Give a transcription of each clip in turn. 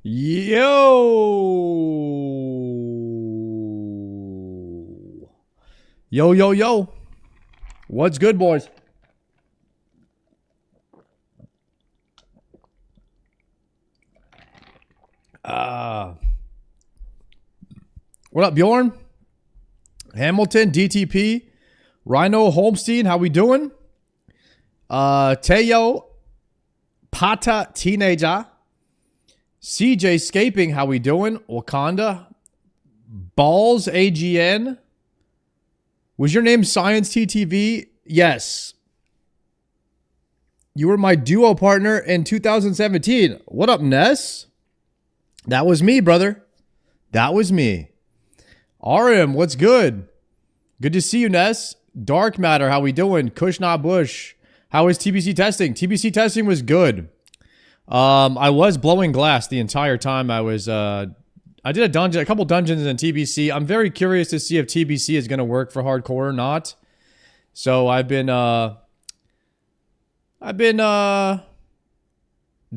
Yo, yo, yo. What's good, boys? What up, Bjorn? Hamilton, DTP, Rhino, Holmstein, how we doing? Teo, Pata, Teenager, CJ Scaping, how we doing? Wakanda, Balls, AGN. Was your name Science TTV? Yes. You were my duo partner in 2017. What up, Ness? That was me, brother. That was me. RM, what's good? Good to see you, Ness. Dark Matter, how we doing? Kushna Bush, how is TBC testing? TBC testing was good. I was blowing glass the entire time I was... I did a couple dungeons in TBC. I'm very curious to see if TBC is going to work for hardcore or not. So I've been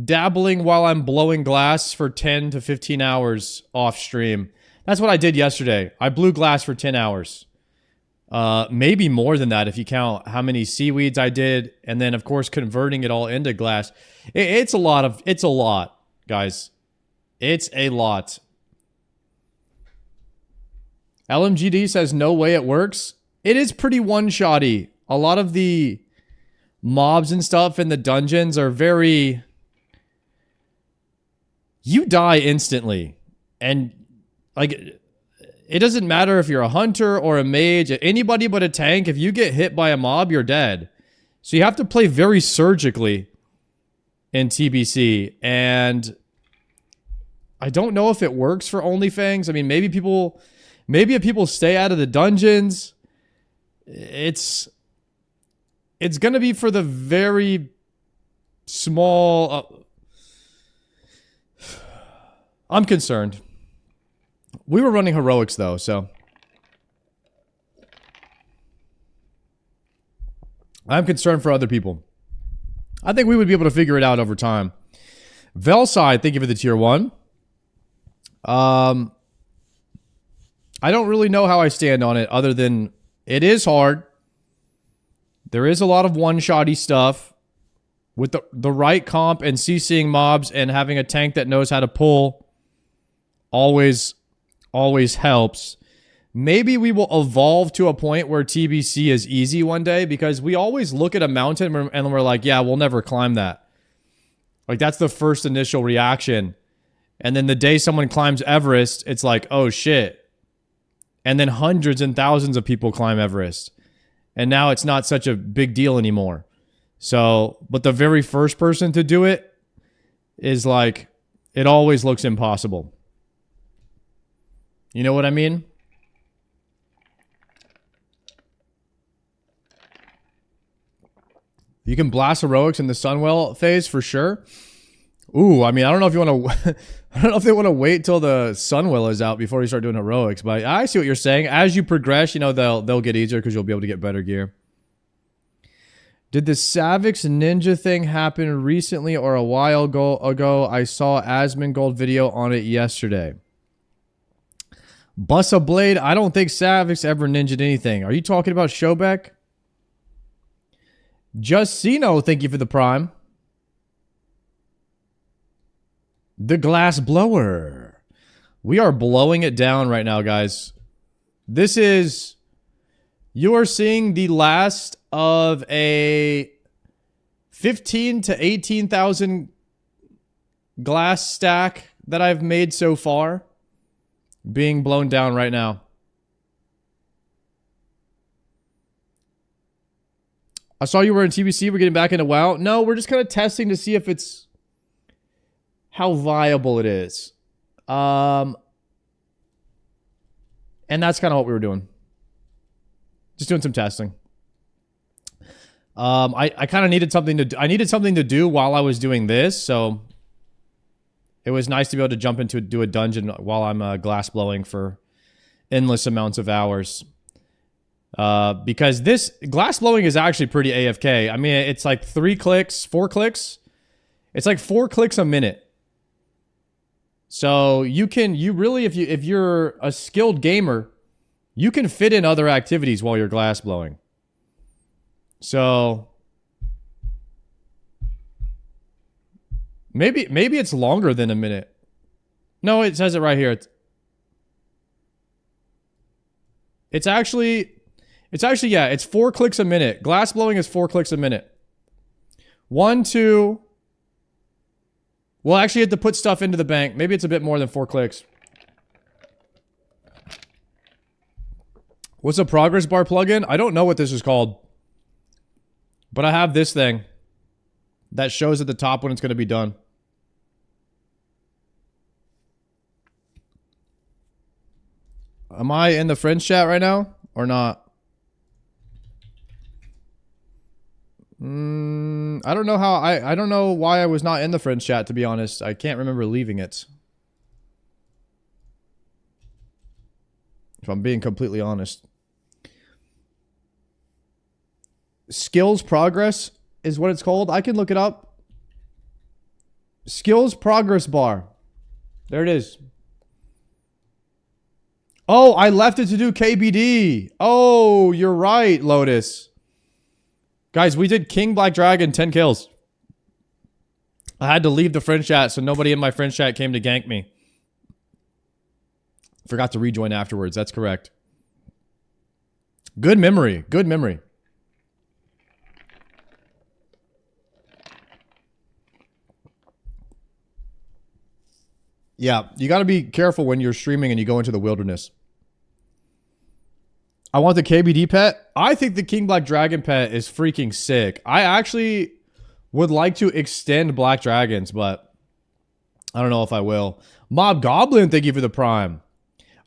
dabbling while I'm blowing glass for 10 to 15 hours off stream. That's what I did yesterday. I blew glass for 10 hours. Maybe more than that if you count how many seaweeds I did, and then of course converting it all into glass. It's a lot, guys. It's a lot. LMGD says no way it works. It is pretty one-shotty. A lot of the mobs and stuff in the dungeons are very... You die instantly. And, like, it doesn't matter if you're a hunter or a mage, anybody but a tank, if you get hit by a mob, you're dead. So you have to play very surgically in TBC. And I don't know if it works for OnlyFans. I mean, maybe if people stay out of the dungeons, it's going to be for the very small... I'm concerned. We were running heroics, though, so... I'm concerned for other people. I think we would be able to figure it out over time. Velside, thank you for the tier 1. I don't really know how I stand on it other than it is hard. There is a lot of one-shotty stuff. With the right comp and CCing mobs and having a tank that knows how to pull always helps. Maybe we will evolve to a point where TBC is easy one day, because we always look at a mountain and we're like, yeah, we'll never climb that. Like, that's the first initial reaction. And then the day someone climbs Everest, it's like, oh shit. And then hundreds and thousands of people climb Everest. And now it's not such a big deal anymore. So, but the very first person to do it is like, it always looks impossible. You know what I mean? You can blast heroics in the Sunwell phase for sure. Ooh, I mean, I don't know if you want to... I don't know if they want to wait till the Sunwell is out before you start doing heroics, but I see what you're saying. As you progress, you know, they'll get easier because you'll be able to get better gear. Did the Savix Ninja thing happen recently or a while ago? I saw Asmongold video on it yesterday. Bussa Blade, I don't think Savix ever ninja'd anything. Are you talking about Shobek? Justino, thank you for the prime. The Glass Blower. We are blowing it down right now, guys. This is... You are seeing the last of a 15 to 18,000 glass stack that I've made so far being blown down right now. I saw you were in TBC. We're getting back into WoW. No, we're just kind of testing to see if it's how viable it is. And that's kind of what we were doing. Just doing some testing. I kind of needed something to do. I needed something to do while I was doing this, so it was nice to be able to jump into do a dungeon while I'm glass blowing for endless amounts of hours. Because this glass blowing is actually pretty AFK. I mean, it's like 3 clicks, 4 clicks. It's like 4 clicks a minute. So you really, if you're a skilled gamer, you can fit in other activities while you're glass blowing. So maybe it's longer than a minute. No, it says it right here. It's actually yeah, it's 4 clicks a minute. Glass blowing is 4 clicks a minute. 1, 2. Well, actually, you have to put stuff into the bank. Maybe it's a bit more than 4 clicks. What's a progress bar plugin? I don't know what this is called. But I have this thing that shows at the top when it's going to be done. Am I in the friends chat right now or not? I don't know how I don't know why I was not in the friends chat, to be honest. I can't remember leaving it. If I'm being completely honest. Skills progress is what it's called. I can look it up. Skills progress bar. There it is. Oh, I left it to do KBD. Oh, you're right, Lotus. Guys, we did King Black Dragon 10 kills. I had to leave the friend chat so nobody in my friend chat came to gank me. Forgot to rejoin afterwards. That's correct. Good memory. Good memory. Yeah, you got to be careful when you're streaming and you go into the wilderness. I want the KBD pet. I think the King Black Dragon pet is freaking sick. I actually would like to extend Black Dragons, but I don't know if I will. Mob Goblin, thank you for the prime.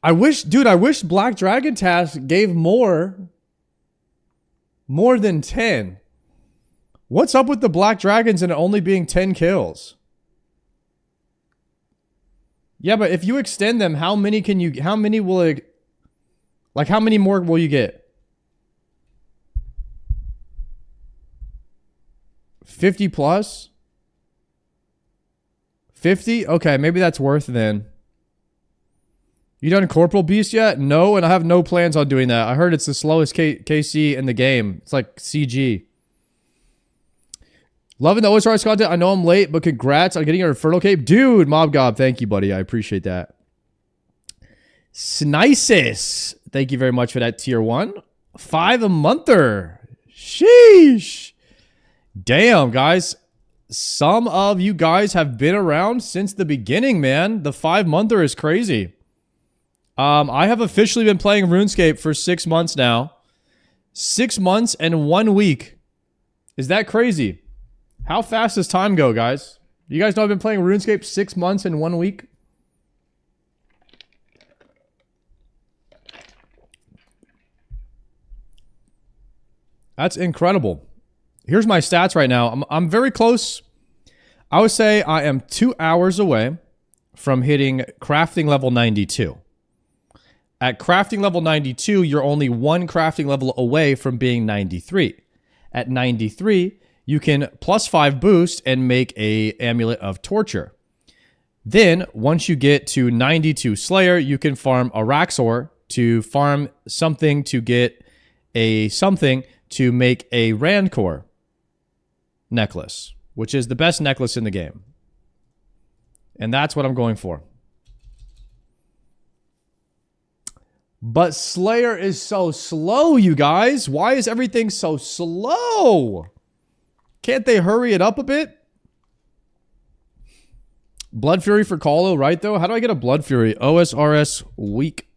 I wish Black Dragon task gave more than 10. What's up with the Black Dragons and it only being 10 kills? Yeah, but if you extend them, how many will it... Like, how many more will you get? 50 plus? 50? Okay, maybe that's worth then. You done Corporal Beast yet? No, and I have no plans on doing that. I heard it's the slowest KC in the game. It's like CG. Loving the osrs content. I know I'm late, but congrats on getting your Infernal Cape. Dude, Mob Gob, thank you, buddy. I appreciate that. Snisis. Thank you very much for that tier 1. 5 a monther. Sheesh. Damn, guys. Some of you guys have been around since the beginning, man. The 5 monther is crazy. I have officially been playing RuneScape for 6 months now. 6 months and 1 week. Is that crazy? How fast does time go, guys? You guys know I've been playing RuneScape 6 months and 1 week? That's incredible. Here's my stats right now. I'm very close. I would say I am 2 hours away from hitting crafting level 92. At crafting level 92, you're only 1 crafting level away from being 93. At 93, you can +5 boost and make a Amulet of Torture. Then, once you get to 92 Slayer, you can farm a Raxor to farm something to get a something to make a Rancor necklace, which is the best necklace in the game. And that's what I'm going for. But Slayer is so slow, you guys. Why is everything so slow? Can't they hurry it up a bit? Blood Fury for Colo, right, though? How do I get a Blood Fury? OSRS week.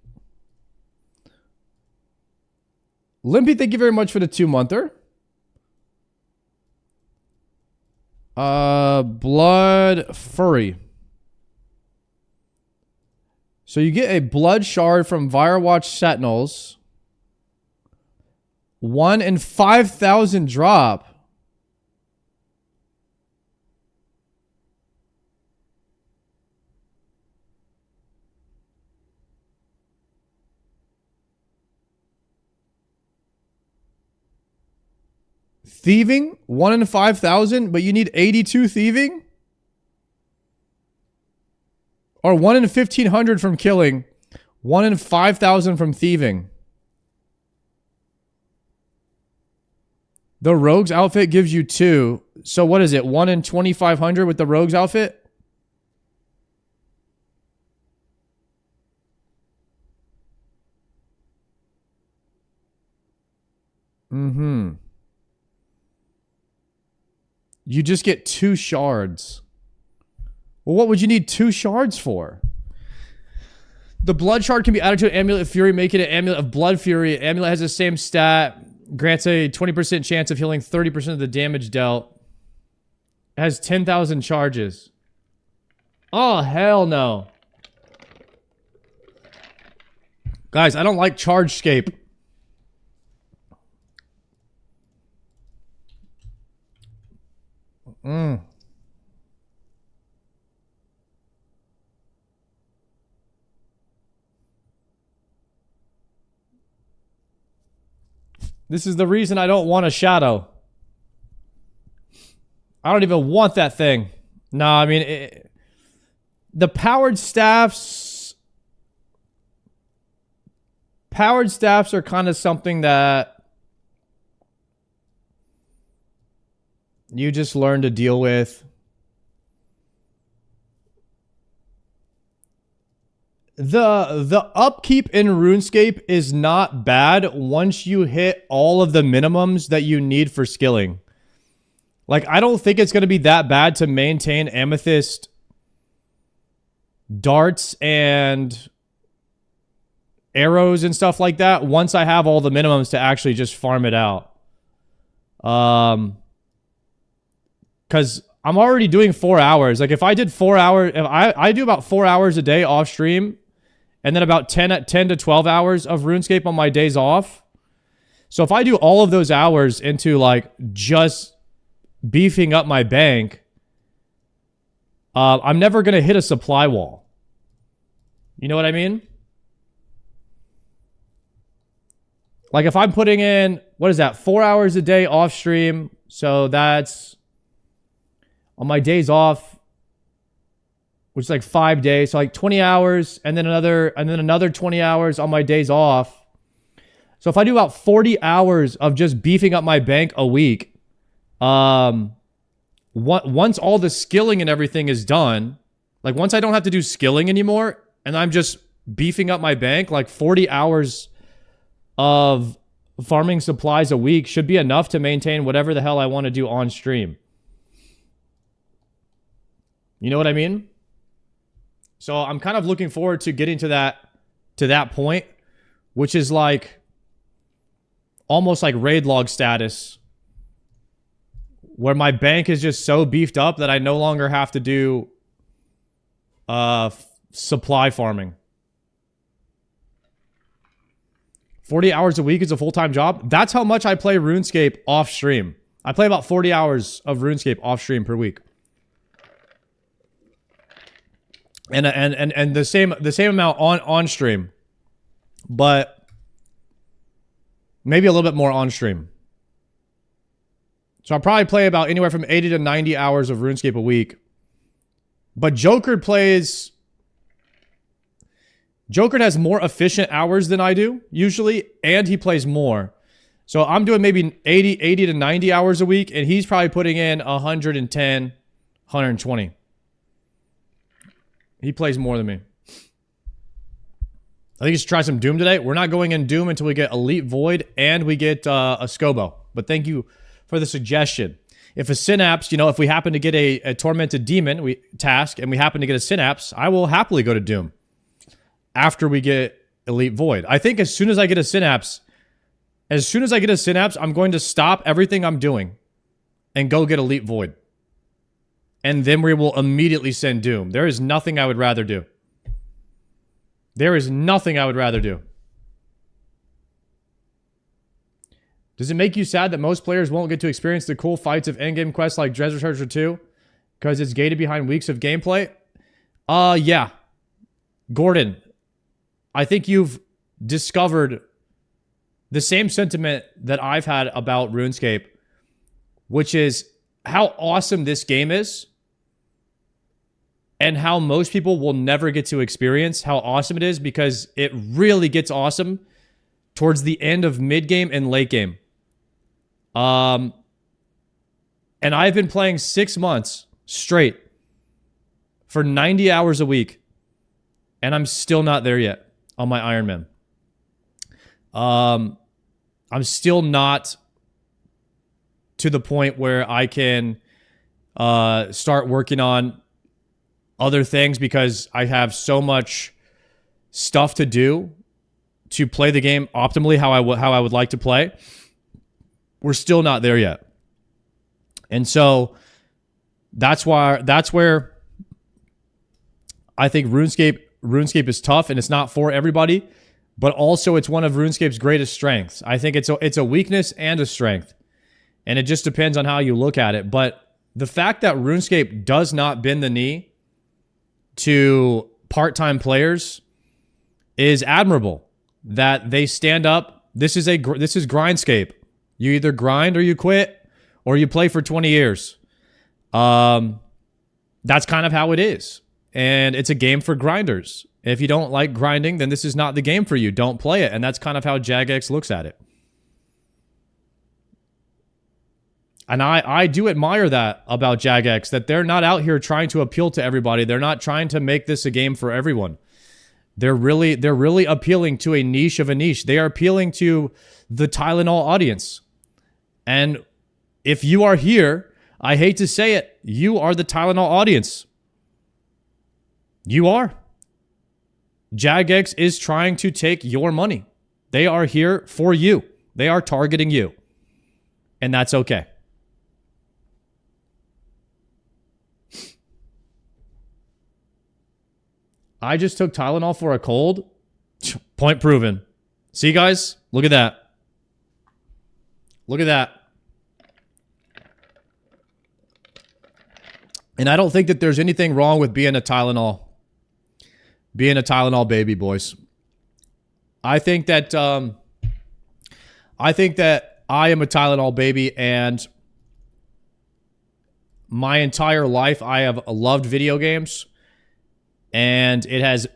Limpy, thank you very much for the 2-monther. Blood Fury. So you get a blood shard from Firewatch Sentinels. 1 in 5,000 drop. Thieving, 1 in 5,000, but you need 82 thieving? Or 1 in 1,500 from killing, 1 in 5,000 from thieving. The Rogue's outfit gives you 2. So what is it, 1 in 2,500 with the Rogue's outfit? You just get 2 shards. Well, what would you need 2 shards for? The blood shard can be added to an Amulet of Fury, making it an Amulet of Blood Fury. Amulet has the same stat. Grants a 20% chance of healing 30% of the damage dealt. It has 10,000 charges. Oh, hell no. Guys, I don't like Chargescape. This is the reason I don't want a shadow. I don't even want that thing. No, I mean, the powered staffs... Powered staffs are kind of something that you just learn to deal with. The upkeep in RuneScape is not bad once you hit all of the minimums that you need for skilling. Like, I don't think it's going to be that bad to maintain Amethyst darts and arrows and stuff like that once I have all the minimums to actually just farm it out. Because I'm already doing 4 hours. Like, if I did 4 hours... If I do about 4 hours a day off stream, and then about 10 to 12 hours of RuneScape on my days off. So if I do all of those hours into, like, just beefing up my bank, I'm never going to hit a supply wall. You know what I mean? Like, if I'm putting in, what is that, 4 hours a day off stream, so that's on my days off, which is like 5 days, so like 20 hours, and then another 20 hours on my days off. So if I do about 40 hours of just beefing up my bank a week, once all the skilling and everything is done, like once I don't have to do skilling anymore, and I'm just beefing up my bank, like 40 hours of farming supplies a week should be enough to maintain whatever the hell I want to do on stream. You know what I mean? So I'm kind of looking forward to getting to that to that point, which is like almost like raid log status, where my bank is just so beefed up that I no longer have to do supply farming. 40 hours a week is a full-time job. That's how much I play RuneScape off stream. I play about 40 hours of RuneScape off stream per week. And the same amount on stream, but maybe a little bit more on stream. So I'll probably play about anywhere from 80 to 90 hours of RuneScape a week. But Joker has more efficient hours than I do, usually, and he plays more. So I'm doing maybe 80 to 90 hours a week, and he's probably putting in 110, 120. He plays more than me. I think you should try some Doom today. We're not going in Doom until we get Elite Void and we get a Scobo. But thank you for the suggestion. If a Synapse, if we happen to get a Tormented Demon task and we happen to get a Synapse, I will happily go to Doom after we get Elite Void. I think as soon as I get a Synapse, I'm going to stop everything I'm doing and go get Elite Void. And then we will immediately send Doom. There is nothing I would rather do. There is nothing I would rather do. Does it make you sad that most players won't get to experience the cool fights of endgame quests like Treasure Searcher 2 because it's gated behind weeks of gameplay? Yeah. Gordon, I think you've discovered the same sentiment that I've had about RuneScape, which is how awesome this game is and how most people will never get to experience how awesome it is, because it really gets awesome towards the end of mid-game and late game. And I've been playing 6 months straight for 90 hours a week, and I'm still not there yet on my Iron Man. I'm still not to the point where I can start working on other things, because I have so much stuff to do to play the game optimally how I would like to play. We're still not there yet. And so that's where I think RuneScape is tough, and it's not for everybody, but also it's one of RuneScape's greatest strengths. I think it's a weakness and a strength, and it just depends on how you look at it. But the fact that RuneScape does not bend the knee to part-time players is admirable. That they stand up. This is Grindscape. You either grind or you quit, or you play for 20 years. That's kind of how it is. And it's a game for grinders. If you don't like grinding, then this is not the game for you. Don't play it. And that's kind of how Jagex looks at it. And I do admire that about Jagex, that they're not out here trying to appeal to everybody. They're not trying to make this a game for everyone. They're really appealing to a niche of a niche. They are appealing to the Tylenol audience. And if you are here, I hate to say it, you are the Tylenol audience. You are. Jagex is trying to take your money. They are here for you. They are targeting you. And that's okay. I just took Tylenol for a cold. Point proven. See, guys? Look at that. Look at that. And I don't think that there's anything wrong with being a Tylenol baby, boys. I think that I am a Tylenol baby, and my entire life I have loved video games. And it has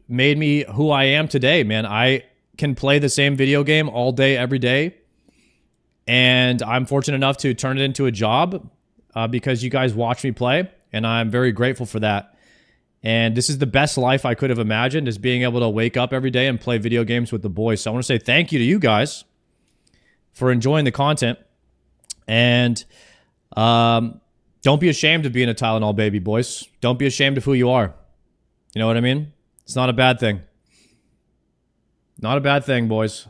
made me who I am today, man. I can play the same video game all day, every day. And I'm fortunate enough to turn it into a job because you guys watch me play. And I'm very grateful for that. And this is the best life I could have imagined, is being able to wake up every day and play video games with the boys. So I want to say thank you to you guys for enjoying the content. And don't be ashamed of being a Tylenol baby, boys. Don't be ashamed of who you are. You know what I mean? It's not a bad thing. Not a bad thing, boys.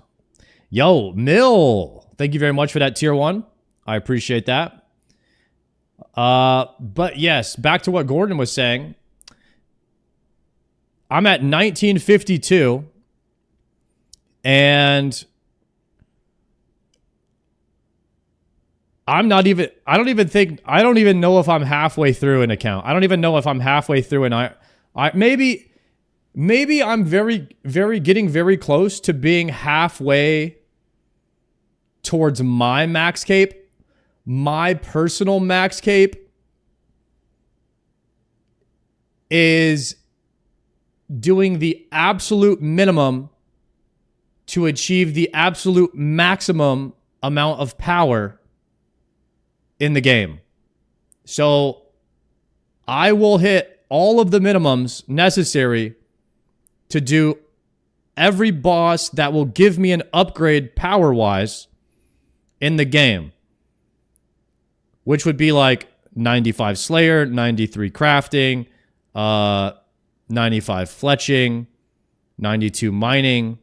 Yo, Mill. Thank you very much for that tier 1. I appreciate that. But yes, back to what Gordon was saying. I'm at 1952, and I don't even know if I'm halfway through an account. I don't even know if I'm halfway through, and maybe I'm getting very close to being halfway towards my max cape. My personal max cape is doing the absolute minimum to achieve the absolute maximum amount of power in the game. So I will hit all of the minimums necessary to do every boss that will give me an upgrade power-wise in the game, which would be like 95 Slayer, 93 Crafting, 95 Fletching, 92 Mining.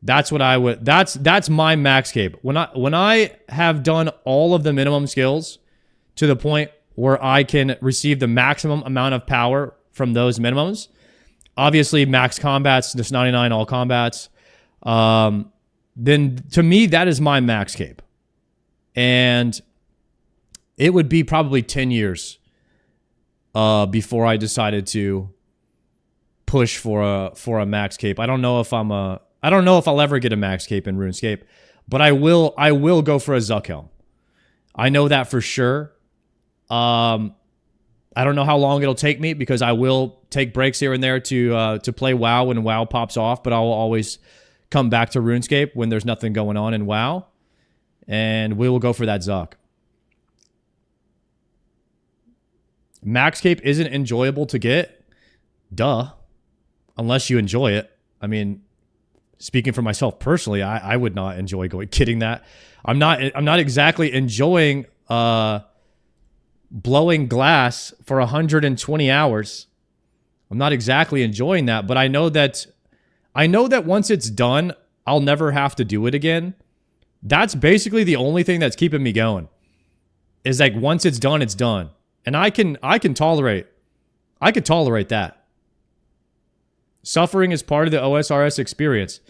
That's what I would. That's my max cape. When I have done all of the minimum skills to the point where I can receive the maximum amount of power from those minimums. Obviously, max combats, just 99 all combats. Then to me, that is my max cape. And it would be probably 10 years before I decided to push for a max cape. I don't know if I'll ever get a max cape in RuneScape, but I will go for a Zuck Helm. I know that for sure. I don't know how long it'll take me because I will take breaks here and there to play WoW when WoW pops off, but I will always come back to RuneScape when there's nothing going on in WoW, and we will go for that Zuck. Max cape isn't enjoyable to get. Duh. Unless you enjoy it. I mean, speaking for myself personally, I would not enjoy getting that. I'm not exactly enjoying blowing glass for 120 hours. I'm not exactly enjoying that, but I know that once it's done, I'll never have to do it again. That's basically the only thing that's keeping me going. Is like once it's done, it's done. And I can tolerate that. Suffering is part of the OSRS experience.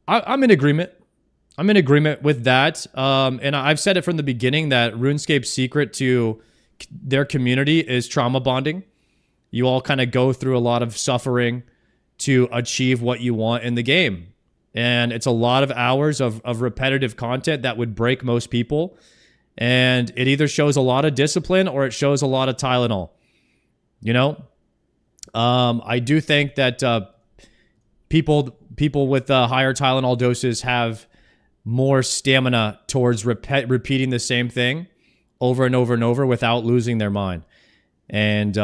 I'm in agreement. I'm in agreement with that. And I've said it from the beginning that RuneScape's secret to their community is trauma bonding. You all kind of go through a lot of suffering to achieve what you want in the game. And it's a lot of hours of repetitive content that would break most people. And it either shows a lot of discipline or it shows a lot of Tylenol. You know? I do think that people with higher Tylenol doses have more stamina towards repeating the same thing over and over and over without losing their mind. And,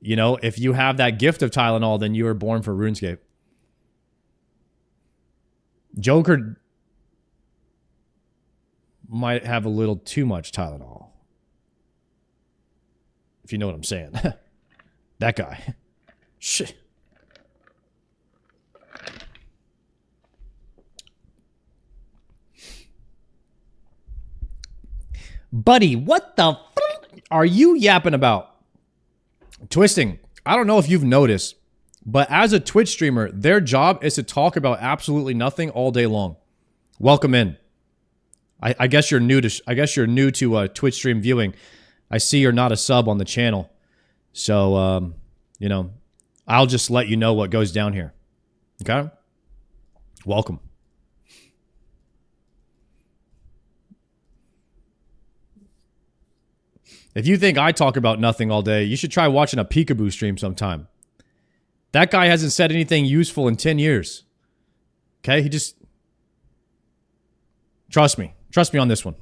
you know, if you have that gift of Tylenol, then you were born for RuneScape. Joker might have a little too much Tylenol. If you know what I'm saying. That guy. Shit. Buddy, what the are you yapping about? Twisting, I don't know if you've noticed, but as a Twitch streamer, their job is to talk about absolutely nothing all day long. Welcome in. I guess you're new to Twitch stream viewing. I see you're not a sub on the channel. So, you know, I'll just let you know what goes down here. Okay? Welcome. If you think I talk about nothing all day, you should try watching a Peekaboo stream sometime. That guy hasn't said anything useful in 10 years. Okay? He just... Trust me. Trust me on this one.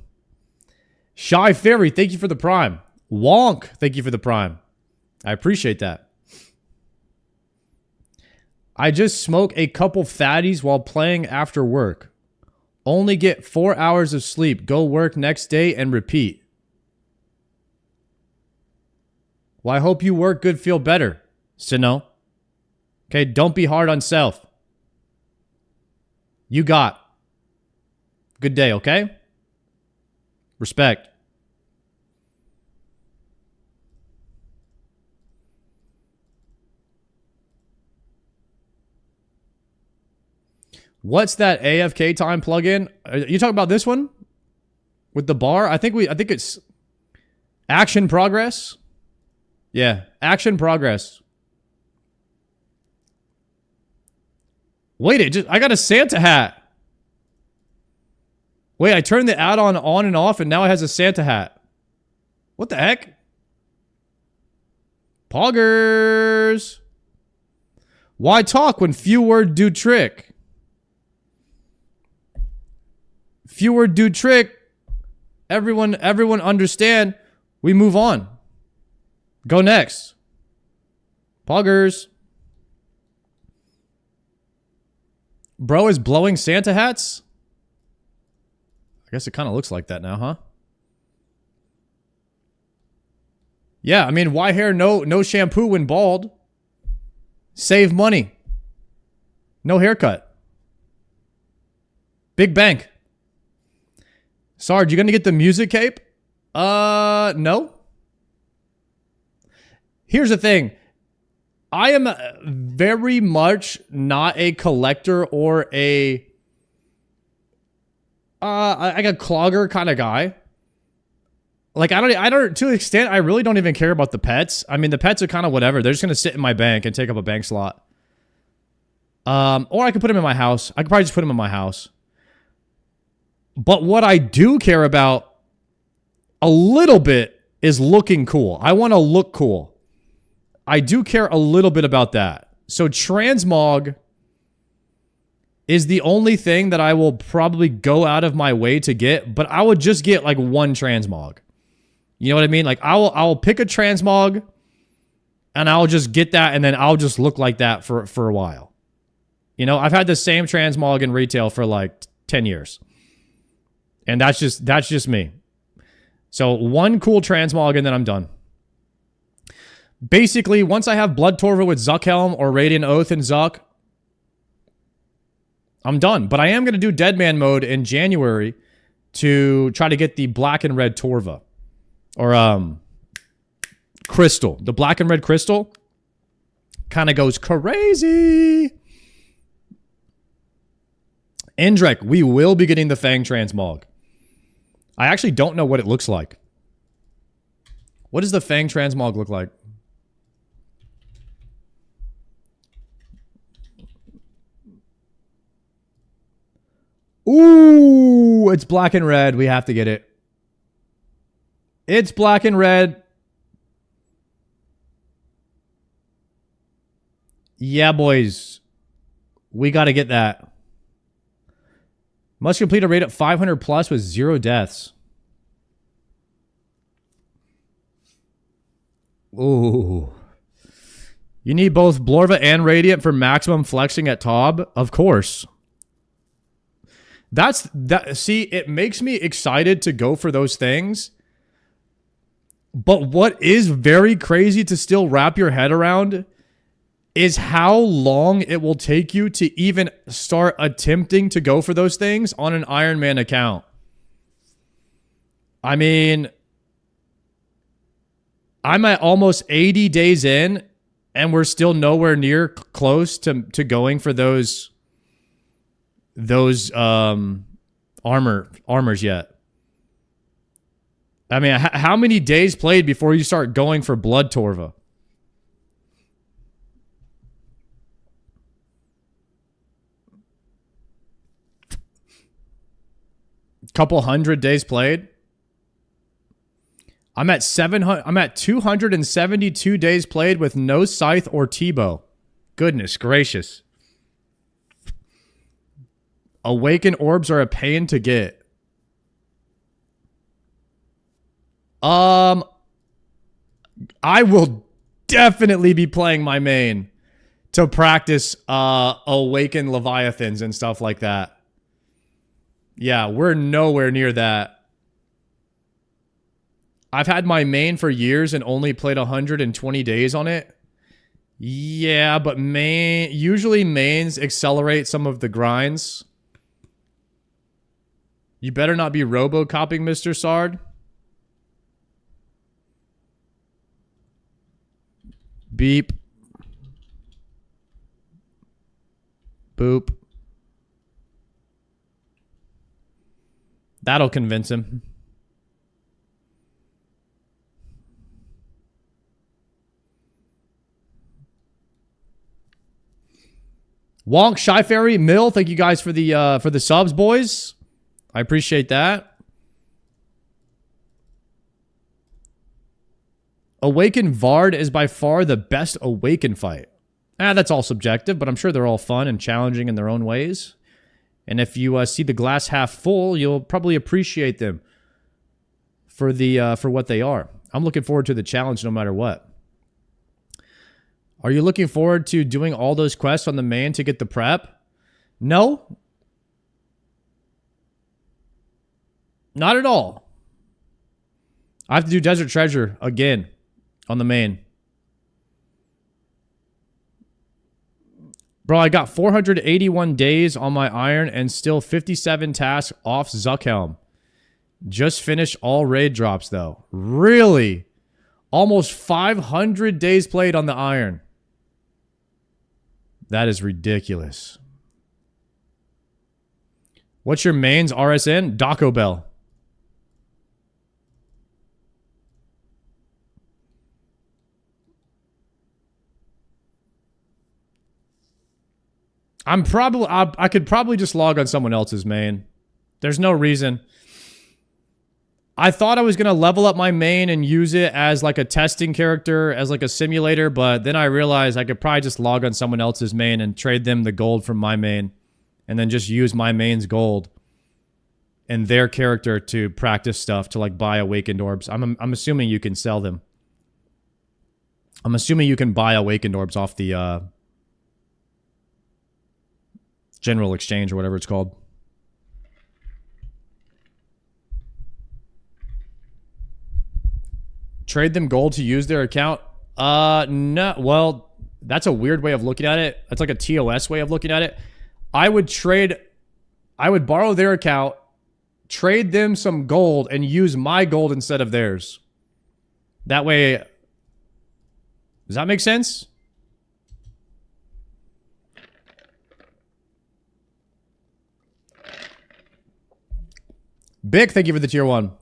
Shy Fairy, thank you for the prime. Wonk, thank you for the prime. I appreciate that. I just smoke a couple fatties while playing after work. Only get 4 hours of sleep. Go work next day and repeat. Well, I hope you work good, feel better. Sino. Okay, don't be hard on self. You got. Good day, okay? Respect. What's that AFK time plugin? Are you talking about this one? With the bar? I think it's Action Progress. Yeah, Action Progress. Wait, I got a Santa hat. Wait, I turned the add-on on and off, and now it has a Santa hat. What the heck? Poggers. Why talk when few word do trick? Few word do trick. Everyone understand. We move on. Go next. Poggers. Bro is blowing Santa hats? I guess it kind of looks like that now, huh? Yeah, I mean, why hair no shampoo when bald? Save money. No haircut. Big bank. Sarge, you gonna get the music cape? No. Here's the thing. I am very much not a collector or a like a clogger kind of guy. Like I don't to an extent I really don't even care about the pets. I mean the pets are kind of whatever. They're just gonna sit in my bank and take up a bank slot. Or I could put them in my house. I could probably just put them in my house. But what I do care about a little bit is looking cool. I want to look cool. I do care a little bit about that. So transmog is the only thing that I will probably go out of my way to get, but I would just get like one transmog. You know what I mean? Like I'll pick a transmog and I'll just get that and then I'll just look like that for a while. You know, I've had the same transmog in retail for like 10 years. And that's just me. So one cool transmog and then I'm done. Basically, once I have Blood Torva with Zuckhelm or Radiant Oath and Zuck, I'm done. But I am going to do Deadman mode in January to try to get the black and red Torva. Or Crystal. The black and red Crystal kind of goes crazy. Indrek, we will be getting the Fang transmog. I actually don't know what it looks like. What does the Fang transmog look like? Ooh, it's black and red. We have to get it. It's black and red. Yeah, boys. We got to get that. Must complete a raid at 500 plus with 0 deaths. Ooh. You need both Blorva and Radiant for maximum flexing at Tob? Of course. See, it makes me excited to go for those things. But what is very crazy to still wrap your head around is how long it will take you to even start attempting to go for those things on an Iron Man account. I mean, I'm at almost 80 days in, and we're still nowhere near close to going for those armors yet. I mean, how many days played before you start going for Blood Torva? Couple hundred days played. I'm at 272 days played with no Scythe or T-Bow. Goodness gracious. Awaken orbs are a pain to get. I will definitely be playing my main to practice Awaken Leviathans and stuff like that. Yeah, we're nowhere near that. I've had my main for years and only played 120 days on it. Yeah, but usually mains accelerate some of the grinds. You better not be robo-copping, Mr. Sard. Beep. Boop. That'll convince him. Wonk, Shy Fairy, Mill, thank you guys for the subs, boys. I appreciate that. Awaken Vard is by far the best Awaken fight. That's all subjective, but I'm sure they're all fun and challenging in their own ways. And if you see the glass half full, you'll probably appreciate them for what they are. I'm looking forward to the challenge no matter what. Are you looking forward to doing all those quests on the main to get the prep? No. Not at all. I have to do Desert Treasure again on the main. Bro, I got 481 days on my iron and still 57 tasks off Zuckhelm. Just finished all raid drops though. Really? Almost 500 days played on the iron. That is ridiculous. What's your mains RSN? Daco Bell. I could probably just log on someone else's main. There's no reason. I thought I was going to level up my main and use it as like a testing character, as like a simulator, but then I realized I could probably just log on someone else's main and trade them the gold from my main, and then just use my main's gold and their character to practice stuff, to like buy awakened orbs. I'm assuming you can sell them. I'm assuming you can buy awakened orbs off the General Exchange or whatever it's called. Trade them gold to use their account? No. Well, that's a weird way of looking at it. That's like a TOS way of looking at it. I would borrow their account, trade them some gold, and use my gold instead of theirs. That way, does that make sense? Bick, thank you for the tier 1.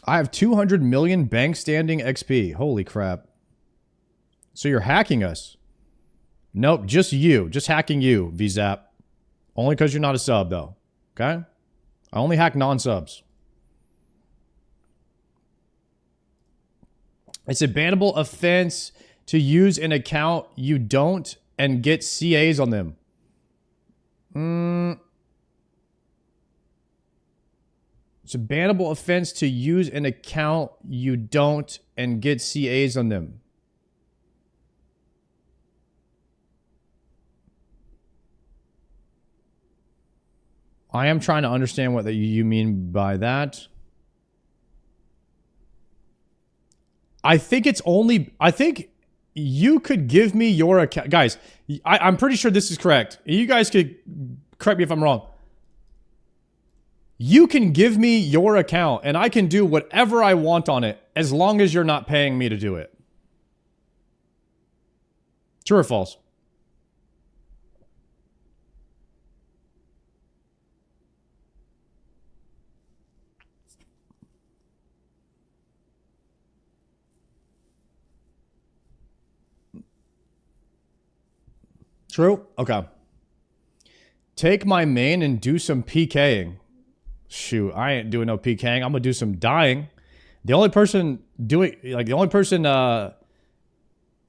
I have 200 million bank standing XP. Holy crap. So you're hacking us? Nope, just you. Just hacking you, VZap. Only because you're not a sub, though. Okay? I only hack non-subs. It's a bannable offense to use an account you don't and get CAs on them. It's a bannable offense to use an account you don't and get CAs on them. I am trying to understand what you mean by that. I think it's only... I think you could give me your account... Guys, I'm pretty sure this is correct. You guys could correct me if I'm wrong. You can give me your account, and I can do whatever I want on it, as long as you're not paying me to do it. True or false? True? Okay. Take my main and do some PKing. Shoot, I ain't doing no PKing. I'm gonna do some dying. The only person doing, like, the only person, the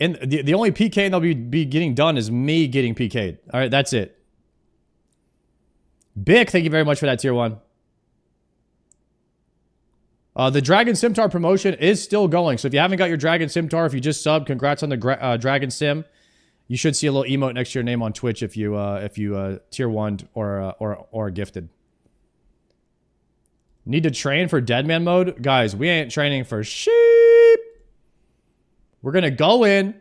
only PKing that'll be getting done is me getting PK'd. All right, that's it. Bick, thank you very much for that tier 1. The Dragon Simtar promotion is still going. So if you haven't got your Dragon Simtar, if you just subbed, congrats on the Dragon Sim. You should see a little emote next to your name on Twitch if you tier 1'd or gifted. Need to train for deadman mode? Guys, we ain't training for sheep. We're going to go in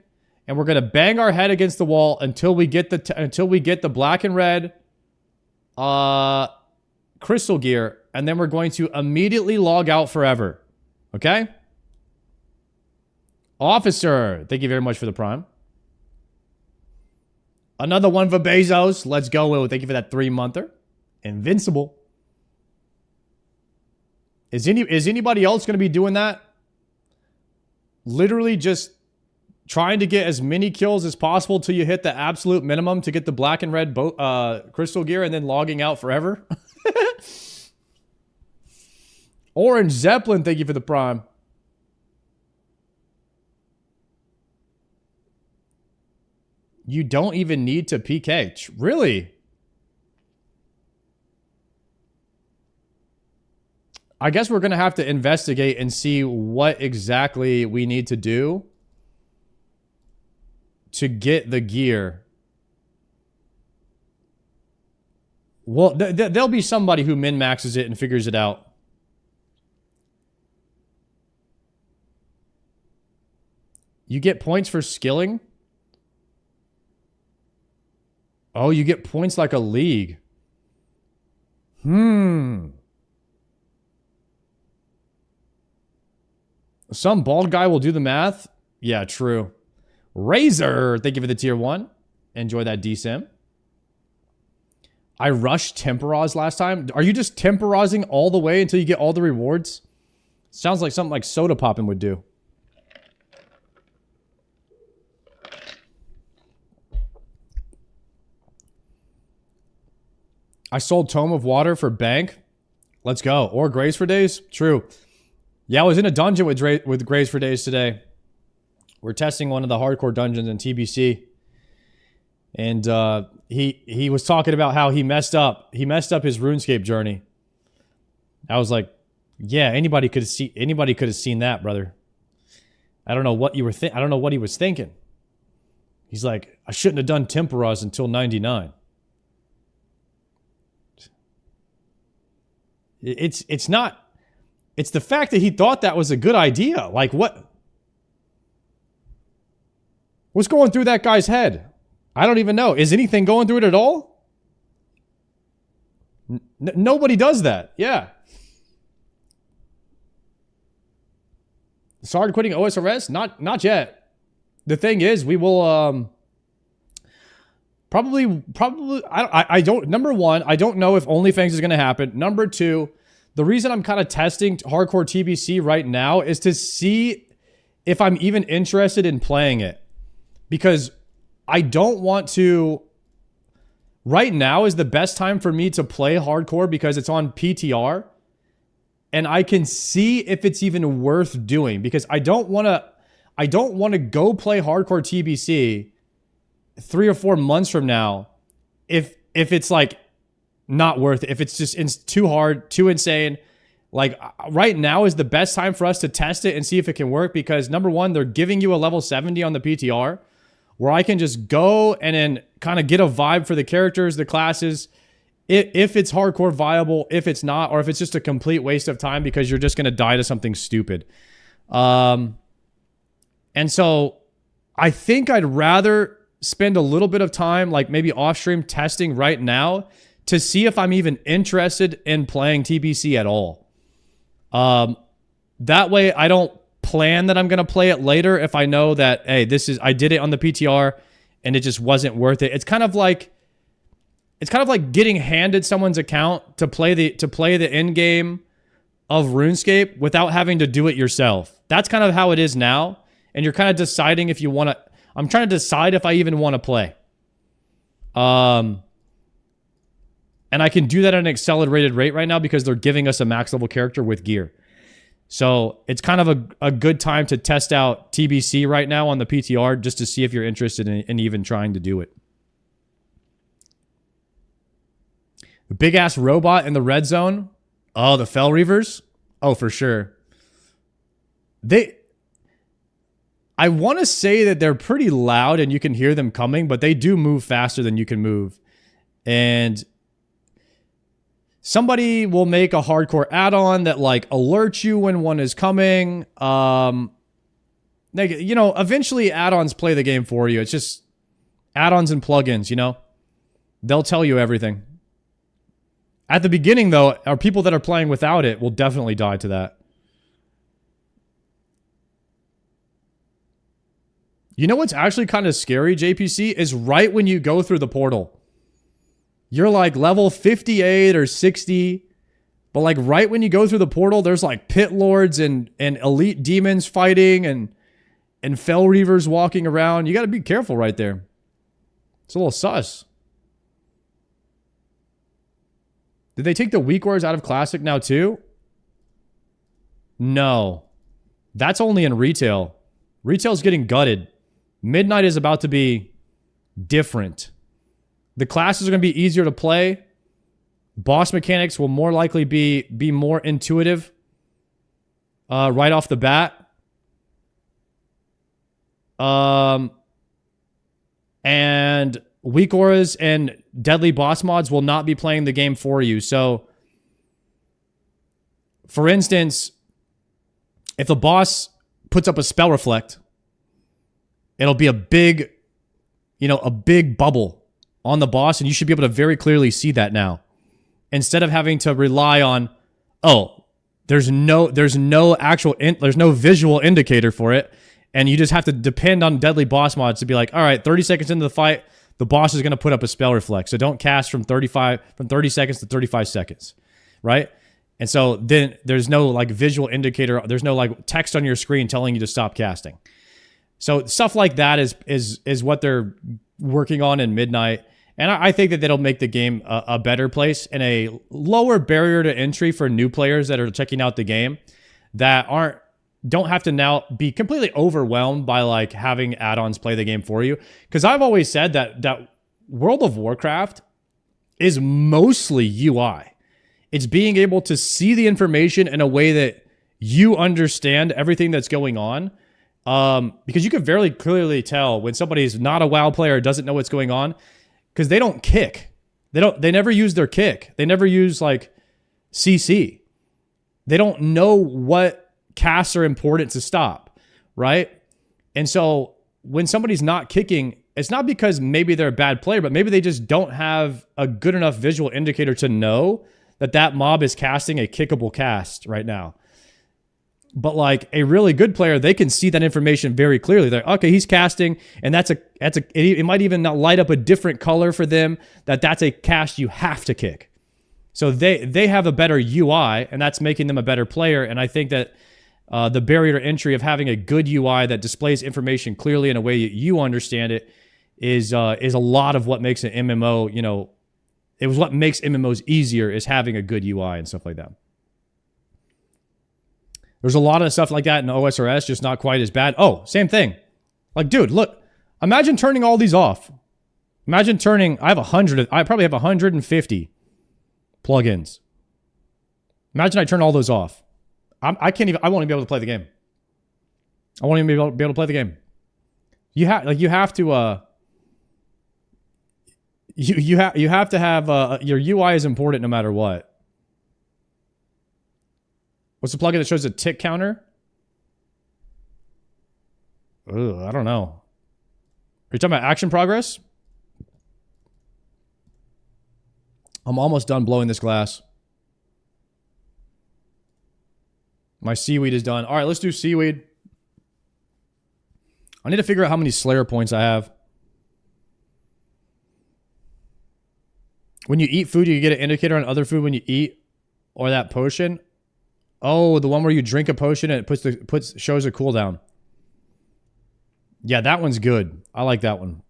and we're going to bang our head against the wall until we get the black and red crystal gear, and then we're going to immediately log out forever. Okay? Officer, thank you very much for the prime. Another one for Bezos. Let's go, Will. Thank you for that 3-monther. Invincible. Is anybody else going to be doing that? Literally just trying to get as many kills as possible till you hit the absolute minimum to get the black and red crystal gear and then logging out forever? Orange Zeppelin, thank you for the prime. You don't even need to PK. Really? I guess we're going to have to investigate and see what exactly we need to do to get the gear. Well, there'll be somebody who min-maxes it and figures it out. You get points for skilling? Oh, you get points like a league. Some bald guy will do the math. Yeah, true. Razor, thank you for the tier 1. Enjoy that DSIM. I rushed Temporaz last time. Are you just Temporazing all the way until you get all the rewards? Sounds like something like Soda Poppin' would do. I sold Tome of Water for bank. Let's go. Or Graze for Days. True. Yeah, I was in a dungeon with Graze for Days today. We're testing one of the hardcore dungeons in TBC. And he was talking about how he messed up. He messed up his RuneScape journey. I was like, yeah, anybody could have seen that, brother. I don't know what you were I don't know what he was thinking. He's like, I shouldn't have done Temporaz until 99. It's not. It's the fact that he thought that was a good idea. Like, what's going through that guy's head? I don't even know. Is anything going through it at all? Nobody does that. Yeah. Started quitting OSRS? Not yet. The thing is, we will probably I don't, number one, I don't know if OnlyFans is going to happen. Number two, the reason I'm kind of testing hardcore TBC right now is to see if I'm even interested in playing it. Because I don't want to... Right now is the best time for me to play hardcore because it's on PTR. And I can see if it's even worth doing. Because I don't want to go play hardcore TBC 3 or 4 months from now if it's like not worth it, if it's just too hard, too insane. Like, right now is the best time for us to test it and see if it can work, because number one, they're giving you a level 70 on the PTR where I can just go and then kind of get a vibe for the characters, the classes, if it's hardcore viable, if it's not, or if it's just a complete waste of time because you're just going to die to something stupid. And so I think I'd rather spend a little bit of time, like maybe off stream, testing right now to see if I'm even interested in playing TBC at all. That way I don't plan that I'm going to play it later if I know that, hey, I did it on the PTR and it just wasn't worth it. It's kind of like getting handed someone's account to play the end game of RuneScape without having to do it yourself. That's kind of how it is now. And you're kind of deciding if you want to... I'm trying to decide if I even want to play. And I can do that at an accelerated rate right now because they're giving us a max level character with gear. So it's kind of a good time to test out TBC right now on the PTR just to see if you're interested in even trying to do it. The big ass robot in the red zone. Oh, the Fell Reavers? Oh, for sure. I want to say that they're pretty loud and you can hear them coming, but they do move faster than you can move. And Somebody will make a hardcore add-on that like alerts you when one is coming. Eventually add-ons play the game for you. It's just add-ons and plugins, They'll tell you everything. At the beginning, though, our people that are playing without it will definitely die to that. You know what's actually kind of scary, JPC, is right when you go through the portal. You're like level 58 or 60, but like right when you go through the portal, there's like pit lords and elite demons fighting and fell reavers walking around. You got to be careful right there. It's a little sus. Did they take the weak warriors out of Classic now too? No. That's only in retail. Retail's getting gutted. Midnight is about to be different. The classes are going to be easier to play. Boss mechanics will more likely be more intuitive right off the bat. And weak auras and deadly boss mods will not be playing the game for you. So, for instance, if the boss puts up a spell reflect, it'll be a big bubble on the boss, and you should be able to very clearly see that now. Instead of having to rely on, there's no visual indicator for it, and you just have to depend on deadly boss mods to be like, all right, 30 seconds into the fight, the boss is going to put up a spell reflect. So don't cast from 30 seconds to 35 seconds, right? And so then there's no like visual indicator. There's no like text on your screen telling you to stop casting. So stuff like that is what they're working on in Midnight. And I think that that'll make the game a better place and a lower barrier to entry for new players that are checking out the game that don't have to now be completely overwhelmed by like having add-ons play the game for you. Because I've always said that World of Warcraft is mostly UI. It's being able to see the information in a way that you understand everything that's going on. Because you can very clearly tell when somebody's not a WoW player or doesn't know what's going on, because they don't kick. They never use their kick. They never use like CC. They don't know what casts are important to stop, right? And so when somebody's not kicking, it's not because maybe they're a bad player, but maybe they just don't have a good enough visual indicator to know that mob is casting a kickable cast right now. But like a really good player, they can see that information very clearly. They're okay, he's casting, and it might even not light up a different color for them. That's a cast you have to kick. So they have a better UI, and that's making them a better player. And I think that the barrier to entry of having a good UI that displays information clearly in a way that you understand it is a lot of what makes an MMO. It was what makes MMOs easier is having a good UI and stuff like that. There's a lot of stuff like that in OSRS, just not quite as bad. Oh, same thing. Like, dude, look, imagine turning all these off. Imagine turning, I probably have 150 plugins. Imagine I turn all those off. I won't even be able to play the game. I won't even be able to play the game. You have to have, your UI is important no matter what. What's the plugin that shows a tick counter? Ugh, I don't know. Are you talking about action progress? I'm almost done blowing this glass. My seaweed is done. All right, let's do seaweed. I need to figure out how many Slayer points I have. When you eat food, you get an indicator on other food when you eat, or that potion. Oh, the one where you drink a potion and it shows a cooldown. Yeah, that one's good. I like that one.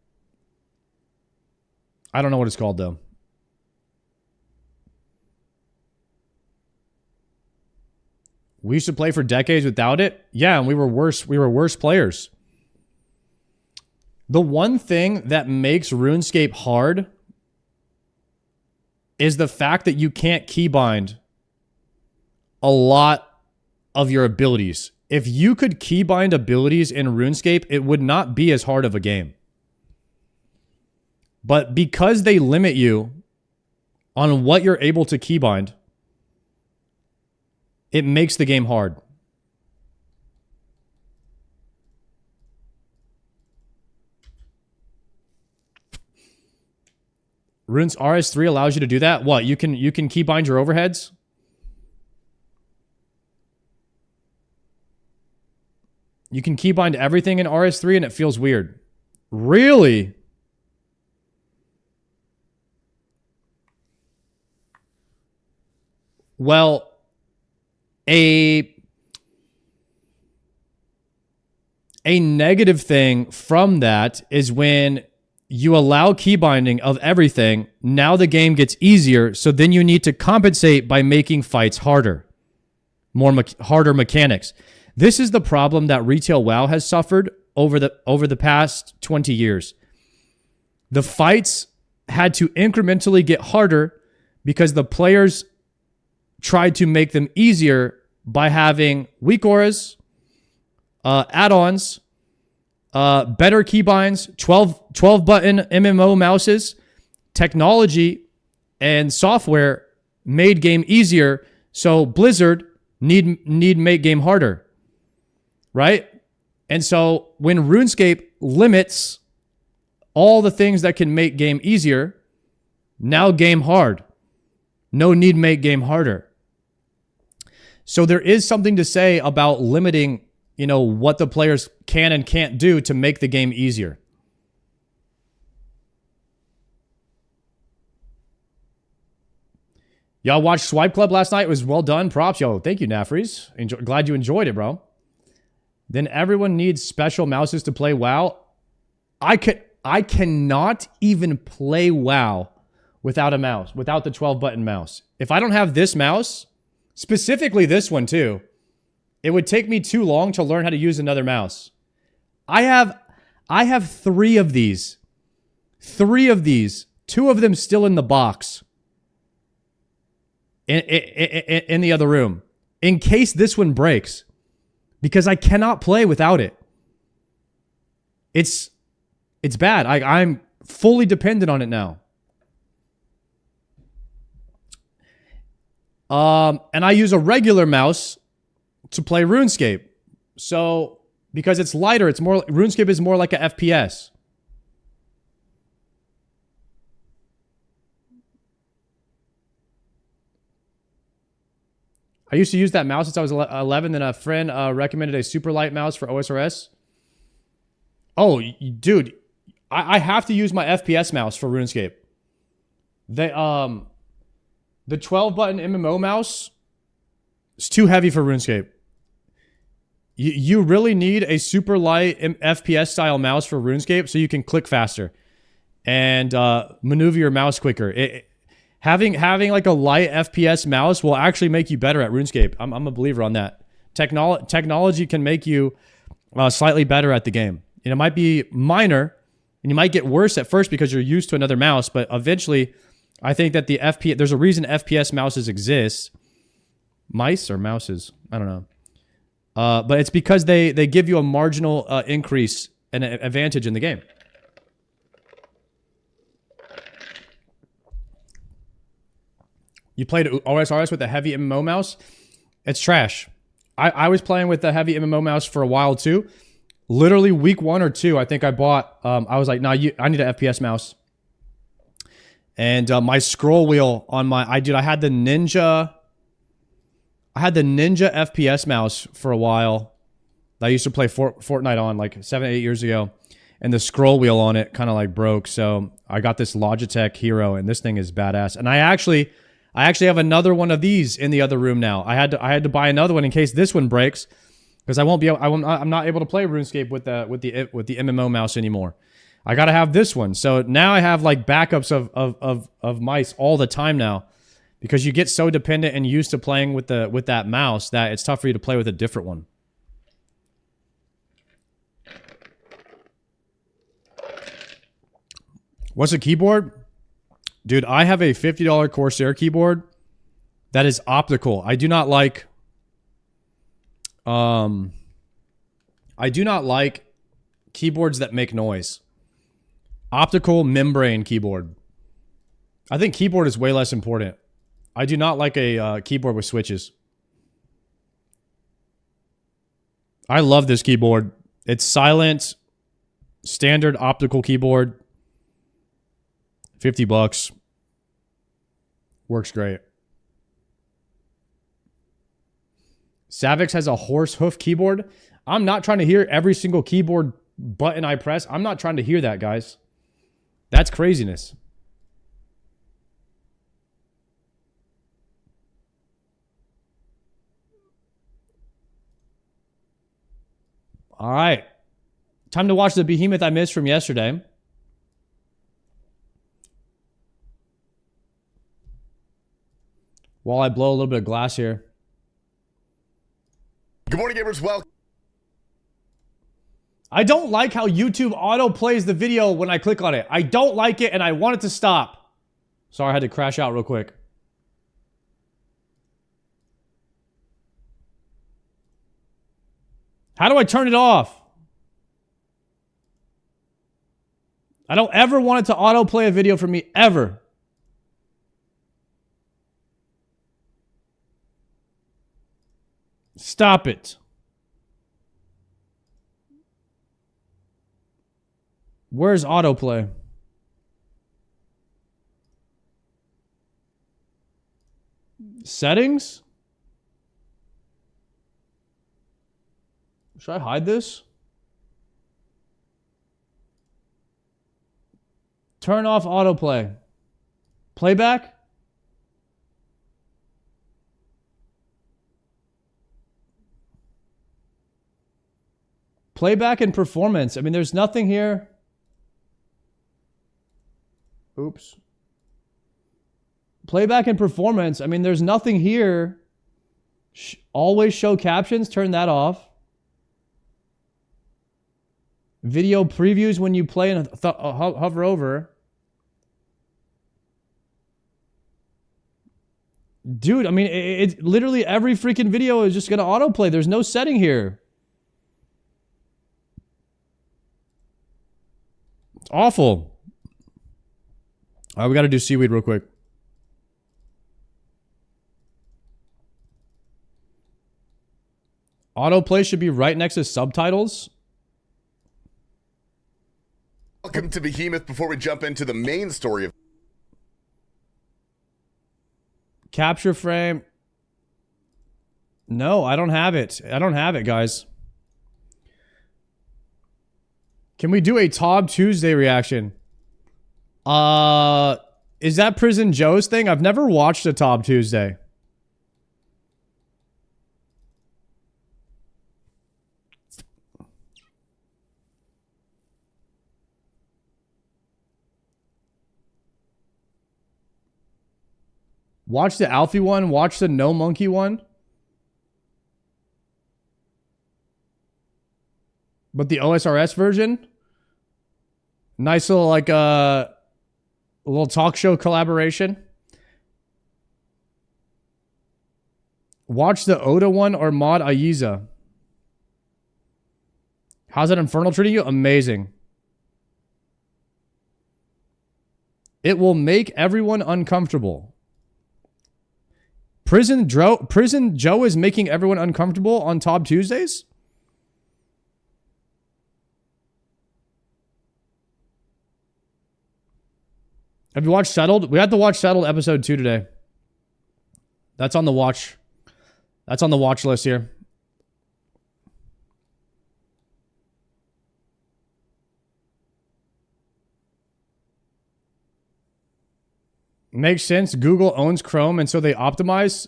I don't know what it's called though. We used to play for decades without it. Yeah, and we were worse players. The one thing that makes RuneScape hard is the fact that you can't keybind a lot of your abilities. If you could keybind abilities in RuneScape, it would not be as hard of a game. But because they limit you on what you're able to keybind, it makes the game hard. Runes RS3 allows you to do that. What? You can keybind your overheads? You can keybind everything in RS3 and it feels weird. Really? Well, a negative thing from that is when you allow keybinding of everything, now the game gets easier, so then you need to compensate by making fights harder. Harder mechanics. This is the problem that retail WoW has suffered over the past 20 years. The fights had to incrementally get harder because the players tried to make them easier by having weak auras, add-ons, better keybinds, 12 button MMO mouses. Technology and software made game easier, so Blizzard need make game harder, right? And so when RuneScape limits all the things that can make game easier, now game hard. No need make game harder. So there is something to say about limiting, you know, what the players can and can't do to make the game easier. Y'all watched Swipe Club last night. It was well done. Props, yo. Thank you, Nafries. Glad you enjoyed it, bro. Then everyone needs special mouses to play WoW. I cannot even play WoW without a mouse, without the 12-button mouse. If I don't have this mouse, specifically this one too, it would take me too long to learn how to use another mouse. I have 3 of these. 3 of these. 2 of them still in the box. In the other room. In case this one breaks. Because I cannot play without it. It's bad. I'm fully dependent on it now. And I use a regular mouse to play RuneScape. So, because it's lighter, RuneScape is more like a FPS. I used to use that mouse since I was 11. Then a friend recommended a super light mouse for osrs. Oh, dude, I have to use my FPS mouse for RuneScape. The 12-button MMO mouse is too heavy for RuneScape. You really need a super light FPS style mouse for RuneScape so you can click faster and maneuver your mouse quicker. Having like a light FPS mouse will actually make you better at RuneScape. I'm a believer on that. Technology can make you slightly better at the game. And it might be minor, and you might get worse at first because you're used to another mouse, but eventually, I think that there's a reason FPS mouses exist. Mice or mouses? I don't know. But it's because they give you a marginal increase and an advantage in the game. You played osrs with a heavy MMO mouse? It's trash. I was playing with the heavy MMO mouse for a while too. Literally week 1 or 2, I think I bought, I was like, nah, I need an FPS mouse. And my scroll wheel on my, I had the Ninja FPS mouse for a while that I used to play Fortnite on like 7-8 years ago. And the scroll wheel on it kind of like broke. So I got this Logitech Hero and this thing is badass. And I actually have another one of these in the other room now. I had to buy another one in case this one breaks, because I'm not able to play RuneScape with the MMO mouse anymore. I gotta have this one. So now I have like backups of mice all the time now, because you get so dependent and used to playing with that mouse that it's tough for you to play with a different one. What's a keyboard? Dude, I have a $50 Corsair keyboard that is optical. I do not like keyboards that make noise. Optical membrane keyboard. I think keyboard is way less important. I do not like a keyboard with switches. I love this keyboard. It's silent, standard optical keyboard. $50. Works great. Savix has a horse hoof keyboard. I'm not trying to hear every single keyboard button I press. I'm not trying to hear that, guys. That's craziness. All right. Time to watch the behemoth I missed from yesterday. While I blow a little bit of glass here. Good morning, gamers. Welcome. I don't like how YouTube auto plays the video when I click on it. I don't like it, and I want it to stop. Sorry, I had to crash out real quick. How do I turn it off? I don't ever want it to autoplay a video for me, ever. Stop it. Where's autoplay? Settings? Should I hide this? Turn off autoplay. Playback? Playback and performance. I mean, there's nothing here. Oops. Playback and performance. I mean, there's nothing here. Always show captions. Turn that off. Video previews when you play and hover over. Dude, I mean, it's literally every freaking video is just going to autoplay. There's no setting here. It's awful. All right, we got to do seaweed real quick. Autoplay should be right next to subtitles. Welcome to Behemoth. Before we jump into the main story of Capture frame. No, I don't have it. I don't have it, guys. Can we do a Tob Tuesday reaction? Is that Prison Joe's thing? I've never watched a Tob Tuesday. Watch the Alfie one. Watch the No Monkey one. But the OSRS version. Nice little, like, a little talk show collaboration. Watch the Oda one or Mod Aiza. How's that Infernal treating you? Amazing. It will make everyone uncomfortable. Prison Joe is making everyone uncomfortable on Tob Tuesdays? Have you watched Settled? We had to watch Settled episode 2 today. That's on the watch. That's on the watch list here. Makes sense. Google owns Chrome, and so they optimize.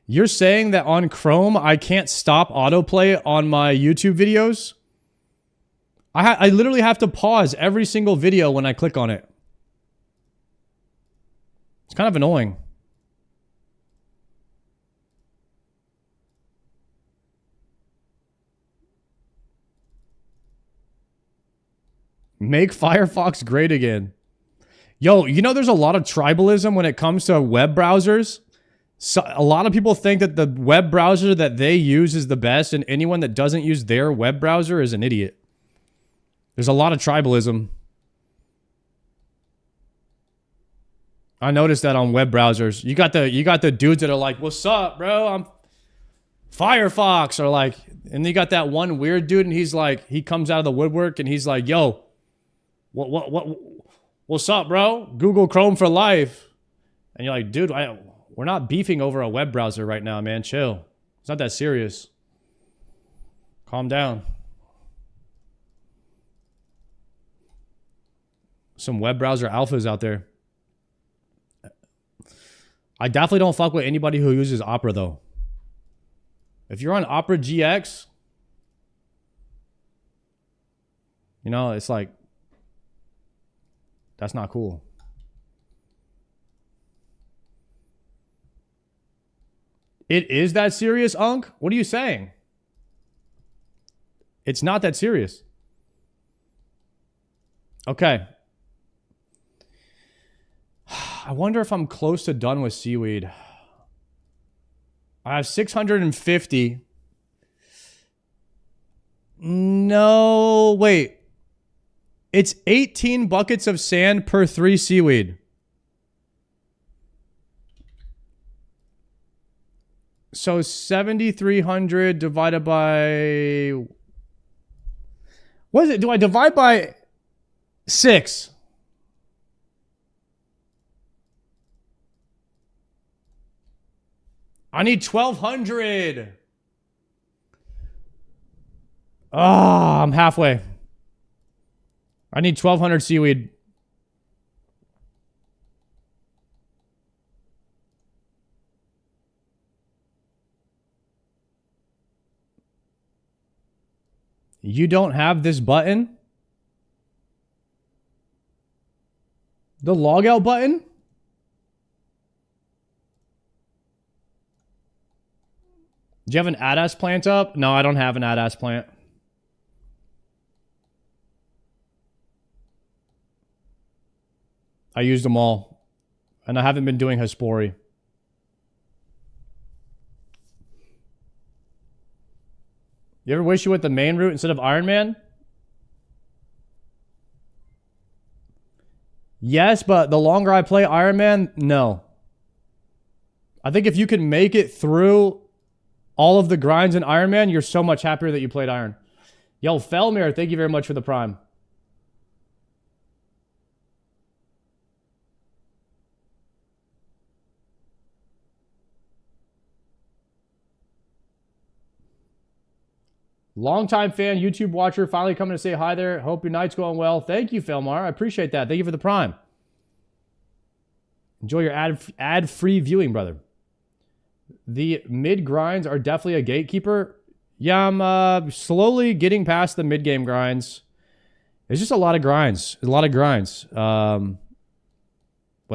You're saying that on Chrome, I can't stop autoplay on my YouTube videos? I literally have to pause every single video when I click on it. It's kind of annoying. Make Firefox great again. Yo, you know there's a lot of tribalism when it comes to web browsers. So, a lot of people think that the web browser that they use is the best, and anyone that doesn't use their web browser is an idiot. There's a lot of tribalism. I noticed that on web browsers. You got the dudes that are like, "What's up, bro? I'm Firefox," or like, and you got that one weird dude, and he's like, he comes out of the woodwork, and he's like, "Yo, what's up, bro? Google Chrome for life." And you're like, "Dude, we're not beefing over a web browser right now, man. Chill. It's not that serious. Calm down." Some web browser alphas out there. I definitely don't fuck with anybody who uses Opera, though. If you're on Opera GX, you know, it's like, that's not cool. It is that serious, Unk? What are you saying? It's not that serious. Okay. I wonder if I'm close to done with seaweed. I have 650. No, wait. It's 18 buckets of sand per 3 seaweed. So 7,300 divided by... What is it? Do I divide by 6? I need 1,200. Ah, I'm halfway. I need 1,200 seaweed. You don't have this button? The logout button? Do you have an ADAS plant up? No, I don't have an ADAS plant. I used them all. And I haven't been doing Hespori. You ever wish you went the main route instead of Iron Man? Yes, but the longer I play Iron Man, no. I think if you can make it through all of the grinds in Iron Man, you're so much happier that you played Iron. Yo, Felmir, thank you very much for the Prime. Longtime fan, YouTube watcher, finally coming to say hi there. Hope your night's going well. Thank you, Felmar. I appreciate that. Thank you for the Prime. Enjoy your ad-free viewing, brother. The mid grinds are definitely a gatekeeper. Yeah, I'm slowly getting past the mid game grinds. It's just a lot of grinds. A lot of grinds. But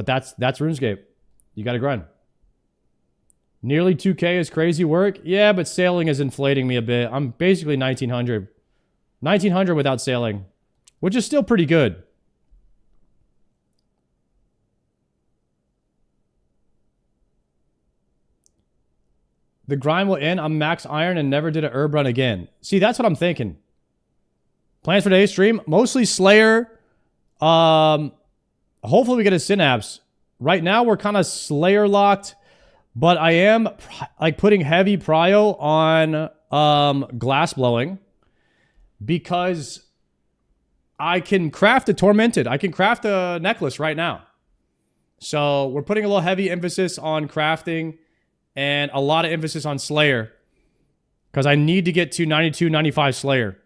that's RuneScape. You got to grind. Nearly 2K is crazy work. Yeah, but sailing is inflating me a bit. I'm basically 1,900. 1,900 without sailing, which is still pretty good. The grind will end. I'm max iron and never did a herb run again. See, that's what I'm thinking. Plans for today's stream? Mostly Slayer. Hopefully we get a Synapse. Right now we're kind of Slayer locked, but I am like putting heavy prio on glass blowing because I can craft a Tormented. I can craft a necklace right now. So we're putting a little heavy emphasis on crafting and a lot of emphasis on Slayer because I need to get to 92, 95 Slayer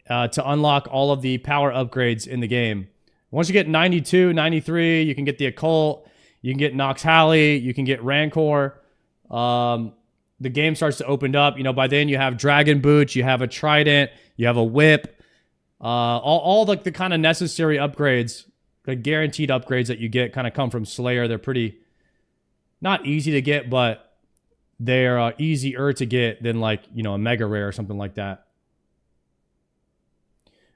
to unlock all of the power upgrades in the game. Once you get 92, 93, you can get the Occult, you can get Nox Halley, you can get Rancor. The game starts to open up. You know, by then you have Dragon Boots, you have a Trident, you have a Whip. All the kind of necessary upgrades, the guaranteed upgrades that you get kind of come from Slayer. They're pretty... not easy to get, but they're easier to get than like, you know, a mega rare or something like that.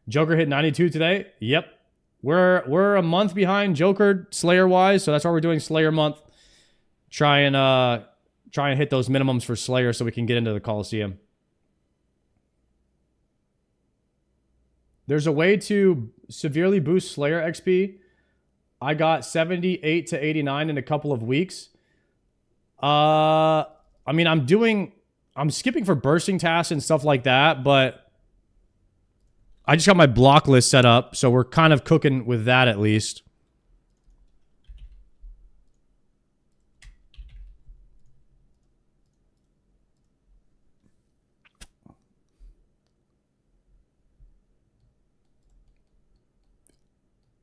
Joker hit 92 today. Yep. We're a month behind Joker Slayer wise, so that's why we're doing Slayer month. Try and hit those minimums for Slayer so we can get into the Coliseum. There's a way to severely boost Slayer XP. I got 78 to 89 in a couple of weeks. I mean, I'm skipping for bursting tasks and stuff like that, but I just got my block list set up, so we're kind of cooking with that at least.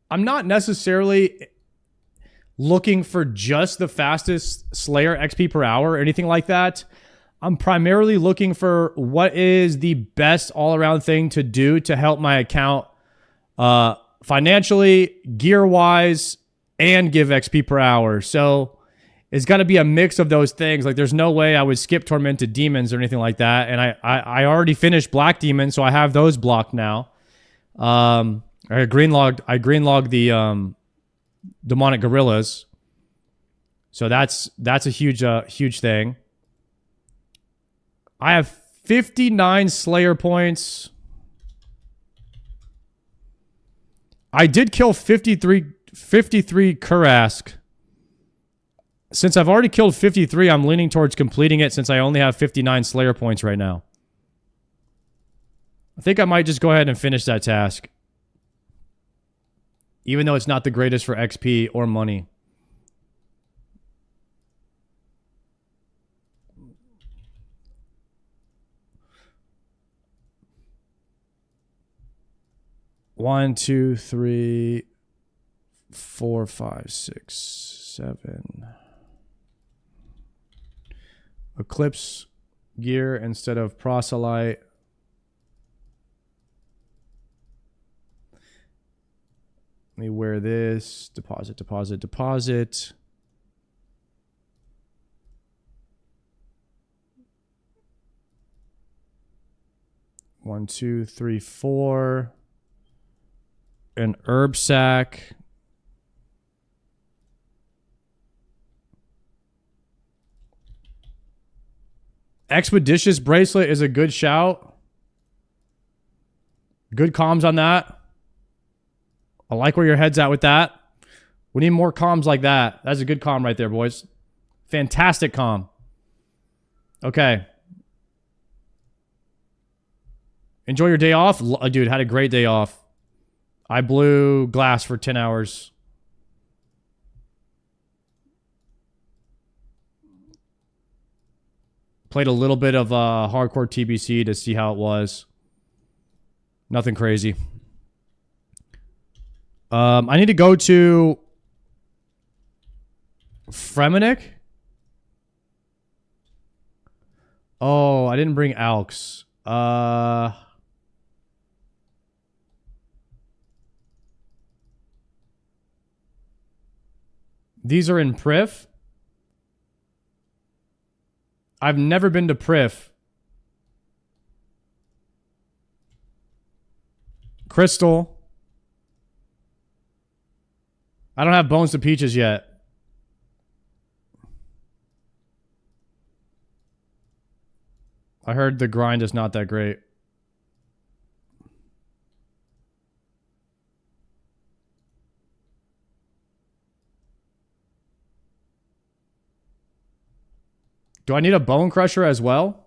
I'm not necessarily looking for just the fastest Slayer XP per hour or anything like that. I'm primarily looking for what is the best all-around thing to do to help my account financially, gear-wise, and give XP per hour. So it's got to be a mix of those things. Like, there's no way I would skip Tormented Demons or anything like that. And I already finished Black Demon, so I have those blocked now. I greenlogged the Demonic Gorillas. So that's a huge thing. I have 59 Slayer points. I did kill 53 Kurask. Since I've already killed 53, I'm leaning towards completing it since I only have 59 Slayer points right now. I think I might just go ahead and finish that task. Even though it's not the greatest for XP or money. One, two, three, 4, 5, 6, 7. Eclipse gear instead of proselyte. Let me wear this. Deposit, deposit, deposit. One, two, three, 4. An herb sack. Expeditious bracelet is a good shout. Good comms on that. I like where your head's at with that. We need more comms like that. That's a good comm right there, boys. Fantastic comm. Okay. Enjoy your day off. Dude, had a great day off. I blew glass for 10 hours. Played a little bit of hardcore TBC to see how it was. Nothing crazy. I need to go to Fremenic. Oh, I didn't bring Alks. These are in Prif. I've never been to Prif. Crystal. I don't have Bones to Peaches yet. I heard the grind is not that great. Do I need a Bone Crusher as well?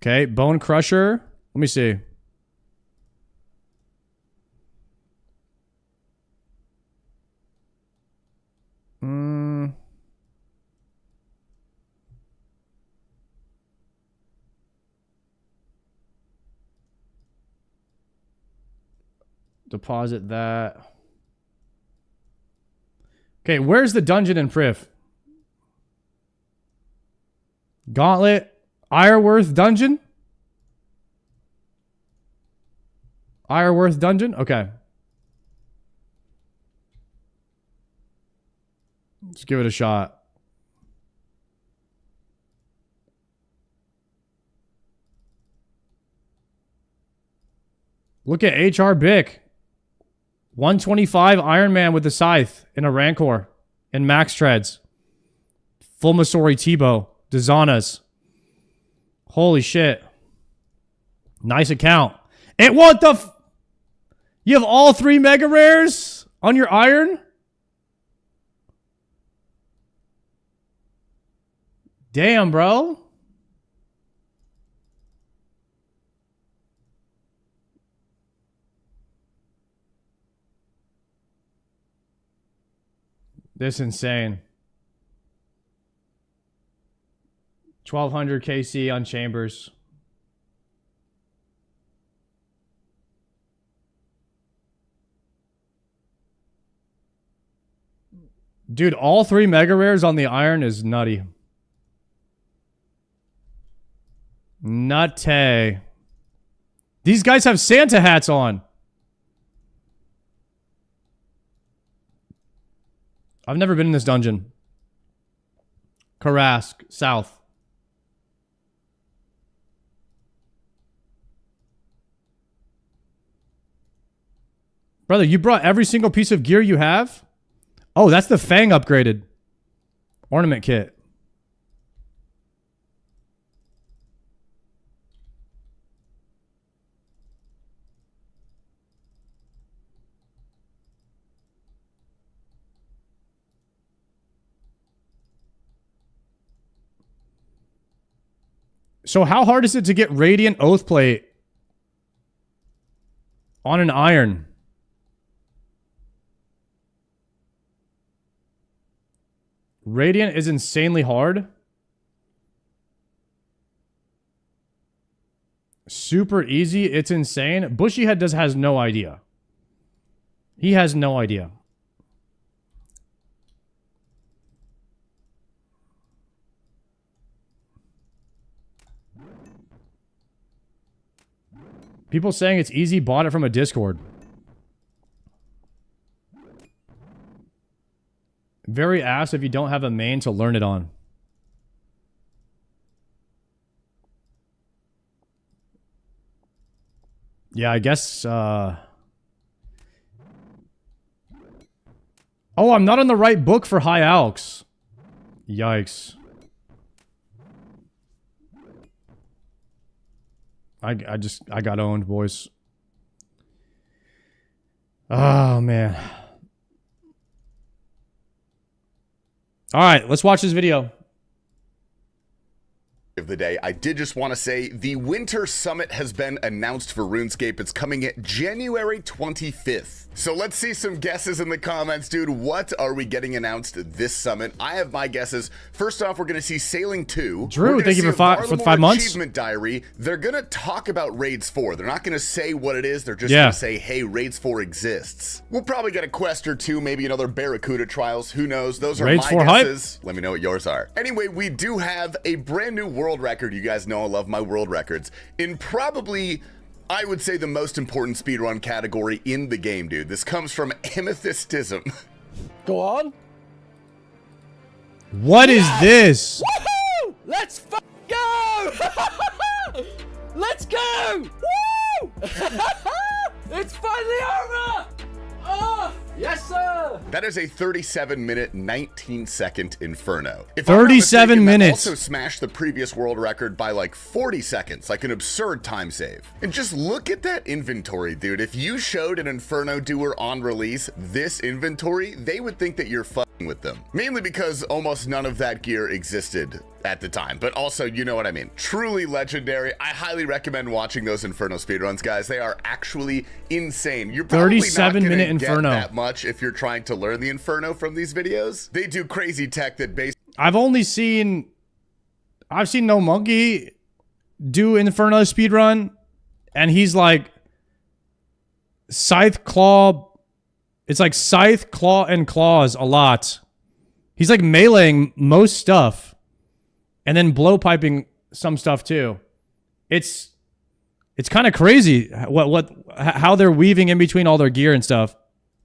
Okay, Bone Crusher. Let me see. Deposit that. Okay, where's the dungeon in Prif? Gauntlet. Ireworth Dungeon? Ireworth Dungeon? Okay. Let's give it a shot. Look at HR Bick. 125 Iron Man with the scythe in a Rancor and max treads. Full Masori Tebow. Dezanas. Holy shit. Nice account. And what the you have all 3 mega rares on your iron? Damn, bro. This is insane. 1200 KC on Chambers. Dude, all 3 mega rares on the iron is nutty. Nutty. These guys have Santa hats on. I've never been in this dungeon. Karask, south. Brother, you brought every single piece of gear you have? Oh, that's the Fang upgraded ornament kit. So how hard is it to get Radiant Oathplate on an iron? Radiant is insanely hard. Super easy. It's insane. Bushyhead has no idea. He has no idea. People saying it's easy, bought it from a Discord. Very ass if you don't have a main to learn it on. Yeah, I guess, Oh, I'm not on the right book for High Alks. Yikes. I got owned, boys. Oh, man. All right, let's watch this video. Of the day, I did just want to say the Winter Summit has been announced for RuneScape. It's coming at January 25th. So let's see some guesses in the comments, dude. What are we getting announced this summit? I have my guesses. First off, we're going to see Sailing 2. Drew, thank you for the 5 months. Achievement Diary. They're going to talk about Raids 4. They're not going to say what it is. They're just going to say, hey, Raids 4 exists. We'll probably get a quest or 2, maybe another Barracuda trials. Who knows? Those are Raids my 4 guesses. hype. Let me know what yours are. Anyway, we do have a brand new world record. You guys know I love my world records. In probably, I would say, the most important speedrun category in the game, dude. This comes from Amethystism. Go on. What is this? Woohoo! Let's go! Let's go! Woo! It's finally over! Oh, yes, sir! That is a 37-minute, 19-second Inferno. If 37 I'm not mistaken, minutes. That also smashed the previous world record by like 40 seconds, like an absurd time save. And just look at that inventory, dude. If you showed an Inferno doer on release this inventory, they would think that you're fucking with them. Mainly because almost none of that gear existed at the time, but also, you know what I mean. Truly legendary. I highly recommend watching those Inferno speedruns, guys. They are actually insane. You're probably 37-minute not Inferno. get that much if you're trying to learn the Inferno from these videos. They do crazy tech that I've seen No Monkey do Inferno speedrun, and he's like Scythe Claw. It's like Scythe, Claw, and Claws a lot. He's like meleeing most stuff. And then blowpiping some stuff too. It's kind of crazy how they're weaving in between all their gear and stuff.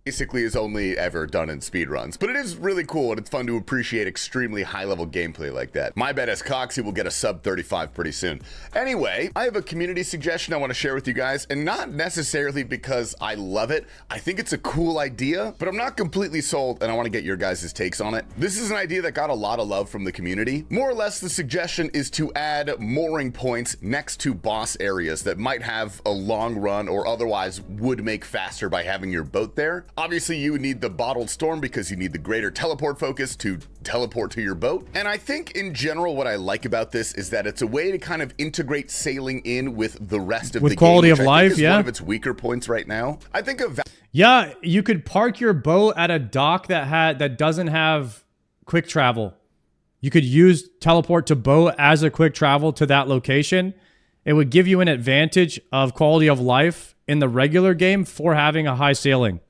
basically is only ever done in speedruns, but it is really cool and it's fun to appreciate extremely high-level gameplay like that. My bet is Coxie will get a sub 35 pretty soon. Anyway, I have a community suggestion I want to share with you guys, and not necessarily because I love it. I think it's a cool idea, but I'm not completely sold, and I want to get your guys' takes on it. This is an idea that got a lot of love from the community. More or less, the suggestion is to add mooring points next to boss areas that might have a long run or otherwise would make faster by having your boat there. Obviously, you would need the bottled storm because you need the greater teleport focus to teleport to your boat. And I think in general, what I like about this is that it's a way to kind of integrate sailing in with the rest of the game, quality of which I life, think is yeah. one of its weaker points right now. I think of Yeah, you could park your boat at a dock that doesn't have quick travel. You could use teleport to boat as a quick travel to that location. It would give you an advantage of quality of life in the regular game for having a high sailing.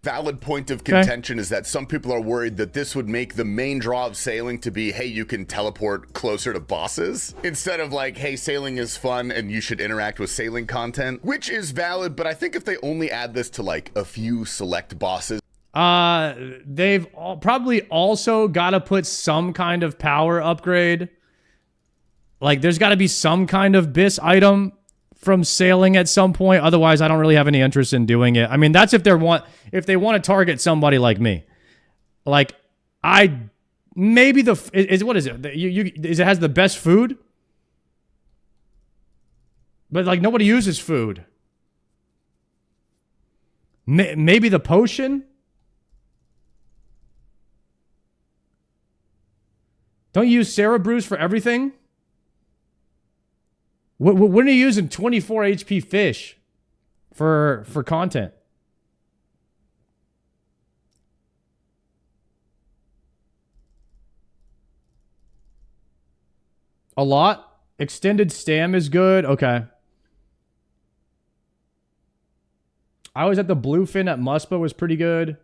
valid point of contention is that some people are worried that this would make the main draw of sailing to be, hey, you can teleport closer to bosses, instead of like, hey, sailing is fun and you should interact with sailing content, which is valid. But I think if they only add this to like a few select bosses, they've probably also got to put some kind of power upgrade. Like there's got to be some kind of bis item from sailing at some point. Otherwise, I don't really have any interest in doing it. I mean, that's if they want to target somebody like me. Like maybe what is it? It has the best food, but like nobody uses food. Maybe the potion. Don't you use Sarah Brews for everything? When are you using 24 HP fish for content? A lot? Extended stam is good. Okay. I was at the Bluefin at Muspa, was pretty good.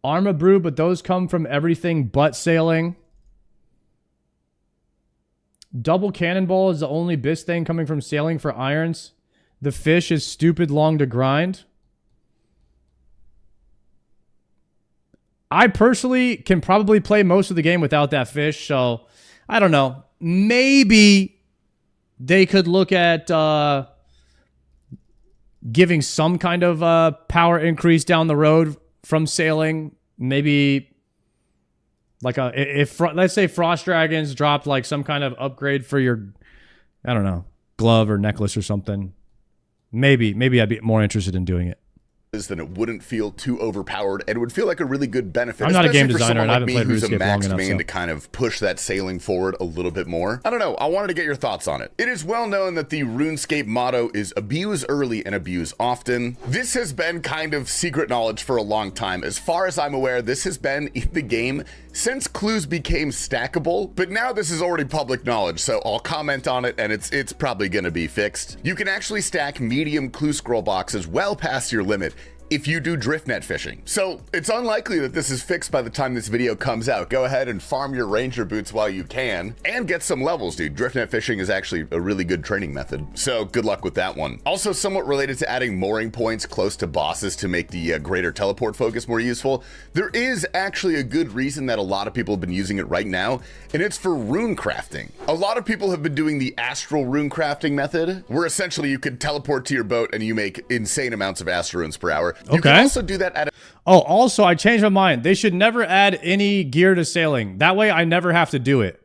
Arma Brew, but those come from everything but sailing. Double Cannonball is the only bis thing coming from sailing for irons. The fish is stupid long to grind. I personally can probably play most of the game without that fish, so I don't know. Maybe they could look at giving some kind of power increase down the road from sailing. Maybe like let's say Frost Dragons dropped like some kind of upgrade for your, I don't know, glove or necklace or something. Maybe I'd be more interested in doing it. Then it wouldn't feel too overpowered and it would feel like a really good benefit. I'm not a game especially for designer, someone and I like haven't me played who's a RuneScape long maxed enough, main so. to kind of push that sailing forward a little bit more. I don't know. I wanted to get your thoughts on it. It is well known that the RuneScape motto is abuse early and abuse often. This has been kind of secret knowledge for a long time. As far as I'm aware, this has been in the game since clues became stackable, but now this is already public knowledge, so I'll comment on it and it's probably gonna be fixed. You can actually stack medium clue scroll boxes well past your limit if you do drift net fishing. So it's unlikely that this is fixed by the time this video comes out. Go ahead and farm your ranger boots while you can and get some levels, dude. Drift net fishing is actually a really good training method. So good luck with that one. Also somewhat related to adding mooring points close to bosses to make the greater teleport focus more useful. There is actually a good reason that a lot of people have been using it right now, and it's for rune crafting. A lot of people have been doing the astral rune crafting method, where essentially you could teleport to your boat and you make insane amounts of astral runes per hour. You can also do that at also, I changed my mind. They should never add any gear to sailing. That way, I never have to do it.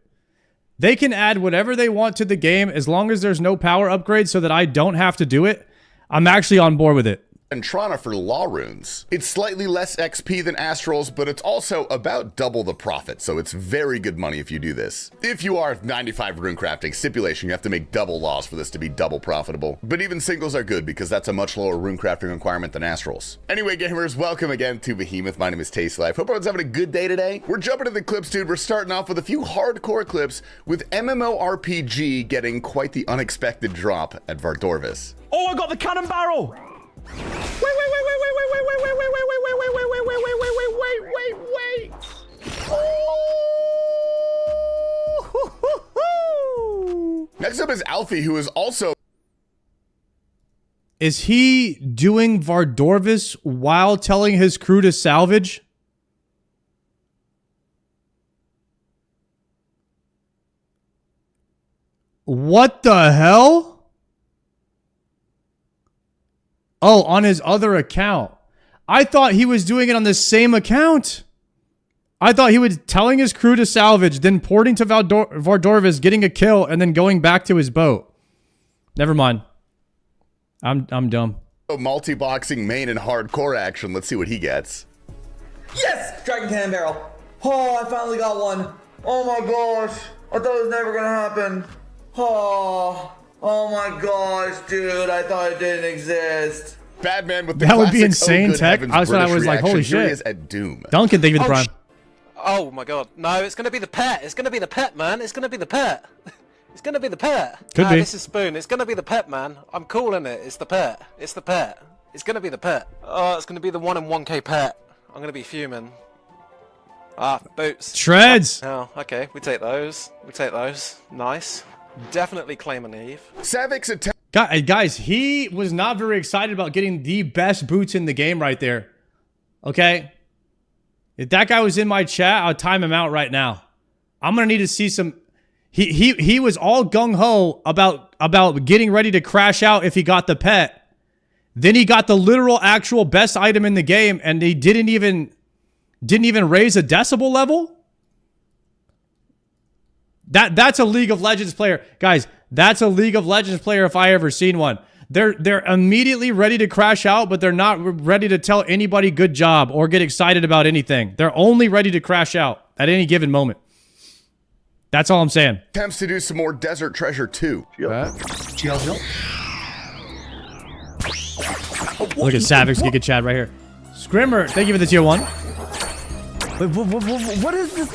They can add whatever they want to the game as long as there's no power upgrade so that I don't have to do it. I'm actually on board with it. Trana for law runes. It's slightly less XP than Astrals, but it's also about double the profit, so it's very good money if you do this. If you are 95 rune crafting, stipulation, you have to make double laws for this to be double profitable. But even singles are good because that's a much lower rune crafting requirement than Astrals. Anyway, gamers, welcome again to Behemoth. My name is Tasty Life. Hope everyone's having a good day today. We're jumping to the clips, dude. We're starting off with a few hardcore clips with MMORPG getting quite the unexpected drop at Vardorvis. Oh, I got the cannon barrel! Wait. Next up is Alfie, who is also Is he doing Vardorvis while telling his crew to salvage? What the hell? Oh, on his other account. I thought he was doing it on the same account. I thought he was telling his crew to salvage, then porting to Vardorvis, getting a kill, and then going back to his boat. Never mind. I'm dumb. Multi-boxing main and hardcore action. Let's see what he gets. Yes! Dragon Cannon Barrel. Oh, I finally got one. Oh my gosh. I thought it was never gonna happen. Oh my gosh, dude. I thought it didn't exist. Badman with the That would be classic, insane "Oh, good tech. heavens," I was British like, holy reaction. Here he shit. is at Doom. Duncan, thank you for the prime. Oh my god. No, it's gonna be the pet. It's gonna be the pet, man. It's gonna be the pet. It's gonna be the pet. Could be. This is Spoon. It's gonna be the pet, man. I'm calling it. It's the pet. It's the pet. It's gonna be the pet. Oh, it's gonna be the 1 in 1K pet. I'm gonna be fuming. Ah, boots. Shreds. Oh, okay. We take those. We take those. Nice. Definitely claim an Eve. Savik's attempt. Guys, he was not very excited about getting the best boots in the game right there. Okay? If that guy was in my chat, I'll time him out right now. I'm going to need to see some... He was all gung-ho about getting ready to crash out if he got the pet. Then he got the literal actual best item in the game, and he didn't even raise a decibel level? That's a League of Legends player. Guys, that's a League of Legends player if I ever seen one. They're immediately ready to crash out, but they're not ready to tell anybody good job or get excited about anything. They're only ready to crash out at any given moment. That's all I'm saying. Attempts to do some more Desert Treasure 2. Look at Savik's Giga Chad right here. Scrimmer, thank you for the tier 1. Wait, what is this?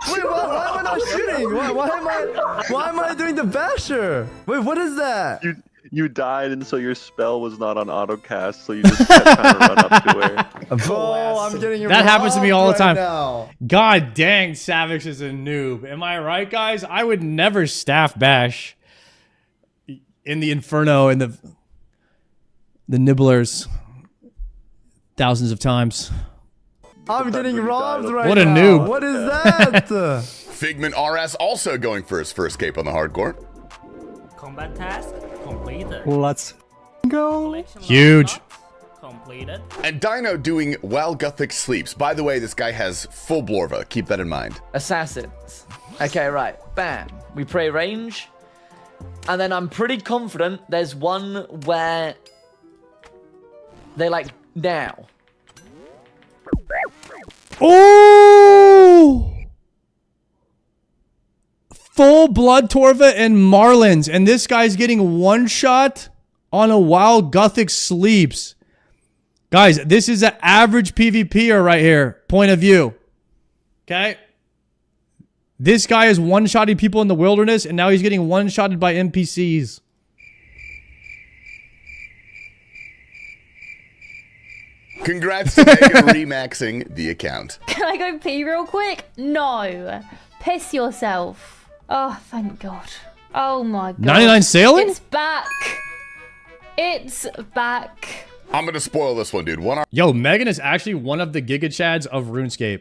Wait, why am I not shooting? Why am I doing the basher? Wait, what is that? You died, and so your spell was not on autocast, so you just kept trying to run up to her. Oh, I'm getting That happens to me all the time. Now. God dang, Savage is a noob. Am I right, guys? I would never staff bash in the Inferno and the Nibblers thousands of times. I'm getting robbed right now. What a noob. What is that? Figment RS also going for his first cape on the hardcore. Combat task completed. Let's go. Collection Huge. lock completed. And Dino doing While Gothic Sleeps. By the way, this guy has full Blorva. Keep that in mind. Assassins. Okay, right. Bam. We pray range. And then I'm pretty confident there's one where they like now. Oh! Full Blood Torva and Marlins. And this guy's getting one shot on a While Gothic Sleeps. Guys, this is an average PvPer right here. Point of view. Okay? This guy is one-shotting people in the wilderness, and now he's getting one-shotted by NPCs. Congrats to Megan remaxing the account. Can I go pee real quick? No. Piss yourself. Oh, thank God. Oh my God. 99 sailing? It's back. It's back. I'm going to spoil this one, dude. Yo, Megan is actually one of the Giga Chads of RuneScape.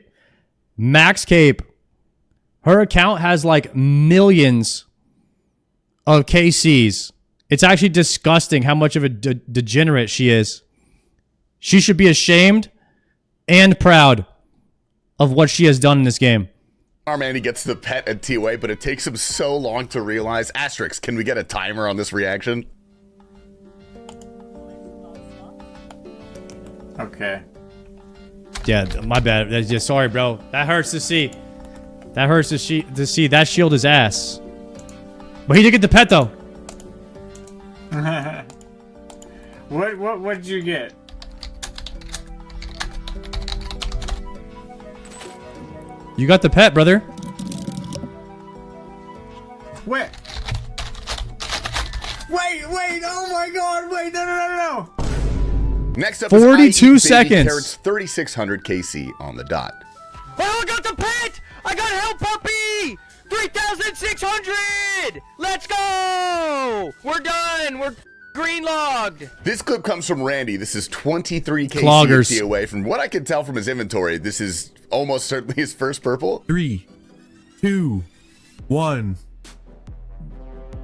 Max Cape. Her account has like millions of KCs. It's actually disgusting how much of a degenerate she is. She should be ashamed and proud of what she has done in this game. Our man, he gets the pet at TOA, but it takes him so long to realize. Asterix, can we get a timer on this reaction? Okay. Yeah, my bad. That's just sorry, bro. That hurts to see. That hurts to see. That shield is ass. But he did get the pet though. What did you get? You got the pet, brother. Wait, oh my God, wait, no. Next up 42 is seconds. Carrots 3600 KC on the dot. Oh, I got the pet! I got Hell Puppy! 3,600! Let's go! We're done! Green log! This clip comes from Randy. This is 23 Cloggers. KCT away. From what I can tell from his inventory, this is almost certainly his first purple. 3, 2, 1.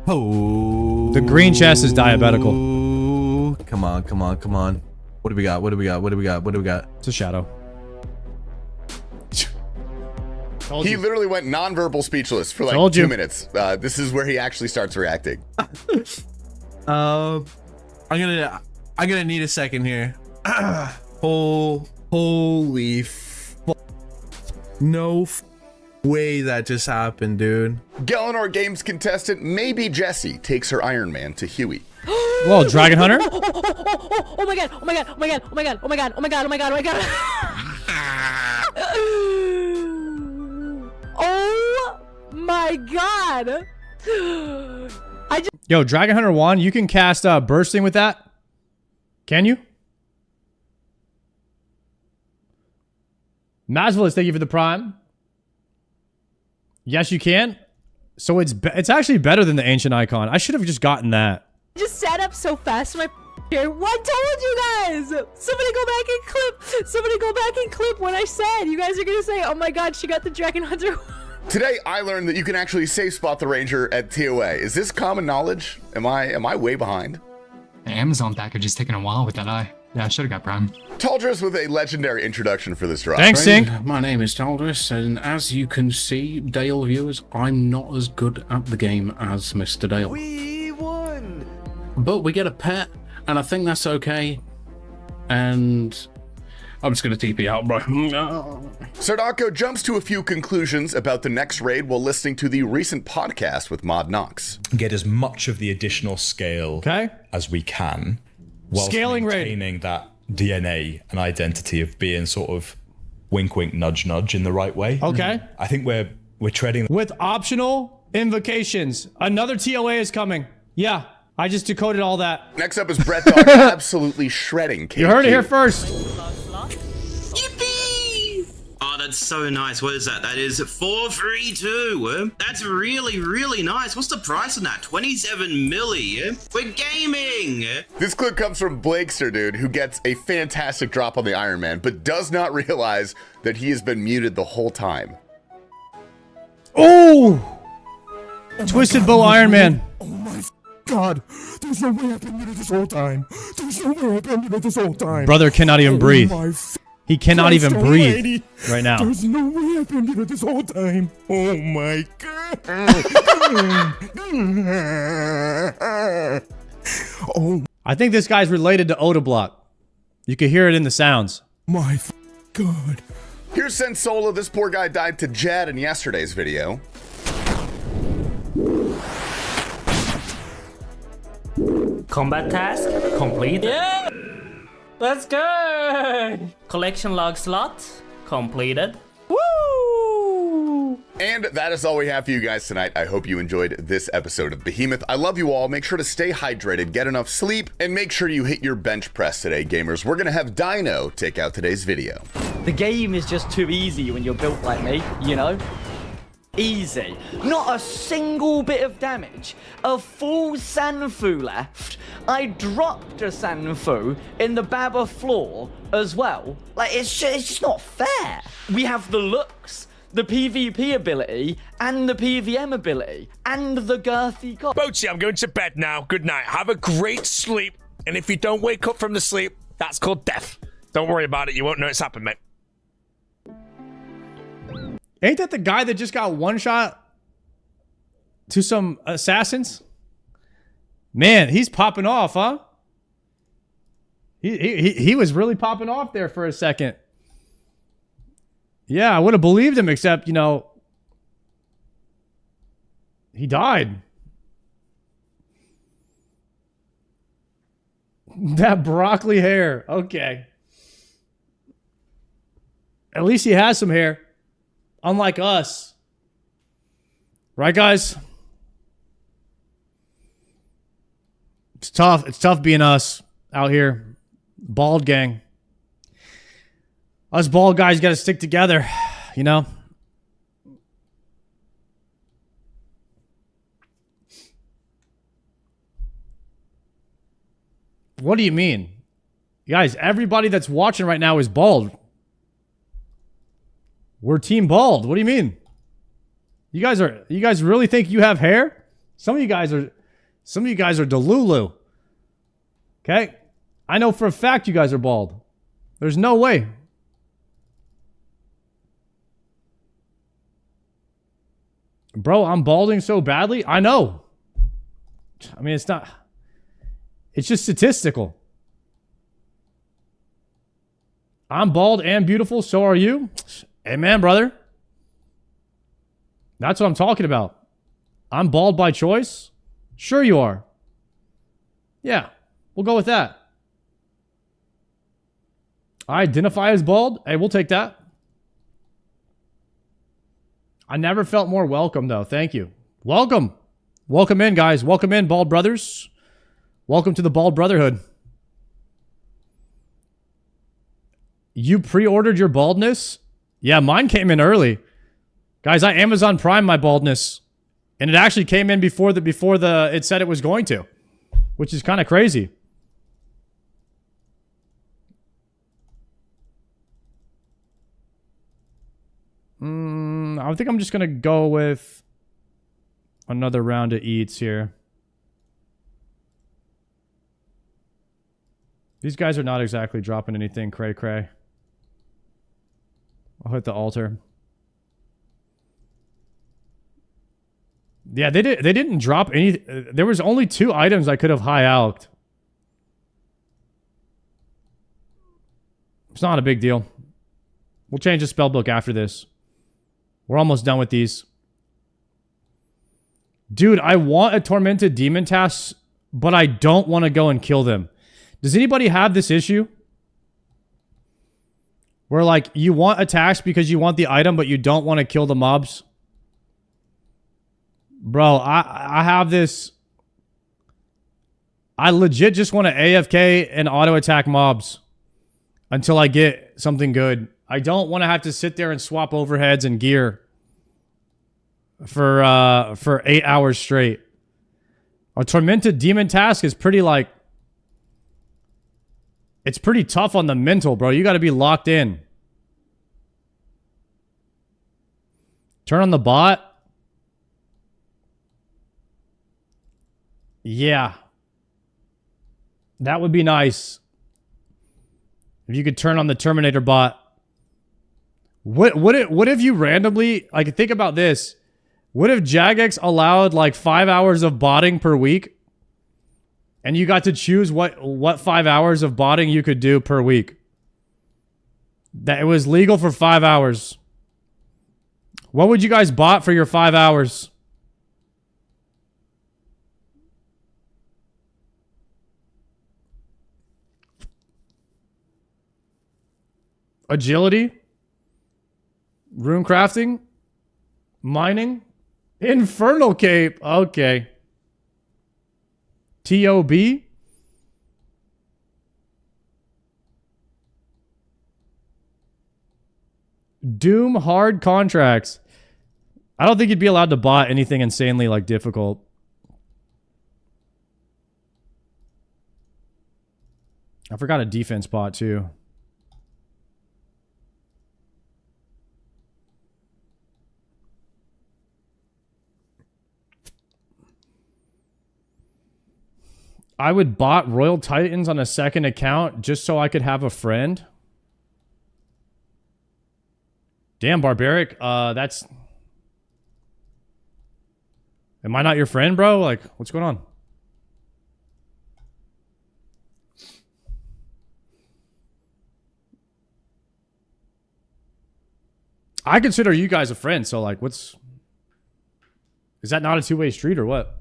Oh. The green chest is diabetical. Come on, come on, come on. What do we got? What do we got? What do we got? What do we got? It's a shadow. He literally went nonverbal speechless for like Told 2 you. minutes. This is where he actually starts reacting. I'm gonna need a second here. Holy no way that just happened, dude. Galanor Games contestant maybe Jessie takes her Iron Man to Huey. Whoa, Dragon Hunter? Oh my god, oh my god, oh my god, oh my god, oh my god, oh my god, oh my god, oh my god. Oh my god. Yo, Dragon Hunter 1, you can cast bursting with that? Can you? Mazvelis, thank you for the prime. Yes, you can. So it's actually better than the ancient icon. I should have just gotten that. Just sat up so fast in my here. I told you guys. Somebody go back and clip. Somebody go back and clip what I said. You guys are gonna say, "Oh my god, she got the Dragon Hunter." Today, I learned that you can actually safe spot the Ranger at TOA. Is this common knowledge? Am I way behind? The Amazon package is taking a while with that eye. Yeah, I should have got Prime. Taldris with a legendary introduction for this drop. Thanks, Sink. My name is Taldris, and as you can see, Dale viewers, I'm not as good at the game as Mr. Dale. We won. But we get a pet, and I think that's okay. And I'm just gonna TP out, bro. Sardako jumps to a few conclusions about the next raid while listening to the recent podcast with Mod Knox. Get as much of the additional scale as we can, while maintaining that DNA and identity of being sort of wink wink nudge nudge in the right way. Okay. I think we're treading with optional invocations. Another TOA is coming. Yeah, I just decoded all that. Next up is Brett Dog absolutely shredding KQ. You heard it here first. Yippee! Oh, that's so nice. What is that? That is 432. That's really, really nice. What's the price on that? 27 milli. We're gaming. This clip comes from Blakester, dude, who gets a fantastic drop on the Iron Man, but does not realize that he has been muted the whole time. Oh! Twisted Bow Iron Man. Oh my god. There's no way I've been muted this whole time. There's no way I've been muted this whole time. Brother cannot even breathe. My He cannot even Christ breathe almighty. right now. There's no way I've been muted this whole time. Oh my god. Oh I think this guy's related to Odablock. You can hear it in the sounds. my god. Here's Sensolo. This poor guy died to Jed in yesterday's video. Combat task complete. Yeah! Let's go! Collection log slot completed. Woo! And that is all we have for you guys tonight. I hope you enjoyed this episode of Behemoth. I love you all. Make sure to stay hydrated, get enough sleep, and make sure you hit your bench press today, gamers. We're gonna have Dino take out today's video. The game is just too easy when you're built like me, you know? Easy. Not a single bit of damage. A full Sanfu left. I dropped a Sanfu in the Baba floor as well. Like, it's just not fair. We have the looks, the PvP ability, and the PvM ability, and the girthy cop. Boatsy, I'm going to bed now. Good night. Have a great sleep. And if you don't wake up from the sleep, that's called death. Don't worry about it. You won't know it's happened, mate. Ain't that the guy that just got one shot to some assassins? Man, he's popping off, huh? He was really popping off there for a second. Yeah, I would have believed him, except, you know, he died. That broccoli hair. Okay. At least he has some hair. Unlike us. Right, guys? It's tough. It's tough being us out here. Bald gang. Us bald guys got to stick together, you know? What do you mean? Guys, everybody that's watching right now is bald. We're team bald. What do you mean? You guys really think you have hair? Some of you guys are Delulu. Okay? I know for a fact you guys are bald. There's no way. Bro, I'm balding so badly. I know. I mean, it's just statistical. I'm bald and beautiful. So are you. Amen, brother. That's what I'm talking about. I'm bald by choice. Sure you are. Yeah, we'll go with that. I identify as bald. Hey, we'll take that. I never felt more welcome, though. Thank you. Welcome. Welcome in, guys. Welcome in, bald brothers. Welcome to the Bald Brotherhood. You pre-ordered your baldness? Yeah, mine came in early. Guys, I Amazon Prime my baldness. And it actually came in before it said it was going to. Which is kind of crazy. I think I'm just going to go with another round of eats here. These guys are not exactly dropping anything cray-cray. I'll hit the altar. Yeah, they didn't drop any. There was only 2 items I could have high-alked. It's not a big deal. We'll change the spellbook after this. We're almost done with these. Dude, I want a tormented demon task, but I don't want to go and kill them. Does anybody have this issue? Where, like, you want a task because you want the item, but you don't want to kill the mobs? Bro, I have this. I legit just want to AFK and auto-attack mobs until I get something good. I don't want to have to sit there and swap overheads and gear for 8 hours straight. A tormented demon task is pretty, like, it's pretty tough on the mental, bro. You got to be locked in. Turn on the bot. Yeah. That would be nice. If you could turn on the Terminator bot. What if you randomly, like, think about this. What if Jagex allowed like 5 hours of botting per week? And you got to choose what 5 hours of botting you could do per week. That it was legal for 5 hours. What would you guys bot for your 5 hours? Agility? Rune crafting? Mining? Infernal Cape. Okay. TOB? Doom hard contracts. I don't think you'd be allowed to bot anything insanely like difficult. I forgot a defense bot too. I would bot Royal Titans on a second account just so I could have a friend. Damn, Barbaric. That's... Am I not your friend, bro? Like, what's going on? I consider you guys a friend, so like, what's... Is that not a two-way street or what?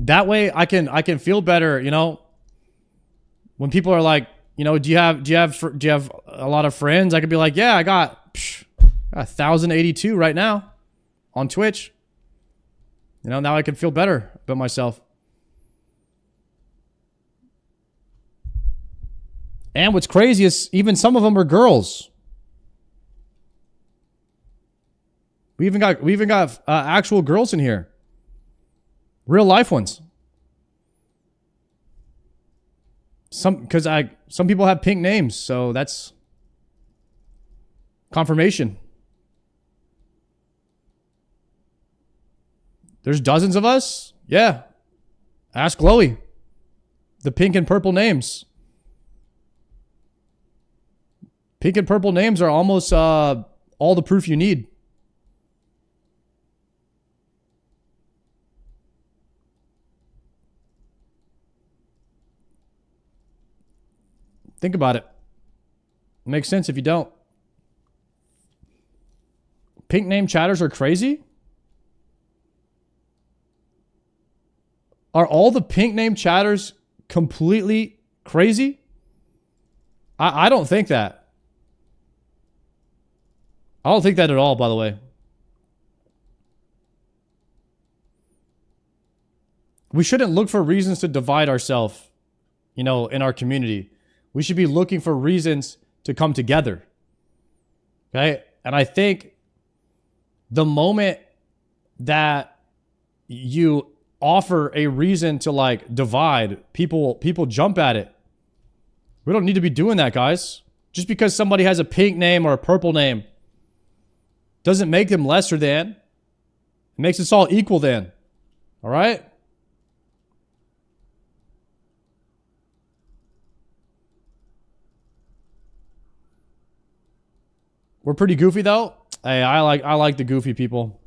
That way I can feel better, you know. When people are like, you know, do you have a lot of friends? I could be like, yeah, I got 1,082 right now on Twitch. You know, now I can feel better about myself. And what's crazy is even some of them are girls. We even got actual girls in here. Real life ones. Some people have pink names, so that's confirmation. There's dozens of us? Yeah. Ask Chloe. The pink and purple names. Pink and purple names are almost all the proof you need. Think about it. Makes sense if you don't. Pink name chatters are crazy? Are all the pink name chatters completely crazy? I don't think that. I don't think that at all, by the way. We shouldn't look for reasons to divide ourselves, in our community. We should be looking for reasons to come together. Okay? And I think the moment that you offer a reason to divide, people jump at it. We don't need to be doing that, guys. Just because somebody has a pink name or a purple name doesn't make them lesser than. It makes us all equal then. All right? We're pretty goofy though. Hey, I like the goofy people.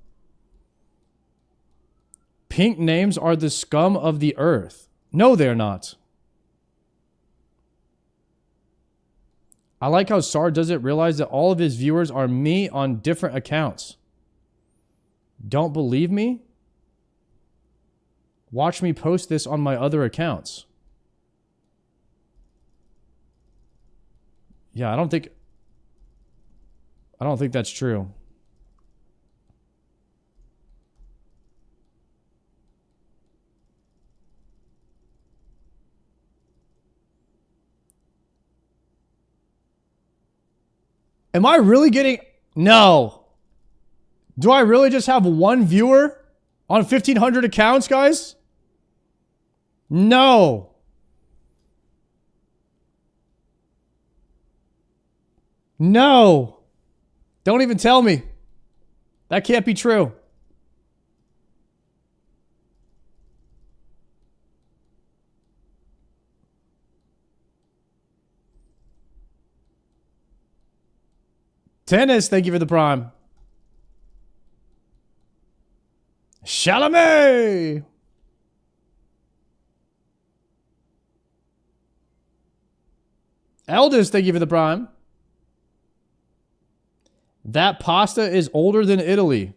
Pink names are the scum of the earth. No, they're not. I like how Sar doesn't realize that all of his viewers are me on different accounts. Don't believe me? Watch me post this on my other accounts. Yeah, I don't think that's true. Am I really getting... No. Do I really just have one viewer on 1,500 accounts, guys? No. No. Don't even tell me. That can't be true. Tennis, thank you for the prime. Chalamet. Eldest, thank you for the prime. That pasta is older than Italy.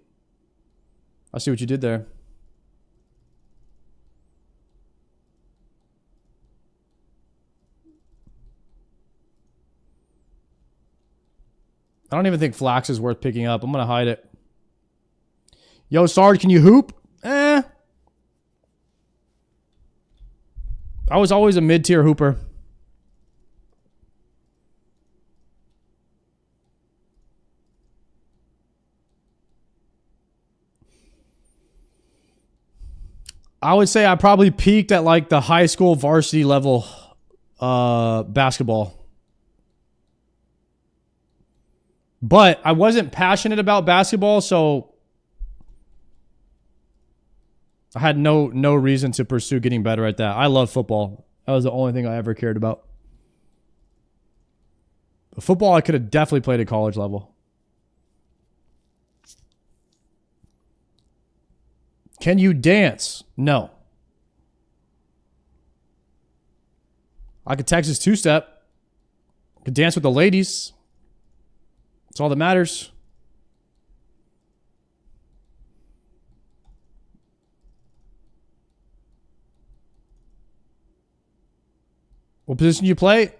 I see what you did there. I don't even think Flax is worth picking up. I'm going to hide it. Yo, Sarge, can you hoop? I was always a mid-tier hooper. I would say I probably peaked at the high school varsity level basketball. But I wasn't passionate about basketball, so I had no reason to pursue getting better at that. I love football. That was the only thing I ever cared about. But football, I could have definitely played at college level. Can you dance? No. I could Texas two-step. Could dance with the ladies. That's all that matters. What position do you play?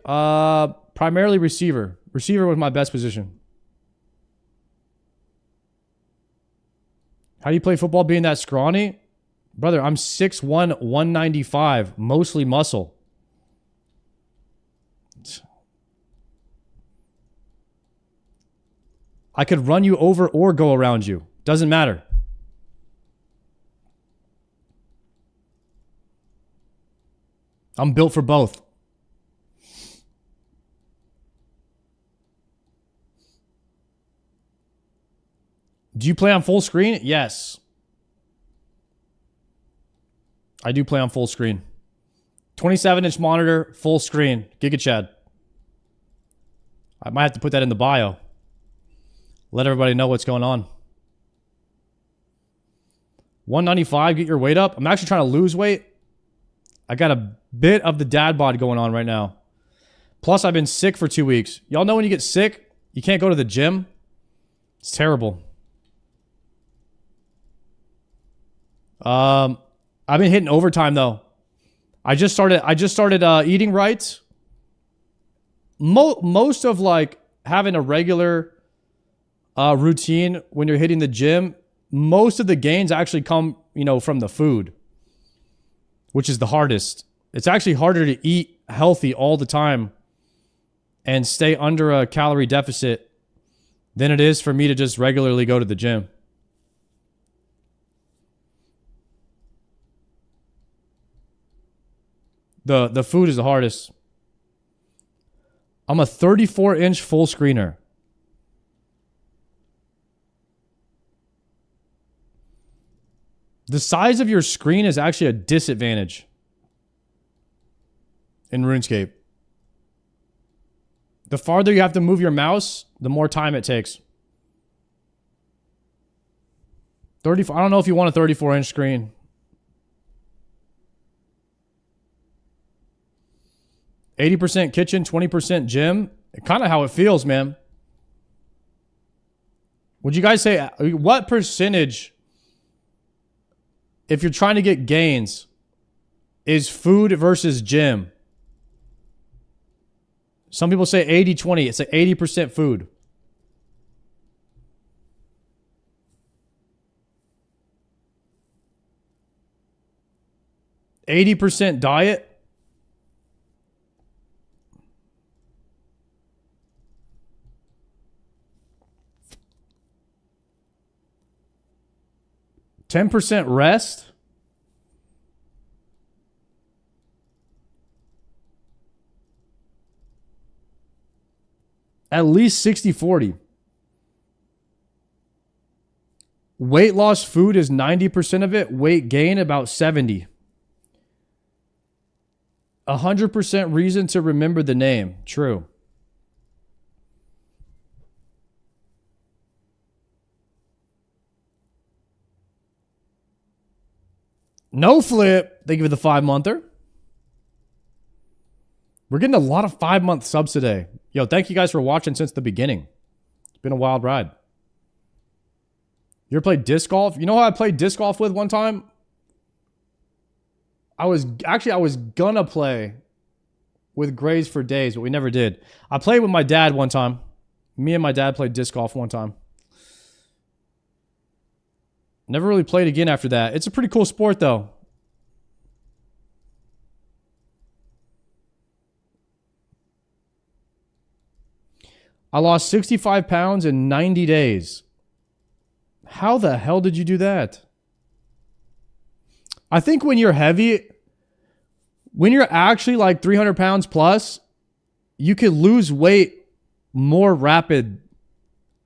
Primarily receiver. Receiver was my best position. How do you play football being that scrawny? Brother, I'm 6'1", 195, mostly muscle. I could run you over or go around you. Doesn't matter. I'm built for both. Do you play on full screen? Yes. I do play on full screen. 27-inch monitor, full screen. Giga Chad. I might have to put that in the bio. Let everybody know what's going on. 195, get your weight up. I'm actually trying to lose weight. I got a bit of the dad bod going on right now. Plus, I've been sick for 2 weeks. Y'all know when you get sick, you can't go to the gym? It's terrible. I've been hitting overtime though. I just started eating right. Most of like having a regular routine when you're hitting the gym, most of the gains actually come, you know, from the food, which is the hardest. It's actually harder to eat healthy all the time and stay under a calorie deficit than it is for me to just regularly go to the gym. The food is the hardest. I'm a 34-inch full screener. The size of your screen is actually a disadvantage in RuneScape. The farther you have to move your mouse, the more time it takes. 34. I don't know if you want a 34-inch screen. 80% kitchen, 20% gym. Kind of how it feels, man. Would you guys say, what percentage, if you're trying to get gains, is food versus gym? Some people say 80-20. It's like 80% food. %80 diet. %10 rest. At least 60-40. Weight loss food is 90% of it. Weight gain about 70. 100% reason to remember the name. True. No flip. They give you the 5-monther. We're getting a lot of 5-month subs today. Yo, thank you guys for watching since the beginning. It's been a wild ride. You ever played disc golf? You know who I played disc golf with one time? I was gonna play with Grays for days, but we never did. I played with my dad one time. Me and my dad played disc golf one time. Never really played again after that. It's a pretty cool sport, though. I lost 65 pounds in 90 days. How the hell did you do that? I think when you're heavy, when you're actually like 300 pounds plus, you could lose weight more rapid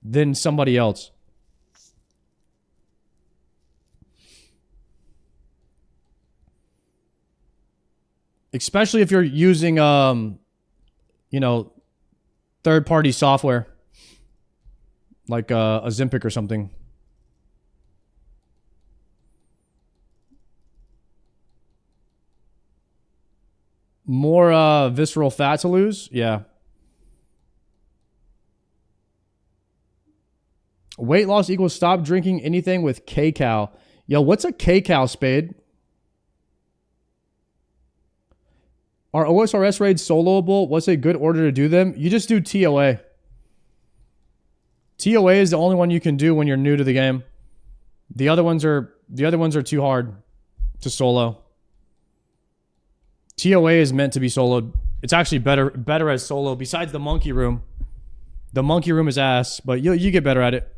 than somebody else. Especially if you're using, you know, third-party software like a Ozempic or something. More visceral fat to lose? Yeah. Weight loss equals stop drinking anything with K-Cal. Yo, what's a K-Cal, Spade? Are OSRS raids soloable? What's a good order to do them? You just do TOA. TOA is the only one you can do when you're new to the game. The other ones are too hard to solo. TOA is meant to be soloed. It's actually better as solo. Besides the monkey room. The monkey room is ass, but you get better at it.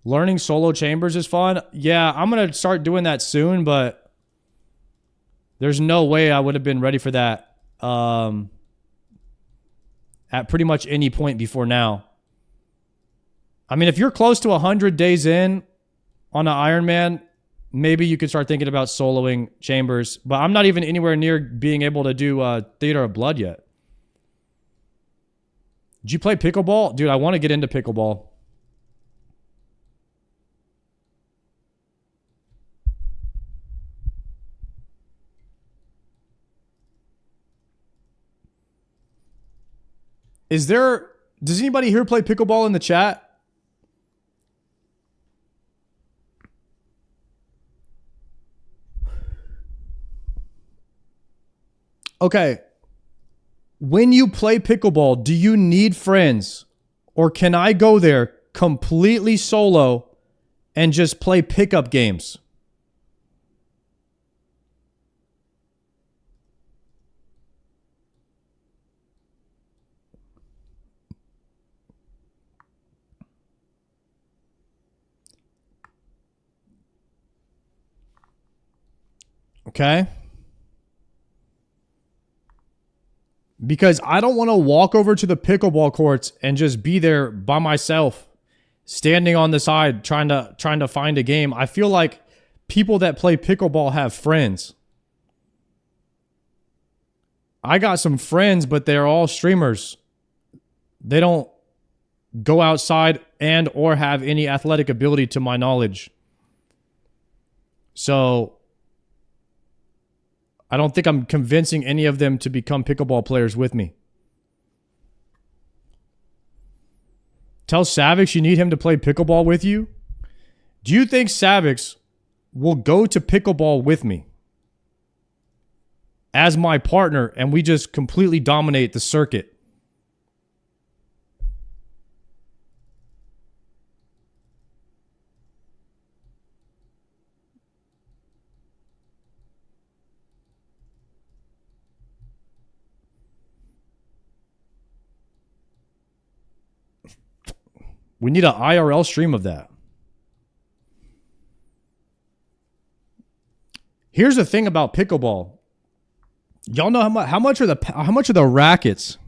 Learning solo chambers is fun. Yeah, I'm going to start doing that soon, but there's no way I would have been ready for that at pretty much any point before now. I mean, if you're close to 100 days in on an Ironman, maybe you could start thinking about soloing chambers, but I'm not even anywhere near being able to do Theater of Blood yet. Did you play pickleball? Dude, I want to get into pickleball. Does anybody here play pickleball in the chat? Okay. When you play pickleball, do you need friends? Or can I go there completely solo and just play pickup games? Okay. Because I don't want to walk over to the pickleball courts and just be there by myself, standing on the side trying to find a game. I feel like people that play pickleball have friends. I got some friends, but they're all streamers. They don't go outside and or have any athletic ability to my knowledge. So I don't think I'm convincing any of them to become pickleball players with me. Tell Savix you need him to play pickleball with you. Do you think Savix will go to pickleball with me as my partner and we just completely dominate the circuit? We need an IRL stream of that. Here's the thing about pickleball. Y'all know how much are the rackets?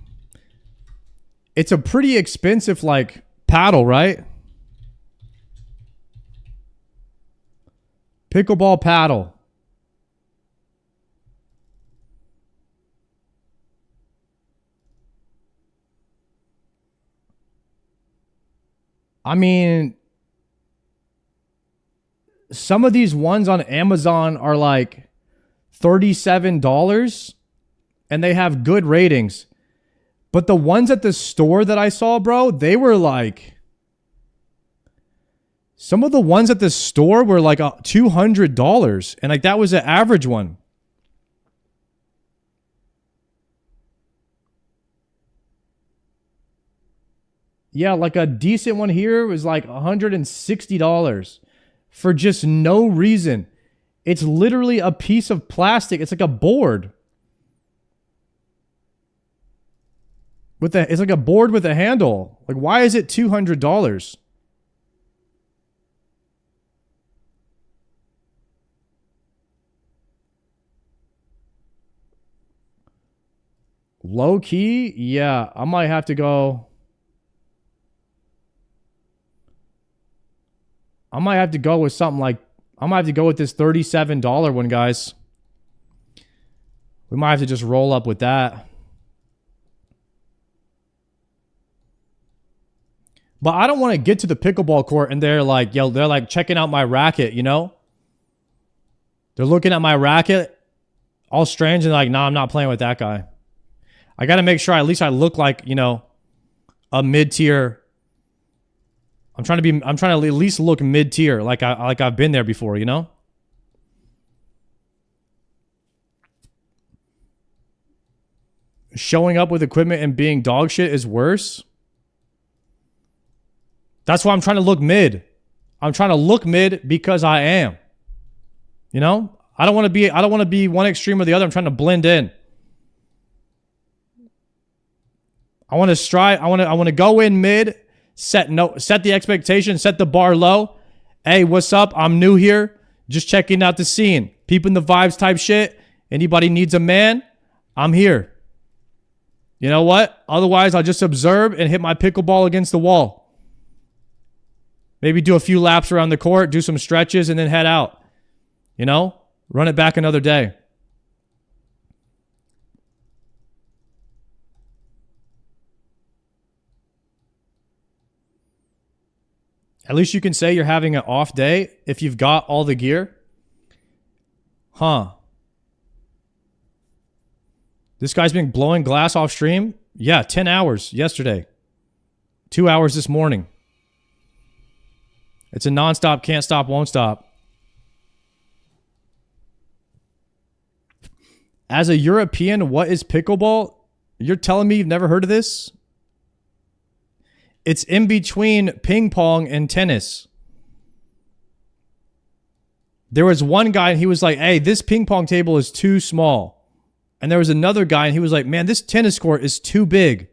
It's a pretty expensive like paddle, right? Pickleball paddle. I mean, some of these ones on Amazon are like $37 and they have good ratings. But the ones at the store that I saw, bro, they were like, some of the ones at the store were like $200. And like that was an average one. Yeah, like a decent one here was like $160 for just no reason. It's literally a piece of plastic. It's like a board. It's like a board with a handle. Like, why is it $200? Low key? Yeah, I might have to go. I might have to go with something like, I might have to go with this $37 one, guys. We might have to just roll up with that. But I don't want to get to the pickleball court and they're like, yo, they're like checking out my racket, you know? They're looking at my racket all strange and like, nah, I'm not playing with that guy. I got to make sure at least I look like, you know, a mid-tier. I'm trying to at least look mid-tier, like I've been there before, you know? Showing up with equipment and being dog shit is worse. That's why I'm trying to look mid. I'm trying to look mid because I am. You know? I don't want to be one extreme or the other. I'm trying to blend in. I want to go in mid, Set the expectation, set the bar low. Hey, what's up? I'm new here. Just checking out the scene. Peeping the vibes type shit. Anybody needs a man? I'm here. You know what? Otherwise, I'll just observe and hit my pickleball against the wall. Maybe do a few laps around the court, do some stretches, and then head out. You know? Run it back another day. At least you can say you're having an off day if you've got all the gear. Huh. This guy's been blowing glass off stream? Yeah, 10 hours yesterday. 2 hours this morning. It's a nonstop, can't stop, won't stop. As a European, what is pickleball? You're telling me you've never heard of this? It's in between ping pong and tennis. There was one guy and he was like, hey, this ping pong table is too small. And there was another guy and he was like, man, this tennis court is too big.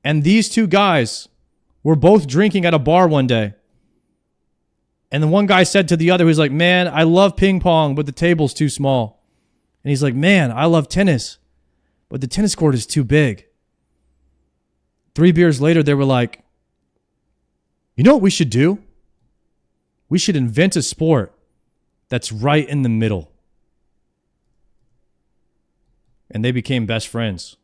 And these two guys were both drinking at a bar one day. And the one guy said to the other, he was like, man, I love ping pong, but the table's too small. And he's like, man, I love tennis, but the tennis court is too big. 3 beers later, they were like, you know what we should do? We should invent a sport that's right in the middle. And they became best friends.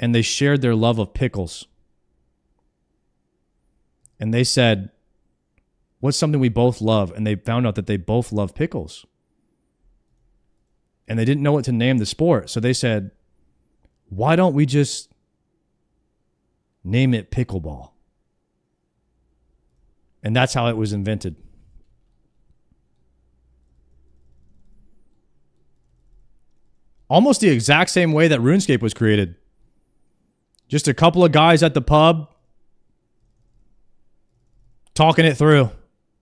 And they shared their love of pickles. And they said, what's something we both love? And they found out that they both love pickles. And they didn't know what to name the sport. So they said, why don't we just name it pickleball? And that's how it was invented. Almost the exact same way that RuneScape was created. Just a couple of guys at the pub talking it through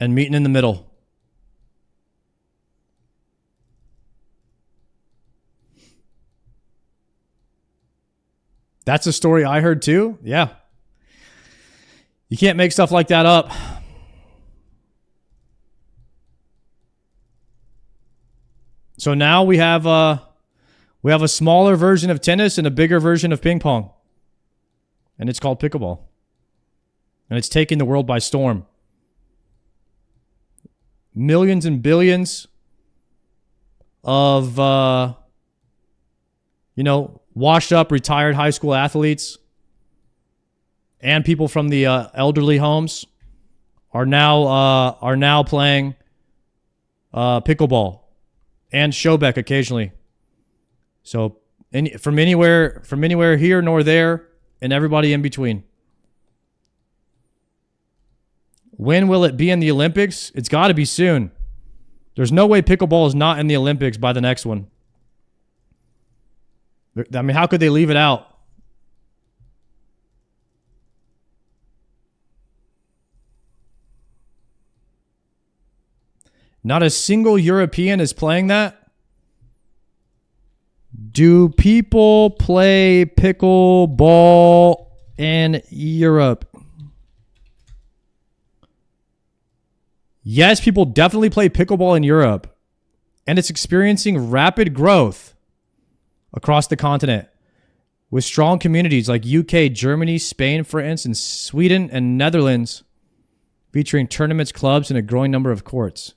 and meeting in the middle. That's a story I heard too. Yeah. You can't make stuff like that up. So now we have a smaller version of tennis and a bigger version of ping pong. And it's called pickleball. And it's taking the world by storm. Millions and billions of washed up, retired high school athletes and people from the elderly homes are now playing pickleball and showback occasionally. So from anywhere here nor there, and everybody in between. When will it be in the Olympics? It's got to be soon. There's no way pickleball is not in the Olympics by the next one. I mean, how could they leave it out? Not a single European is playing that. Do people play pickleball in Europe? Yes, people definitely play pickleball in Europe. And it's experiencing rapid growth across the continent with strong communities like UK, Germany, Spain, for instance, Sweden, and Netherlands featuring tournaments, clubs, and a growing number of courts.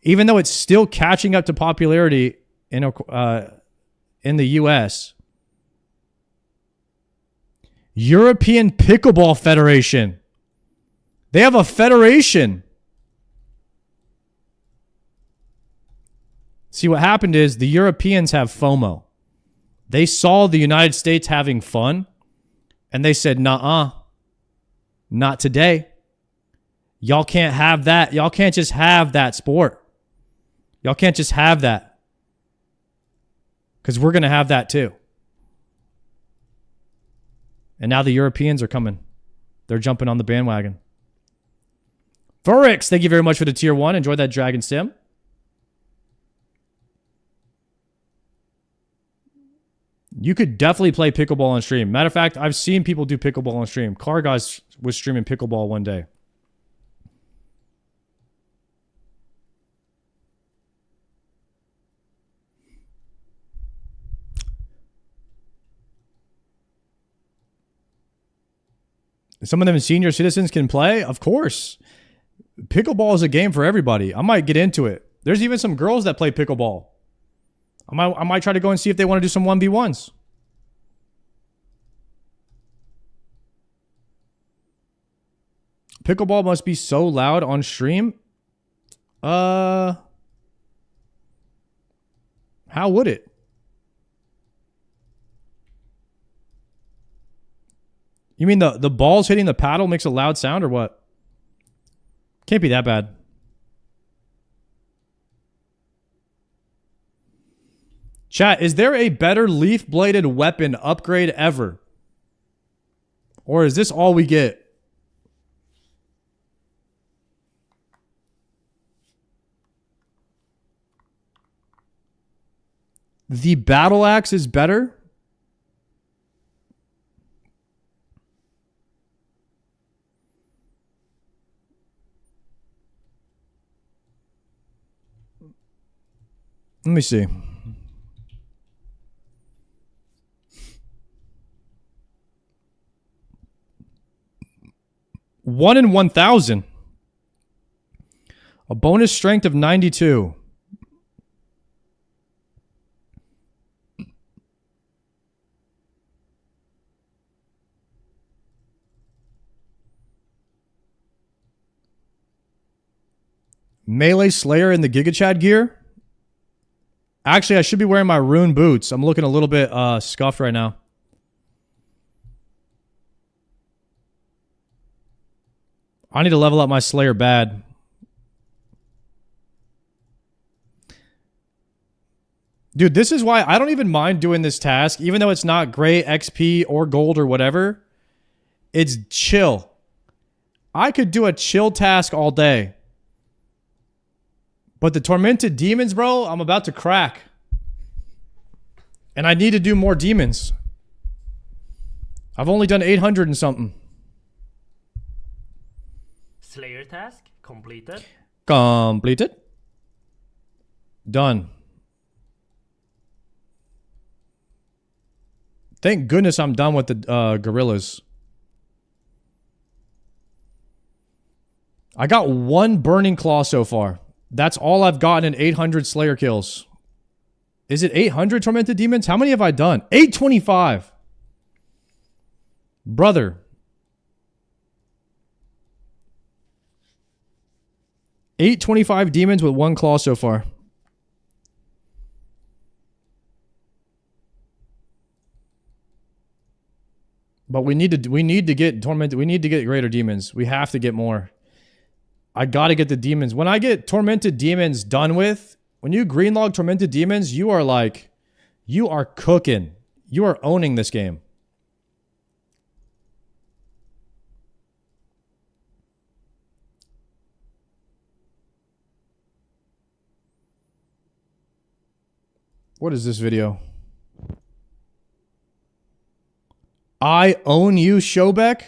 Even though it's still catching up to popularity in the US. European Pickleball Federation. They have a federation. See, what happened is the Europeans have FOMO. They saw the United States having fun, and they said, nuh-uh, not today. Y'all can't have that. Y'all can't just have that sport. Y'all can't just have that. Because we're going to have that too. And now the Europeans are coming. They're jumping on the bandwagon. Furix, thank you very much for the tier 1. Enjoy that Dragon Sim. You could definitely play pickleball on stream. Matter of fact, I've seen people do pickleball on stream. Car Guys was streaming pickleball one day. Some of them senior citizens can play? Of course. Pickleball is a game for everybody. I might get into it. There's even some girls that play pickleball. I might try to go and see if they want to do some 1v1s. Pickleball must be so loud on stream. How would it? You mean the balls hitting the paddle makes a loud sound or what? Can't be that bad. Chat, is there a better leaf-bladed weapon upgrade ever? Or is this all we get? The battle axe is better? Let me see. One in 1,000. A bonus strength of 92. Melee Slayer in the Giga Chad gear. Actually, I should be wearing my rune boots. I'm looking a little bit scuffed right now. I need to level up my Slayer bad. Dude, this is why I don't even mind doing this task, even though it's not great XP or gold or whatever. It's chill. I could do a chill task all day. But the Tormented Demons, bro, I'm about to crack. And I need to do more demons. I've only done 800 and something. Slayer task completed. Completed. Done. Thank goodness I'm done with the gorillas. I got one Burning Claw so far. That's all I've gotten in 800 Slayer kills. Is it 800 Tormented Demons? How many have I done? 825. Brother. 825 demons with one claw so far. But we need to get tormented. We need to get greater demons. We have to get more. I gotta get the demons. When I get Tormented Demons done with, when you greenlog Tormented Demons, you are like, you are cooking. You are owning this game. What is this video? I own you, Shobek?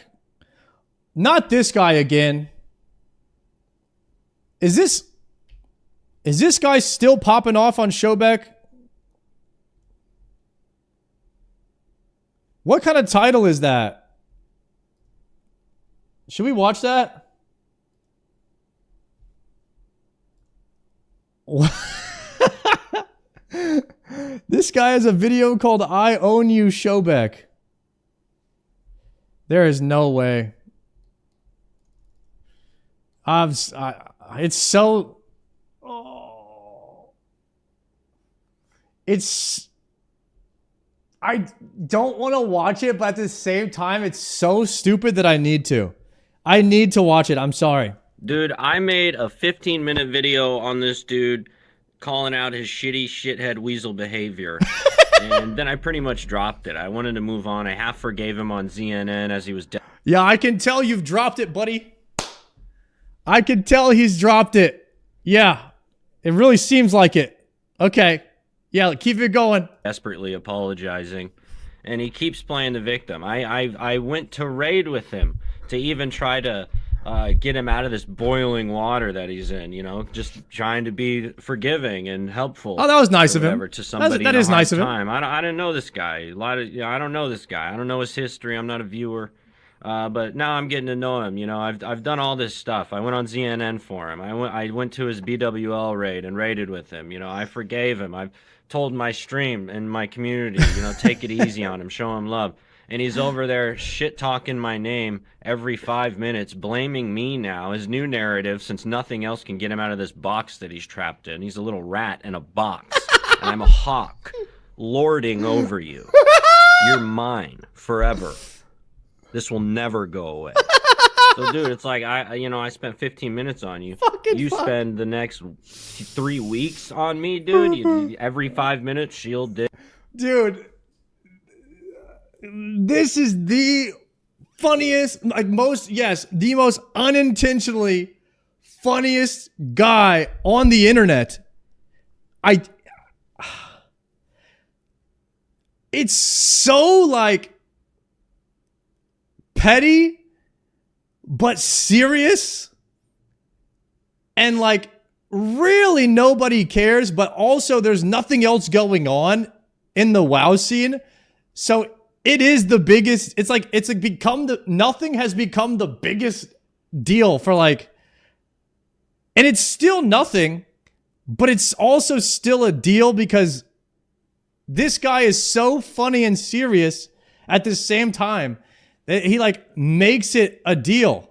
Not this guy again. Is this guy still popping off on Shobek? What kind of title is that? Should we watch that? This guy has a video called I Own You, Shobek. There is no way. It's so... Oh. It's... I don't want to watch it, but at the same time, it's so stupid that I need to. I need to watch it. I'm sorry. Dude, I made a 15-minute video on this dude calling out his shitty shithead weasel behavior. And then I pretty much dropped it. I wanted to move on. I half forgave him on ZNN as he was dead. Yeah, I can tell you've dropped it, buddy. I can tell he's dropped it. Yeah, it really seems like it. Okay. Yeah, keep it going. Desperately apologizing. and he keeps playing the victim. I went to raid with him to even try to get him out of this boiling water that he's in, you know, just trying to be forgiving and helpful. Oh, that was nice of him. To somebody That in a is nice hard of him. time. I didn't know this guy. I don't know this guy. I don't know his history. I'm not a viewer. But now I'm getting to know him. You know, I've done all this stuff. I went on ZNN for him. I went to his BWL raid and raided with him. You know, I forgave him. I've told my stream and my community, you know, take it easy on him, show him love. And he's over there shit-talking my name every 5 minutes, blaming me now, his new narrative, since nothing else can get him out of this box that he's trapped in. He's a little rat in a box, and I'm a hawk lording over you. You're mine forever. This will never go away. So, dude, it's like, I spent 15 minutes on you. You spend the next 3 weeks on me, dude. Every 5 minutes, shield dick. Dude, this is the funniest, the most unintentionally funniest guy on the internet. It's so like petty, but serious, and like really nobody cares, but also there's nothing else going on in the WoW scene. So it is the biggest, nothing has become the biggest deal for like, and it's still nothing, but it's also still a deal because this guy is so funny and serious at the same time that he like makes it a deal.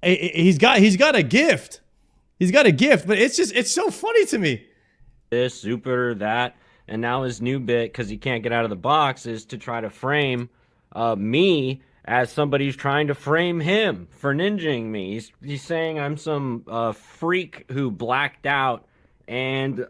He's got a gift. He's got a gift, but it's so funny to me. This, Jupiter, that. And now his new bit, because he can't get out of the box, is to try to frame me as somebody who's trying to frame him for ninjing me. He's saying I'm some freak who blacked out and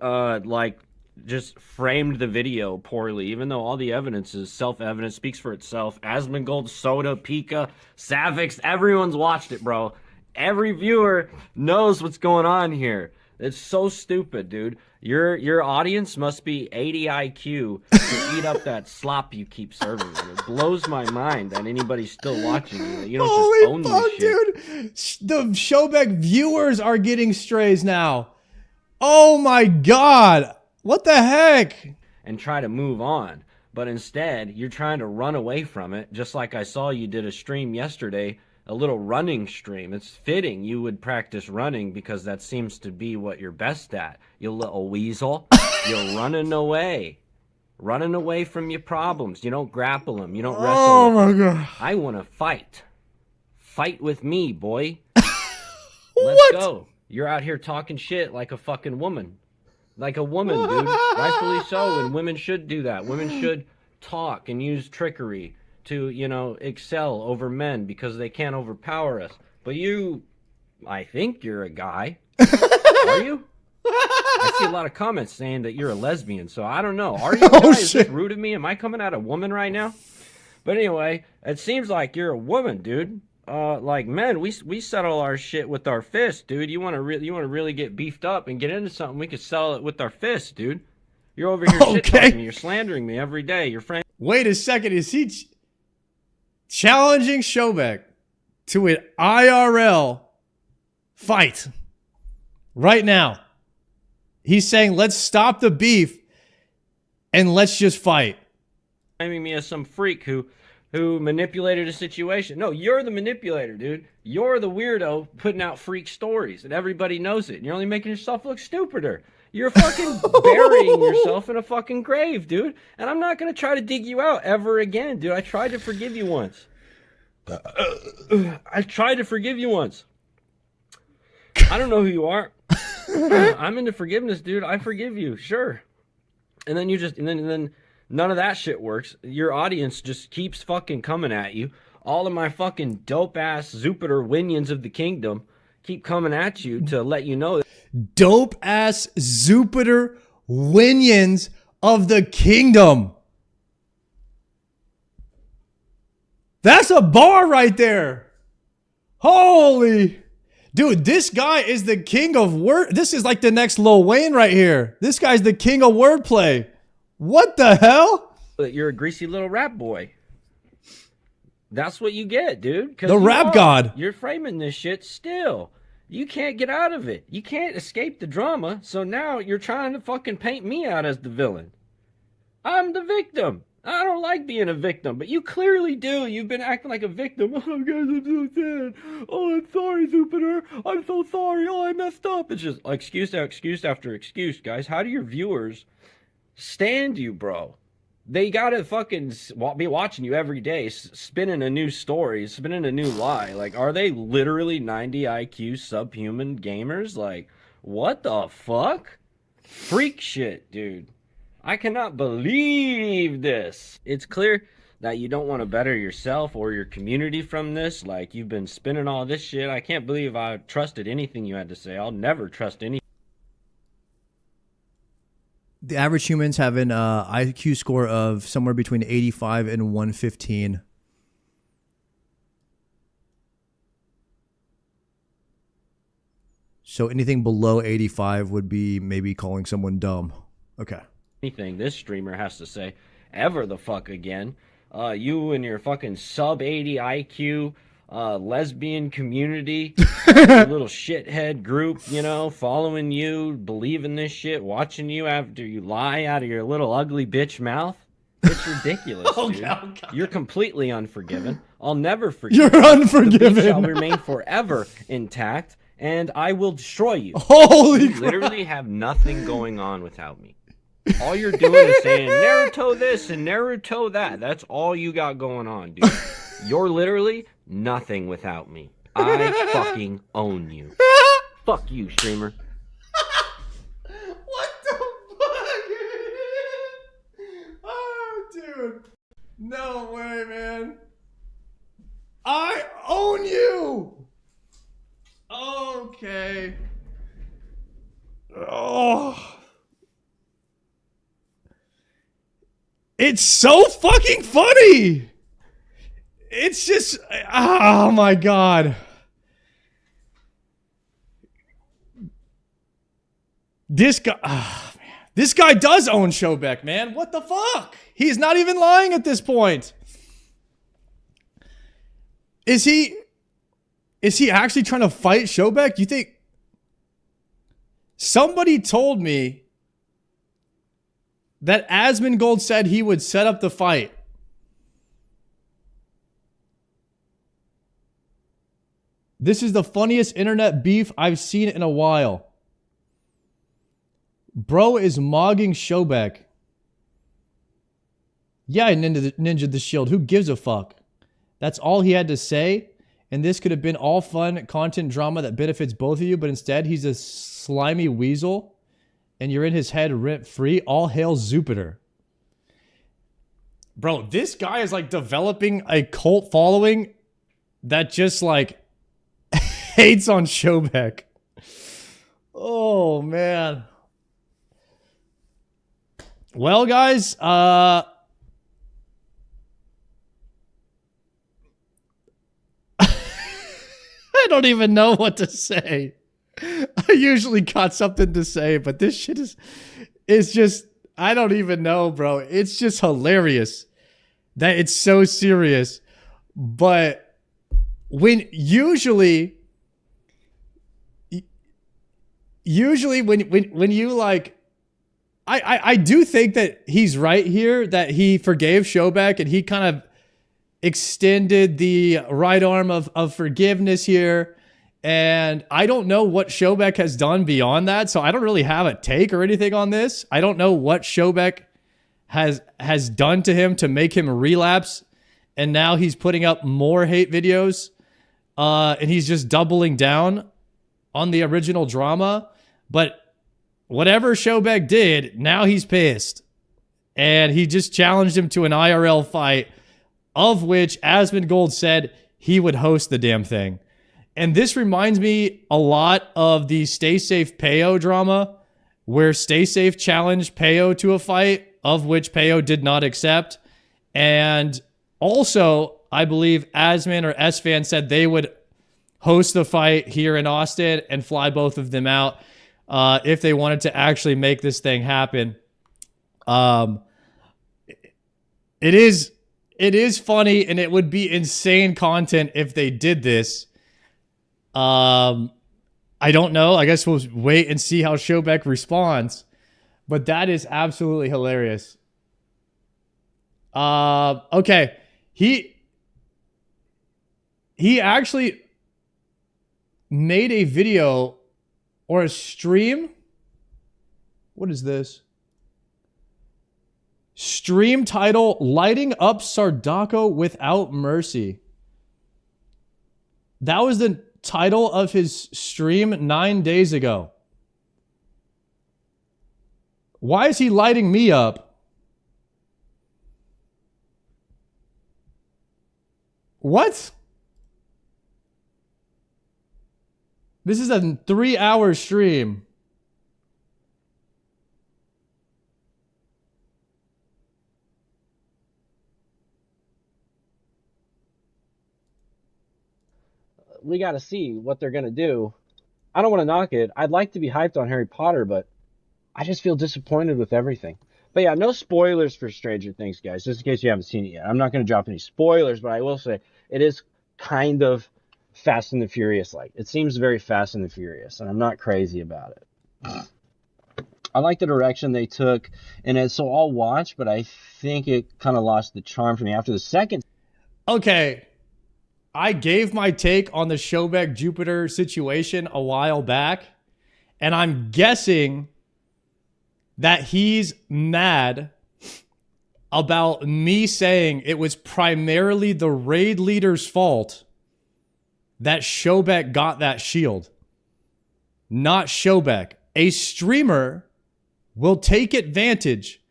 just framed the video poorly, even though all the evidence is self-evident, speaks for itself. Asmongold, Soda, Pika, Savix, everyone's watched it, bro. Every viewer knows what's going on here. It's so stupid, dude. Your audience must be 80 IQ to eat up that slop you keep serving them. It blows my mind that anybody's still watching you. You don't just own this shit. Dude. The Showback viewers are getting strays now. Oh my God. What the heck? And try to move on. But instead, you're trying to run away from it, just like I saw you did a stream yesterday, a little running stream. It's fitting you would practice running because that seems to be what you're best at. You little weasel. You're running away. Running away from your problems. You don't grapple them. You don't wrestle Oh with my them. God. I want to fight. Fight with me, boy. Let's go. You're out here talking shit like a fucking woman. Like a woman, dude. Rightfully so, and women should do that. Women should talk and use trickery to, excel over men because they can't overpower us. But I think you're a guy. Are you? I see a lot of comments saying that you're a lesbian, so I don't know. Are you a guy? Is this rude of me? Am I coming at a woman right now? But anyway, it seems like you're a woman, dude. Like men, we settle our shit with our fists, dude. You want to really get beefed up and get into something? We could settle it with our fists, dude. You're over here shit talking me. You're slandering me every day. Your friend. Wait a second. Is he challenging Showback to an IRL fight right now? He's saying, let's stop the beef and let's just fight. Blaming me as some freak who manipulated a situation. No, you're the manipulator, dude. You're the weirdo putting out freak stories, and everybody knows it. And you're only making yourself look stupider. You're fucking burying yourself in a fucking grave, dude. And I'm not going to try to dig you out ever again, dude. I tried to forgive you once. I tried to forgive you once. I don't know who you are. I'm into forgiveness, dude. I forgive you, sure. And then then none of that shit works. Your audience just keeps fucking coming at you. All of my fucking dope-ass Jupiter Winions of the Kingdom keep coming at you to let you know. Dope-ass Jupiter Winions of the Kingdom. That's a bar right there. Holy... Dude, this guy is the king of word. This is like the next Lil Wayne right here. This guy's the king of wordplay. What the hell? that you're a greasy little rap boy. That's what you get, dude. The rap god. You're framing this shit still. You can't get out of it. You can't escape the drama. So now you're trying to fucking paint me out as the villain. I'm the victim. I don't like being a victim, but you clearly do. You've been acting like a victim. Oh, guys, I'm so sad. Oh, I'm sorry, Jupiter. I'm so sorry. Oh, I messed up. It's just excuse after excuse, guys. How do your viewers stand you, bro? They gotta fucking be watching you every day, spinning a new story, spinning a new lie. Like, are they literally 90 IQ subhuman gamers? Like, what the fuck? Freak shit, dude. I cannot believe this. It's clear that you don't want to better yourself or your community from this. Like, you've been spinning all this shit. I can't believe I trusted anything you had to say. I'll never trust any. The average humans have an IQ score of somewhere between 85 and 115. So anything below 85 would be maybe calling someone dumb. Okay. Anything this streamer has to say ever the fuck again. You and your fucking sub 80 IQ lesbian community, your little shithead group, you know, following you, believing this shit, watching you after you lie out of your little ugly bitch mouth. It's ridiculous, dude. God. You're completely unforgiven. I'll never forgive you. You're unforgiven. The beef shall remain forever intact, and I will destroy you. Holy You literally have nothing going on without me. All you're doing is saying Naruto this and Naruto that. That's all you got going on, dude. You're literally nothing without me. I fucking own you. Fuck you, streamer. What the fuck? Oh, dude. No way, man. I own you. Okay. Oh. It's so fucking funny. It's just, oh my God. This guy, oh man. This guy does own Showbeck, man. What the fuck? He's not even lying at this point. Is he actually trying to fight Showbeck? You think? Somebody told me that Asmongold said he would set up the fight. This is the funniest internet beef I've seen in a while. Bro is mogging Showbeck. Yeah, I ninja the shield. Who gives a fuck? That's all he had to say. And this could have been all fun content drama that benefits both of you. But instead, he's a slimy weasel. And you're in his head rent-free. All hail Jupiter. Bro, this guy is like developing a cult following that just like hates on Showbeck. Oh, man. Well, guys, I don't even know what to say. I usually got something to say, but this shit is just, I don't even know, bro. It's just hilarious that it's so serious. But when usually when you like, I do think that he's right here, that he forgave Showbeck and he kind of extended the right arm of forgiveness here. And I don't know what Showbeck has done beyond that, so I don't really have a take or anything on this. I don't know what Showbeck has done to him to make him relapse, and now he's putting up more hate videos, and he's just doubling down on the original drama. But whatever Showbeck did, now he's pissed, and he just challenged him to an IRL fight, of which Asmongold said he would host the damn thing. And this reminds me a lot of the Stay Safe Payo drama, where Stay Safe challenged Payo to a fight, of which Payo did not accept. And also, I believe Asman or SFan said they would host the fight here in Austin and fly both of them out if they wanted to actually make this thing happen. It is funny, and it would be insane content if they did this. I don't know. I guess we'll wait and see how Showbeck responds. But that is absolutely hilarious. Okay. He actually made a video or a stream. What is this? Stream title, Lighting Up Sardako Without Mercy. That was the title of his stream 9 days ago. Why is he lighting me up? What? This is a 3-hour stream. We got to see what they're going to do. I don't want to knock it. I'd like to be hyped on Harry Potter, but I just feel disappointed with everything. But yeah, no spoilers for Stranger Things, guys, just in case you haven't seen it yet. I'm not going to drop any spoilers, but I will say it is kind of Fast and the Furious-like. It seems very Fast and the Furious, and I'm not crazy about it. I like the direction they took, and so I'll watch, but I think it kind of lost the charm for me after the second. Okay. I gave my take on the Showbeck Jupiter situation a while back, and I'm guessing that he's mad about me saying it was primarily the raid leader's fault that Showbeck got that shield. Not Showbeck. A streamer will take advantage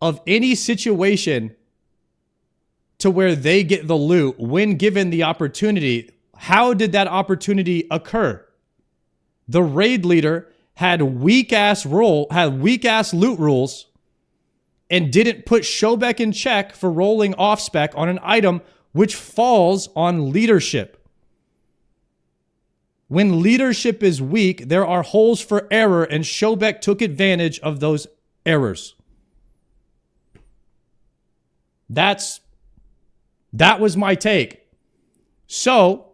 of any situation to where they get the loot when given the opportunity. How did that opportunity occur? The raid leader had weak-ass loot rules and didn't put Showbeck in check for rolling off-spec on an item which falls on leadership. When leadership is weak, there are holes for error, and Showbeck took advantage of those errors. That was my take. So,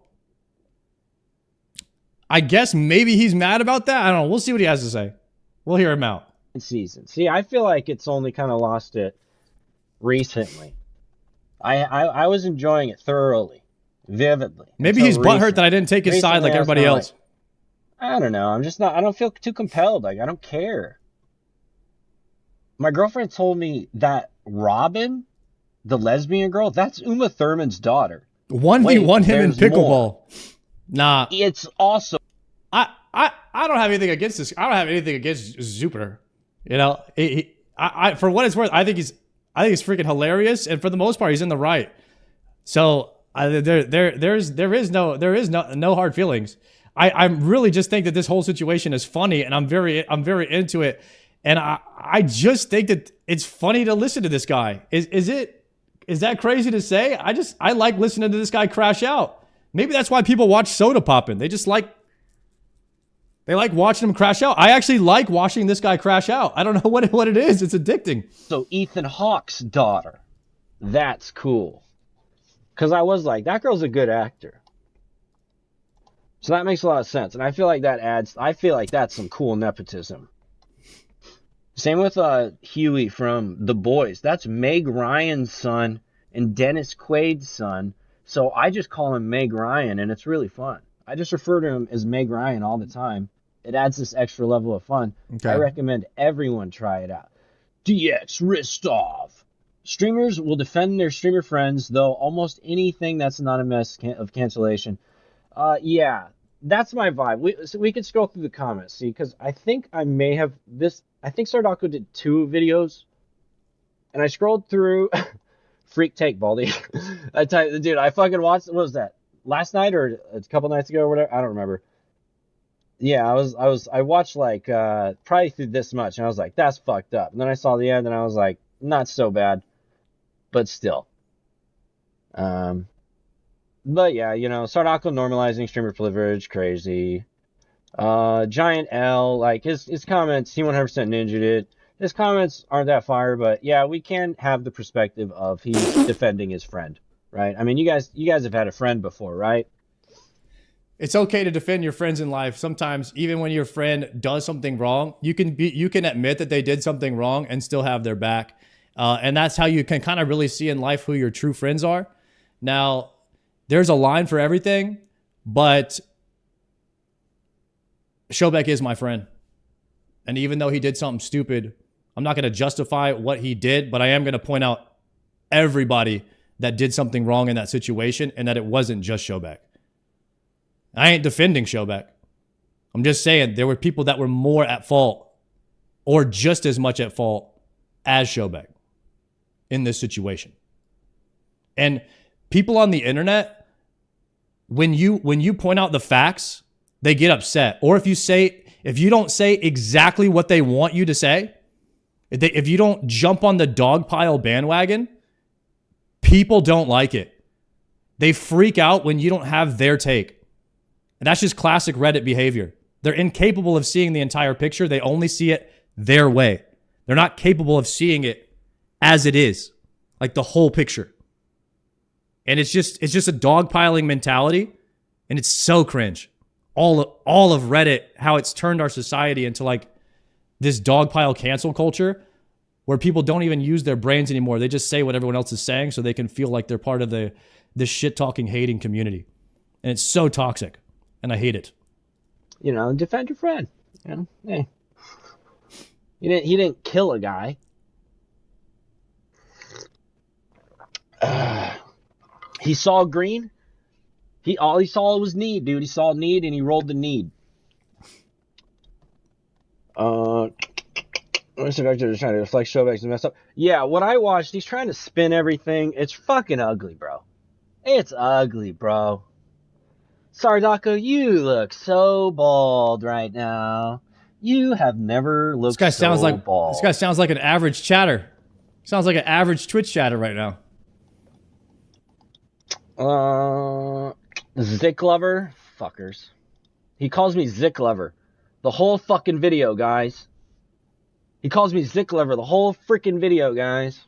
I guess maybe he's mad about that. I don't know. We'll see what he has to say. We'll hear him out. Season. See, I feel like it's only kind of lost it recently. I was enjoying it thoroughly, vividly. Maybe he's butthurt that I didn't take his side like everybody else. I don't know. I'm just not. I don't feel too compelled. Like, I don't care. My girlfriend told me that Robin, the lesbian girl, that's Uma Thurman's daughter. 1v1 him in pickleball. More. Nah. It's awesome. I don't have anything against this. I don't have anything against Jupiter. You know, I for what it's worth, I think he's freaking hilarious, and for the most part, he's in the right. So there is no hard feelings. I really just think that this whole situation is funny, and I'm very into it, and I just think that it's funny to listen to this guy. Is that crazy to say? I like listening to this guy crash out. Maybe that's why people watch Soda Poppin'. They like watching him crash out. I actually like watching this guy crash out. I don't know what it is. It's addicting. So Ethan Hawke's daughter. That's cool. Because I was like, that girl's a good actor. So that makes a lot of sense. And I feel like that's some cool nepotism. Same with Huey from The Boys. That's Meg Ryan's son and Dennis Quaid's son. So I just call him Meg Ryan, and it's really fun. I just refer to him as Meg Ryan all the time. It adds this extra level of fun. Okay. I recommend everyone try it out. DX Ristov. Streamers will defend their streamer friends, though almost anything that's not a mess of cancellation. Yeah, that's my vibe. We could scroll through the comments, see, because I think I may have this. I think Sardako did 2 videos, and I scrolled through. Freak take, Baldy. I typed, dude, I fucking watched. What was that? Last night or a couple nights ago or whatever? I don't remember. Yeah, I watched like probably through this much, and I was like, that's fucked up. And then I saw the end, and I was like, not so bad, but still. But yeah, you know, Sardako normalizing streamer privilege, crazy. Giant L, like his comments, he 100% ninja'd it. His comments aren't that fire, but yeah, we can have the perspective of he's defending his friend, right? I mean, you guys have had a friend before, right? It's okay to defend your friends in life. Sometimes, even when your friend does something wrong, you can admit that they did something wrong and still have their back. And that's how you can kind of really see in life who your true friends are. Now, there's a line for everything, but Shobek is my friend. And even though he did something stupid, I'm not going to justify what he did, but I am going to point out everybody that did something wrong in that situation and that it wasn't just Shobek. I ain't defending Shobek. I'm just saying there were people that were more at fault or just as much at fault as Shobek in this situation. And people on the internet, when you point out the facts, they get upset. Or if you don't say exactly what they want you to say, if you don't jump on the dog pile bandwagon, people don't like it. They freak out when you don't have their take. And that's just classic Reddit behavior. They're incapable of seeing the entire picture. They only see it their way. They're not capable of seeing it as it is, like the whole picture. And it's just a dogpiling mentality, and it's so cringe. All of Reddit, how it's turned our society into like this dogpile cancel culture where people don't even use their brains anymore. They just say what everyone else is saying so they can feel like they're part of the shit-talking, hating community. And it's so toxic, and I hate it. You know, defend your friend. You know, hey. He didn't kill a guy. He saw green. All he saw was need, dude. He saw need and he rolled the need. Mr. Doctor is trying to deflect Showbacks and mess up. Yeah, what I watched, he's trying to spin everything. It's fucking ugly, bro. It's ugly, bro. Sardako, you look so bald right now. You have never looked bald. This guy sounds like an average chatter. Sounds like an average Twitch chatter right now. Zick Lover? Fuckers. He calls me Zick Lover. The whole fucking video, guys. He calls me Zick Lover the whole freaking video, guys.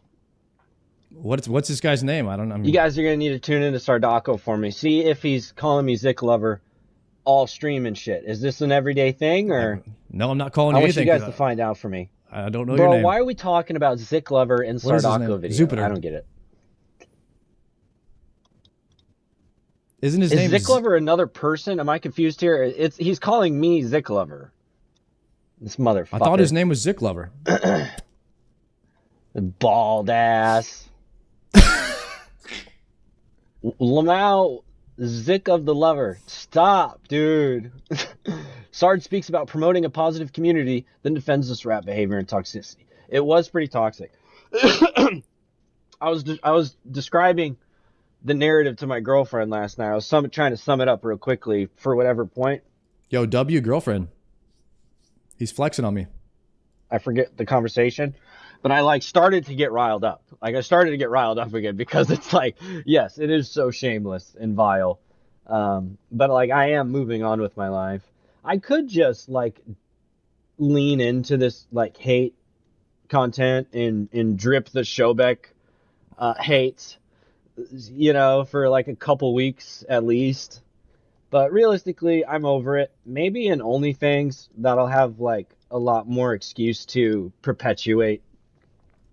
What's this guy's name? I don't know. You guys are going to need to tune into Sardako for me. See if he's calling me Zick Lover all stream and shit. Is this an everyday thing, or? No, I'm not calling you anything. I want you guys to find out for me. I don't know your name. Bro, why are we talking about Zick Lover and Sardako video? Jupiter. I don't get it. Isn't his name Zick Lover another person? Am I confused here? He's calling me Zick Lover. This motherfucker. I thought his name was Zick Lover. Bald ass. Lamau, Zick of the Lover. Stop, dude. Sard speaks about promoting a positive community, then defends this rap behavior and toxicity. It was pretty toxic. I was describing the narrative to my girlfriend last night. I was trying to sum it up real quickly for whatever point. Yo, W girlfriend. He's flexing on me. I forget the conversation, but I started to get riled up. I started to get riled up again because it's like, yes, it is so shameless and vile. But I am moving on with my life. I could just lean into this hate content and drip the Shobek hate, for a couple weeks at least. But realistically, I'm over it. Maybe in OnlyFans that'll have a lot more excuse to perpetuate.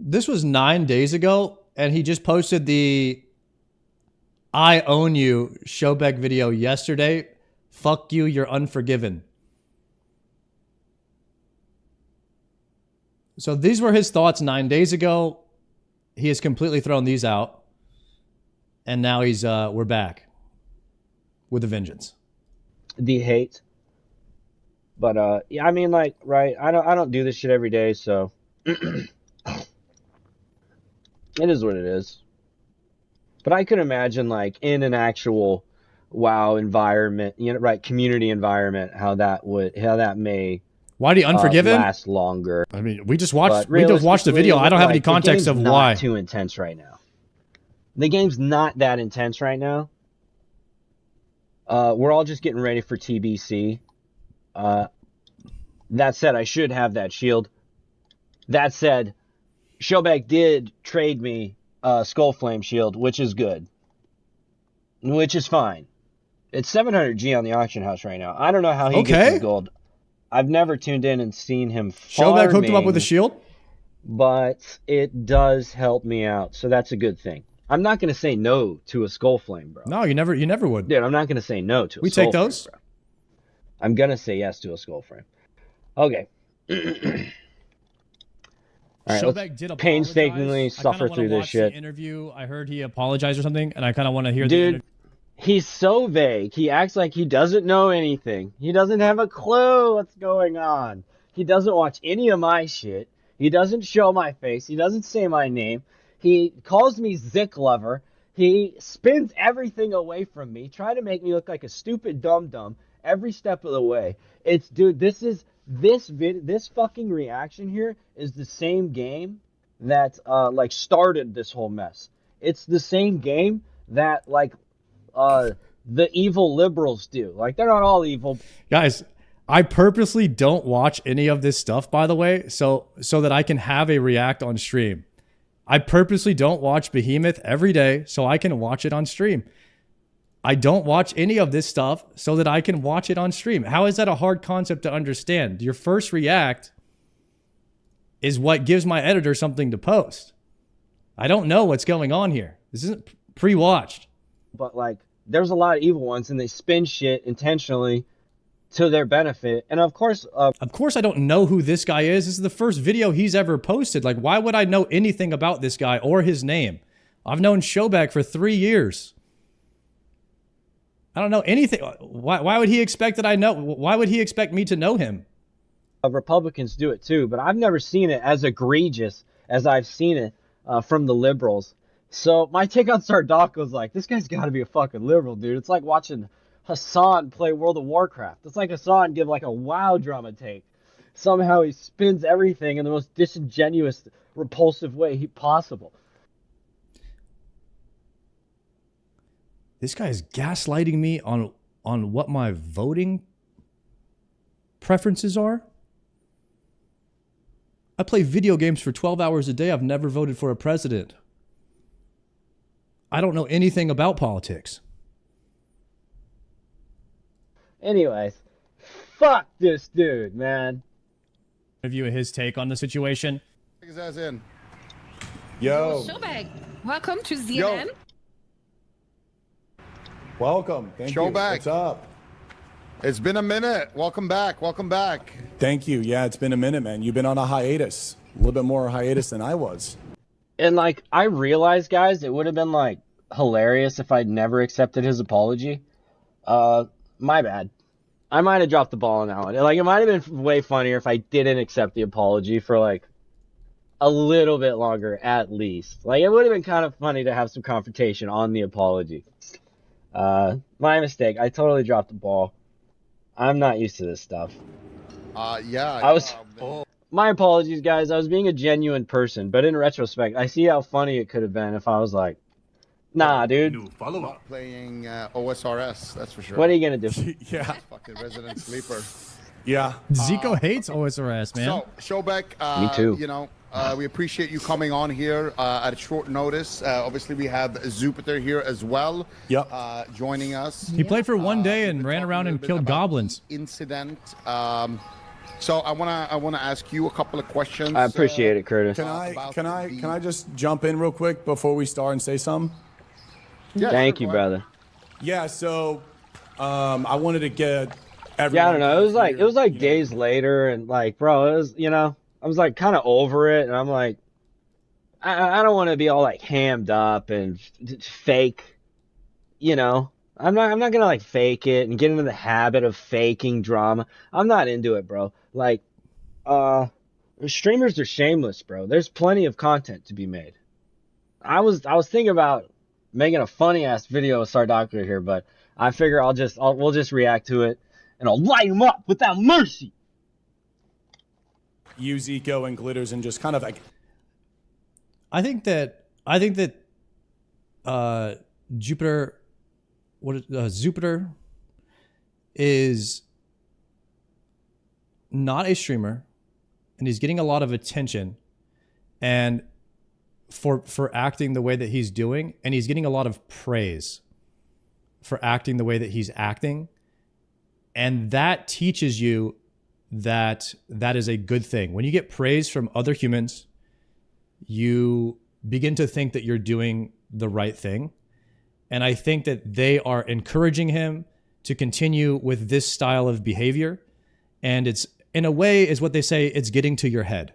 This was 9 days ago, and he just posted the I own you Shobek video yesterday. Fuck you, you're unforgiven. So these were his thoughts 9 days ago. He has completely thrown these out. And now we're back with a vengeance. The hate. But yeah, I mean right, I don't do this shit every day, so it is what it is. But I could imagine in an actual WoW environment, community environment, how that may why do you Unforgiven last longer. I mean, we just watched the video. I don't have any context of why. Too intense right now. The game's not that intense right now. We're all just getting ready for TBC. That said, I should have that shield. That said, Showback did trade me a Skull Flame shield, which is good. Which is fine. It's 700G on the auction house right now. I don't know how he gets his gold. I've never tuned in and seen him Showback hooked him up with a shield? But it does help me out, so that's a good thing. I'm not going to say no to a Skull Flame, bro. No, you never would. Dude, I'm not going to say no to a We Skull take those? Flame, bro. I'm going to say yes to a Skull Flame. Okay. All right, Showback did apologize. painstakingly suffer through this shit. The interview, I heard he apologized or something, and I kind of want to hear the Dude, interview. he's so vague. He acts like he doesn't know anything. He doesn't have a clue what's going on. He doesn't watch any of my shit. He doesn't show my face. He doesn't say my name. He calls me Zick Lover. He spins everything away from me, trying to make me look like a stupid dum-dum every step of the way. Dude, this fucking reaction here is the same game that like started this whole mess. It's the same game that like the evil liberals do. Like, they're not all evil. Guys, I purposely don't watch any of this stuff, by the way, so that I can have a react on stream. I purposely don't watch Behemoth every day so I can watch it on stream. I don't watch any of this stuff so that I can watch it on stream. How is that a hard concept to understand? Your first react is what gives my editor something to post. I don't know what's going on here. This isn't pre-watched. But like, there's a lot of evil ones, and they spin shit intentionally to their benefit. And of course I don't know who this guy is. This is the first video he's ever posted. Like, why would I know anything about this guy or his name? I've known Showback for 3 years. I don't know anything. Why would he expect that I know? Why would he expect me to know him? Republicans do it too, but I've never seen it as egregious as I've seen it from the liberals. So my take on Sardaco was like, this guy's got to be a fucking liberal, dude. It's like watching Hassan play World of Warcraft. It's like Hassan give like a WoW drama take. Somehow he spins everything in the most disingenuous, repulsive way possible. This guy is gaslighting me on what my voting preferences are. I play video games for 12 hours a day. I've never voted for a president. I don't know anything about politics. Anyways, fuck this dude, man. Review his take on the situation. His ass in. Yo. Showbag, welcome to ZNN. Yo. Welcome. Thank you. Showback. What's up? It's been a minute. Welcome back. Welcome back. Thank you. Yeah, it's been a minute, man. You've been on a hiatus. A little bit more hiatus than I was. And like, I realized, guys, it would have been like hilarious if I'd never accepted his apology. My bad. I might have dropped the ball on that one. Like, it might have been way funnier if I didn't accept the apology for like a little bit longer, at least. Like, it would have been kind of funny to have some confrontation on the apology. My mistake. I totally dropped the ball. I'm not used to this stuff. Yeah. My apologies, guys. I was being a genuine person, but in retrospect, I see how funny it could have been if I was like, nah, dude. Not playing OSRS, that's for sure. What are you going to do? Yeah. Fucking resident sleeper. Yeah. Zico hates OSRS, man. So, Showback, Me too. You know, we appreciate you coming on here at short notice. Obviously, we have Jupiter here as well. Yep. Joining us. He played for one day and ran around and killed goblins. Incident. So I wanna ask you a couple of questions. I appreciate it, Curtis. Can I just jump in real quick before we start and say something? Yeah, Thank you, brother. Yeah. So, I wanted to get. Yeah, I don't know. It was like days later, and like, bro, it was, you know, I was like kind of over it, and I'm like, I don't want to be all like hammed up and fake, you know. I'm not gonna like fake it and get into the habit of faking drama. I'm not into it, bro. Like, streamers are shameless, bro. There's plenty of content to be made. I was thinking about making a funny ass video of Sardaco here, but I figure we'll just react to it and I'll light him up without mercy. Use Eco and Glitters and just kind of like. I think that Jupiter is not a streamer, and he's getting a lot of attention and for acting the way that he's doing, and he's getting a lot of praise for acting the way that he's acting. And that teaches you that that is a good thing. When you get praise from other humans, you begin to think that you're doing the right thing. And I think that they are encouraging him to continue with this style of behavior. And it's, in a way, is what they say, it's getting to your head.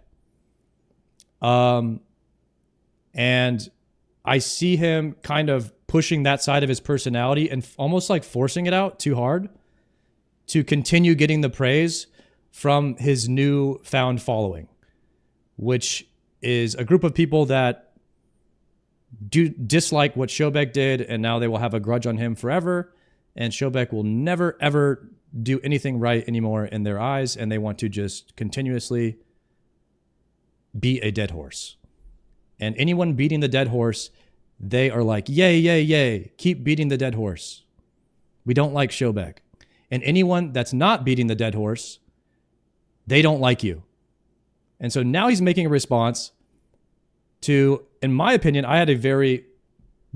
And I see him kind of pushing that side of his personality and almost like forcing it out too hard to continue getting the praise from his new found following, which is a group of people that do dislike what Shobek did, and now they will have a grudge on him forever, and Shobek will never, ever do anything right anymore in their eyes, and they want to just continuously beat a dead horse. And anyone beating the dead horse, they are like, yay, yay, yay, keep beating the dead horse. We don't like Shobek. And anyone that's not beating the dead horse, they don't like you. And so now he's making a response to, in my opinion, I had a very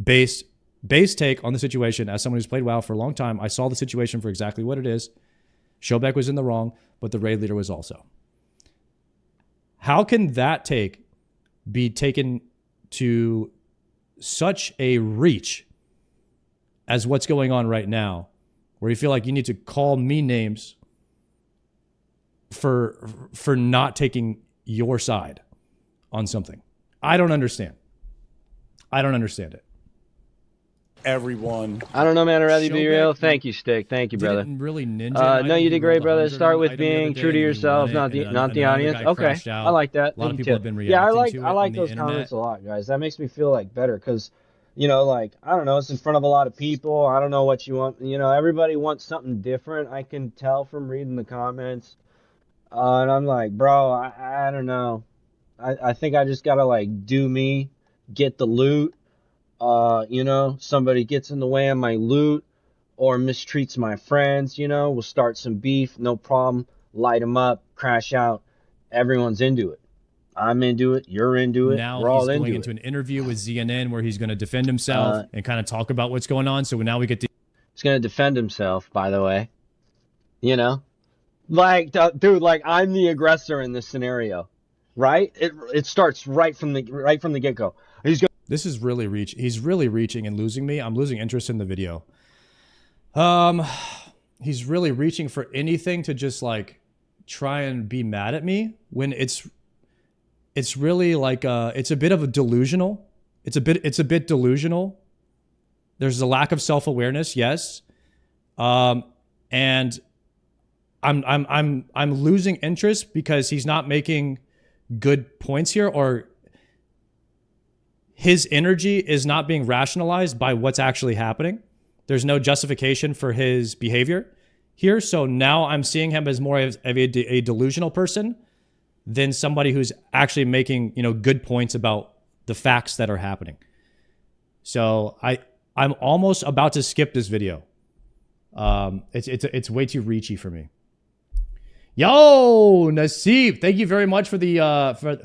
base take on the situation. As someone who's played WoW for a long time, I saw the situation for exactly what it is. Shobek was in the wrong, but the raid leader was also. How can that take be taken to such a reach as what's going on right now, where you feel like you need to call me names for not taking your side on something? I don't understand. I don't understand it. Everyone. I don't know, man. I'd rather be real. Thank you, Stick. Thank you, brother. Really ninja. No, you did great, brother. Start with being true to yourself, not the audience. Okay, I like that. A lot of people have been reacting yeah, I like to it on those the comments internet. a lot, guys. That makes me feel like better because, you know, like, I don't know, it's in front of a lot of people. I don't know what you want. You know, everybody wants something different. I can tell from reading the comments. And I'm like, bro, I don't know. I think I just gotta like do me, get the loot. You know, somebody gets in the way of my loot or mistreats my friends, you know, we'll start some beef, no problem, light them up, crash out. Everyone's into it. I'm into it. You're into it. Now We're all he's into going it. into an interview with ZNN where he's going to defend himself and kind of talk about what's going on. So now we get to... He's going to defend himself, by the way. You know? Like, dude, like, I'm the aggressor in this scenario. Right? It starts right from the get-go. This is really he's really reaching and losing me. I'm losing interest in the video. He's really reaching for anything to just like try and be mad at me when it's really like it's a bit of a delusional. It's a bit delusional. There's a lack of self-awareness, yes. And I'm losing interest because he's not making good points here, or his energy is not being rationalized by what's actually happening. There's no justification for his behavior here. So now I'm seeing him as more of a delusional person than somebody who's actually making, you know, good points about the facts that are happening. So I'm almost about to skip this video. It's way too reachy for me. Yo, Nasib, thank you very much for the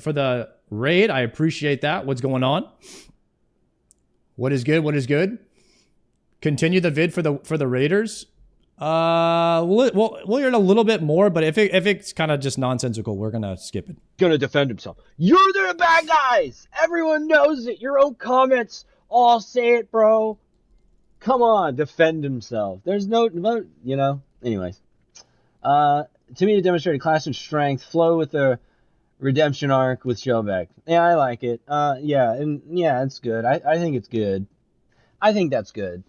for the raid. I appreciate that. What's going on? What is good? What is good? Continue the vid for the raiders. We'll learn a little bit more, but if it's kind of just nonsensical, we're gonna skip it. Gonna defend himself. You're the bad guys. Everyone knows it. Your own comments all say it, bro. Come on, defend himself. There's no, you know. Anyways, to me, to demonstrate a class of strength, flow with the redemption arc with Shobek. Yeah, I like it. Yeah, it's good. I think it's good. I think that's good.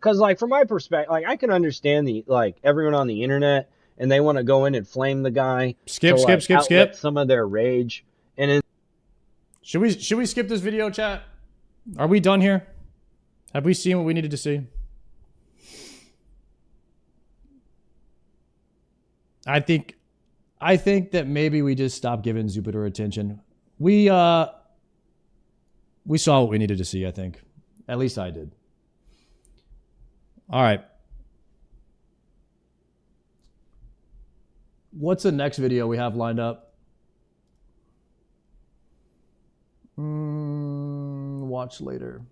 Cause like from my perspective, like I can understand the like everyone on the internet and they want to go in and flame the guy. Skip. Some of their rage. And should we skip this video, chat? Are we done here? Have we seen what we needed to see? I think that maybe we just stopped giving Jupiter attention. We saw what we needed to see, I think. At least I did. All right. What's the next video we have lined up? Watch later.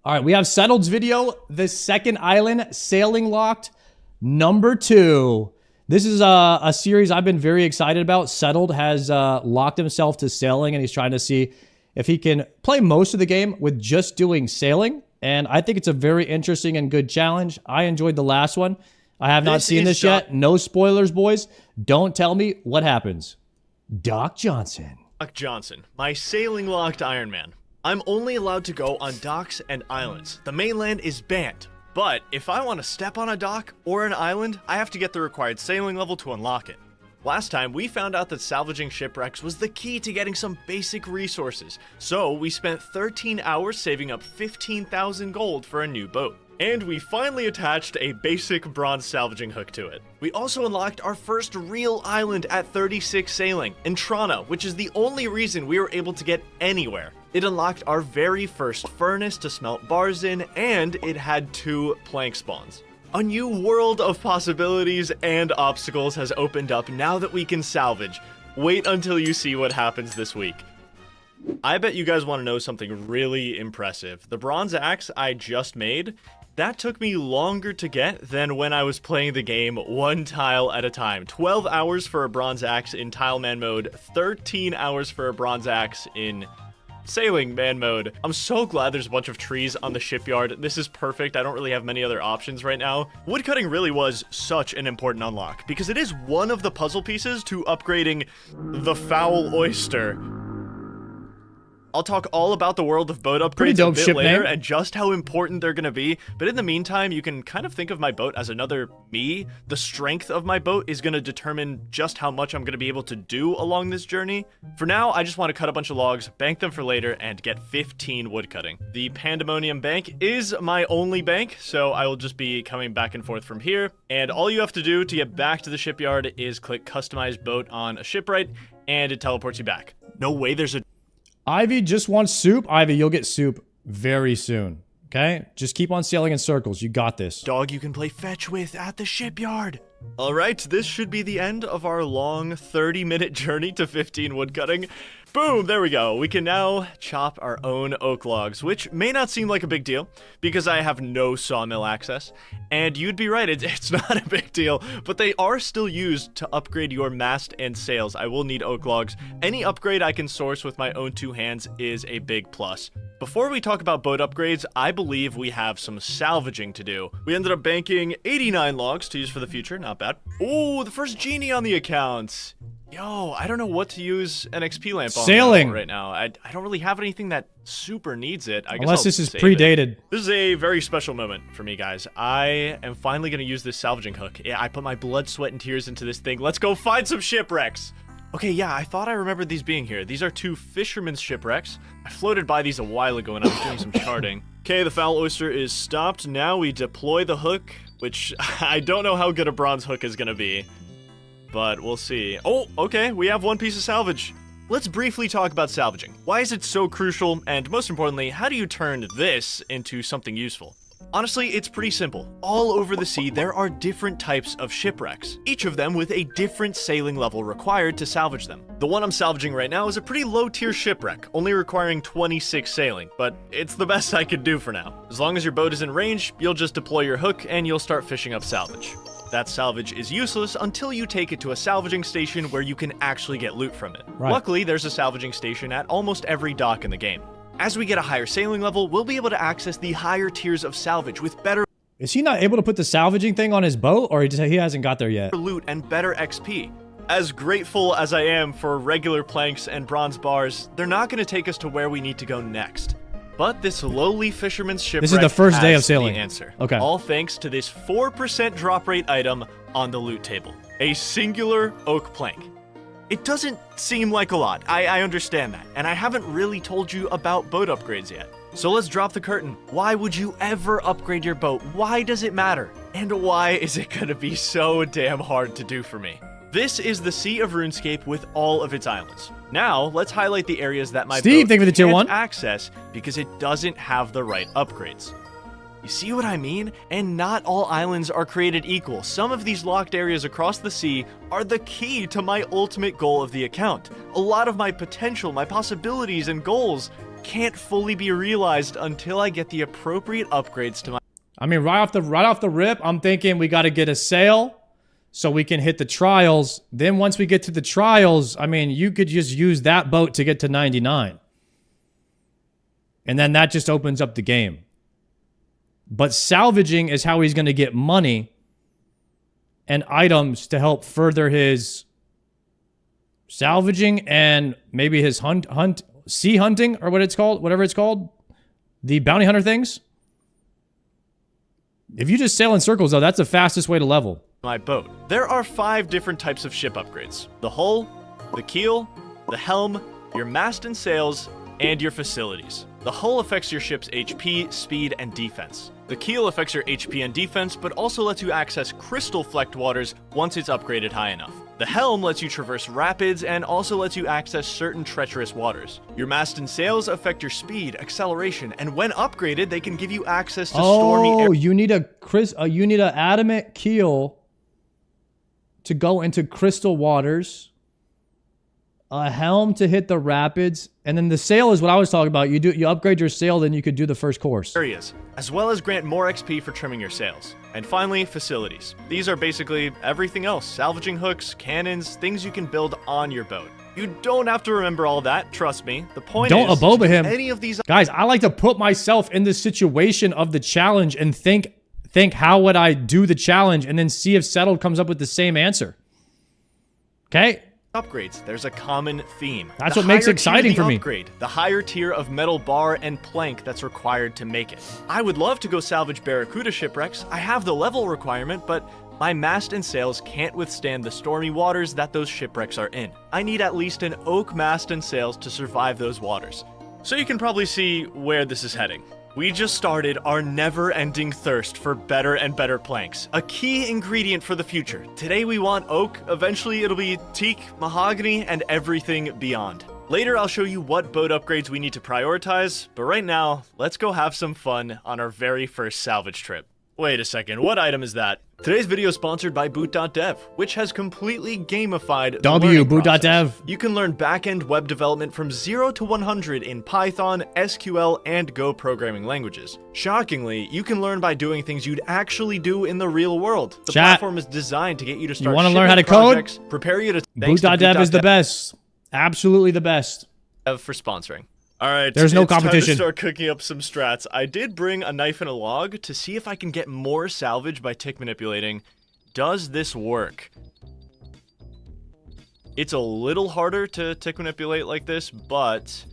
All right, we have Settled's video, the second island, sailing locked, number 2. This is a series I've been very excited about. Settled has locked himself to sailing, and he's trying to see if he can play most of the game with just doing sailing. And I think it's a very interesting and good challenge. I enjoyed the last one. I have not seen this yet. No spoilers, boys. Don't tell me what happens. Doc Johnson. Doc Johnson, my sailing locked Iron Man. I'm only allowed to go on docks and islands. The mainland is banned. But if I want to step on a dock or an island, I have to get the required sailing level to unlock it. Last time, we found out that salvaging shipwrecks was the key to getting some basic resources, so we spent 13 hours saving up 15,000 gold for a new boat. And we finally attached a basic bronze salvaging hook to it. We also unlocked our first real island at 36 sailing, Entrana, which is the only reason we were able to get anywhere. It unlocked our very first furnace to smelt bars in, and it had 2 plank spawns. A new world of possibilities and obstacles has opened up now that we can salvage. Wait until you see what happens this week. I bet you guys want to know something really impressive. The bronze axe I just made, that took me longer to get than when I was playing the game 1 tile at a time. 12 hours for a bronze axe in tile man mode, 13 hours for a bronze axe in sailing man mode. I'm so glad there's a bunch of trees on the shipyard. This is perfect. I don't really have many other options right now. Woodcutting really was such an important unlock because it is one of the puzzle pieces to upgrading the foul oyster. I'll talk all about the world of boat upgrades a bit later and just how important they're going to be, but in the meantime, you can kind of think of my boat as another me. The strength of my boat is going to determine just how much I'm going to be able to do along this journey. For now, I just want to cut a bunch of logs, bank them for later, and get 15 woodcutting. The Pandemonium Bank is my only bank, so I will just be coming back and forth from here, and all you have to do to get back to the shipyard is click Customize Boat on a shipwright, and it teleports you back. No way there's a... Ivy just wants soup. Ivy, you'll get soup very soon. Okay? Just keep on sailing in circles. You got this. Dog you can play fetch with at the shipyard. All right, this should be the end of our long 30-minute journey to 15 woodcutting. Boom, there we go. We can now chop our own oak logs, which may not seem like a big deal because I have no sawmill access. And you'd be right, it's not a big deal, but they are still used to upgrade your mast and sails. I will need oak logs. Any upgrade I can source with my own 2 hands is a big plus. Before we talk about boat upgrades, I believe we have some salvaging to do. We ended up banking 89 logs to use for the future, not bad. Oh, the first genie on the account. Yo, I don't know what to use an XP lamp on Sailing right now. I don't really have anything that super needs it. I guess unless I'll this is save predated. it. This is a very special moment for me, guys. I am finally going to use this salvaging hook. Yeah, I put my blood, sweat, and tears into this thing. Let's go find some shipwrecks. Okay, yeah, I thought I remembered these being here. These are 2 fishermen's shipwrecks. I floated by these a while ago when I was doing some charting. Okay, the foul oyster is stopped. Now we deploy the hook, which I don't know how good a bronze hook is going to be, but we'll see. Oh, okay, we have 1 piece of salvage. Let's briefly talk about salvaging. Why is it so crucial? And most importantly, how do you turn this into something useful? Honestly, it's pretty simple. All over the sea, there are different types of shipwrecks, each of them with a different sailing level required to salvage them. The one I'm salvaging right now is a pretty low tier shipwreck, only requiring 26 sailing, but it's the best I could do for now. As long as your boat is in range, you'll just deploy your hook and you'll start fishing up salvage. That salvage is useless until you take it to a salvaging station where you can actually get loot from it. Right. Luckily, there's a salvaging station at almost every dock in the game. As we get a higher sailing level, we'll be able to access the higher tiers of salvage with better... Is he not able to put the salvaging thing on his boat, or he hasn't got there yet? ...loot and better XP. As grateful as I am for regular planks and bronze bars, they're not going to take us to where we need to go next. But this lowly fisherman's shipwreck This is the first day of has sailing. the answer. Okay. All thanks to this 4% drop rate item on the loot table. A singular oak plank. It doesn't seem like a lot, I understand that, and I haven't really told you about boat upgrades yet. So let's drop the curtain. Why would you ever upgrade your boat? Why does it matter? And why is it gonna be so damn hard to do for me? This is the Sea of RuneScape with all of its islands. Now, let's highlight the areas that my boat thank you for the tier 1 access because it doesn't have the right upgrades. You see what I mean? And not all islands are created equal. Some of these locked areas across the sea are the key to my ultimate goal of the account. A lot of my potential, my possibilities and goals can't fully be realized until I get the appropriate upgrades to my... I mean, right off the rip, I'm thinking we got to get a sail so we can hit the trials. Then once we get to the trials, I mean, you could just use that boat to get to 99. And then that just opens up the game. But salvaging is how he's going to get money and items to help further his salvaging and maybe his sea hunting or whatever it's called. The bounty hunter things. If you just sail in circles, though, that's the fastest way to level. My boat. There are 5 different types of ship upgrades. The hull, the keel, the helm, your mast and sails, and your facilities. The hull affects your ship's HP, speed, and defense. The keel affects your HP and defense, but also lets you access crystal-flecked waters once it's upgraded high enough. The helm lets you traverse rapids and also lets you access certain treacherous waters. Your mast and sails affect your speed, acceleration, and when upgraded, they can give you access to stormy air. Oh, you need an adamant keel to go into crystal waters, a helm to hit the rapids, and then the sail is what I was talking about. You upgrade your sail, then you could do the first course. Areas, as well as grant more XP for trimming your sails. And finally, facilities. These are basically everything else. Salvaging hooks, cannons, things you can build on your boat. You don't have to remember all that, trust me. The point Don't is, aboba him. any of these... Guys, I like to put myself in the situation of the challenge and think how would I do the challenge and then see if Settled comes up with the same answer. Okay? Upgrades, there's a common theme. That's what makes it exciting for me. Upgrade, the higher tier of metal bar and plank that's required to make it. I would love to go salvage Barracuda shipwrecks. I have the level requirement, but my mast and sails can't withstand the stormy waters that those shipwrecks are in. I need at least an oak mast and sails to survive those waters. So you can probably see where this is heading. We just started our never-ending thirst for better and better planks, a key ingredient for the future. Today we want oak, eventually it'll be teak, mahogany, and everything beyond. Later I'll show you what boat upgrades we need to prioritize, but right now, let's go have some fun on our very first salvage trip. Wait a second, what item is that? Today's video is sponsored by Boot.dev, which has completely gamified the learning process. Boot.dev. You can learn back-end web development from 0 to 100 in Python, SQL, and Go programming languages. Shockingly, you can learn by doing things you'd actually do in the real world. The platform is designed to get you to start want to learn how to code? Prepare you to... Boot.dev is the best. Absolutely the best. For sponsoring. Alright, there's no it's competition. Time to start cooking up some strats. I did bring a knife and a log to see if I can get more salvage by tick manipulating. Does this work? It's a little harder to tick manipulate like this, but...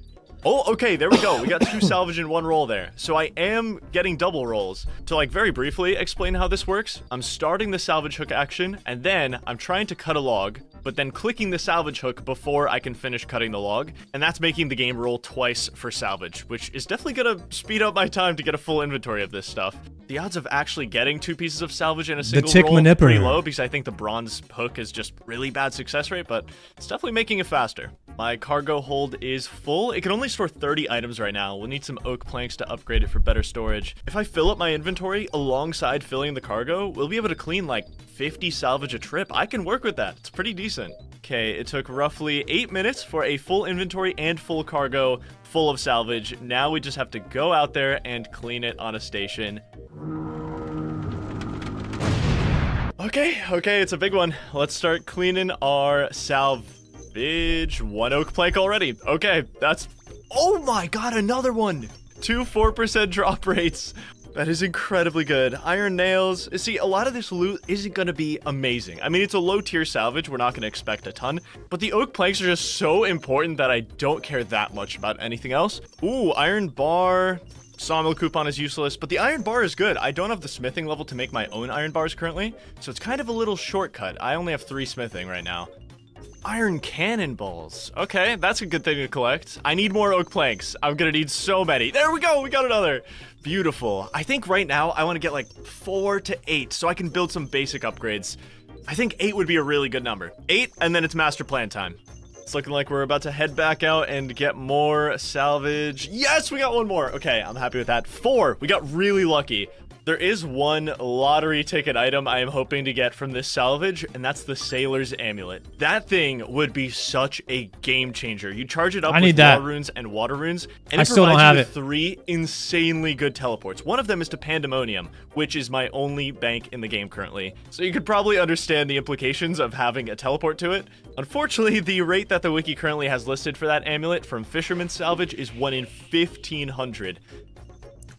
Oh, okay, there we go. We got 2 salvage in 1 roll there. So I am getting double rolls. To like very briefly explain how this works, I'm starting the salvage hook action, and then I'm trying to cut a log, but then clicking the salvage hook before I can finish cutting the log, and that's making the game roll twice for salvage, which is definitely gonna speed up my time to get a full inventory of this stuff. The odds of actually getting 2 pieces of salvage in a single roll are pretty low, because I think the bronze hook is just really bad success rate, but it's definitely making it faster. My cargo hold is full. It can only store 30 items right now. We'll need some oak planks to upgrade it for better storage. If I fill up my inventory alongside filling the cargo, we'll be able to clean like 50 salvage a trip. I can work with that. It's pretty decent. Okay, it took roughly 8 minutes for a full inventory and full cargo full of salvage. Now we just have to go out there and clean it on a station. Okay, it's a big one. Let's start cleaning our salvage. 1 oak plank already. Okay, that's... Oh my god, another one! 2 4% drop rates. That is incredibly good. Iron nails. See, a lot of this loot isn't going to be amazing. I mean, it's a low tier salvage. We're not going to expect a ton. But the oak planks are just so important that I don't care that much about anything else. Ooh, iron bar. Sawmill coupon is useless, but the iron bar is good. I don't have the smithing level to make my own iron bars currently, so it's kind of a little shortcut. I only have 3 smithing right now. Iron cannonballs. Okay, that's a good thing to collect. I need more oak planks. I'm gonna need so many. There we go, we got another. Beautiful. I think right now I want to get like 4 to 8 so I can build some basic upgrades. I think 8 would be a really good number. 8, and then it's master plan time. It's looking like we're about to head back out and get more salvage. Yes, we got one more. Okay, I'm happy with that. 4. We got really lucky. There is one lottery ticket item I am hoping to get from this salvage, and that's the Sailor's Amulet. That thing would be such a game changer. You charge it up with War Runes and Water Runes, and it provides you with 3 insanely good teleports. One of them is to Pandemonium, which is my only bank in the game currently. So you could probably understand the implications of having a teleport to it. Unfortunately, the rate that the wiki currently has listed for that amulet from Fisherman's Salvage is 1 in 1,500.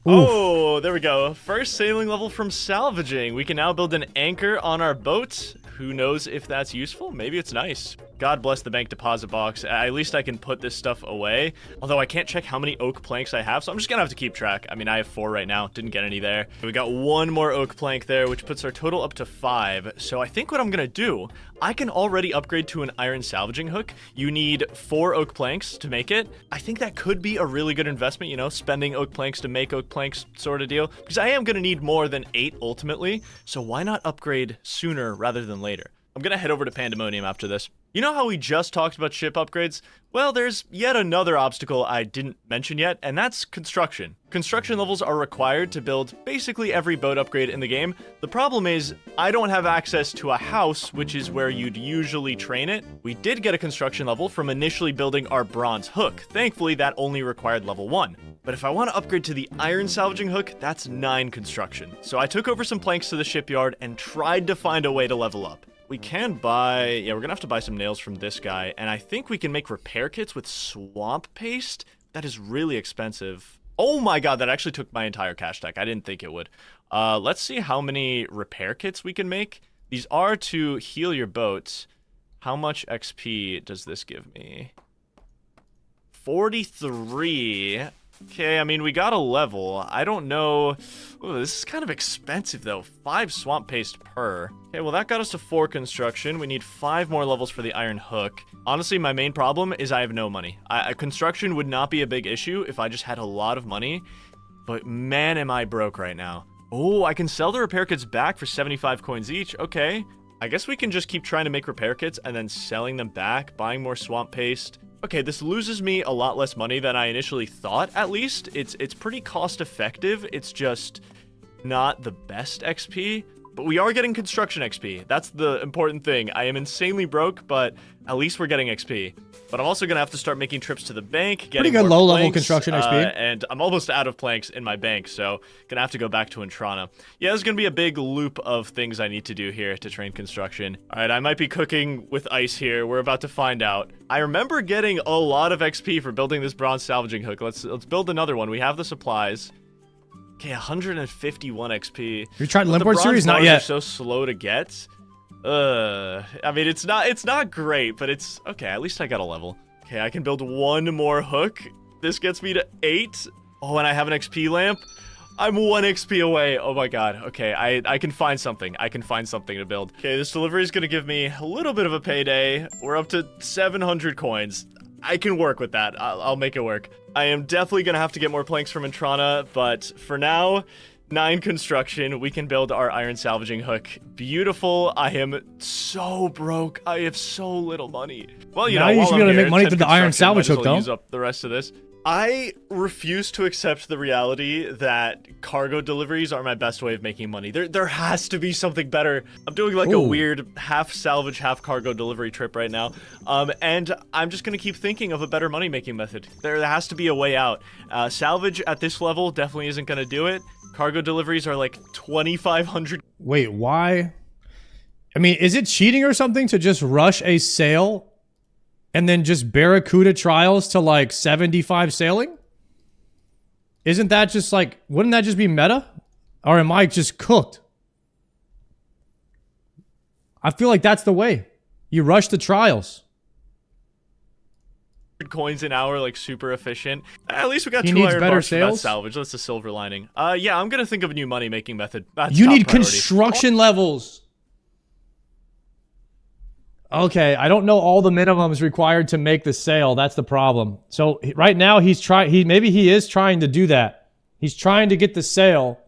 Oh, there we go. First sailing level from salvaging. We can now build an anchor on our boat. Who knows if that's useful? Maybe it's nice. God bless the bank deposit box. At least I can put this stuff away. Although I can't check how many oak planks I have, so I'm just gonna have to keep track. I mean, I have 4 right now. Didn't get any there. We got 1 more oak plank there, which puts our total up to 5. So I think what I'm gonna do, I can already upgrade to an iron salvaging hook. You need 4 oak planks to make it. I think that could be a really good investment, you know, spending oak planks to make oak planks sort of deal. Because I am gonna need more than 8 ultimately. So why not upgrade sooner rather than later? I'm gonna head over to Pandemonium after this. You know how we just talked about ship upgrades? Well, there's yet another obstacle I didn't mention yet, and that's construction. Construction levels are required to build basically every boat upgrade in the game. The problem is, I don't have access to a house, which is where you'd usually train it. We did get a construction level from initially building our bronze hook. Thankfully, that only required level 1. But if I want to upgrade to the iron salvaging hook, that's 9 construction. So I took over some planks to the shipyard and tried to find a way to level up. We can buy, yeah, we're gonna have to buy some nails from this guy, and I think we can make repair kits with swamp paste. That is really expensive. Oh my god, that actually took my entire cash stack. I didn't think it would. Let's see how many repair kits we can make. These are to heal your boat. How much XP does this give me? 43. Okay, I mean, we got a level. I don't know. Ooh, this is kind of expensive, though. 5 swamp paste per. Okay, well, that got us to 4 construction. We need 5 more levels for the iron hook. Honestly, my main problem is I have no money. Construction would not be a big issue if I just had a lot of money. But man, am I broke right now. Oh, I can sell the repair kits back for 75 coins each. Okay. I guess we can just keep trying to make repair kits and then selling them back, buying more swamp paste. Okay, this loses me a lot less money than I initially thought, at least. It's pretty cost effective. It's just not the best XP. But we are getting construction XP. That's the important thing. I am insanely broke, but at least we're getting XP. But I'm also going to have to start making trips to the bank, getting pretty good more low-level planks, construction XP. And I'm almost out of planks in my bank, so going to have to go back to Intrana. Yeah, there's going to be a big loop of things I need to do here to train construction. All right, I might be cooking with ice here. We're about to find out. I remember getting a lot of XP for building this bronze salvaging hook. Let's build another one. We have the supplies. Okay, 151 XP. You're trying Limport series? Not yet. Are so slow to get. I mean, it's not great, but it's okay. At least I got a level. Okay, I can build 1 more hook. This gets me to 8. Oh, and I have an XP lamp. I'm 1 XP away. Oh my god. Okay, I can find something. I can find something to build. Okay, this delivery is gonna give me a little bit of a payday. We're up to 700 coins. I can work with that. I'll make it work. I am definitely gonna have to get more planks from Intrana, but for now, 9 construction. We can build our iron salvaging hook. Beautiful. I am so broke. I have so little money. Well, you know, you should be able to make money through the iron salvage hook, though. Use up the rest of this. I refuse to accept the reality that cargo deliveries are my best way of making money. There has to be something better. I'm doing like a weird half salvage, half cargo delivery trip right now. And I'm just going to keep thinking of a better money making method. There has to be a way out. Salvage at this level definitely isn't going to do it. Cargo deliveries are like 2,500. Wait, why? I mean, is it cheating or something to just rush a sail and then just Barracuda trials to like 75 sailing? Isn't that just like, wouldn't that just be meta? Or am I just cooked? I feel like that's the way. You rush the trials. Coins an hour, like super efficient. At least we got He 2 needs iron better bars for that sales? salvage. That's the silver lining. Yeah, I'm gonna think of a new money making method. That's You top need priority. construction levels. Okay, I don't know all the minimums required to make the sale. That's the problem. So right now he's trying. Maybe he is trying to do that. He's trying to get the sale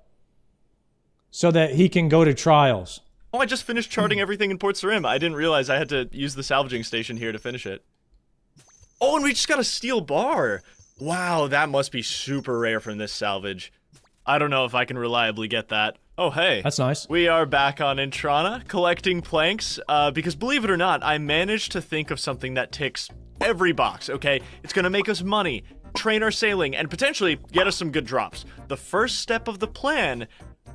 so that he can go to trials. Oh, I just finished charting everything in Port Sarim. I didn't realize I had to use the salvaging station here to finish it. Oh, and we just got a steel bar. Wow, that must be super rare from this salvage. I don't know if I can reliably get that. Oh, hey. That's nice. We are back on Intrana, collecting planks, because believe it or not, I managed to think of something that ticks every box, okay? It's gonna make us money, train our sailing, and potentially get us some good drops. The first step of the plan,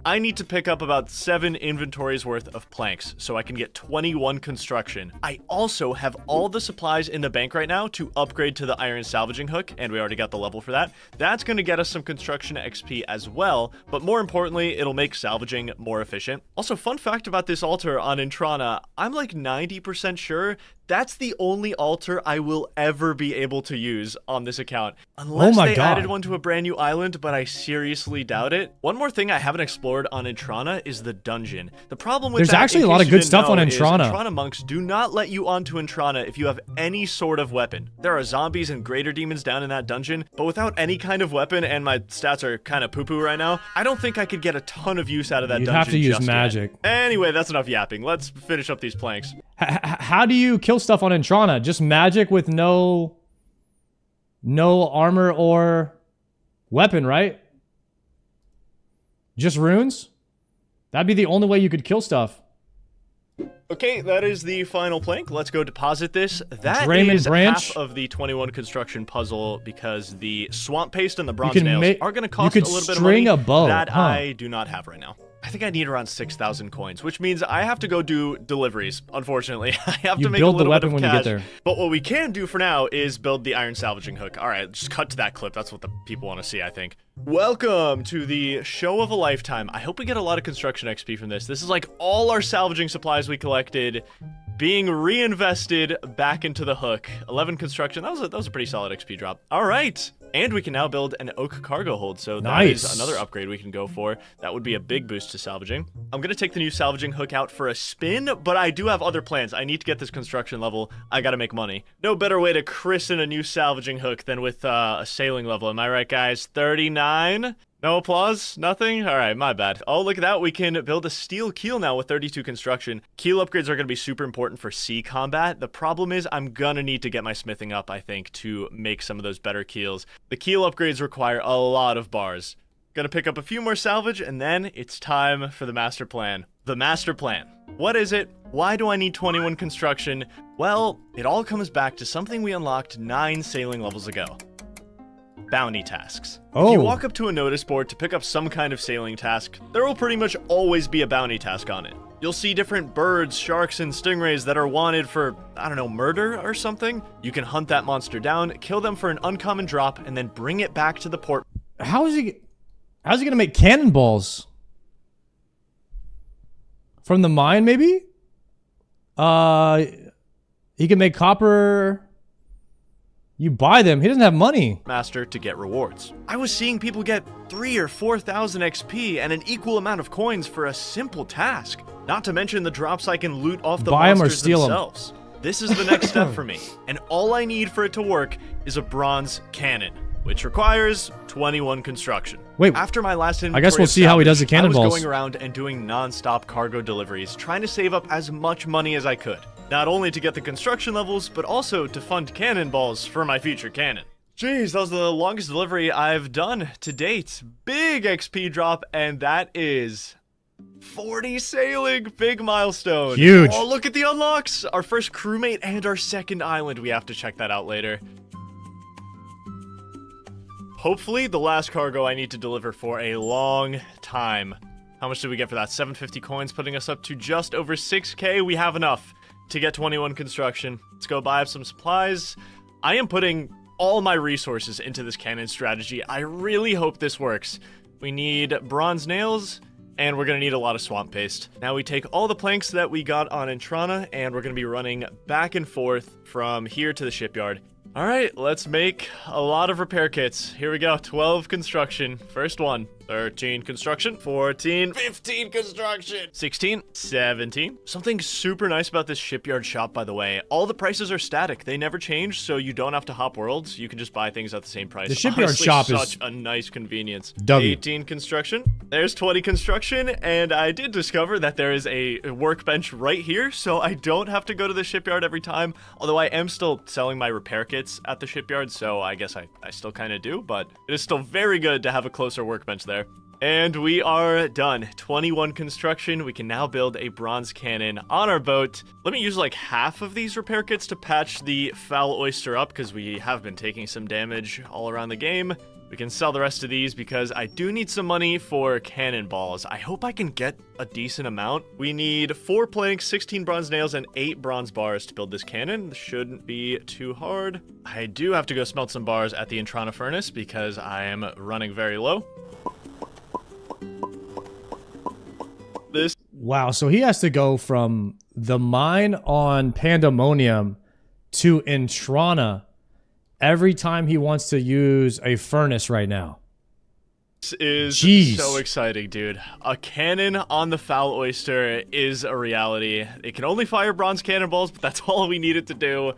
I need to pick up about 7 inventories worth of planks so I can get 21 construction. I also have all the supplies in the bank right now to upgrade to the iron salvaging hook, and we already got the level for that. That's going to get us some construction XP as well, but more importantly, it'll make salvaging more efficient. Also, fun fact about this altar on Intrana, I'm like 90% sure that's the only altar I will ever be able to use on this account. Unless they added one to a brand new island, but I seriously doubt it. One more thing I haven't explored on Intrana is the dungeon. The problem with There's actually a lot of good stuff on Intrana. Intrana monks do not let you onto Intrana if you have any sort of weapon. There are zombies and greater demons down in that dungeon, but without any kind of weapon, and my stats are kind of poo-poo right now, I don't think I could get a ton of use out of that dungeon. You'd have to use just magic. yet. Anyway, that's enough yapping. Let's finish up these planks. How do you kill stuff on Intrana? Just magic with no armor or weapon, right? Just runes? That'd be the only way you could kill stuff. Okay, that is the final plank. Let's go deposit this. That Draymond is branch. half of the 21 construction puzzle because the swamp paste and the bronze nails are going to cost a little bit of money a bow, that I do not have right now. I think I need around 6,000 coins, which means I have to go do deliveries, unfortunately. I have to make a little bit of when cash. you get there. But what we can do for now is build the iron salvaging hook. All right, just cut to that clip. That's what the people want to see, I think. Welcome to the show of a lifetime. I hope we get a lot of construction XP from this. This is like all our salvaging supplies we collected being reinvested back into the hook. 11 construction. That was a pretty solid XP drop. All right. And we can now build an oak cargo hold, so that is another upgrade we can go for. That would be a big boost to salvaging. I'm going to take the new salvaging hook out for a spin, but I do have other plans. I need to get this construction level. I got to make money. No better way to christen a new salvaging hook than with a sailing level. Am I right, guys? 39? No applause? Nothing? Alright, my bad. Oh, look at that. We can build a steel keel now with 32 construction. Keel upgrades are going to be super important for sea combat. The problem is I'm going to need to get my smithing up, I think, to make some of those better keels. The keel upgrades require a lot of bars. Gonna pick up a few more salvage, and then it's time for the master plan. The master plan. What is it? Why do I need 21 construction? Well, it all comes back to something we unlocked 9 sailing levels ago. Bounty tasks. If you walk up to a notice board to pick up some kind of sailing task, there will pretty much always be a bounty task on it. You'll see different birds, sharks, and stingrays that are wanted for, I don't know, murder or something. You can hunt that monster down, kill them for an uncommon drop, and then bring it back to the port. How's he gonna make cannonballs? From the mine, maybe? He can make copper. You buy them. He doesn't have money. Master to get rewards. I was seeing people get 3,000 or 4,000 XP and an equal amount of coins for a simple task. Not to mention the drops I can loot off the Buy 'em or monsters steal 'em. themselves. This is the next step for me, and all I need for it to work is a bronze cannon, which requires 21 construction. Wait, after my last I guess we'll see how he does the I was cannonballs. going around and doing non-stop cargo deliveries, trying to save up as much money as I could. Not only to get the construction levels, but also to fund cannonballs for my future cannon. Jeez, that was the longest delivery I've done to date. Big XP drop, and that is 40 sailing. Big milestone. Huge. Oh, look at the unlocks. Our first crewmate and our second island. We have to check that out later. Hopefully, the last cargo I need to deliver for a long time. How much did we get for that? 750 coins, putting us up to just over 6k. We have enough to get 21 construction. Let's go buy up some supplies. I am putting all my resources into this cannon strategy. I really hope this works. We need bronze nails, and we're going to need a lot of swamp paste. Now we take all the planks that we got on Intrana, and we're going to be running back and forth from here to the shipyard. All right, let's make a lot of repair kits. Here we go, 12 construction. First one. 13 construction, 14, 15 construction, 16, 17. Something super nice about this shipyard shop, by the way, all the prices are static. They never change, so you don't have to hop worlds. You can just buy things at the same price. The shipyard Honestly, shop such is a nice convenience. 18 construction. There's 20 construction, and I did discover that there is a workbench right here, so I don't have to go to the shipyard every time, although I am still selling my repair kits at the shipyard, so I guess I still kind of do, but it is still very good to have a closer workbench there. And we are done. 21 construction. We can now build a bronze cannon on our boat. Let me use like half of these repair kits to patch the foul oyster up, because we have been taking some damage all around the game. We can sell the rest of these because I do need some money for cannonballs. I hope I can get a decent amount. We need 4 planks, 16 bronze nails, and 8 bronze bars to build this cannon. This shouldn't be too hard. I do have to go smelt some bars at the Intrana furnace because I am running very low. Wow, so he has to go from the mine on Pandemonium to Intrana every time he wants to use a furnace right now. This is Jeez. so exciting, dude. A cannon on the foul oyster is a reality. It can only fire bronze cannonballs, but that's all we needed to do.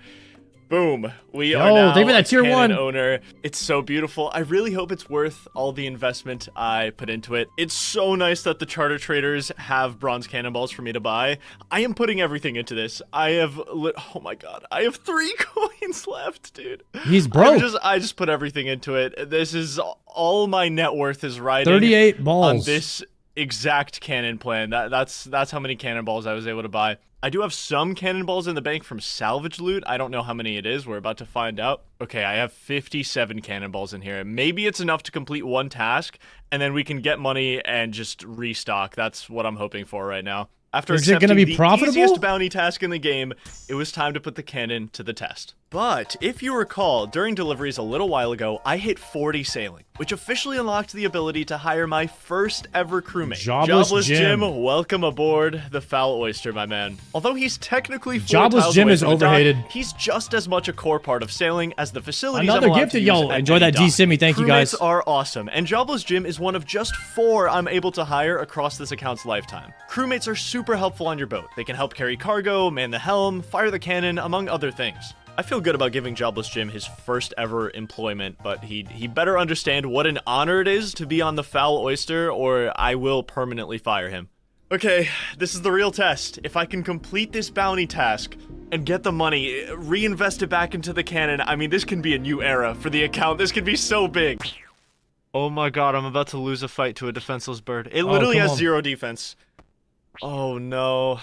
Boom. We are now thank you for that tier cannon 1 owner. It's so beautiful. I really hope it's worth all the investment I put into it. It's so nice that the charter traders have bronze cannonballs for me to buy. I am putting everything into this. I have oh my god. I have 3 coins left, dude. He's broke. I just put everything into it. This is all my net worth is riding 38 balls on this exact cannon plan. That's how many cannonballs I was able to buy. I do have some cannonballs in the bank from salvage loot. I don't know how many it is. We're about to find out. Okay, I have 57 cannonballs in here. Maybe it's enough to complete 1 task, and then we can get money and just restock. That's what I'm hoping for right now. After Is it going to be the profitable? easiest bounty task in the game, it was time to put the cannon to the test. But if you recall, during deliveries a little while ago, I hit 40 sailing, which officially unlocked the ability to hire my first ever crewmate. Jobless Jim. Welcome aboard the foul oyster, my man. Although he's technically 4 Jobless tiles Jim away is from the dock, overhated. he's just as much a core part of sailing as the facilities Another I'm allowed gift to to use yo. at Enjoy any that dock. D-Simmy. Thank you, guys. Crewmates are awesome, and Jobless Jim is one of just 4 I'm able to hire across this account's lifetime. Crewmates are super helpful on your boat. They can help carry cargo, man the helm, fire the cannon, among other things. I feel good about giving Jobless Jim his first ever employment, but he better understand what an honor it is to be on the foul oyster, or I will permanently fire him. Okay, this is the real test. If I can complete this bounty task and get the money, reinvest it back into the cannon, I mean, this can be a new era for the account. This can be so big. Oh my god, I'm about to lose a fight to a defenseless bird. It literally has 0 defense. Oh no.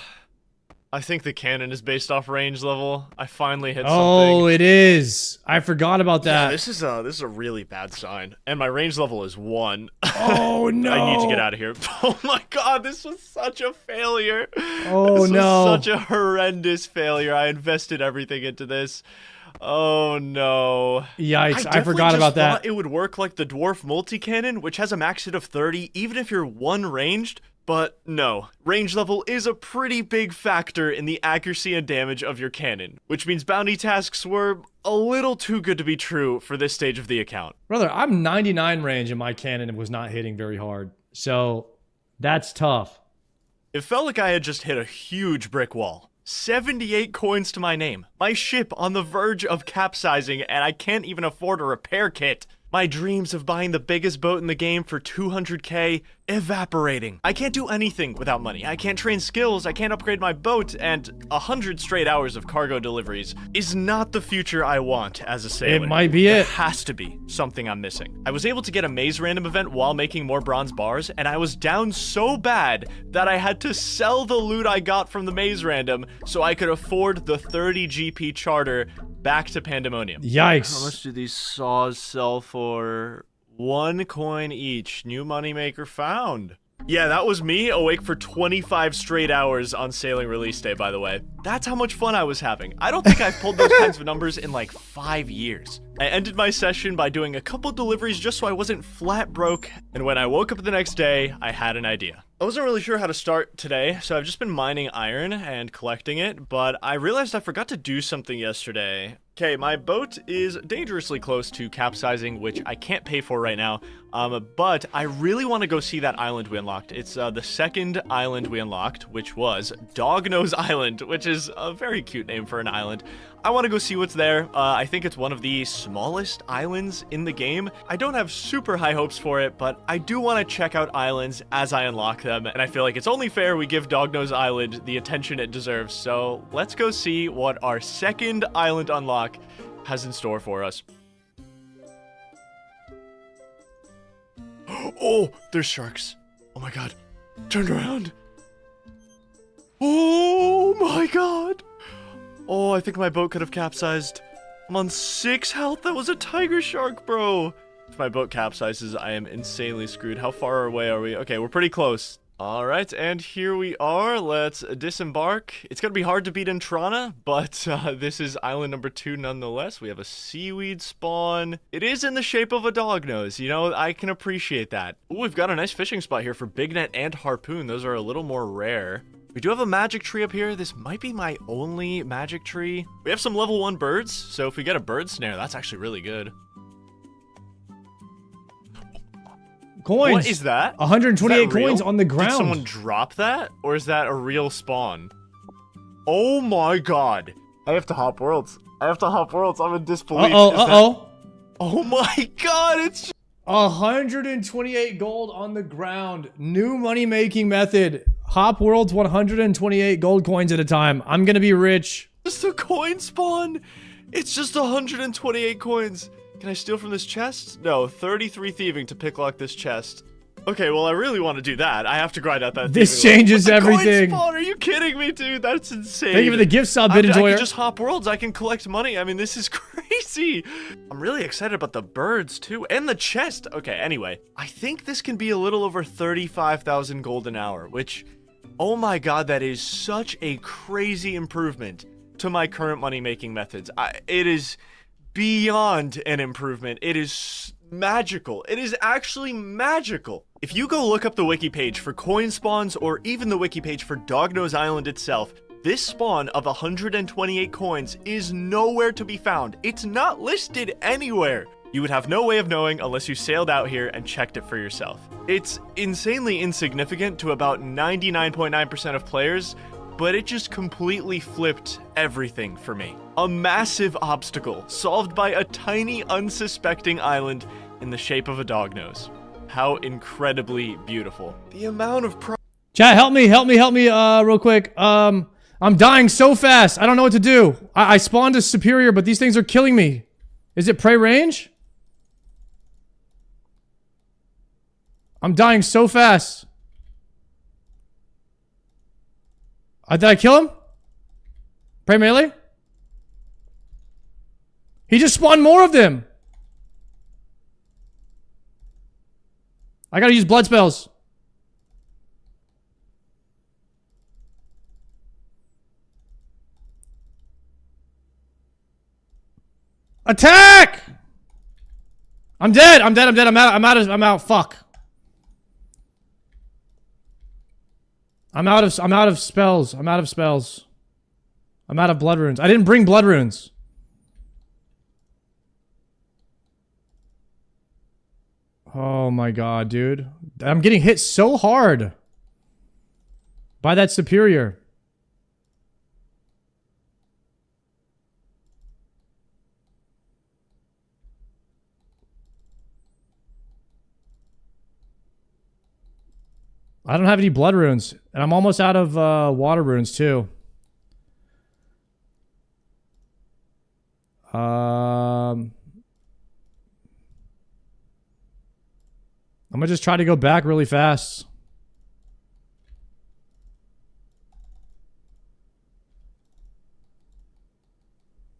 I think the cannon is based off range level. I finally hit something. Oh, it is. I forgot about that. Yeah, this is a really bad sign. And my range level is 1. Oh no. I need to get out of here. Oh my god, this was such a failure. Oh this no. was such a horrendous failure. I invested everything into this. Oh no. Yikes, I forgot about that. Thought it would work like the dwarf multi-cannon, which has a max hit of 30, even if you're 1 ranged. But no, range level is a pretty big factor in the accuracy and damage of your cannon, which means bounty tasks were a little too good to be true for this stage of the account. Brother, I'm 99 range and my cannon was not hitting very hard. So that's tough. It felt like I had just hit a huge brick wall. 78 coins to my name. My ship on the verge of capsizing, and I can't even afford a repair kit. My dreams of buying the biggest boat in the game for 200k evaporating. I can't do anything without money. I can't train skills, I can't upgrade my boat, and 100 straight hours of cargo deliveries is not the future I want as a sailor. It might be it. There has to be something I'm missing. I was able to get a maze random event while making more bronze bars, and I was down so bad that I had to sell the loot I got from the maze random so I could afford the 30 GP charter back to Pandemonium. Yikes. How much do these saws sell for? 1 coin each. New moneymaker found. Yeah, that was me awake for 25 straight hours on sailing release day, by the way. That's how much fun I was having. I don't think I've pulled those kinds of numbers in like 5 years. I ended my session by doing a couple deliveries just so I wasn't flat broke, and when I woke up the next day, I had an idea. I wasn't really sure how to start today, so I've just been mining iron and collecting it, but I realized I forgot to do something yesterday. Okay, my boat is dangerously close to capsizing, which I can't pay for right now. But I really want to go see that island we unlocked. It's the second island we unlocked, which was Dognose Island, which is a very cute name for an island. I want to go see what's there. I think it's one of the smallest islands in the game. I don't have super high hopes for it, but I do want to check out islands as I unlock them, and I feel like it's only fair we give Dognose Island the attention it deserves. So let's go see what our second island unlock has in store for us. Oh, there's sharks. Oh my god. Turn around. Oh my god. Oh, I think my boat could have capsized. I'm on 6 health. That was a tiger shark, bro. If my boat capsizes, I am insanely screwed. How far away are we? Okay, we're pretty close. All right, and here we are. Let's disembark. It's going to be hard to beat Intrana, but this is island number 2 nonetheless. We have a seaweed spawn. It is in the shape of a dog nose. You know, I can appreciate that. Ooh, we've got a nice fishing spot here for big net and harpoon. Those are a little more rare. We do have a magic tree up here. This might be my only magic tree. We have some level 1 birds, so if we get a bird snare, that's actually really good. Coins. What is that? 128 Is that coins real? on the ground. Did someone drop that? Or is that a real spawn? Oh my god. I have to hop worlds. I'm in disbelief. Oh my god, it's 128 gold on the ground. New money-making method. Hop worlds 128 gold coins at a time. I'm gonna be rich. just a coin spawn. It's just 128 coins. Can I steal from this chest? No, 33 thieving to picklock this chest. Okay, well, I really want to do that. I have to grind out that This thieving changes level. A everything. Coin spawn? Are you kidding me, dude? That's insane. Thank you for the gift sub, Bit I Enjoyer. can just hop worlds. I can collect money. I mean, this is crazy. I'm really excited about the birds, too. And the chest. Okay, anyway. I think this can be a little over 35,000 gold an hour, which, oh my god, that is such a crazy improvement to my current money-making methods. It is beyond an improvement. It is magical. It is actually magical. If you go look up the wiki page for coin spawns or even the wiki page for Dognose Island itself, this spawn of 128 coins is nowhere to be found. It's not listed anywhere. You would have no way of knowing unless you sailed out here and checked it for yourself. It's insanely insignificant to about 99.9% of players, but it just completely flipped everything for me. A massive obstacle solved by a tiny, unsuspecting island in the shape of a dog nose. How incredibly beautiful. The amount of Chat, help me, real quick. I'm dying so fast. I don't know what to do. I spawned a superior, but these things are killing me. Is it prey range? I'm dying so fast. Did I kill him? Prey melee? He just spawned more of them. I gotta use blood spells. Attack! I'm dead. I'm out. Fuck. I'm out of spells. I'm out of blood runes. I didn't bring blood runes. Oh my god, dude. I'm getting hit so hard by that superior. I don't have any blood runes, and I'm almost out of water runes too. I'm gonna just try to go back really fast.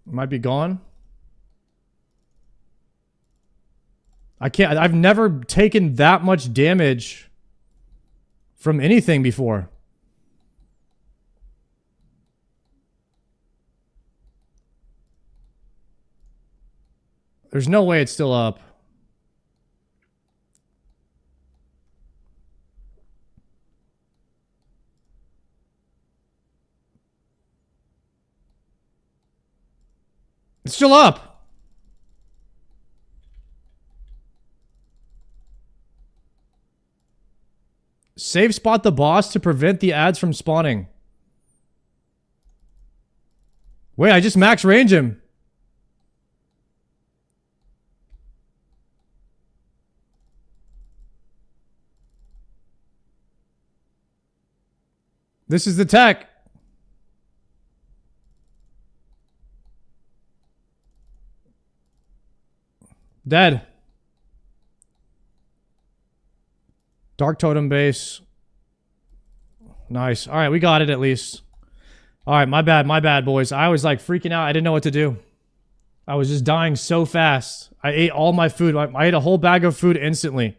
Might be gone. I can't. I've never taken that much damage from anything before. There's no way it's still up. It's still up. Save spot the boss to prevent the ads from spawning. Wait, I just max range him. This is the tech. Dead. Dark totem base. Nice. All right, we got it at least. All right, my bad, boys. I was like freaking out. I didn't know what to do. I was just dying so fast. I ate all my food. I ate a whole bag of food instantly.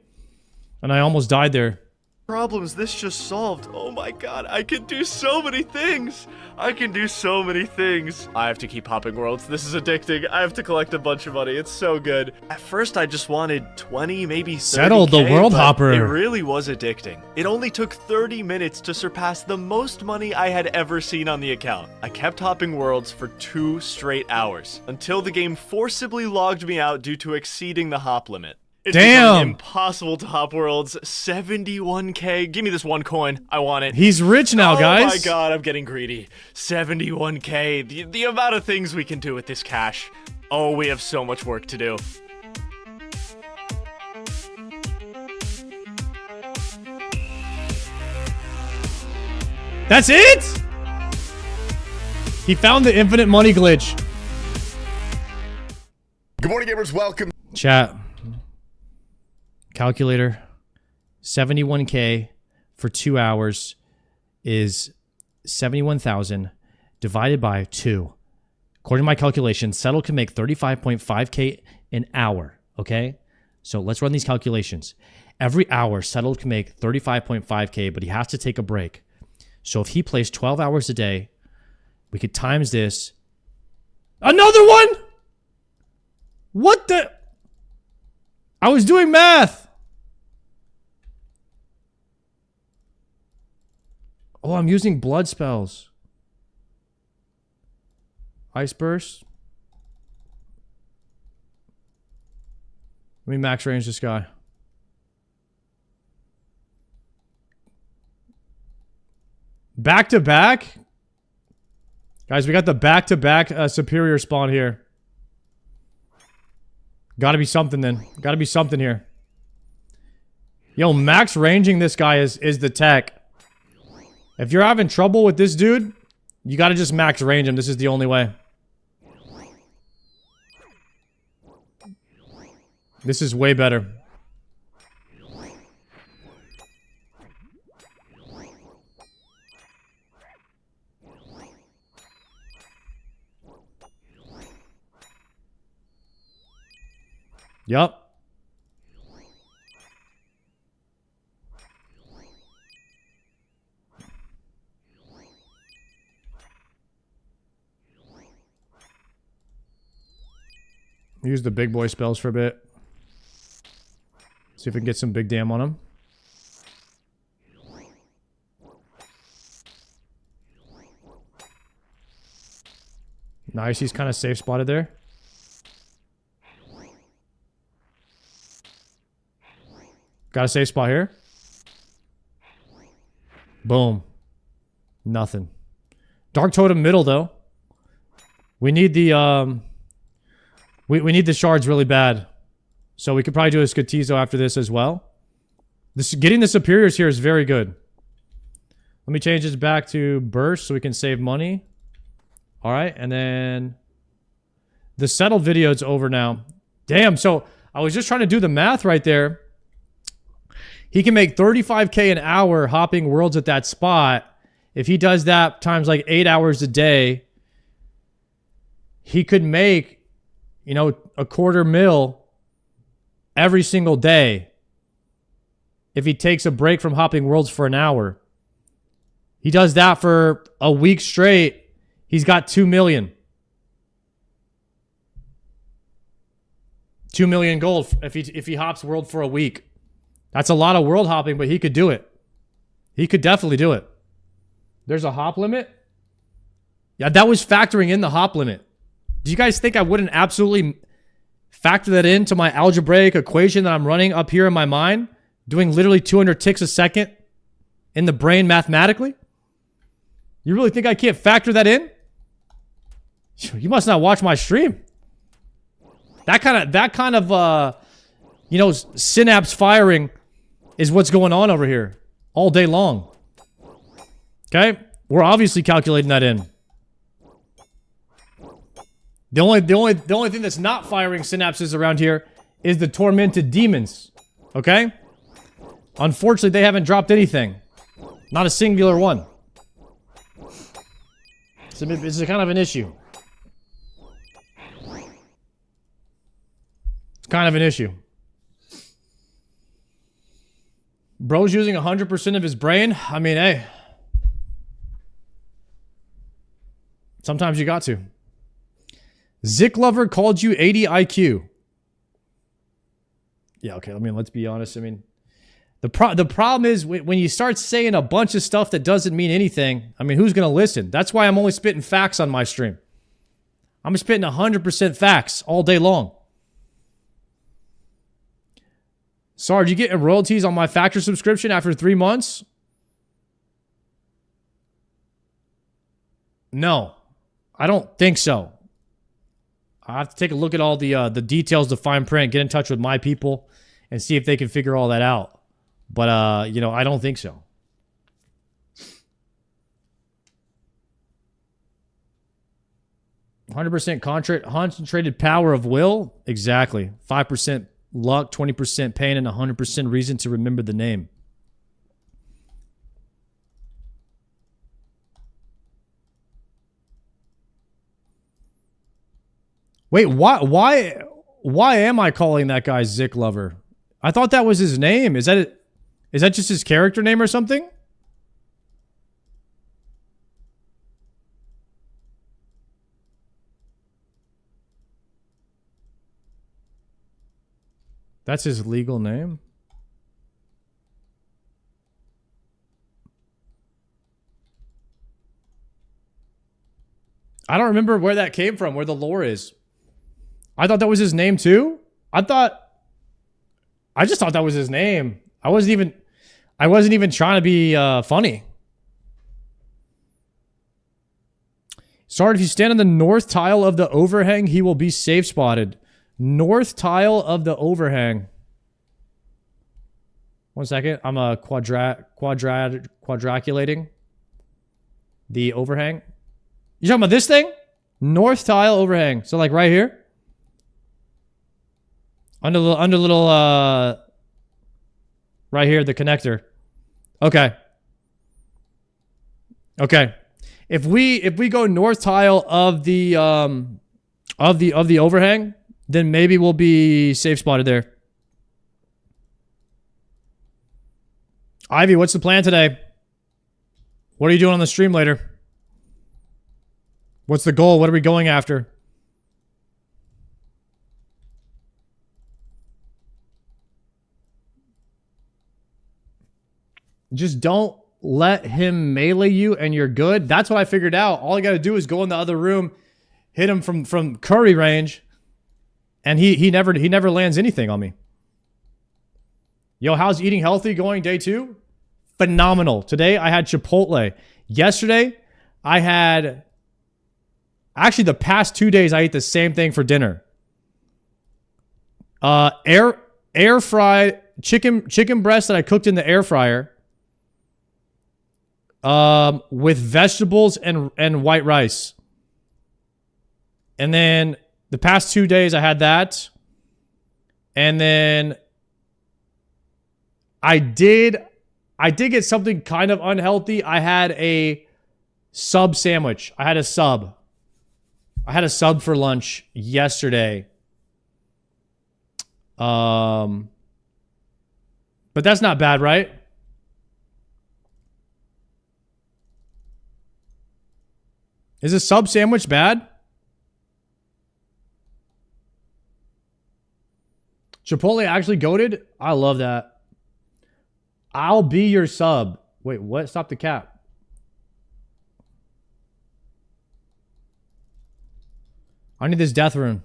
And I almost died there. Problems this just solved. Oh my god, I can do so many things. I can do so many things. I have to keep hopping worlds. This is addicting. I have to collect a bunch of money. It's so good. At first, I just wanted 20, maybe 30K, Settled the world hopper. It really was addicting. It only took 30 minutes to surpass the most money I had ever seen on the account. I kept hopping worlds for 2 straight hours until the game forcibly logged me out due to exceeding the hop limit. It's becoming impossible to hop worlds. 71K. Give me this 1 coin. I want it. He's rich now, guys. Oh my god, I'm getting greedy. 71K. The amount of things we can do with this cash. Oh, we have so much work to do. That's it? He found the infinite money glitch. Good morning, gamers. Welcome. Chat. Calculator. 71K for 2 hours is 71,000 divided by 2. According to my calculations, Settle can make 35.5K an hour, okay? So let's run these calculations. Every hour, Settle can make 35.5K, but he has to take a break. So if he plays 12 hours a day, we could times this. Another one? What the? I was doing math. Oh, I'm using blood spells. Ice burst. Let me max range this guy. Back to back? Guys, we got the back-to-back superior spawn here. Gotta be something then. Gotta be something here. Yo, max ranging this guy is the tech. If you're having trouble with this dude, you gotta just max range him. This is the only way. This is way better. Yup. Use the big boy spells for a bit. See if we can get some big damn on him. Nice, he's kind of safe spotted there. Got a safe spot here. Boom. Nothing. Dark Totem middle, though. We need the, we need the shards really bad. So we could probably do a Scatizo after this as well. Getting the superiors here is very good. Let me change this back to burst so we can save money. Alright, and then... The settled video is over now. Damn, so I was just trying to do the math right there. He can make 35K an hour hopping worlds at that spot. If he does that times like 8 hours a day, he could make, you know, $250,000 every single day if he takes a break from hopping worlds for an hour. He does that for a week straight. He's got 2 million. 2 million gold if he hops world for a week. That's a lot of world hopping, but he could do it. He could definitely do it. There's a hop limit. Yeah, that was factoring in the hop limit. Do you guys think I wouldn't absolutely factor that into my algebraic equation that I'm running up here in my mind, doing literally 200 ticks a second in the brain mathematically? You really think I can't factor that in? You must not watch my stream. That kind of you know, synapse firing is what's going on over here all day long. Okay? We're obviously calculating that in. The only thing that's not firing synapses around here is the tormented demons. Okay? Unfortunately, they haven't dropped anything. Not a singular one. So it's a kind of an issue. It's kind of an issue. Bro's using 100% of his brain. I mean, hey. Sometimes you got to. Zick Lover called you 80 IQ. Yeah, okay. I mean, let's be honest. I mean, the problem is when you start saying a bunch of stuff that doesn't mean anything, I mean, who's going to listen? That's why I'm only spitting facts on my stream. I'm spitting 100% facts all day long. Sarge, you getting royalties on my Factor subscription after 3 months? No, I don't think so. I have to take a look at all the details, the fine print, get in touch with my people, and see if they can figure all that out. But, you know, I don't think so. "100% concentrated power of will." Exactly. 5% luck, 20% pain, and 100% reason to remember the name. Wait, why am I calling that guy Zick Lover? I thought that was his name. Is that just his character name or something? That's his legal name? I don't remember where that came from, where the lore is. I thought that was his name too? I just thought that was his name. I wasn't even trying to be funny. Sorry, if you stand on the north tile of the overhang, he will be safe spotted. North tile of the overhang. 1 second. I'm quadraculating the overhang. You talking about this thing? North tile overhang. So like right here? Under little right here, the connector. Okay. Okay. If we go north tile of the overhang, then maybe we'll be safe spotted there. Ivy, what's the plan today? What are you doing on the stream later? What's the goal? What are we going after? Just don't let him melee you and you're good. That's what I figured out. All I got to do is go in the other room, hit him from curry range, and he never lands anything on me. Yo, how's eating healthy going day 2? Phenomenal. Today I had Chipotle. Yesterday I had... Actually, the past 2 days I ate the same thing for dinner. Air fried chicken breast that I cooked in the air fryer. With vegetables and white rice. And then the past 2 days I had that. And then I did get something kind of unhealthy. I had a sub sandwich. I had a sub for lunch yesterday. But that's not bad, right? Is a sub sandwich bad? Chipotle actually goated? I love that. I'll be your sub. Wait, what? Stop the cap. I need this death rune.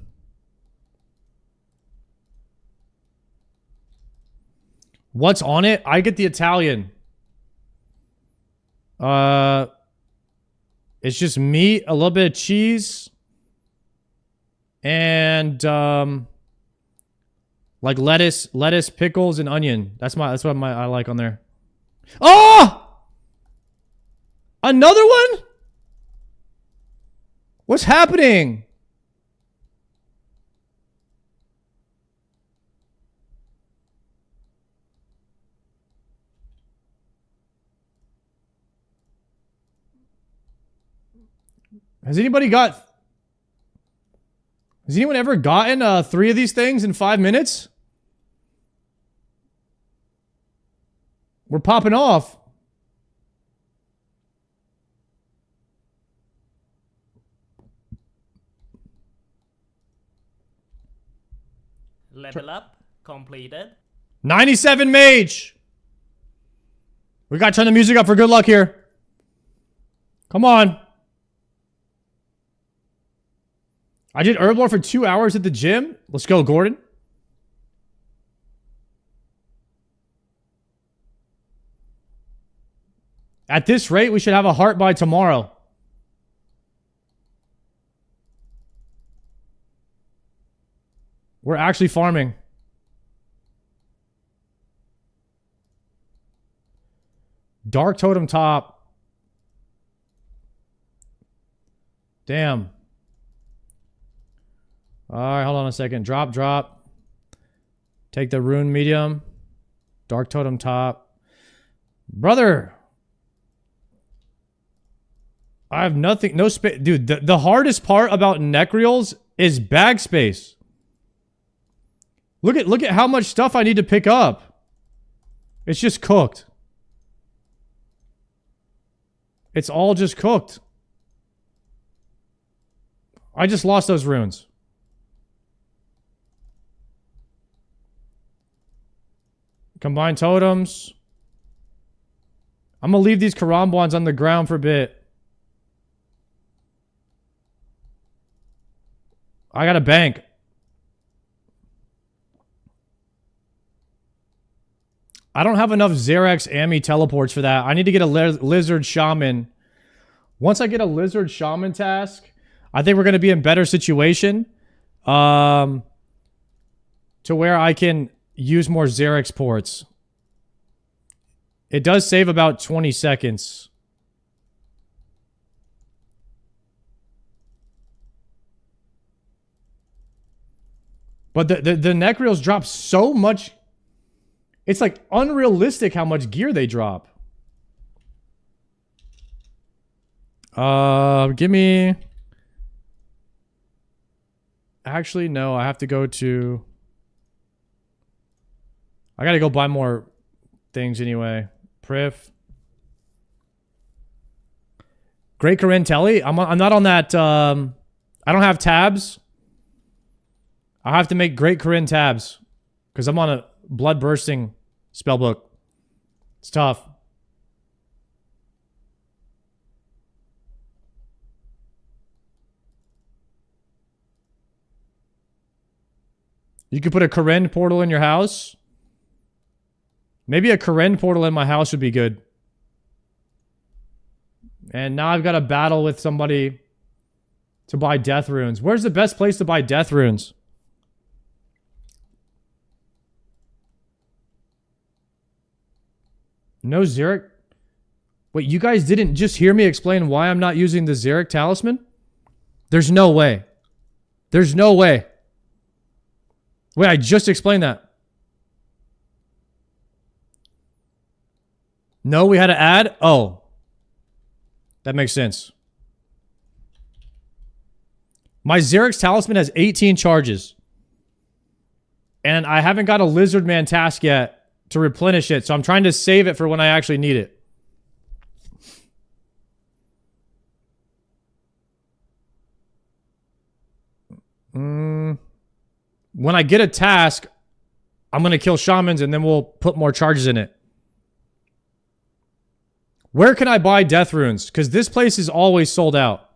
What's on it? I get the Italian. It's just meat, a little bit of cheese, and like lettuce, pickles, and onion. That's what I like on there. Oh! Another one? What's happening? Has anyone ever gotten 3 of these things in 5 minutes? We're popping off. Level up completed. 97 mage. We gotta turn the music up for good luck here. Come on. I did herb lore for 2 hours at the gym. Let's go, Gordon. At this rate, we should have a heart by tomorrow. We're actually farming. Dark totem top. Damn. Alright, hold on a second. Drop. Take the rune medium. Dark totem top. Brother. I have nothing. No space. Dude, the hardest part about Necreals is bag space. Look at how much stuff I need to pick up. It's just cooked. It's all just cooked. I just lost those runes. Combine totems. I'm gonna leave these Karambwans on the ground for a bit. I got a bank. I don't have enough Xerax Ami teleports for that. I need to get a lizard shaman. Once I get a lizard shaman task, I think we're going to be in better situation. To where I can use more Xerax ports. It does save about 20 seconds. But the Necreals drop so much. It's like unrealistic how much gear they drop. Give me... Actually, no. I have to go to... I gotta go buy more things anyway. Prif. Great Corinne Telly? I'm not on that... I don't have tabs. I have to make Great Corinne tabs. Because I'm on a blood bursting spellbook. It's tough. You could put a Corinne portal in your house. Maybe a Corinne portal in my house would be good. And now I've got to battle with somebody to buy death runes. Where's the best place to buy death runes? No Xeric? Wait, you guys didn't just hear me explain why I'm not using the Xeric talisman? There's no way. There's no way. Wait, I just explained that. No, we had to add? Oh. That makes sense. My Xeric's talisman has 18 charges. And I haven't got a lizard man task yet to replenish it, so I'm trying to save it for when I actually need it. When I get a task, I'm going to kill shamans and then we'll put more charges in it. Where can I buy death runes? Because this place is always sold out.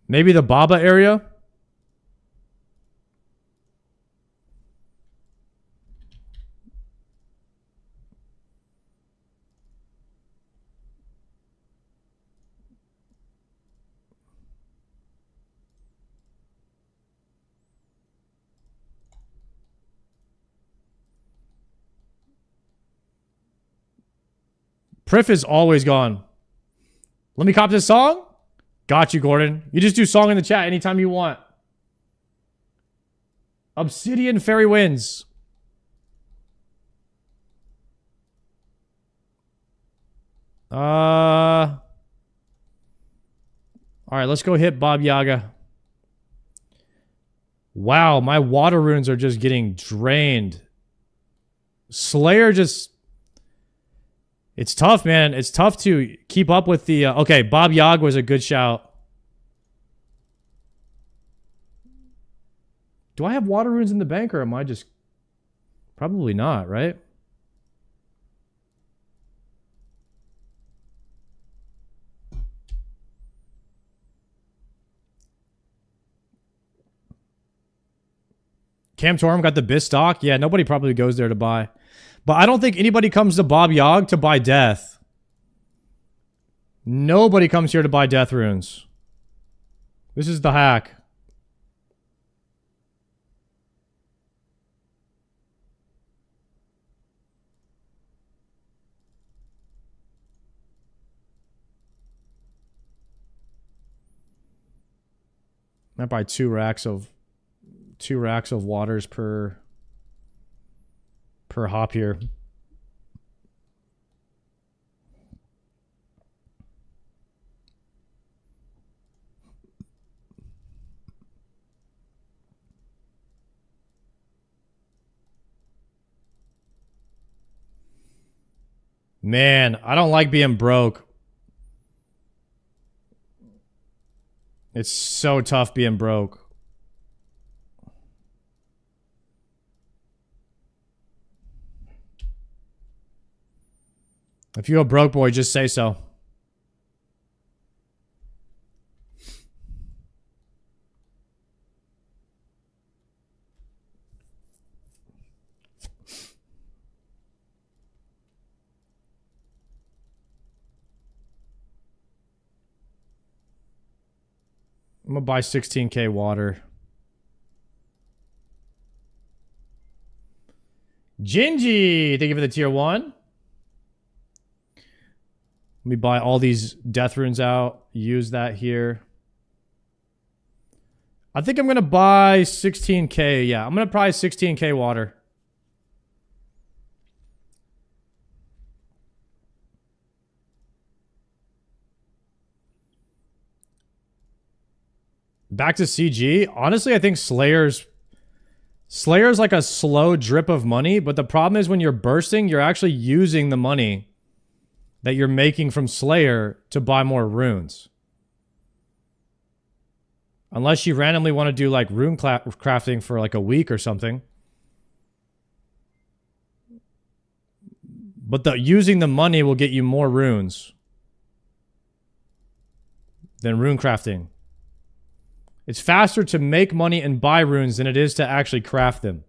Maybe the Baba area? Priff is always gone. Let me cop this song? Got you, Gordon. You just do song in the chat anytime you want. Obsidian Fairy wins. Alright, let's go hit Baba Yaga. Wow, my water runes are just getting drained. Slayer just... It's tough, man. It's tough to keep up with the... okay, Baba Yaga was a good shout. Do I have water runes in the bank, or am I just... Probably not, right? Cam Torm got the Bistock. Yeah, nobody probably goes there to buy. But I don't think anybody comes to Baba Yaga to buy death. Nobody comes here to buy death runes. This is the hack. I buy 2 racks of waters per hop here. Man, I don't like being broke. It's so tough being broke. If you're a broke boy, just say so. I'm gonna buy 16k water. Gingy, thank you for the tier 1. Let me buy all these death runes out. Use that here. I think I'm going to buy 16k. Yeah, I'm going to buy 16k water. Back to CG. Honestly, I think Slayer's like a slow drip of money. But the problem is when you're bursting, you're actually using the money that you're making from Slayer to buy more runes. Unless you randomly want to do like rune crafting for like a week or something. But using the money will get you more runes than rune crafting. It's faster to make money and buy runes than it is to actually craft them.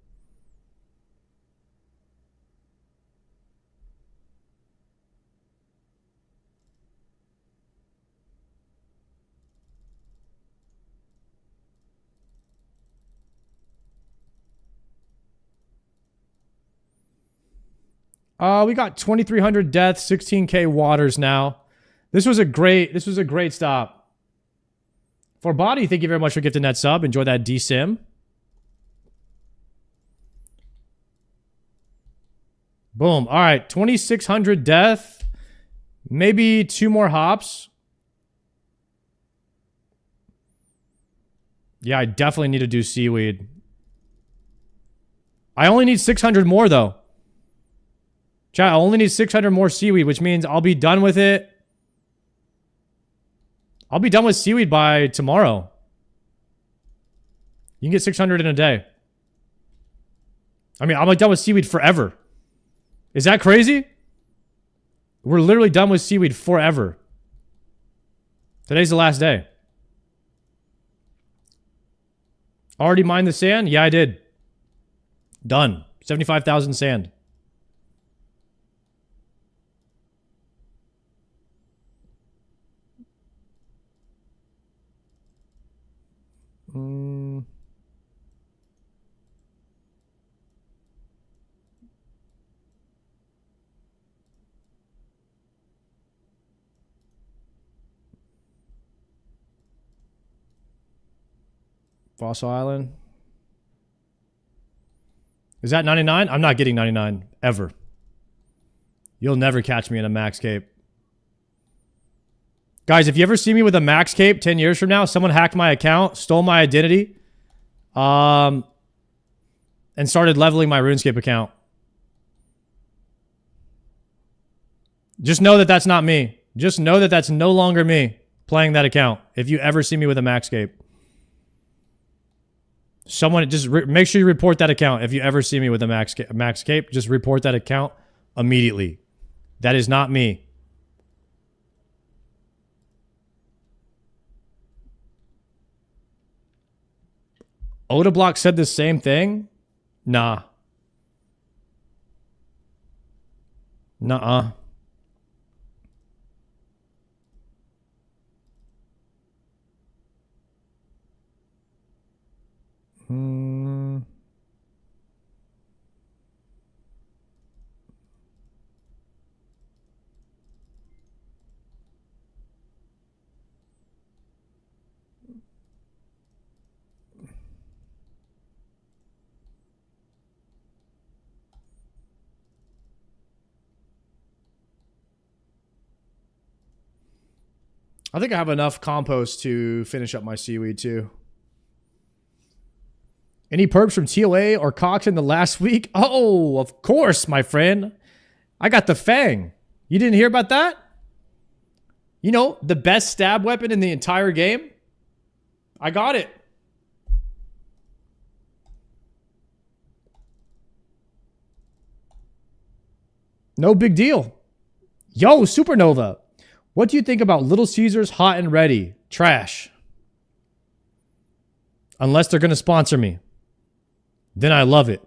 We got 2,300 deaths, 16k waters now. This was a great stop. For Body, thank you very much for gifting that sub. Enjoy that DSIM. Boom. All right, 2,600 death. Maybe 2 more hops. Yeah, I definitely need to do seaweed. I only need 600 more, though. Chat, I only need 600 more seaweed, which means I'll be done with it. I'll be done with seaweed by tomorrow. You can get 600 in a day. I mean, I'm like done with seaweed forever. Is that crazy? We're literally done with seaweed forever. Today's the last day. Already mined the sand? Yeah, I did. Done. 75,000 sand. Fossil Island. Is that 99? I'm not getting 99 ever. You'll never catch me in a max cape. Guys, if you ever see me with a max cape 10 years from now, someone hacked my account, stole my identity, and started leveling my RuneScape account. Just know that that's not me. Just know that that's no longer me playing that account. If you ever see me with a max cape. Someone just make sure you report that account. If you ever see me with a max cape, just report that account immediately. That is not me. Odablock said the same thing? Nah. Nuh-uh. I think I have enough compost to finish up my seaweed too. Any perps from TOA or Cox in the last week? Oh, of course, my friend. I got the Fang. You didn't hear about that? You know, the best stab weapon in the entire game? I got it. No big deal. Yo, Supernova. What do you think about Little Caesars Hot and Ready? Trash. Unless they're going to sponsor me. Then I love it.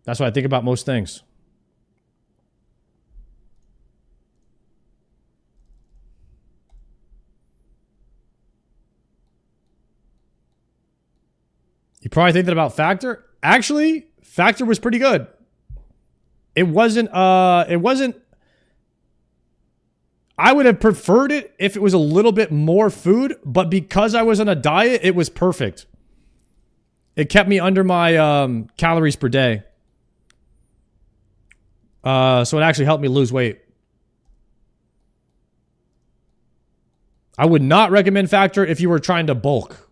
That's what I think about most things. You probably think that about Factor? Actually, Factor was pretty good. It wasn't, I would have preferred it if it was a little bit more food, but because I was on a diet, it was perfect. It kept me under my calories per day. So it actually helped me lose weight. I would not recommend Factor if you were trying to bulk.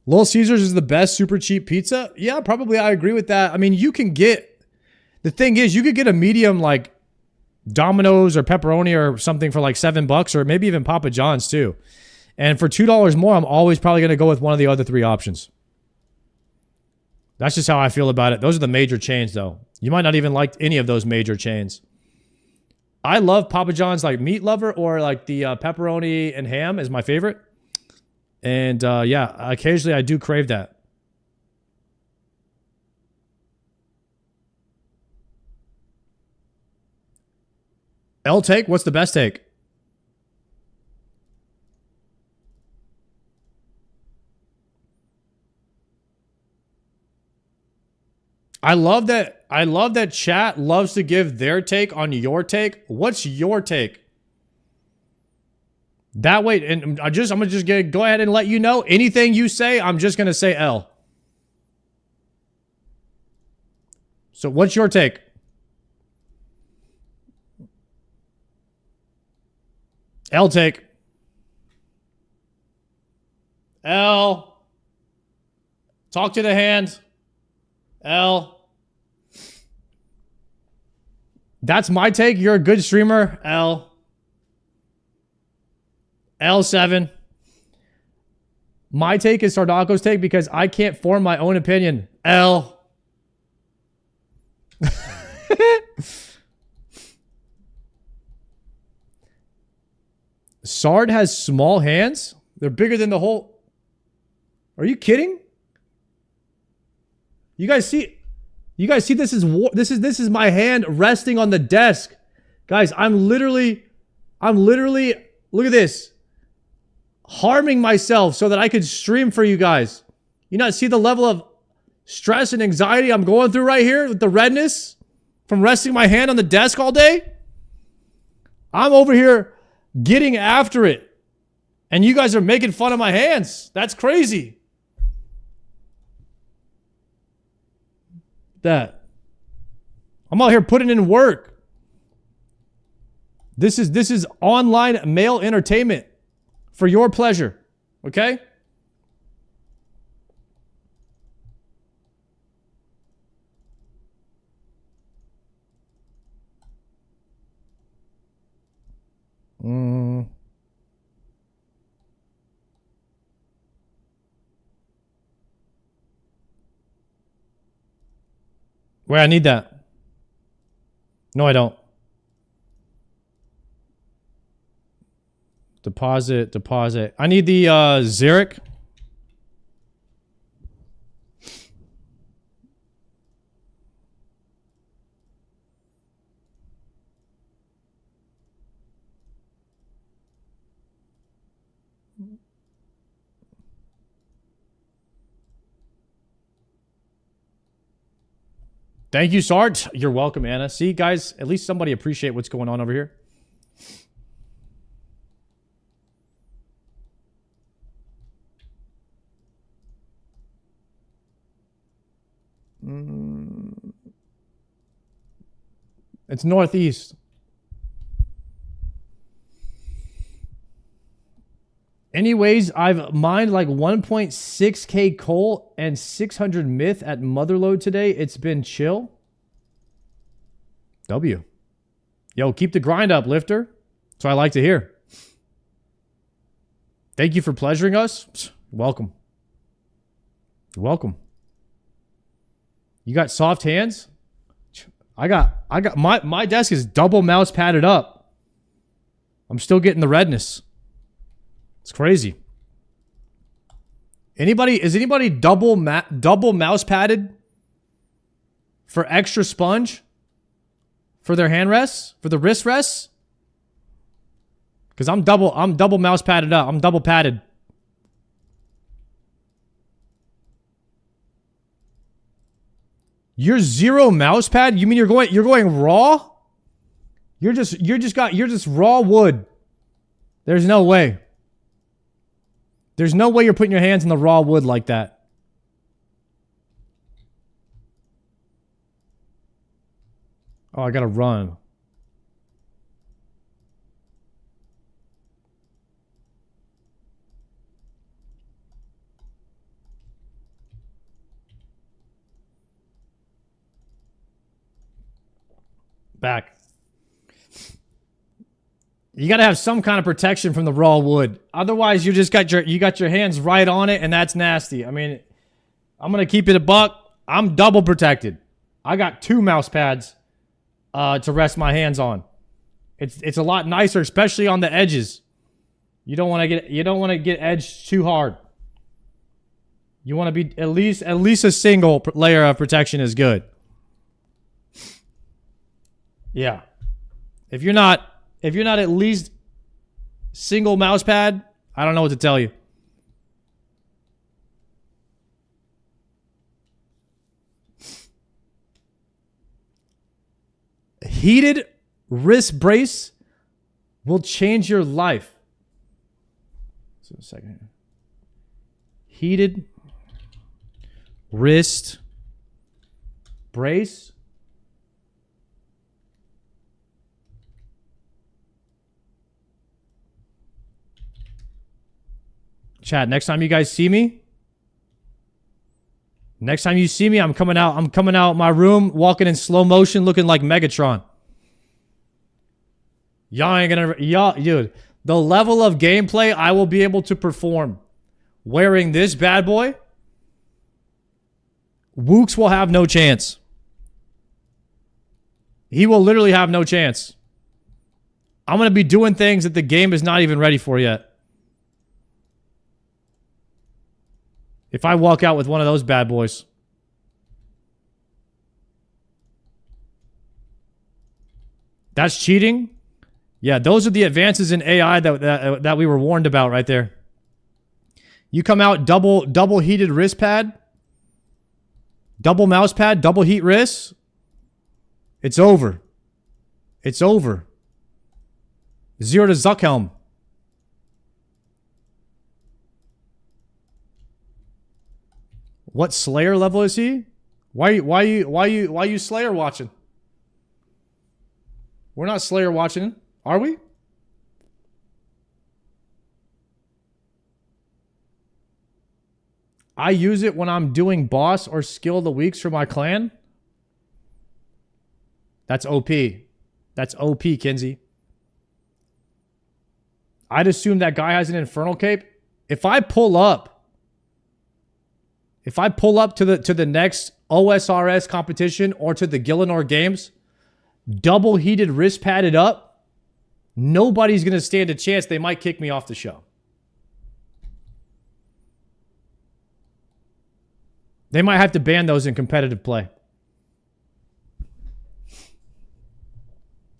Little Caesars is the best super cheap pizza? Yeah, probably I agree with that. I mean, you can get... The thing is, you could get a medium like Domino's or pepperoni or something for like $7 or maybe even Papa John's too. And for $2 more, I'm always probably going to go with one of the other three options. That's just how I feel about it. Those are the major chains though. You might not even like any of those major chains. I love Papa John's like meat lover or like the pepperoni and ham is my favorite. And yeah, occasionally I do crave that. L take? What's the best take? I love that chat loves to give their take on your take. What's your take? That way, and I'm gonna just go ahead and let you know. Anything you say, I'm just gonna say L. So what's your take? L take. L. Talk to the hand. L. That's my take. You're a good streamer. L. L7. My take is Sardako's take because I can't form my own opinion. L. Sard has small hands? They're bigger than the whole... Are you kidding? You guys see this is my hand resting on the desk. Guys, I'm literally look at this. Harming myself so that I could stream for you guys. You not see the level of stress and anxiety I'm going through right here with the redness from resting my hand on the desk all day? I'm over here getting after it. And you guys are making fun of my hands. That's crazy. That. I'm out here putting in work. This is online male entertainment for your pleasure. Okay? Wait, I need that. No, I don't. Deposit. I need the Xeric. Thank you, Sart. You're welcome, Anna. See, guys, at least somebody appreciate what's going on over here. It's northeast. Anyways, I've mined like 1.6k coal and 600 myth at Motherlode today. It's been chill. W. Yo, keep the grind up, Lifter. That's what I like to hear. Thank you for pleasuring us. Welcome. You're welcome. You got soft hands? I got my desk is double mouse padded up. I'm still getting the redness. It's crazy. Is anybody double mouse padded for extra sponge for their hand rests, for the wrist rests? Cuz I'm double mouse padded up. I'm double padded. You're zero mouse pad? You mean you're going raw? You're just raw wood. There's no way. There's no way you're putting your hands in the raw wood like that. Oh, I gotta run. Back. You got to have some kind of protection from the raw wood. Otherwise, you got your hands right on it, and that's nasty. I mean, I'm going to keep it a buck. I'm double protected. I got 2 mouse pads to rest my hands on. It's a lot nicer, especially on the edges. You don't want to get edged too hard. You want to be at least a single layer of protection is good. Yeah. If you're not at least single mouse pad, I don't know what to tell you. Heated wrist brace will change your life. So a second here. Heated wrist brace. Chat, next time you guys see me, I'm coming out my room, walking in slow motion, looking like Megatron. Dude, the level of gameplay I will be able to perform wearing this bad boy, Wooks will have no chance. He will literally have no chance. I'm going to be doing things that the game is not even ready for yet. If I walk out with one of those bad boys. That's cheating? Yeah, those are the advances in AI that we were warned about right there. You come out double heated wrist pad, double mouse pad, double heat wrist. It's over. It's over. 0 to Zuckhelm. What Slayer level is he? Why you Slayer watching? We're not Slayer watching, are we? I use it when I'm doing boss or skill of the weeks for my clan. That's OP. That's OP, Kinsey. I'd assume that guy has an infernal cape. If I pull up to the next OSRS competition or to the Gillinor games, double heated wrist padded up, nobody's going to stand a chance. They might kick me off the show. They might have to ban those in competitive play.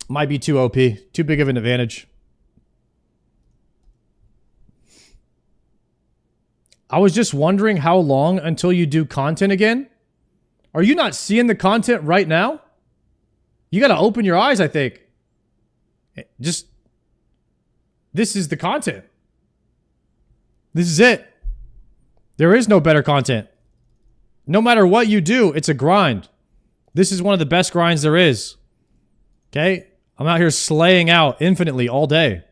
Might be too OP. Too big of an advantage. I was just wondering how long until you do content again. Are you not seeing the content right now? You got to open your eyes, I think. This is the content. This is it. There is no better content. No matter what you do, it's a grind. This is one of the best grinds there is. Okay? I'm out here slaying out infinitely all day.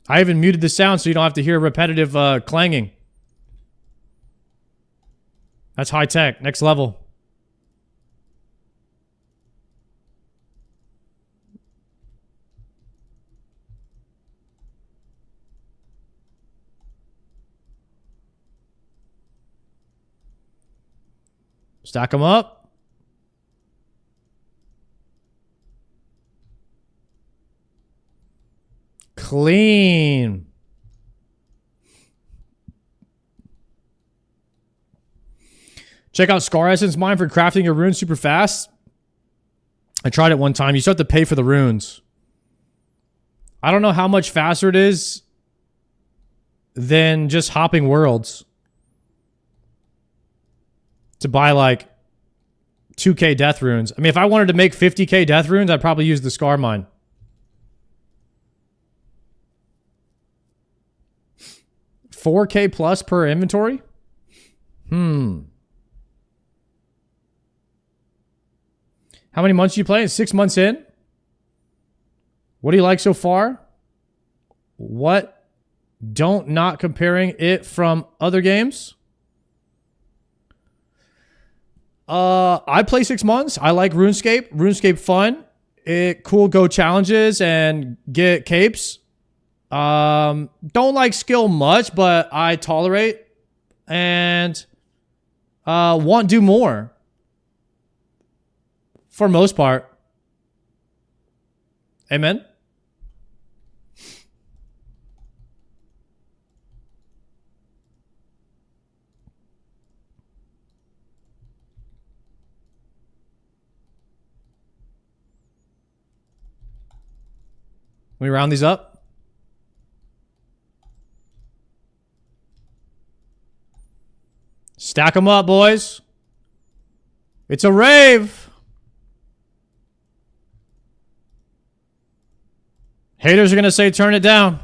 I even muted the sound so you don't have to hear repetitive clanging. That's high tech. Next level. Stack them up. Clean. Check out Scar Essence Mine for crafting your runes super fast. I tried it one time. You still have to pay for the runes. I don't know how much faster it is than just hopping worlds to buy like 2k death runes. I mean, if I wanted to make 50k death runes, I'd probably use the Scar Mine. $4K plus per inventory? How many months you playing? 6 months in? What do you like so far? What? Don't not comparing it from other games? I play 6 months. I like RuneScape. RuneScape fun. Cool go challenges and get capes. Don't like skill much, but I tolerate and want to do more. For most part. Amen. Let me round these up. Stack them up, boys. It's a rave. Haters are going to say turn it down.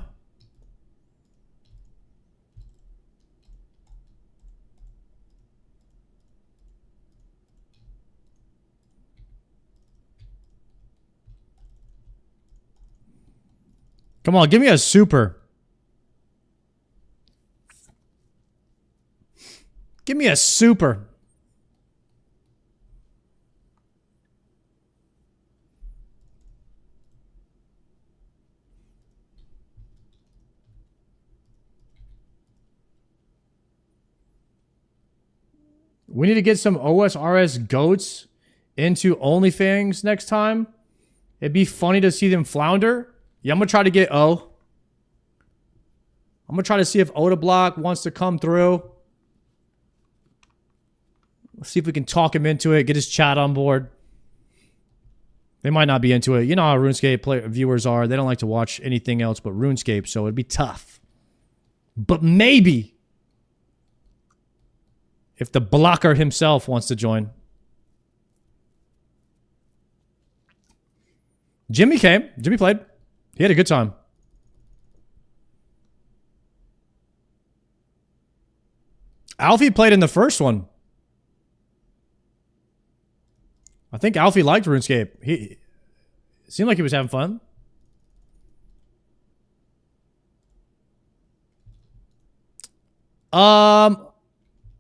Come on, give me a super. Give me a super. We need to get some OSRS goats into OnlyFans next time. It'd be funny to see them flounder. Yeah, I'm going to try to get O. I'm going to try to see if Odablock wants to come through. Let's see if we can talk him into it, get his chat on board. They might not be into it. You know how RuneScape viewers are. They don't like to watch anything else but RuneScape, so it'd be tough. But maybe if the blocker himself wants to join. Jimmy came. Jimmy played. He had a good time. Alfie played in the first one. I think Alfie liked RuneScape. He seemed like he was having fun.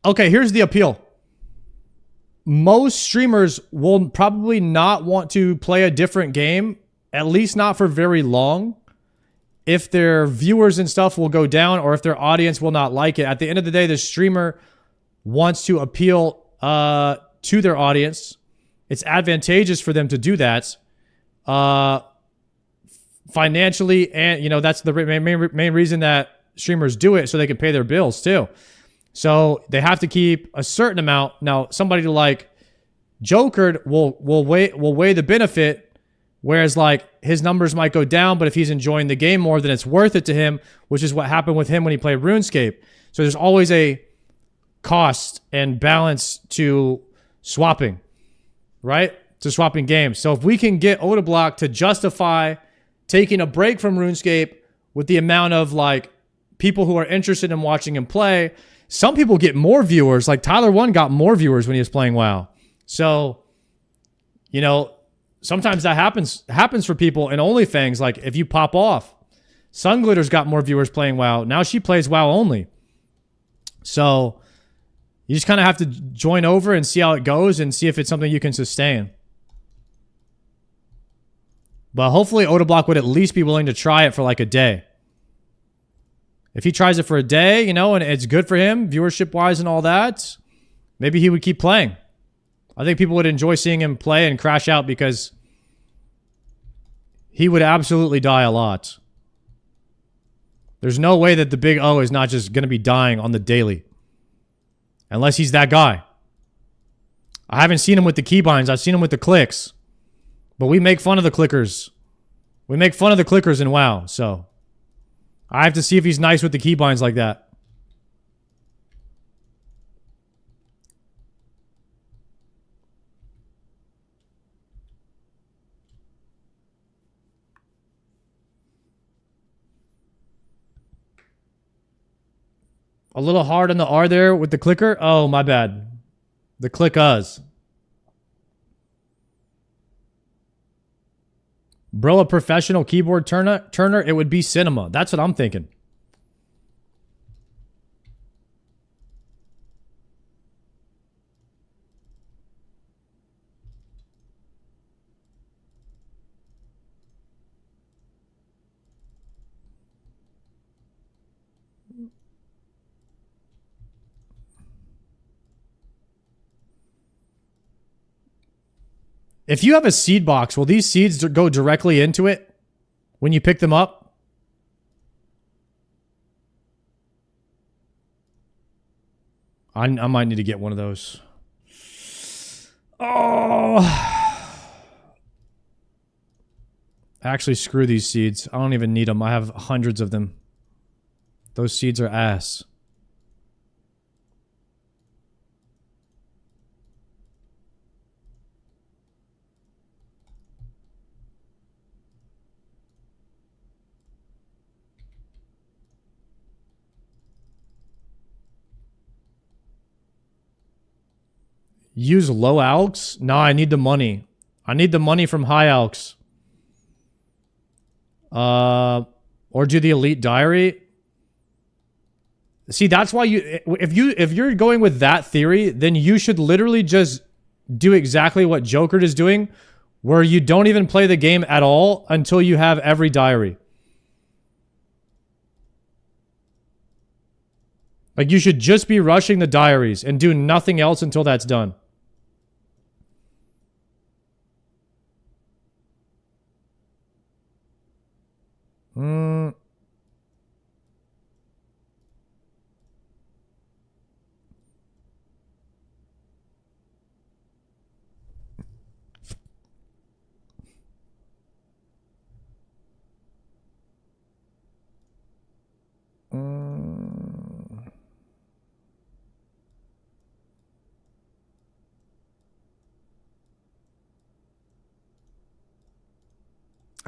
Okay, here's the appeal. Most streamers will probably not want to play a different game, at least not for very long, if their viewers and stuff will go down or if their audience will not like it. At the end of the day, the streamer wants to appeal to their audience. It's advantageous for them to do that financially, and you know that's the main reason that streamers do it, so they can pay their bills too. So they have to keep a certain amount. Now, somebody like Joker will weigh the benefit, whereas like his numbers might go down, but if he's enjoying the game more, then it's worth it to him, which is what happened with him when he played RuneScape. So there's always a cost and balance to swapping, right? To swapping games. So if we can get Odablock to justify taking a break from RuneScape with the amount of like people who are interested in watching him play, some people get more viewers. Like Tyler 1 got more viewers when he was playing WoW. So, you know, sometimes that happens for people in OnlyFans. Like if you pop off, Sunglitter's got more viewers playing WoW. Now she plays WoW only. So you just kind of have to join over and see how it goes and see if it's something you can sustain. But hopefully Odablock would at least be willing to try it for like a day. If he tries it for a day, you know, and it's good for him, viewership-wise and all that, maybe he would keep playing. I think people would enjoy seeing him play and crash out because he would absolutely die a lot. There's no way that the big O is not just going to be dying on the daily. Unless he's that guy. I haven't seen him with the keybinds. I've seen him with the clicks. But we make fun of the clickers. We make fun of the clickers in WoW, so I have to see if he's nice with the keybinds like that. A little hard on the R there with the clicker. Oh, my bad. The click-us. Bro, a professional keyboard turner, it would be Cinema. That's what I'm thinking. If you have a seed box, will these seeds go directly into it when you pick them up? I might need to get one of those. Oh. Actually, screw these seeds. I don't even need them. I have hundreds of them. Those seeds are ass. Use low alks? No, I need the money. I need the money from high alks. Or do the elite diary. See, that's why if you're going with that theory, then you should literally just do exactly what Joker is doing, where you don't even play the game at all until you have every diary. Like, you should just be rushing the diaries and do nothing else until that's done.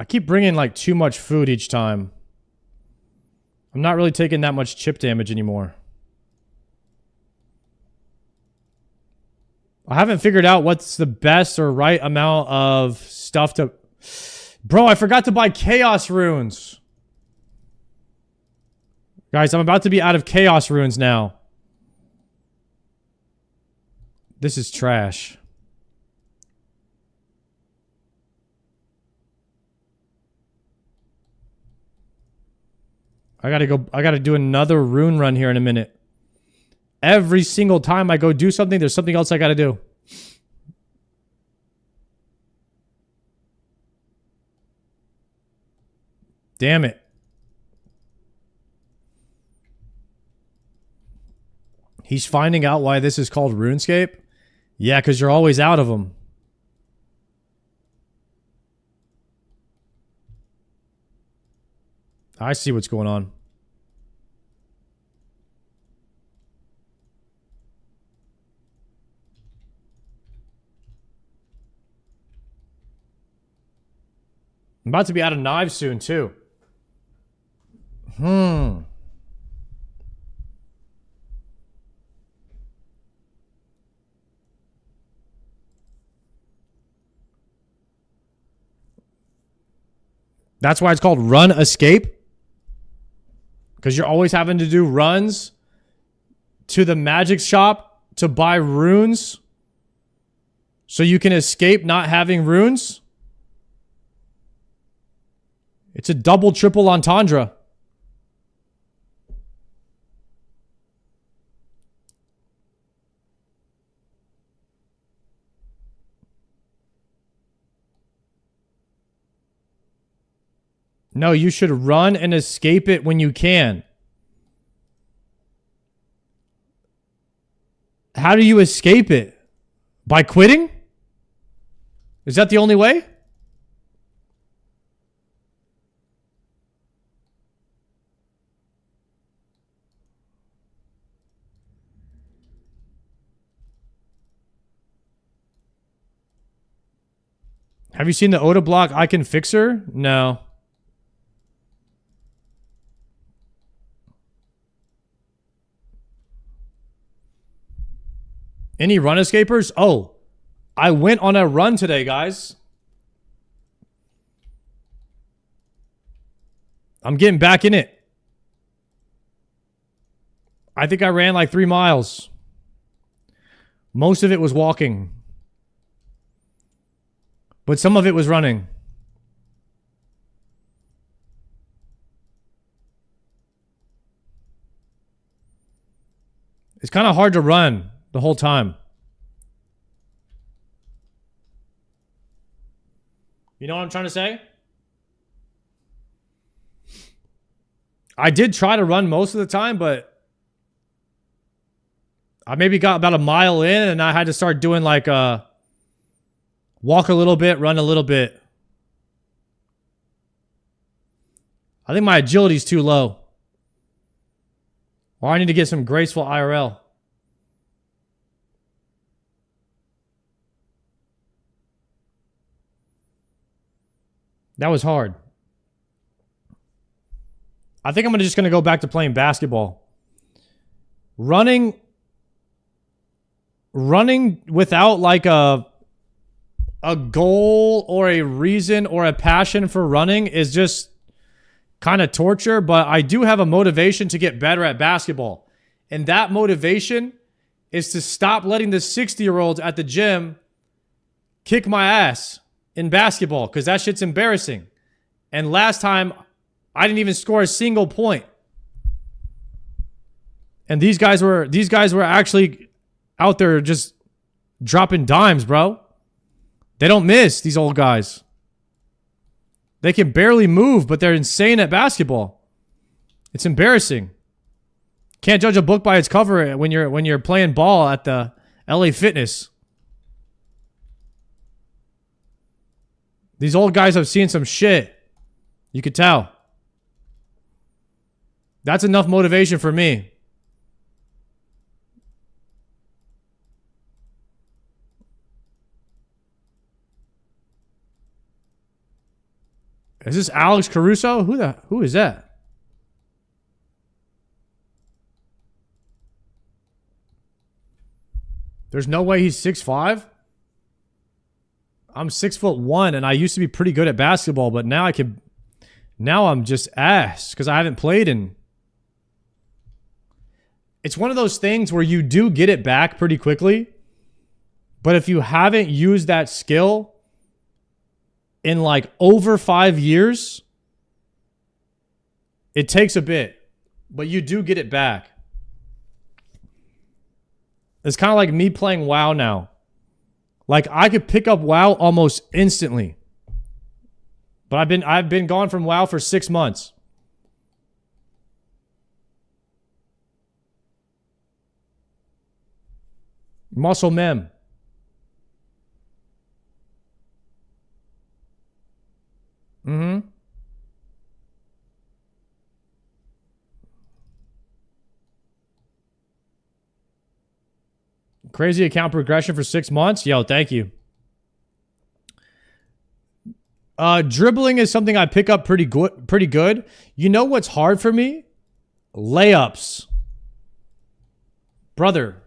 I keep bringing like too much food each time. I'm not really taking that much chip damage anymore. I haven't figured out what's the best or right amount of stuff to... Bro, I forgot to buy chaos runes. Guys, I'm about to be out of chaos runes now. This is trash. I gotta do another rune run here in a minute. Every single time I go do something, there's something else I gotta do. Damn it. He's finding out why this is called RuneScape? Yeah, because you're always out of them. I see what's going on. I'm about to be out of knives soon, too. That's why it's called Run Escape. Because you're always having to do runs to the magic shop to buy runes so you can escape not having runes. It's a double, triple entendre. No, you should run and escape it when you can. How do you escape it? By quitting? Is that the only way? Have you seen the Oda block I Can Fix Her? No. Any run escapers? Oh, I went on a run today, guys. I'm getting back in it. I think I ran like 3 miles. Most of it was walking. But some of it was running. It's kind of hard to run the whole time. You know what I'm trying to say? I did try to run most of the time, but I maybe got about a mile in and I had to start doing like walk a little bit, run a little bit. I think my agility's too low. Or I need to get some graceful IRL. That was hard. I think I'm just going to go back to playing basketball. Running without like a goal or a reason or a passion for running is just kind of torture, but I do have a motivation to get better at basketball. And that motivation is to stop letting the 60-year-olds at the gym kick my ass in basketball, because that shit's embarrassing. And last time, I didn't even score a single point. And these guys were actually out there just dropping dimes, bro. They don't miss, these old guys. They can barely move, but they're insane at basketball. It's embarrassing. Can't judge a book by its cover when you're playing ball at the LA Fitness. These old guys have seen some shit. You could tell. That's enough motivation for me. Is this Alex Caruso? Who is that? There's no way he's 6'5"? I'm 6'1" and I used to be pretty good at basketball, but now I'm just ass because I haven't played in. It's one of those things where you do get it back pretty quickly, but if you haven't used that skill in like over 5 years, it takes a bit, but you do get it back. It's kind of like me playing WoW now. Like I could pick up WoW almost instantly. But I've been gone from WoW for 6 months. Muscle Mem. Mm-hmm. Crazy account progression for 6 months. Yo, thank you. Dribbling is something I pick up pretty good. You know what's hard for me? Layups. Brother.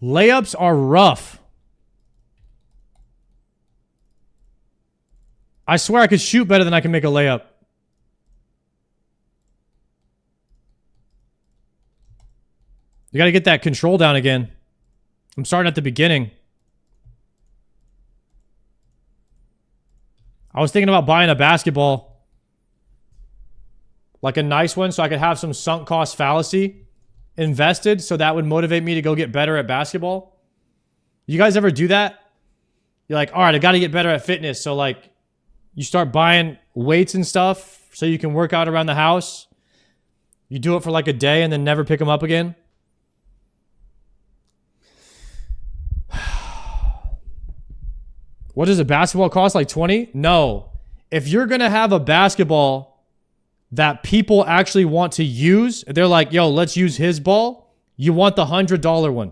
Layups are rough. I swear I could shoot better than I can make a layup. You got to get that control down again. I'm starting at the beginning. I was thinking about buying a basketball. Like a nice one so I could have some sunk cost fallacy invested so that would motivate me to go get better at basketball. You guys ever do that? You're like, all right, I got to get better at fitness. So like you start buying weights and stuff so you can work out around the house. You do it for like a day and then never pick them up again. What does a basketball cost? Like 20? No. If you're going to have a basketball that people actually want to use, they're like, yo, let's use his ball. You want the $100 one.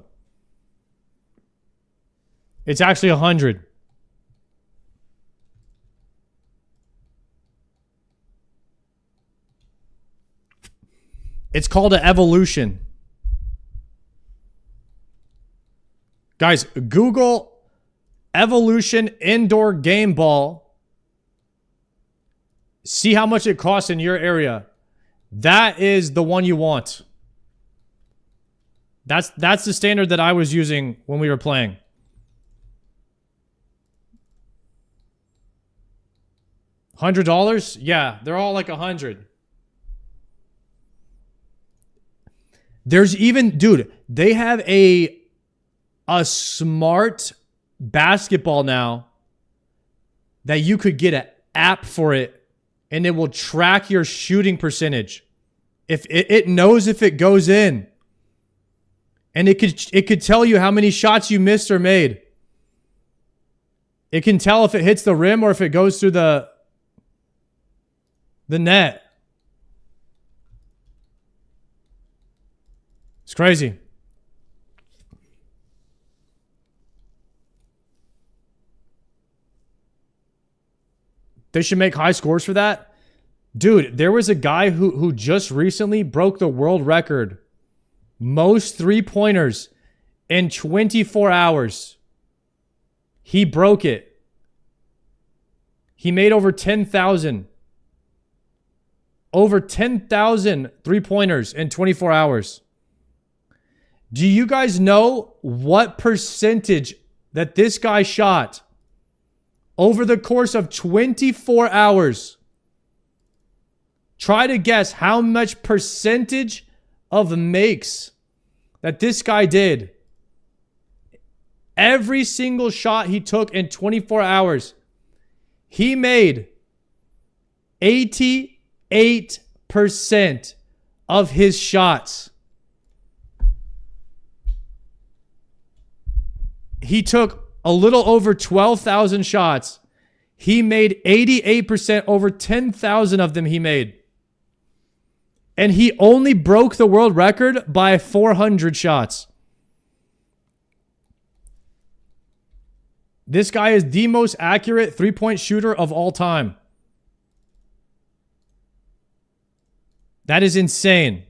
It's actually $100. It's called an evolution. Guys, Google Evolution indoor game ball. See how much it costs in your area. That is the one you want. That's the standard that I was using when we were playing. $100? Yeah, they're all like $100. There's even, dude, they have a smart basketball now that you could get an app for it and it will track your shooting percentage. If it knows if it goes in, and it could tell you how many shots you missed or made. It can tell if it hits the rim or if it goes through the net. It's crazy. They should make high scores for that. Dude, there was a guy who just recently broke the world record. Most three-pointers in 24 hours. He broke it. He made over 10,000. Over 10,000 three-pointers in 24 hours. Do you guys know what percentage that this guy shot over the course of 24 hours? Try to guess how much percentage of makes that this guy did. Every single shot he took in 24 hours, he made 88% of his shots. He took a little over 12,000 shots. He made 88%, over 10,000 of them he made. And he only broke the world record by 400 shots. This guy is the most accurate three-point shooter of all time. That is insane.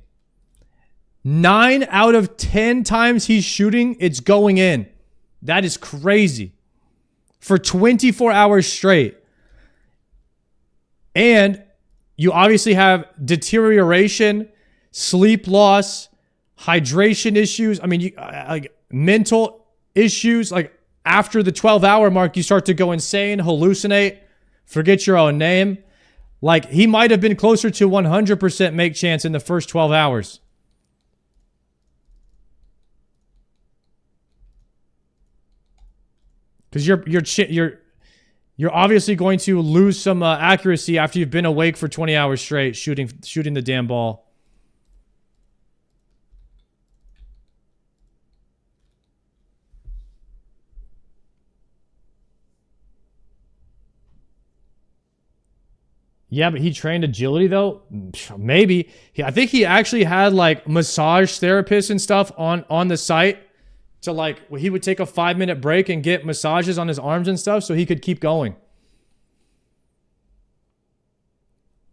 9 out of 10 times he's shooting, it's going in. That is crazy. For 24 hours straight. And you obviously have deterioration, sleep loss, hydration issues. I mean, like mental issues. Like after the 12-hour mark, you start to go insane, hallucinate, forget your own name. Like he might have been closer to 100% make chance in the first 12 hours. Because you're obviously going to lose some accuracy after you've been awake for 20 hours straight shooting the damn ball. Yeah, but he trained agility though? Maybe. I think he actually had like massage therapists and stuff on the site to like, he would take a 5-minute break and get massages on his arms and stuff so he could keep going.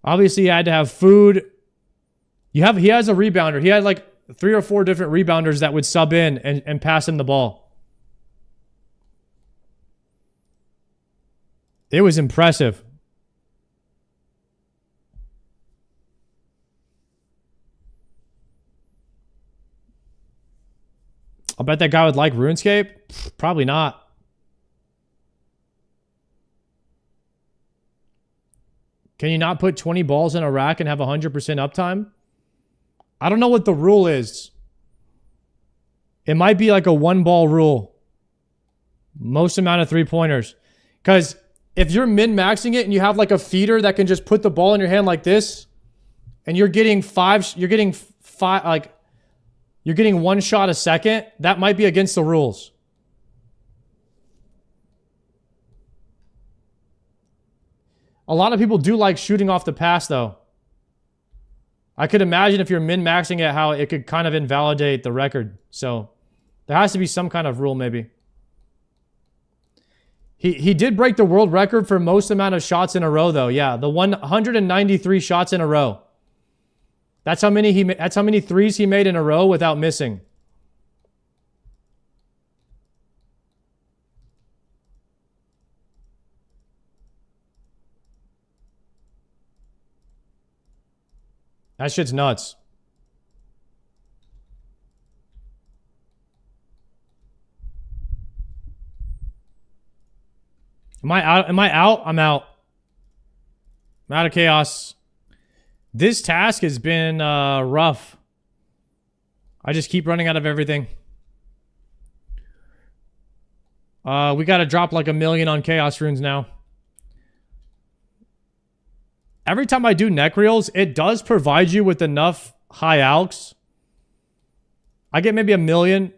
Obviously, he had to have food. He has a rebounder. He had like 3 or 4 different rebounders that would sub in and pass him the ball. It was impressive. I'll bet that guy would like RuneScape. Probably not. Can you not put 20 balls in a rack and have 100% uptime? I don't know what the rule is. It might be like a 1-ball rule. Most amount of 3-pointers. Because if you're min-maxing it and you have like a feeder that can just put the ball in your hand like this, and you're getting 1 shot a second, that might be against the rules. A lot of people do like shooting off the pass, though. I could imagine if you're min-maxing it, how it could kind of invalidate the record. So there has to be some kind of rule, maybe. He did break the world record for most amount of shots in a row, though. Yeah, the 193 shots in a row. That's how many threes he made in a row without missing. That shit's nuts. Am I out? Am I out? I'm out. I'm out of chaos. This task has been rough. I just keep running out of everything. We got to drop like 1 million on chaos runes now. Every time I do neck reels, it does provide you with enough high alks. I get maybe 1 million,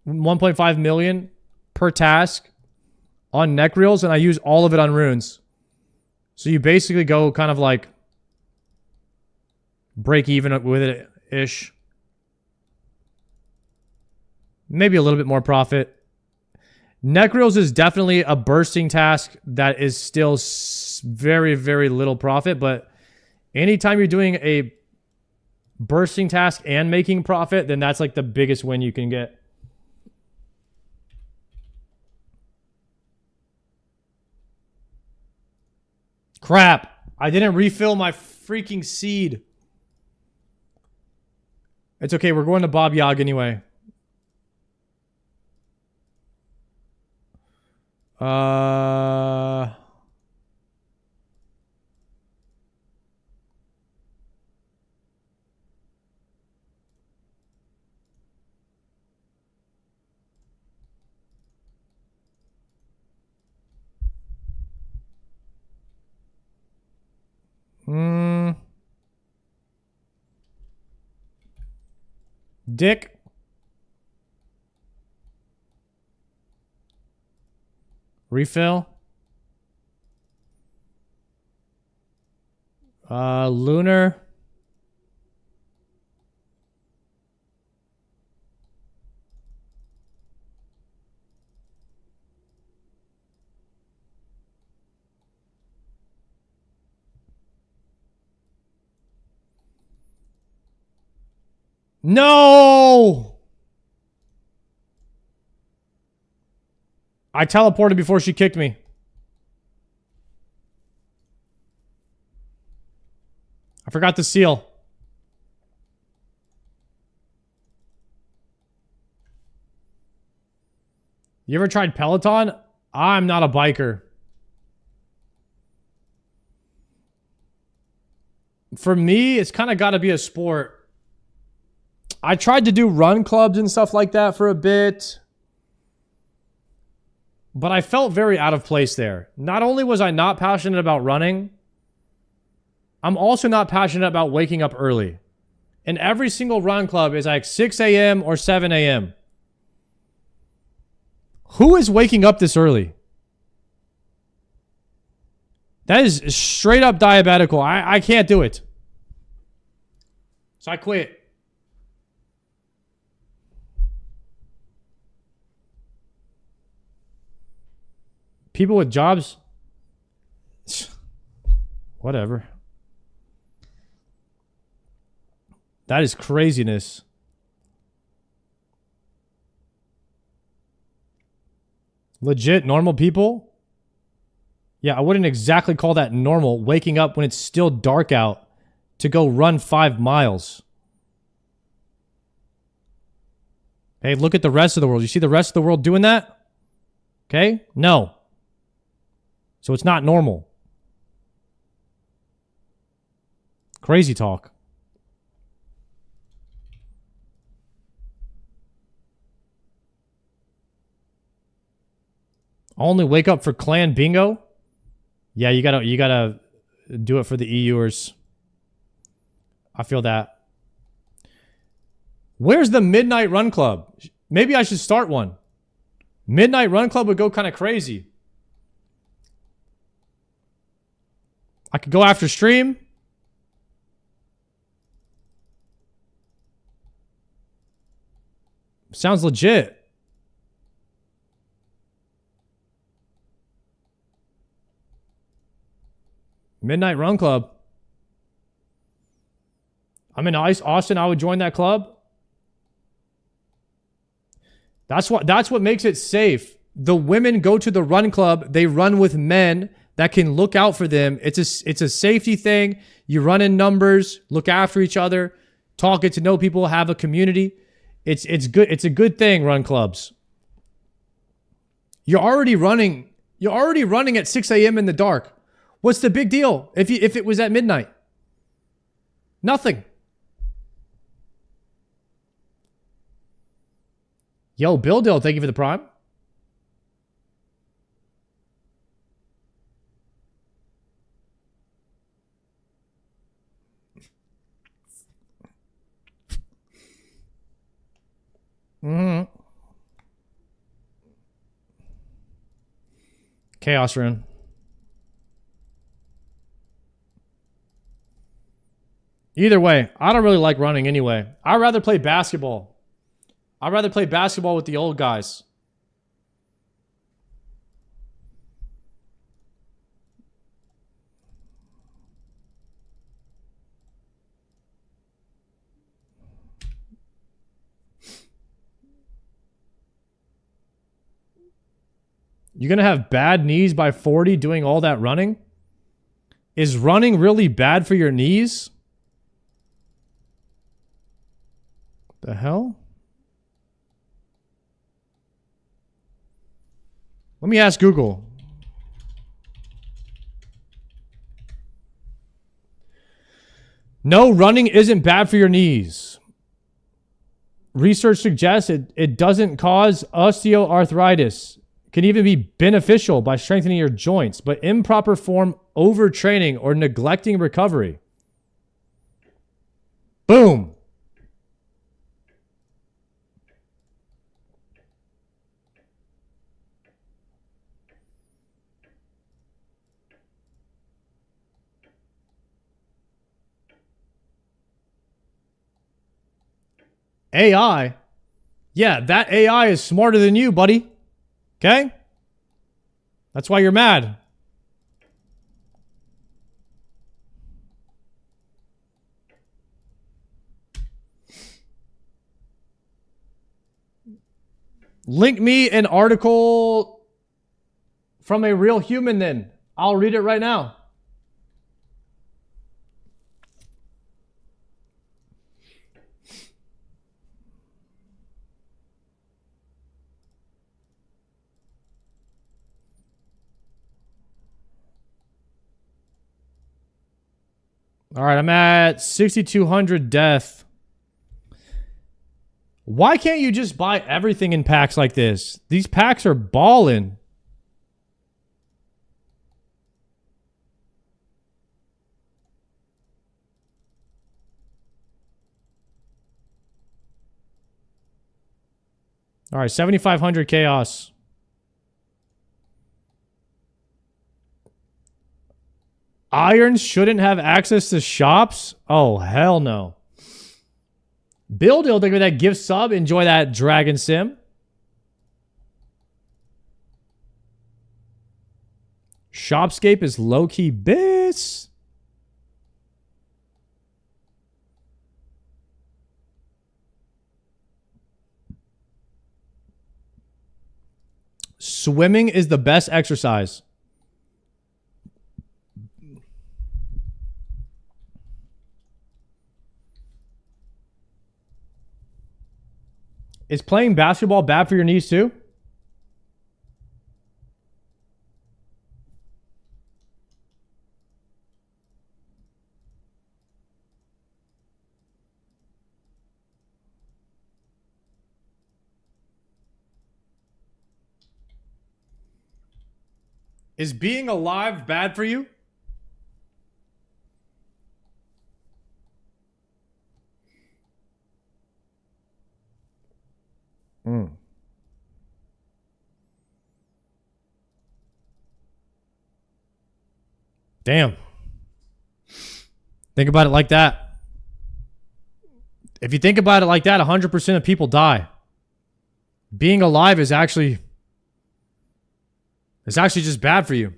1.5 million per task on neck reels, and I use all of it on runes. So you basically go kind of like break even with it ish. Maybe a little bit more profit. Neck reels is definitely a bursting task that is still very, very little profit, but anytime you're doing a bursting task and making profit, then that's like the biggest win you can get. Crap. I didn't refill my freaking seed. It's okay. We're going to Bob Yog anyway. Dick. Refill. Lunar. No! I teleported before she kicked me. I forgot the seal. You ever tried Peloton? I'm not a biker. For me, it's kind of got to be a sport. I tried to do run clubs and stuff like that for a bit, but I felt very out of place there. Not only was I not passionate about running, I'm also not passionate about waking up early. And every single run club is like 6 a.m. or 7 a.m. Who is waking up this early? That is straight up diabetical. I can't do it. So I quit. People with jobs, whatever. That is craziness. Legit normal people? Yeah, I wouldn't exactly call that normal, waking up when it's still dark out to go run 5 miles. Hey, look at the rest of the world. You see the rest of the world doing that? Okay? No. So it's not normal. Crazy talk. Only wake up for clan bingo? Yeah, you gotta do it for the EUers. I feel that. Where's the Midnight Run Club? Maybe I should start one. Midnight Run Club would go kind of crazy. I could go after stream. Sounds legit. Midnight Run Club. I'm in Austin. I would join that club. That's what makes it safe. The women go to the run club. They run with men that can look out for them. It's a safety thing. You run in numbers, look after each other, talk, get to know people, have a community. It's good. It's a good thing. Run clubs. You're already running at 6 a.m. in the dark. What's the big deal if it was at midnight? Nothing. Yo, Bill Dill, thank you for the prime. Chaos Rune. Either way, I don't really like running anyway. I'd rather play basketball. I'd rather play basketball with the old guys. You're going to have bad knees by 40 doing all that running? Is running really bad for your knees? The hell? Let me ask Google. No, running isn't bad for your knees. Research suggests it doesn't cause osteoarthritis. It can even be beneficial by strengthening your joints, but improper form, overtraining, or neglecting recovery. Boom. AI? Yeah, that AI is smarter than you, buddy. Okay? That's why you're mad. Link me an article from a real human then. I'll read it right now. All right, I'm at 6,200 death. Why can't you just buy everything in packs like this? These packs are balling. All right, 7,500 chaos. Irons shouldn't have access to shops? Oh, hell no. Bill Dill, thank you for that gift sub. Enjoy that Dragon Sim. Shopscape is low-key bis. Swimming is the best exercise. Is playing basketball bad for your knees too? Is being alive bad for you? Damn. Think about it like that. If you think about it like that, 100% of people die. Being alive is actually just bad for you.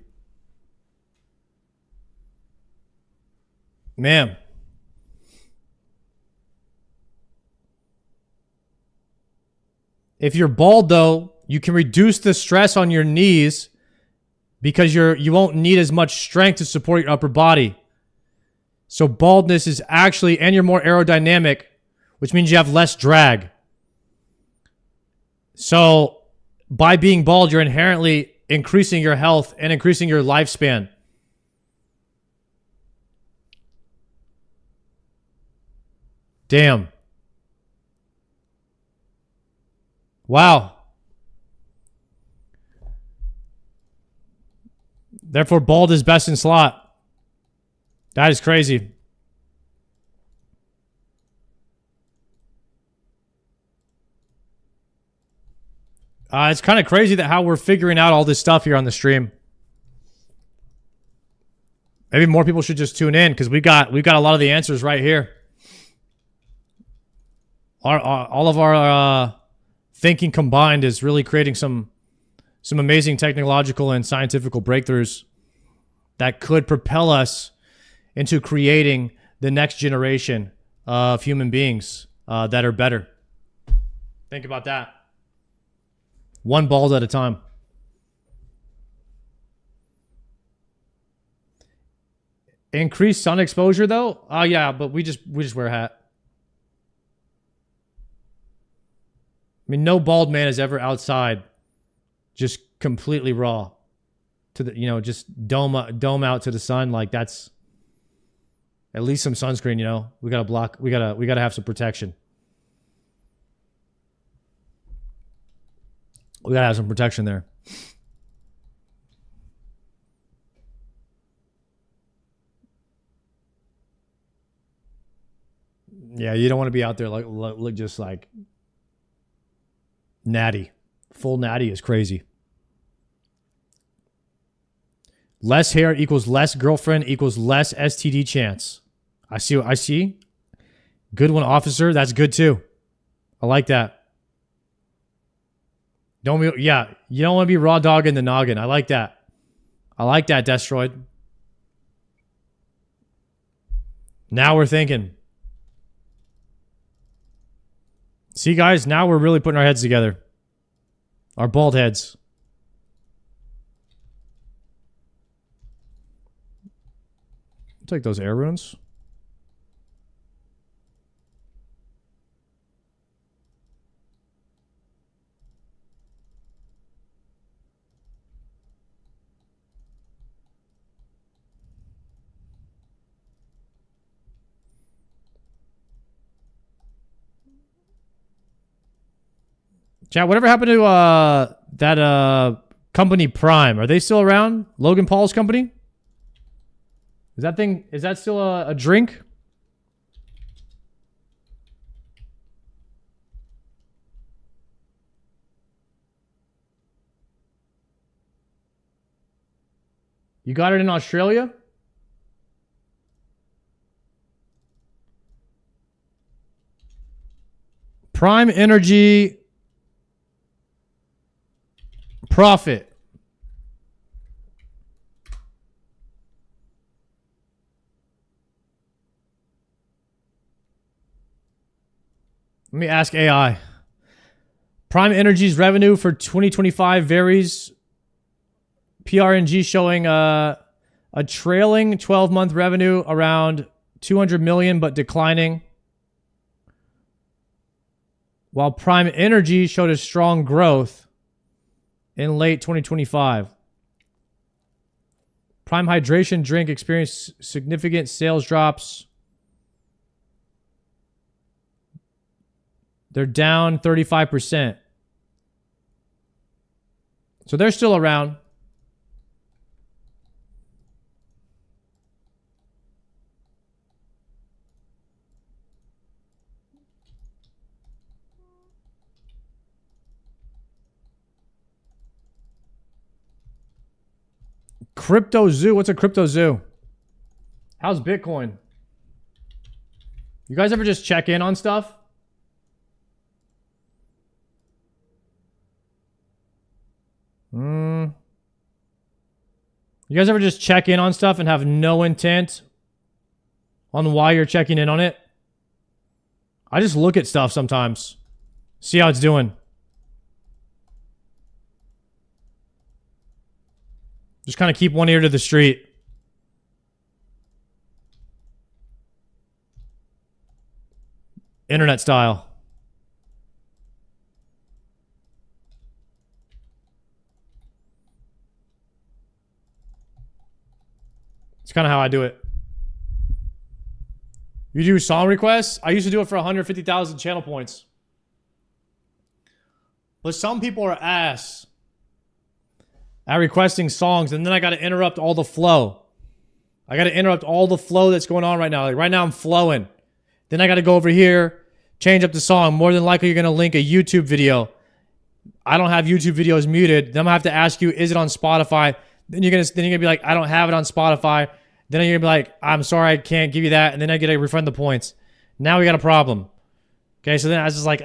Man. If you're bald though, you can reduce the stress on your knees because you won't need as much strength to support your upper body. So baldness is actually, and you're more aerodynamic, which means you have less drag. So by being bald, you're inherently increasing your health and increasing your lifespan. Damn. Wow. Therefore, bald is best in slot. That is crazy. It's kind of crazy that how we're figuring out all this stuff here on the stream. Maybe more people should just tune in because we've got a lot of the answers right here. All of our thinking combined is really creating some amazing technological and scientific breakthroughs that could propel us into creating the next generation of human beings that are better. Think about that. One bald at a time. Increased sun exposure though? Oh yeah, but we just wear a hat. I mean, no bald man is ever outside just completely raw to the, just dome out to the sun. Like that's at least some sunscreen, we gotta have some protection. We gotta have some protection there. Yeah, you don't want to be out there look just like natty. Full natty is crazy. Less hair equals less girlfriend equals less STD chance. I see. Good one, officer. That's good too. I like that. Yeah, you don't want to be raw dog in the noggin. I like that. I like that, Destroid. Now we're thinking. See, guys, now we're really putting our heads together. Our bald heads. Take those air runes. Chat, whatever happened to that company Prime? Are they still around? Logan Paul's company? Is that still a drink? You got it in Australia? Prime Energy Profit. Let me ask AI. Prime Energy's revenue for 2025 varies. PRNG showing a trailing 12-month revenue around 200 million but declining. While Prime Energy showed a strong growth in late 2025. Prime Hydration drink experienced significant sales drops. They're down 35%. So they're still around. Crypto Zoo. What's a crypto zoo? How's Bitcoin? You guys ever just check in on stuff? You guys ever just check in on stuff and have no intent on why you're checking in on it? I just look at stuff sometimes. See how it's doing. Just kind of keep one ear to the street. Internet style. It's kind of how I do it. You do song requests? I used to do it for 150,000 channel points. But some people are ass at requesting songs, and then I got to interrupt all the flow. I got to interrupt all the flow that's going on right now. Like right now I'm flowing. Then I got to go over here, change up the song. More than likely you're going to link a YouTube video. I don't have YouTube videos muted. Then I'm going to have to ask you, is it on Spotify? Then you're going to be like, I don't have it on Spotify. Then you're going to be like, I'm sorry, I can't give you that. And then I get to refund the points. Now we got a problem. Okay, so then I was just like,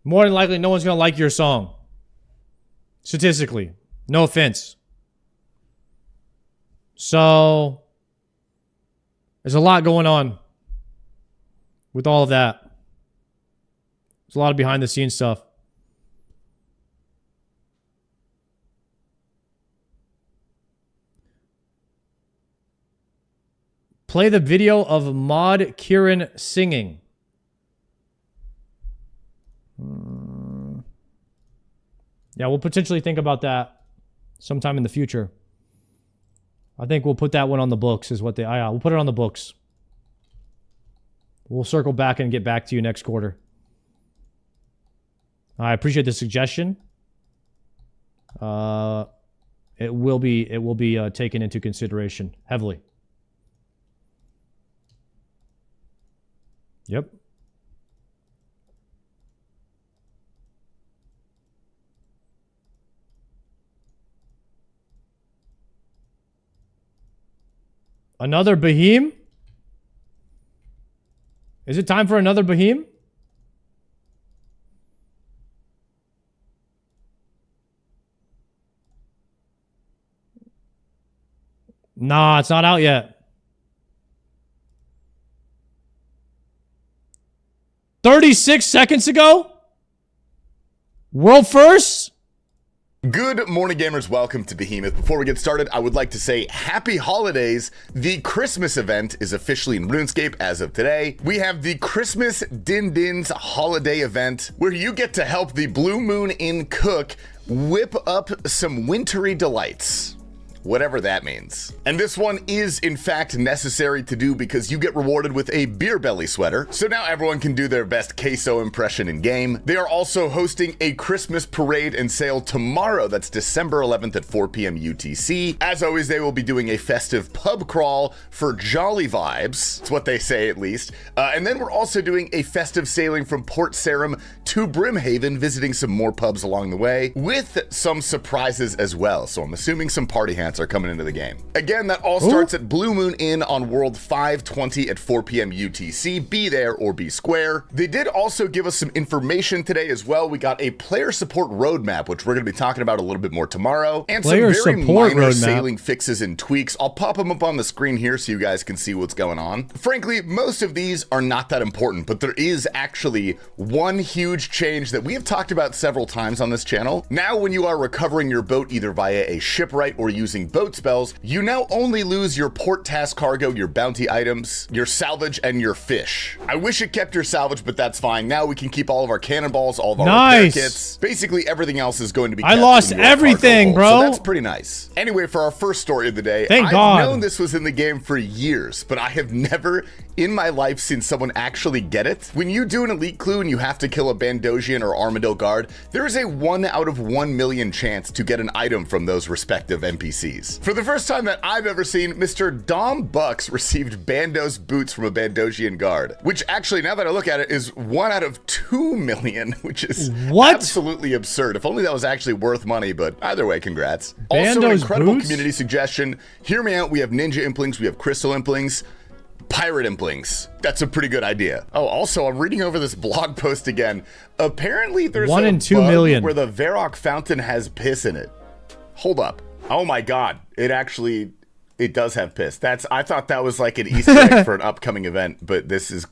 more than likely no one's going to like your song. Statistically. No offense. So, there's a lot going on with all of that. There's a lot of behind the scenes stuff. Play the video of Mod Kieran singing. Yeah, we'll potentially think about that sometime in the future. I think we'll put that one on the books is what we'll put it on the books. We'll circle back and get back to you next quarter. I appreciate the suggestion. It will be taken into consideration heavily. Yep. Another Beheem? Is it time for another Beheem? Nah, it's not out yet. 36 seconds ago? World first? Good morning, gamers. Welcome to Behemoth. Before we get started, I would like to say happy holidays. The Christmas event is officially in RuneScape as of today. We have the Christmas Din Din's holiday event where you get to help the Blue Moon Inn cook whip up some wintry delights. Whatever that means. And this one is in fact necessary to do because you get rewarded with a beer belly sweater. So now everyone can do their best queso impression in game. They are also hosting a Christmas parade and sale tomorrow. That's December 11th at 4 p.m. UTC. As always, they will be doing a festive pub crawl for jolly vibes. It's what they say at least. And then we're also doing a festive sailing from Port Sarum to Brimhaven, visiting some more pubs along the way with some surprises as well. So I'm assuming some party hats are coming into the game. Again, that all starts at Blue Moon Inn on World 520 at 4 p.m. UTC. Be there or be square. They did also give us some information today as well. We got a player support roadmap, which we're going to be talking about a little bit more tomorrow, and player some very support minor roadmap. sailing fixes and tweaks. I'll pop them up on the screen here so you guys can see what's going on. Frankly, most of these are not that important, but there is actually one huge change that we have talked about several times on this channel. Now, when you are recovering your boat either via a shipwright or using boat spells, you now only lose your port task cargo, your bounty items, your salvage, and your fish. I wish it kept your salvage, but that's fine. Now we can keep all of our cannonballs, all of our repair kits. Basically, everything else is going to be kept I lost in your everything, cargo hold, bro. So that's pretty nice. Anyway, for our first story of the day, Thank I've God. known this was in the game for years, but I have never in my life seen someone actually get it. When you do an elite clue and you have to kill a Bandosian or Armadillo guard, there is a 1 out of 1 million chance to get an item from those respective NPCs. For the first time that I've ever seen, Mr. Dom Bucks received Bandos boots from a Bandosian guard, which actually, now that I look at it, is 1 out of 2 million, which is absolutely absurd. If only that was actually worth money, but either way, congrats. Also, an incredible community suggestion. Hear me out. We have Ninja Implings, we have Crystal Implings, Pirate Implings. That's a pretty good idea. Oh, also, I'm reading over this blog post again. Apparently, there's 1 in 2 million where the Varrock fountain has piss in it. Hold up. Oh my God. It does have piss. I thought that was like an Easter egg for an upcoming event, but this is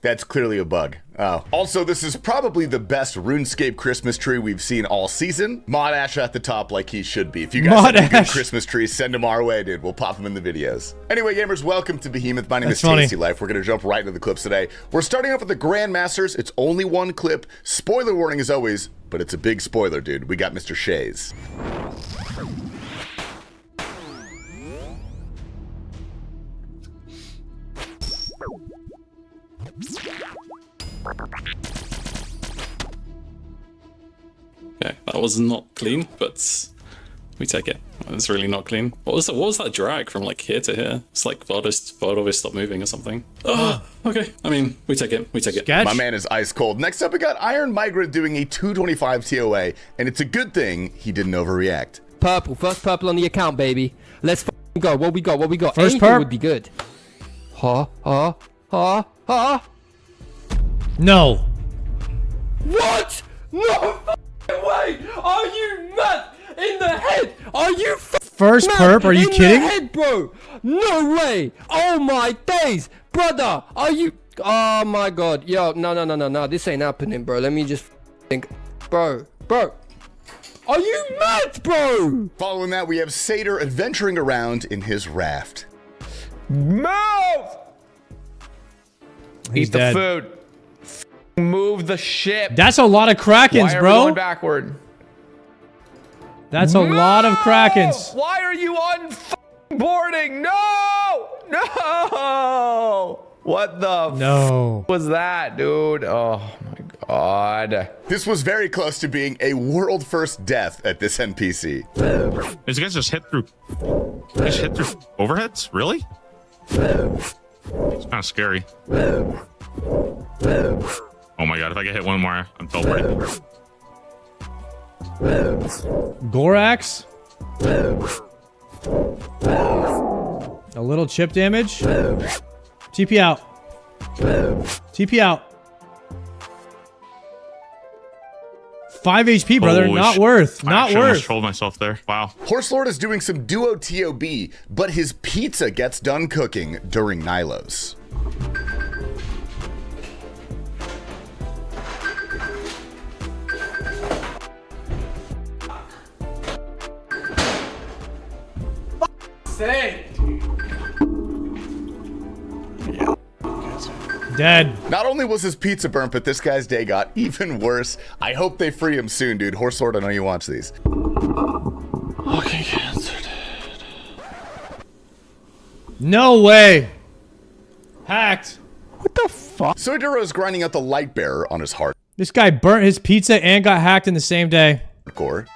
that's clearly a bug. Oh. Also, this is probably the best RuneScape Christmas tree we've seen all season. Mod Ash at the top like he should be. If you guys have any good Christmas trees, send them our way, dude. We'll pop them in the videos. Anyway, gamers, welcome to Behemoth. My name is Tasty Life. We're going to jump right into the clips today. We're starting off with the Grandmasters. It's only one clip. Spoiler warning as always, but it's a big spoiler, dude. We got Mr. Shays. Okay, that was not clean, but we take it. It's really not clean. What was that drag from like here to here? It's like Vardovis stopped moving or something. Oh, okay. I mean, we take it. We take it. My man is ice cold. Next up, we got Iron Migrant doing a 225 TOA, and it's a good thing he didn't overreact. Purple, first purple on the account, baby. Let's go. What we got? What we got? First Anything perp would be good. No. What? No way! Are you mad in the head? Are you First mad perp? Are you in kidding? The head, bro? No way! Oh my days, brother! Are you? Oh my God! Yo, no! This ain't happening, bro. Let me just think, bro. Are you mad, bro? Following that, we have Satyr adventuring around in his raft. Move! He's Eat the dead. food. Move the ship. That's a lot of Krakens, Why are we bro. going backward? That's a lot of Krakens. Why are you boarding? No! What the was that, dude? Oh my God. This was very close to being a world first death at this NPC. These guys just hit through overheads? Really? It's kind of scary. Oh my God, if I get hit one more, I'm teleporting. Gorax. A little chip damage. TP out. TP out. 5 HP, brother. Holy Not shit. worth. I Not actually almost worth. trolled myself there. Wow. Horse Lord is doing some duo TOB, but his pizza gets done cooking during Nilos. Say. Dead. Not only was his pizza burnt, but this guy's day got even worse. I hope they free him soon, dude. Horse Lord, I know you watch these. Okay, cancer. No way. Hacked. What the fuck? Soiduro is grinding out the light bearer on his heart. This guy burnt his pizza and got hacked in the same day. Hardcore.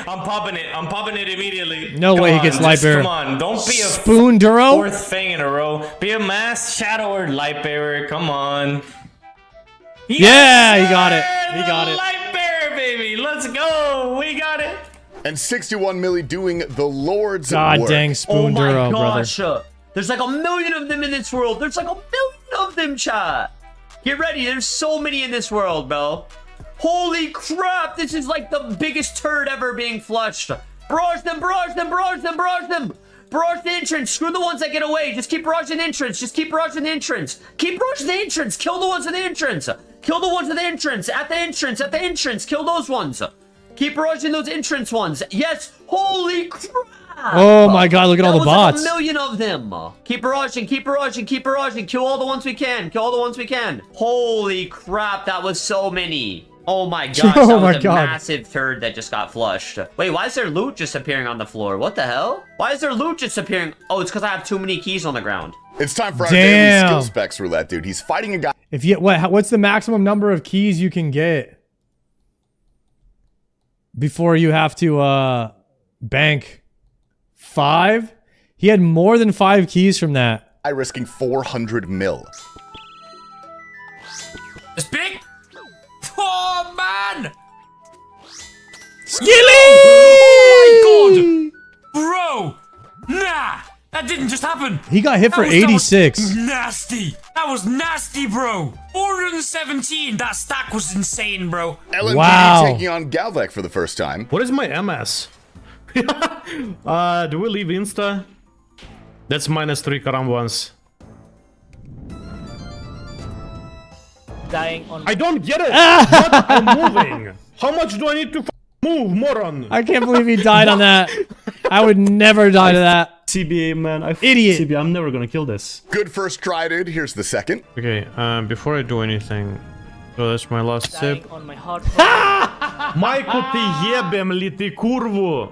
I'm popping it. I'm popping it immediately. No way he gets light bearer. Come on, don't be a Spoon Duro. fourth thing in a row. Be a mass shadow or light bearer. Come on. Yeah, he got it. He got it. Light bearer, baby. Let's go. We got it. And 61 Milli doing the Lord's God work. dang Spoon Duro, brother. There's like 1 million of them in this world. There's like 1 million of them, chat. Get ready. There's so many in this world, bro. Holy crap. This is like the biggest turd ever being flushed. Barrage them, barrage them, barrage them, barrage them. Barrage the entrance. Screw the ones that get away. Just keep barraging the entrance. Just keep barraging the entrance. Keep barraging the entrance. Kill the ones at the entrance. Kill the ones at the entrance. At the entrance. At the entrance. Kill those ones. Keep barraging those entrance ones. Yes. Holy crap. Oh my god, look at all the bots. Like 1 million of them. Keep barraging, keep barraging, keep barraging. Kill all the ones we can. Kill all the ones we can. Holy crap, that was so many. Oh my gosh, Oh that my was a God. massive turd that just got flushed. Wait, why is there loot just appearing on the floor? What the hell? Why is there loot just appearing? Oh, it's because I have too many keys on the ground. It's time for our Damn. daily skill specs roulette, dude. He's fighting a guy. If you what's the maximum number of keys you can get before you have to bank? 5? He had more than 5 keys from that. I risking 400 mil. It's big. Oh man. Skilly! Oh my god. Bro. Nah. That didn't just happen. He got hit for That 86. was nasty. That was nasty, bro. 417. That stack was insane, bro. LMD Wow. taking on Galvek for the first time. What is my MS? Do we leave Insta? That's -3 karambans. Dying on. I don't get it. What? I'm moving. How much do I need to move, moron? I can't believe he died on that. I would never die to that. CBA, man. Idiot. CBA, I'm never gonna kill this. Good first try, dude. Here's the second. Okay, before I do anything, so that's my last Dying sip. on my hard. Майку ти єбем ли ти курву?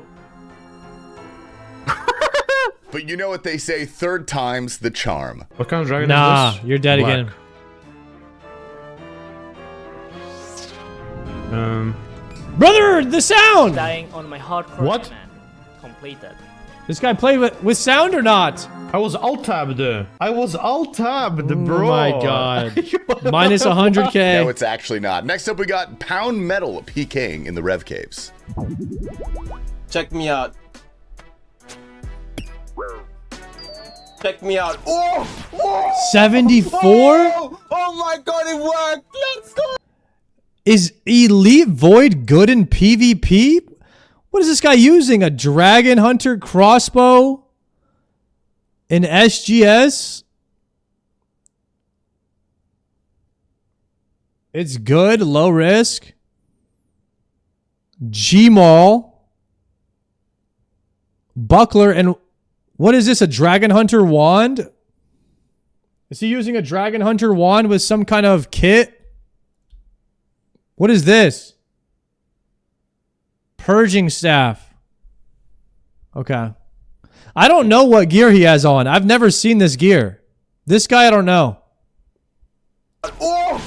But you know what they say, third time's the charm. What kind of dragon Nah, is this? you're dead Black. again. Brother, the sound! Dying on my hardcore. What? Man. Completed. This guy played with sound or not? I was alt-tabbed. I was alt-tabbed, bro. Oh my god. Minus 100k. No, it's actually not. Next up, we got Pound Metal PKing in the Rev Caves. Check me out. Check me out. Oh! 74? Oh my god, it worked! Let's go! Is Elite Void good in PvP? What is this guy using? A Dragon Hunter crossbow? In SGS? It's good, low risk. Gmaul. Buckler, and what is this, a Dragon Hunter wand? Is he using a Dragon Hunter wand with some kind of kit? What is this? Purging staff. Okay. I don't know what gear he has on. I've never seen this gear. This guy, I don't know. Oh!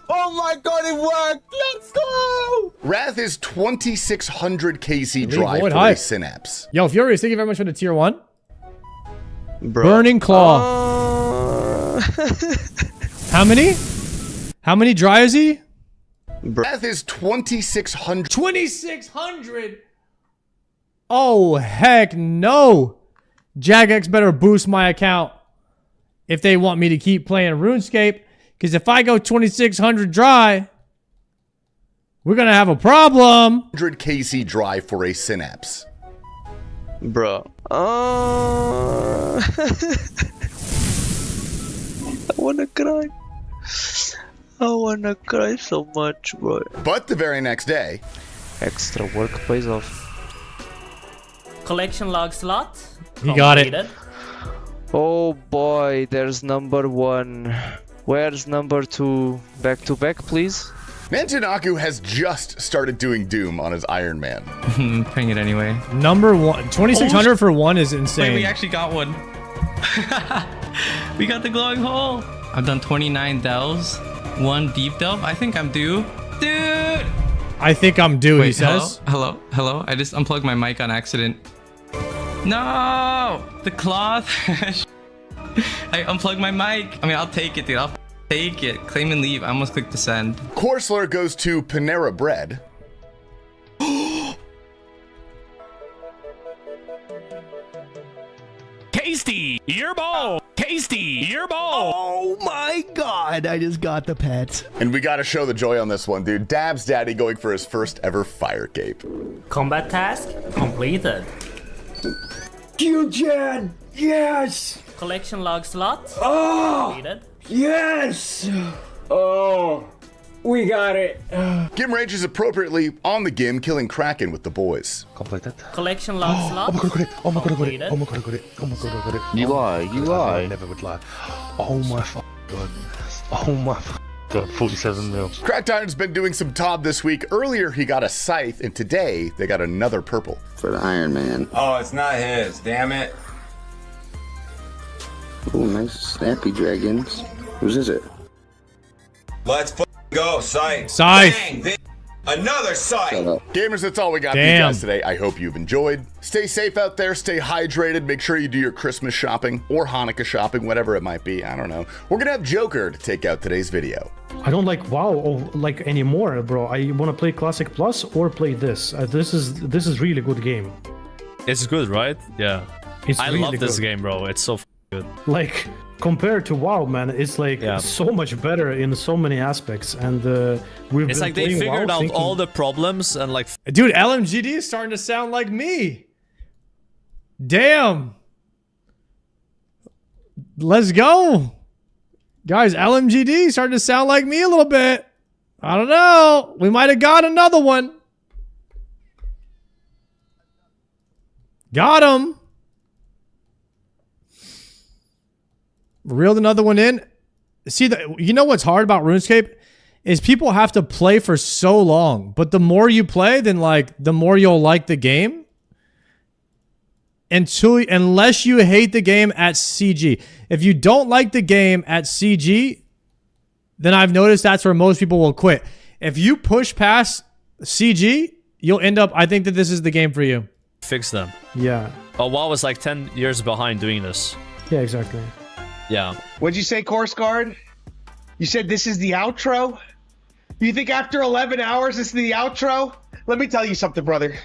Oh my god, it worked! Let's go! Wrath is 2600 KC Elite drive Void for a hype. Synapse. Yo, Furious, thank you very much for the tier 1. Burning Claw. How many? How many dry is he? Wrath is 2600. 2600? Oh, heck no. Jagex better boost my account if they want me to keep playing RuneScape. Because if I go 2600 dry, we're going to have a problem. 100 KC dry for a synapse. Bro. I wanna cry. I wanna cry so much, bro. But the very next day, extra work pays off. Collection log slot. He got it. Completed. Oh boy, there's number 1. Where's number 2? Back to back, please. Nantanaku has just started doing Doom on his Iron Man. Paying it anyway. Number 1. 2600 for 1 is insane. Wait, we actually got one. We got the glowing hole. I've done 29 delves. 1 deep delve. I think I'm due. Dude! I think I'm due, Wait, he says. Hello? I just unplugged my mic on accident. No! The cloth. I unplugged my mic. I mean, I'll take it, dude. I'll take it. Claim and leave. I almost clicked to send. Corsler goes to Panera Bread. Tasty, earball. Tasty, earball. Oh my god, I just got the pet. And we gotta show the joy on this one, dude. Dab's daddy going for his first ever fire cape. Combat task completed. Q-Jan, yes! Collection log slot. Oh! Completed. Yes! Oh, we got it. Gim rages appropriately on the Gim, killing Kraken with the boys. Completed. Collection log slot. Oh my god, I got it. Oh my god, I got it. Completed. Oh my god, I got it. Oh my god, I got it. You lie, you lie. I never would lie. Oh my god. Oh my god. 47 mil. Cracked Iron's been doing some Tob this week. Earlier, he got a scythe, and today, they got another purple. For the Iron Man. Oh, it's not his. Damn it. Ooh, nice snappy dragons. Whose is it? Let's go, Scythe. Scythe. Bang, another Scythe. Gamers, that's all we got for you guys today. I hope you've enjoyed. Stay safe out there. Stay hydrated. Make sure you do your Christmas shopping or Hanukkah shopping, whatever it might be. I don't know. We're going to have Joker to take out today's video. I don't like WoW like anymore, bro. I want to play Classic Plus or play this. This is really good game. It's good, right? Yeah. I really love this good. game, bro. It's so good. Like compared to WoW, man, it's like so much better in so many aspects. And we've It's been like they playing figured WoW out thinking- all the problems and like. Dude, LMGD is starting to sound like me. Damn. Let's go. Guys, LMGD starting to sound like me a little bit. I don't know. We might have got another one. Got him. Reeled another one in. See, you know what's hard about RuneScape? Is people have to play for so long. But the more you play, then like the more you'll like the game. Unless you hate the game at CG. If you don't like the game at CG, then I've noticed that's where most people will quit. If you push past CG, you'll end up, I think that this is the game for you. Fix them. Yeah. Oh, WoW was like 10 years behind doing this. Yeah, exactly. Yeah. What'd you say, Course Guard? You said this is the outro? You think after 11 hours this is the outro? Let me tell you something, brother.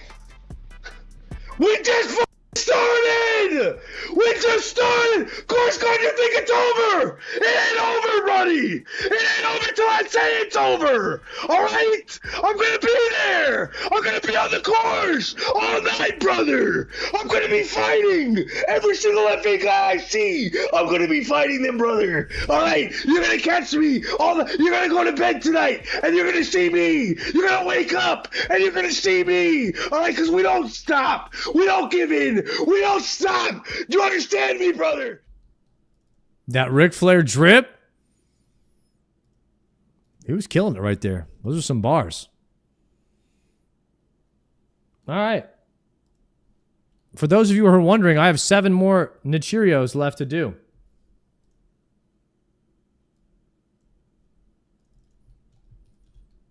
We just started! We just started! Course Guard, you think it's over? It ain't over, buddy! It ain't over till I say it's over! Alright? I'm gonna be there! I'm gonna be on the course all night, brother! I'm gonna be fighting every single FA guy I see! I'm gonna be fighting them, brother! Alright? You're gonna catch me! You're gonna go to bed tonight and you're gonna see me! You're gonna wake up and you're gonna see me! Alright? Because we don't stop! We don't give in! We don't stop! Do you understand me, brother? That Ric Flair drip. He was killing it right there. Those are some bars. All right. For those of you who are wondering, I have 7 more Nichirios left to do.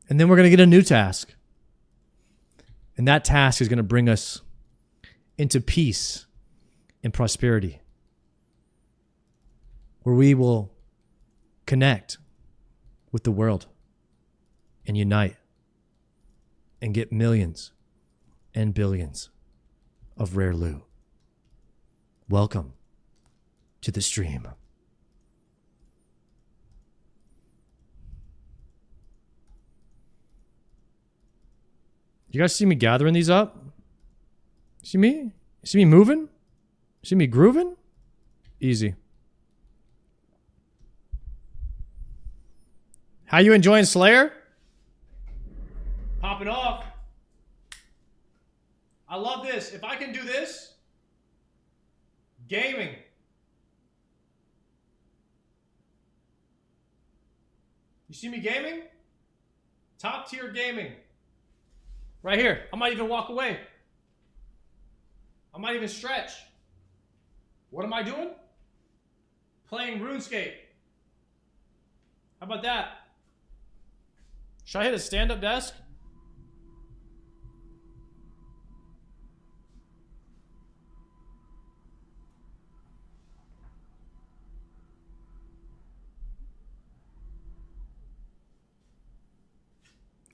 And then we're going to get a new task. And that task is going to bring us into peace and prosperity, where we will connect with the world and unite and get millions and billions of rare loot. welcome to the stream. You guys see me gathering these up? See me? See me moving? See me grooving? Easy. How you enjoying Slayer? Popping off. I love this. If I can do this, gaming. You see me gaming? Top tier gaming. Right here. I might even walk away. I might even stretch. What am I doing? Playing RuneScape. How about that? Should I hit a stand-up desk?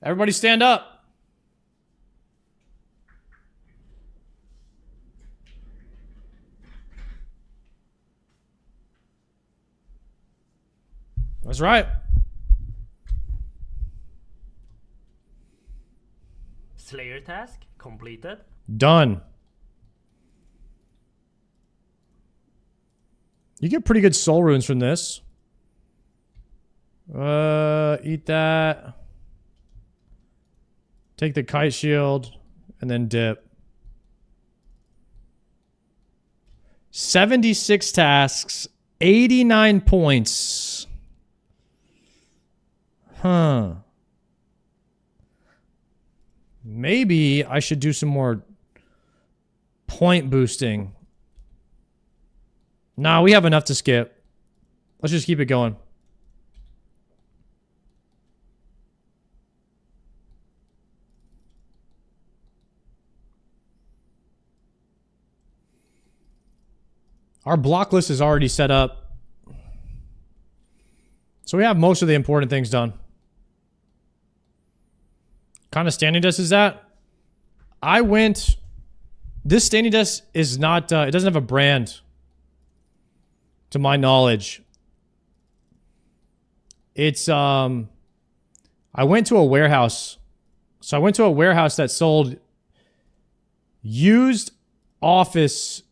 Everybody stand up. That's right. Slayer task completed. Done. You get pretty good soul runes from this. Eat that. Take the kite shield and then dip. 76 tasks, 89 points. Huh. Maybe I should do some more point boosting. Nah, we have enough to skip. Let's just keep it going. Our block list is already set up. So we have most of the important things done. Kind of standing desk is that? I went... This standing desk is not... it doesn't have a brand. To my knowledge. It's... I went to a warehouse. So I went to a warehouse that sold... used office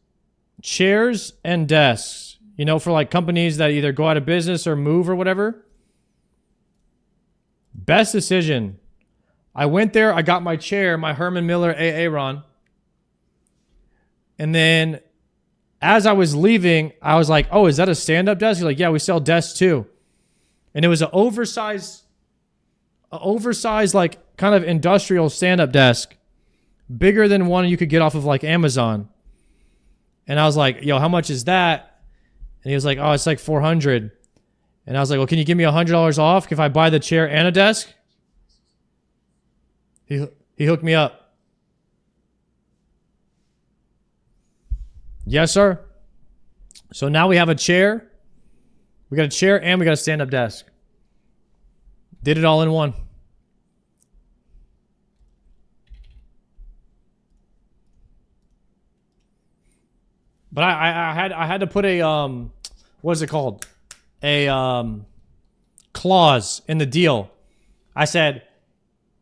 chairs and desks. You know, for like companies that either go out of business or move or whatever. Best decision. I went there, I got my chair, my Herman Miller Aaron. And then as I was leaving, I was like, oh, is that a stand-up desk? He's like, yeah, we sell desks too. And it was an oversized like kind of industrial stand-up desk. Bigger than one you could get off of like Amazon. And I was like, yo, how much is that? And he was like, oh, it's like $400. And I was like, well, can you give me $100 off if I buy the chair and a desk? He hooked me up. Yes, sir. So now we have a chair. We got a chair and we got a stand-up desk. Did it all in one. But I had to put a what is it called? A clause in the deal. I said,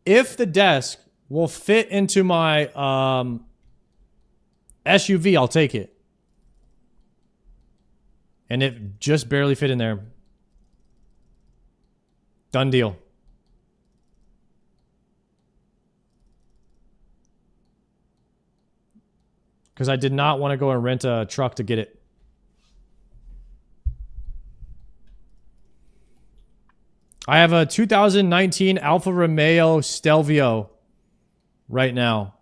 if the desk will fit into my SUV, I'll take it. And it just barely fit in there. Done deal. Because I did not want to go and rent a truck to get it. I have a 2019 Alfa Romeo Stelvio right now.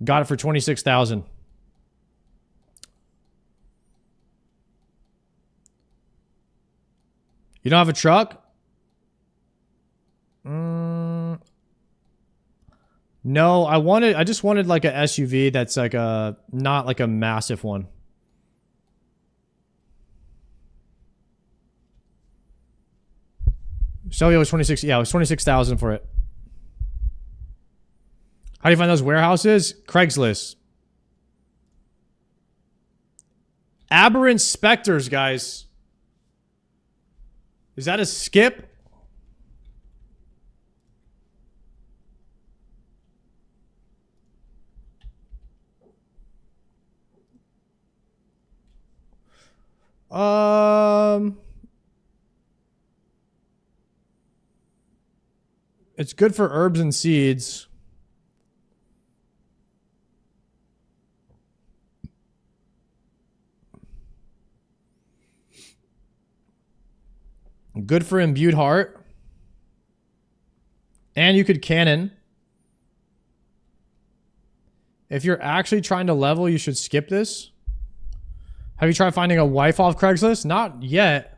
Got it for $26,000. You don't have a truck? No, I just wanted like a SUV that's like a, not like a massive one. So it was 26. Yeah, it was 26,000 for it. How do you find those warehouses? Craigslist. Aberrant Specters, guys. Is that a skip? It's good for herbs and seeds. Good for imbued heart. And you could cannon. If you're actually trying to level, you should skip this. Have you tried finding a wife off Craigslist? Not yet.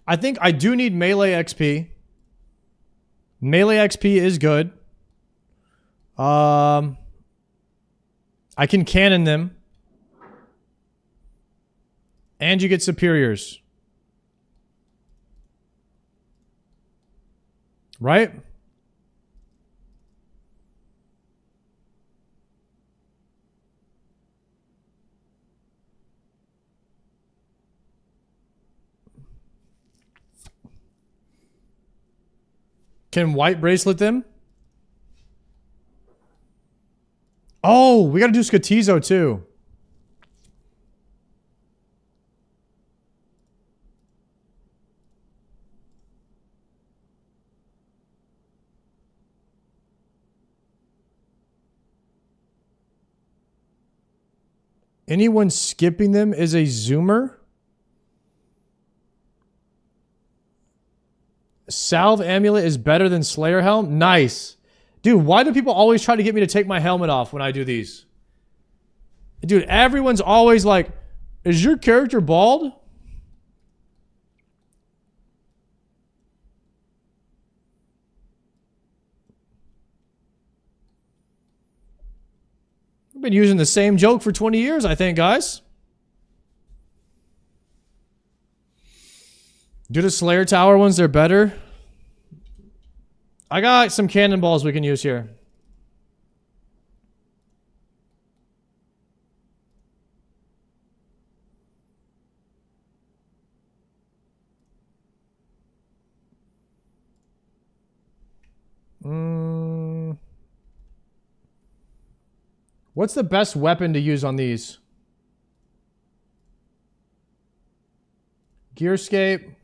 I think I do need melee XP. Melee XP is good. I can cannon them. And you get superiors. Right? Can white bracelet them? Oh, we gotta do Scatizo too. Anyone skipping them is a zoomer? Salve Amulet is better than Slayer Helm? Nice. Dude, why do people always try to get me to take my helmet off when I do these? Dude, everyone's always like, is your character bald? I've been using the same joke for 20 years, I think, guys. Do the Slayer Tower ones, they're better. I got some cannonballs we can use here. What's the best weapon to use on these? Gearscape.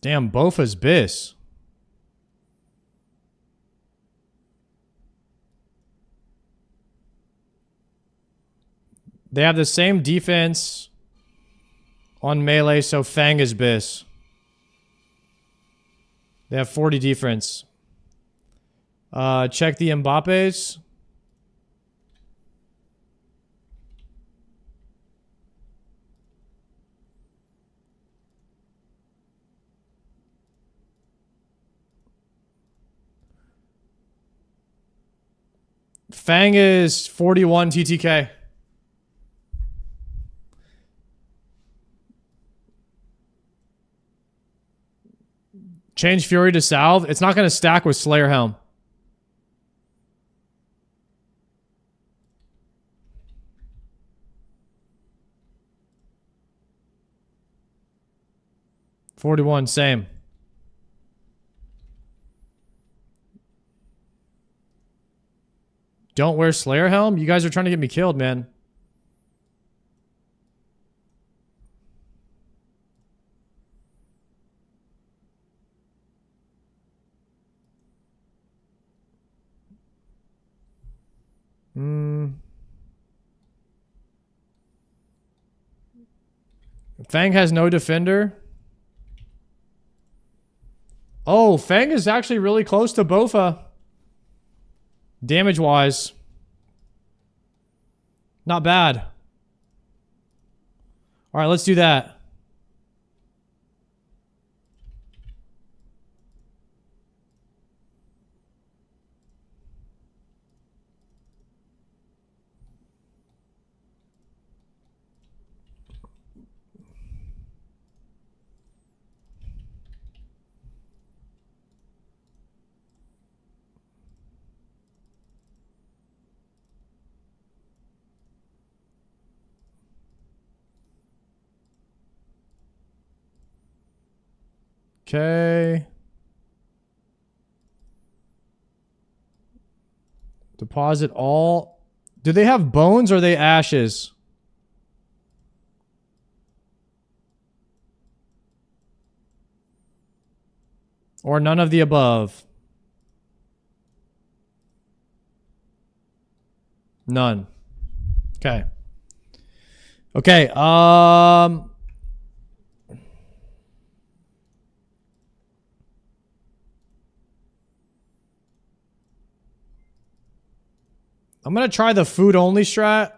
Damn, Bofa's Biss. They have the same defense on melee, so Fang is Biss. They have 40 defense. Check the Mbappe's. Fang is 41 TTK. Change Fury to Salve. It's not going to stack with Slayer Helm. $41, same. Don't wear Slayer Helm? You guys are trying to get me killed, man. Fang has no defender. Oh, Fang is actually really close to Bofa. Damage-wise. Not bad. Alright, let's do that. Okay. Deposit all. Do they have bones or are they ashes? Or none of the above? None. Okay. Okay, I'm gonna try the food only strat.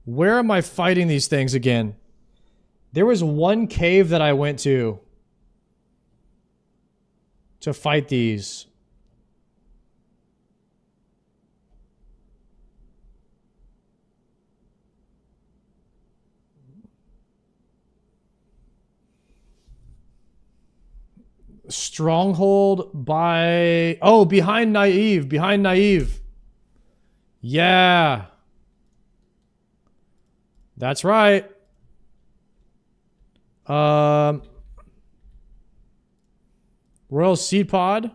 Where am I fighting these things again? There was one cave that I went to fight these. Stronghold by... Oh, behind Naive. Behind Naive. Yeah. That's right. Royal Seed Pod.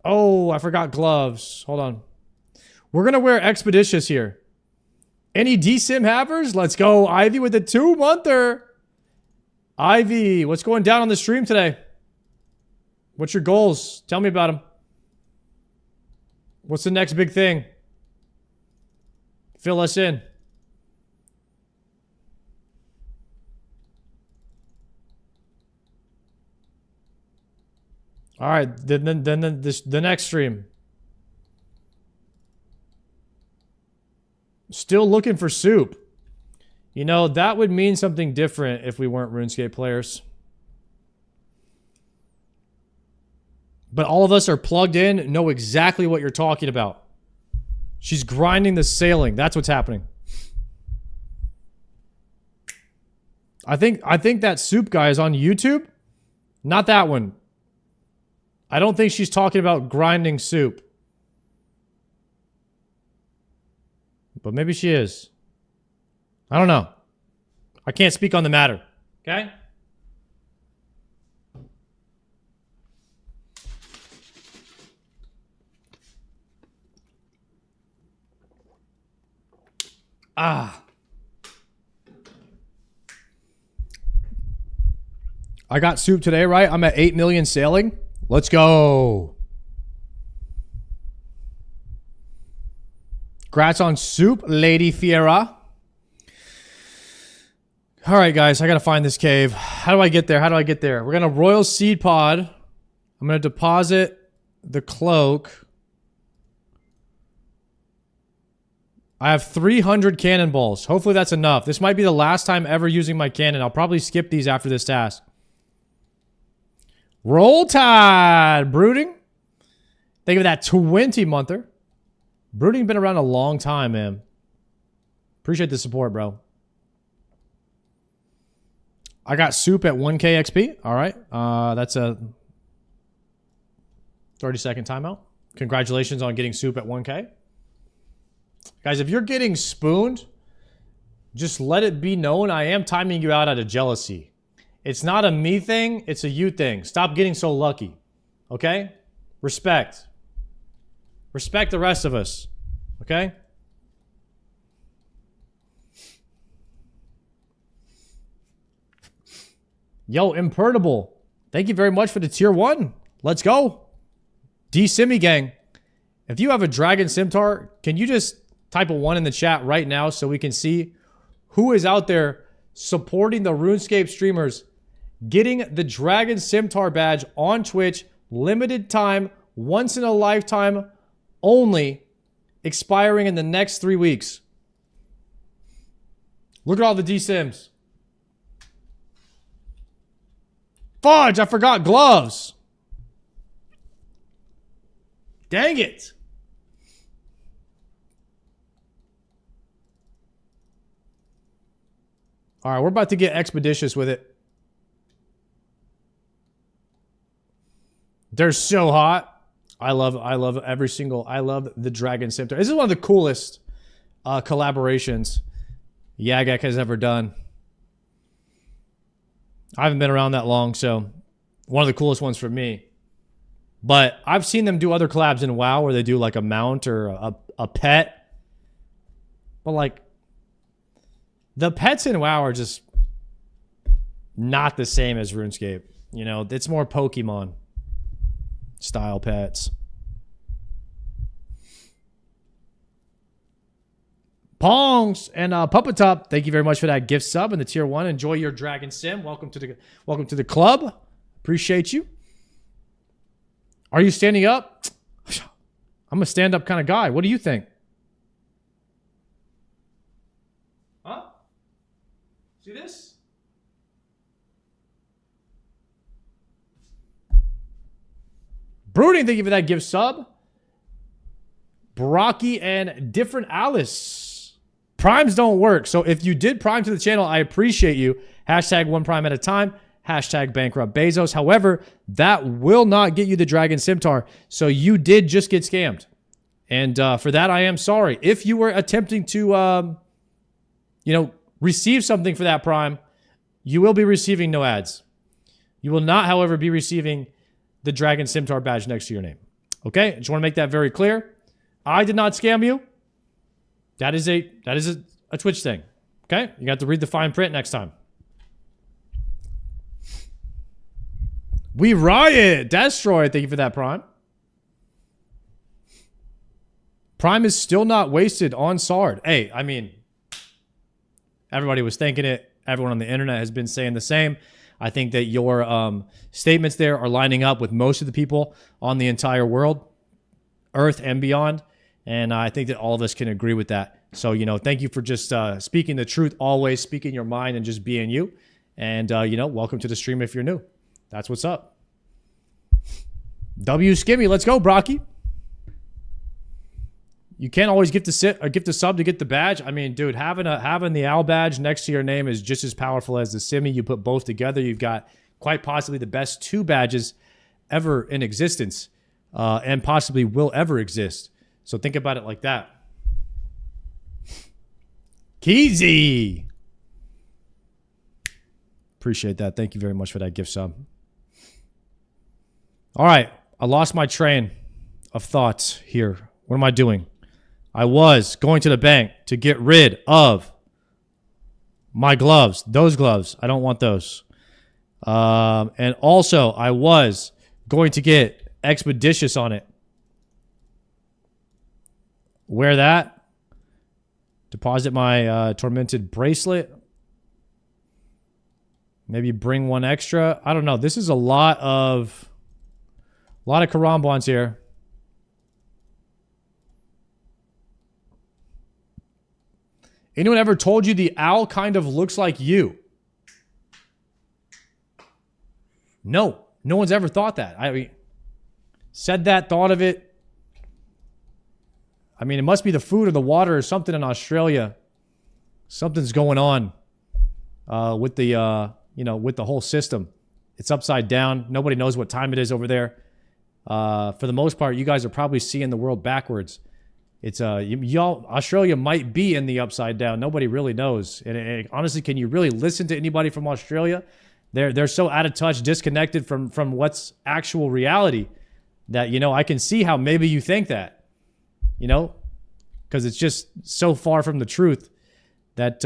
Oh, I forgot gloves. Hold on. We're going to wear Expeditious here. Any DSIM havers? Let's go. Ivy with the 2-monther. Ivy, what's going down on the stream today? What's your goals? Tell me about them. What's the next big thing? Fill us in. All right, then the next stream. Still looking for soup. You know, that would mean something different if we weren't RuneScape players. But all of us are plugged in, know exactly what you're talking about. She's grinding the sailing. That's what's happening. I think that soup guy is on YouTube. Not that one. I don't think she's talking about grinding soup. But maybe she is. I don't know. I can't speak on the matter. Okay? Ah. I got soup today, right? I'm at 8 million sailing. Let's go. Congrats on soup, Lady Fiera. All right, guys, I got to find this cave. How do I get there? How do I get there? We're going to Royal Seed Pod. I'm going to deposit the cloak. I have 300 cannonballs. Hopefully that's enough. This might be the last time ever using my cannon. I'll probably skip these after this task. Roll Tide, Brooding. Thank you for that 20-monther. Brooding been around a long time, man. Appreciate the support, bro. I got soup at 1k XP. All right. That's a 30-second timeout. Congratulations on getting soup at 1k. Guys, if you're getting spooned, just let it be known I am timing you out out of jealousy. It's not a me thing, it's a you thing. Stop getting so lucky. Okay? Respect. Respect the rest of us. Okay? Yo, Imperdible. Thank you very much for the tier 1. Let's go. D-Simmy gang. If you have a Dragon Simtar, can you just type a 1 in the chat right now so we can see who is out there supporting the RuneScape streamers, getting the Dragon Simtar badge on Twitch, limited time, once in a lifetime only, expiring in the next 3 weeks. Look at all the D-Sims. Fudge, I forgot gloves. Dang it. All right, we're about to get expeditious with it. They're so hot. I love the Dragon Scimitar. This is one of the coolest collaborations Yagak has ever done. I haven't been around that long, so one of the coolest ones for me. But I've seen them do other collabs in WoW where they do like a mount or a pet. But like, the pets in WoW are just not the same as RuneScape. You know, it's more Pokemon style pets. Pongs and Puppet Top, thank you very much for that gift sub and the tier 1. Enjoy your Dragon Sim. Welcome to the club. Appreciate you. Are you standing up? I'm a stand-up kind of guy. What do you think? Huh? See this? Brooding, thank you for that gift sub. Brocky and Different Alice. Primes don't work. So if you did prime to the channel, I appreciate you. Hashtag 1 prime at a time. Hashtag bankrupt Bezos. However, that will not get you the Dragon Scimitar. So you did just get scammed. And for that, I am sorry. If you were attempting to, receive something for that prime, you will be receiving no ads. You will not, however, be receiving the Dragon Scimitar badge next to your name. Okay? I just want to make that very clear. I did not scam you. That is a Twitch thing. Okay? You got to read the fine print next time. We riot! Destroy, thank you for that, Prime. Prime is still not wasted on Sard. Hey, I mean, everybody was thinking it. Everyone on the internet has been saying the same. I think that your statements there are lining up with most of the people on the entire world, Earth and beyond. And I think that all of us can agree with that. So, thank you for just speaking the truth, always speaking your mind and just being you. And, welcome to the stream if you're new. That's what's up. W Skimmy, let's go, Brocky. You can't always gift a sub to get the badge. I mean, dude, having the owl badge next to your name is just as powerful as the Simmy. You put both together, you've got quite possibly the best 2 badges ever in existence, and possibly will ever exist. So think about it like that. Keezy. Appreciate that. Thank you very much for that gift sub. All right. I lost my train of thoughts here. What am I doing? I was going to the bank to get rid of my gloves. Those gloves. I don't want those. And also, I was going to get Expeditious on it. Wear that. Deposit my Tormented Bracelet. Maybe bring one extra. I don't know. This is a lot of Karambans here. Anyone ever told you the owl kind of looks like you? No. No one's ever thought that. I mean, said that, thought of it. I mean, it must be the food or the water or something in Australia. Something's going on with the with the whole system. It's upside down. Nobody knows what time it is over there. For the most part, you guys are probably seeing the world backwards. It's y'all. Australia might be in the upside down. Nobody really knows. And honestly, can you really listen to anybody from Australia? They're so out of touch, disconnected from what's actual reality that I can see how maybe you think that. Because it's just so far from the truth that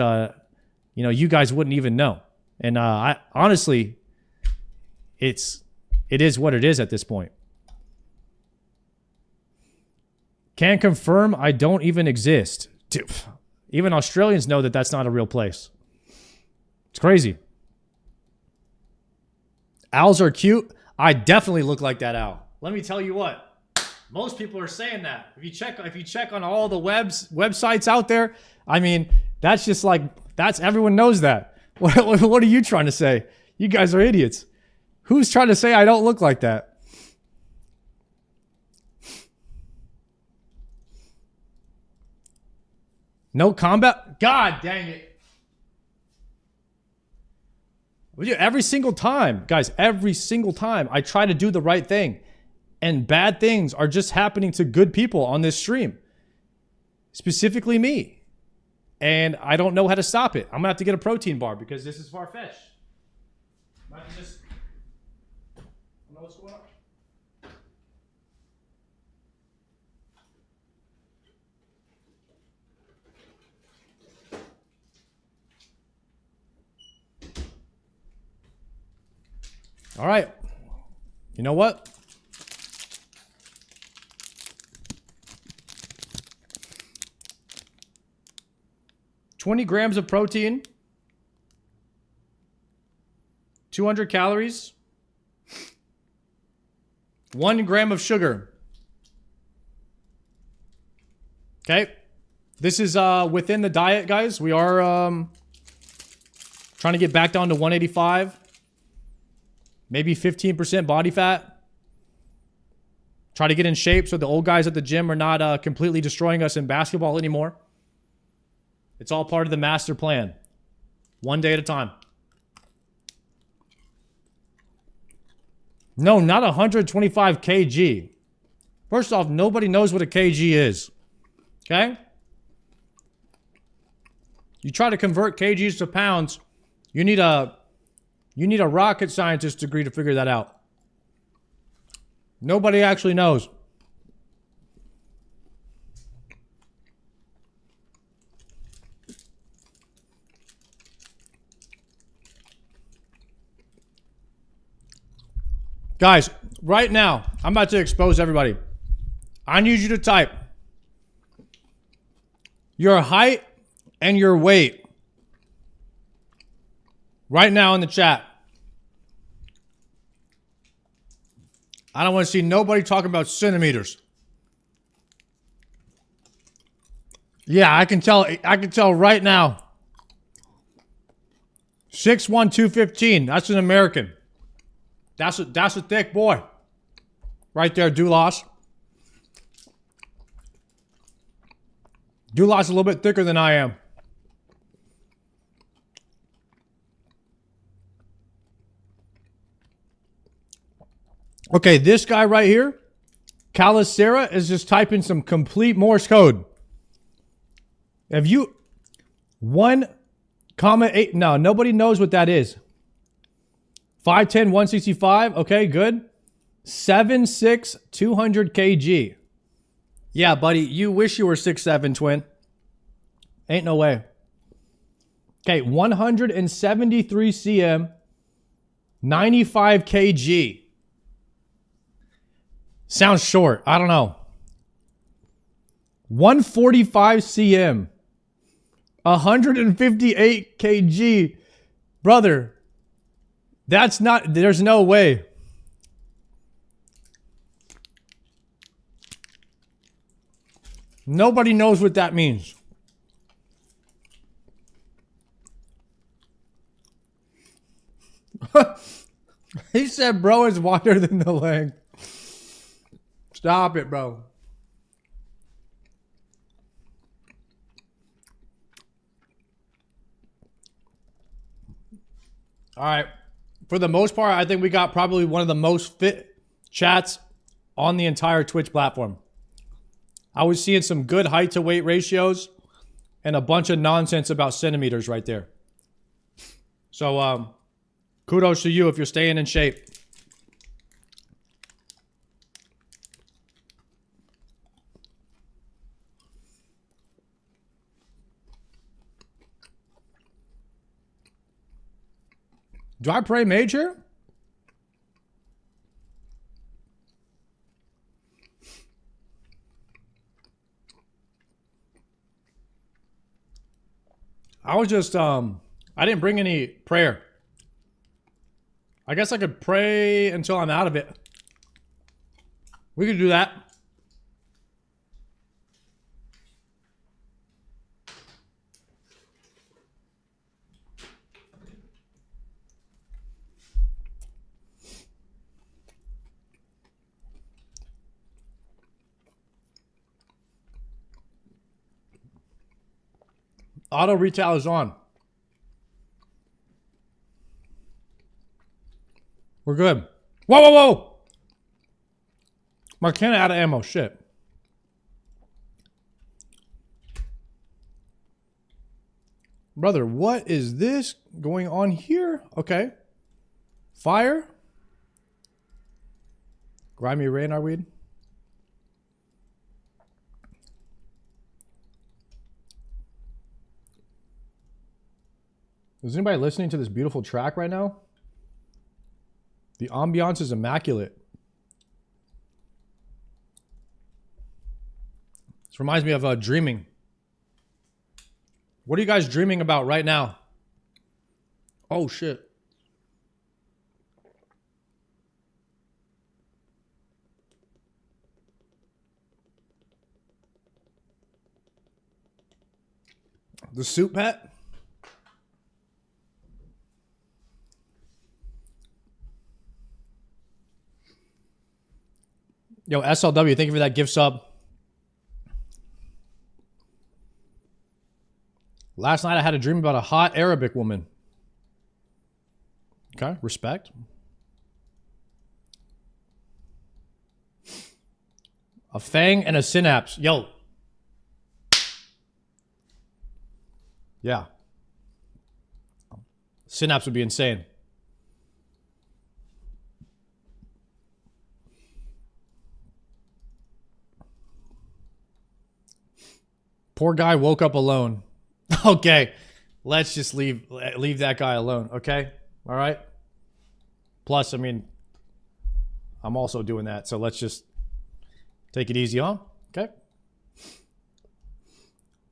you guys wouldn't even know. And I honestly, it is what it is at this point. Can confirm I don't even exist. Dude, even Australians know that that's not a real place. It's crazy. Owls are cute. I definitely look like that owl. Let me tell you what. Most people are saying that. If you check on all the websites out there, I mean, that's just like everyone knows that. What are you trying to say? You guys are idiots. Who's trying to say I don't look like that? No combat? God dang it. Every single time, guys, every single time I try to do the right thing. and bad things are just happening to good people on this stream, specifically me. And I don't know how to stop it. I'm gonna have to get a protein bar because this is far-fetched. I don't know what's going on. All right. You know what? $20 grams of protein, 200 calories, 1 gram of sugar. Okay. This is within the diet, guys. We are trying to get back down to 185. Maybe 15% body fat. Try to get in shape so the old guys at the gym are not completely destroying us in basketball anymore. It's all part of the master plan. One day at a time. No, not 125 kg. First off, nobody knows what a kg is. Okay? You try to convert kgs to pounds, you need a rocket scientist degree to figure that out. Nobody actually knows. Guys, right now, I'm about to expose everybody. I need you to type your height and your weight right now in the chat. I don't want to see nobody talking about centimeters. Yeah, I can tell right now. 6'1", 215. That's an American. That's a thick boy. Right there, Dulas. Dulas is a little bit thicker than I am. Okay, this guy right here, Calicera, is just typing some complete Morse code. Have you 1,8? No, nobody knows what that is. 5'10", 165. Okay, good. 7'6", 200 kg. Yeah, buddy, you wish you were 6'7", twin. Ain't no way. Okay, 173 cm, 95 kg. Sounds short. I don't know. 145 cm, 158 kg. Brother, that's not, there's no way. Nobody knows what that means. He said bro is wider than the leg. Stop it, bro. All right. For the most part, I think we got probably one of the most fit chats on the entire Twitch platform. I was seeing some good height to weight ratios and a bunch of nonsense about centimeters right there. So, kudos to you if you're staying in shape. Do I pray major? I was just, I didn't bring any prayer. I guess I could pray until I'm out of it. We could do that. Auto retail is on. We're good. Whoa, whoa, whoa! My can out of ammo. Shit. Brother, what is this going on here? Okay. Fire. Grimy rain, are we? Is anybody listening to this beautiful track right now? The ambiance is immaculate. This reminds me of dreaming. What are you guys dreaming about right now? Oh, shit. The soup hat? Yo, SLW, thank you for that gift sub. Last night I had a dream about a hot Arabic woman. Okay, respect. A fang and a synapse. Yo. Yeah. Synapse would be insane. Poor guy woke up alone. Okay. Let's just leave that guy alone, okay? All right? Plus, I mean, I'm also doing that, so let's just take it easy on, okay?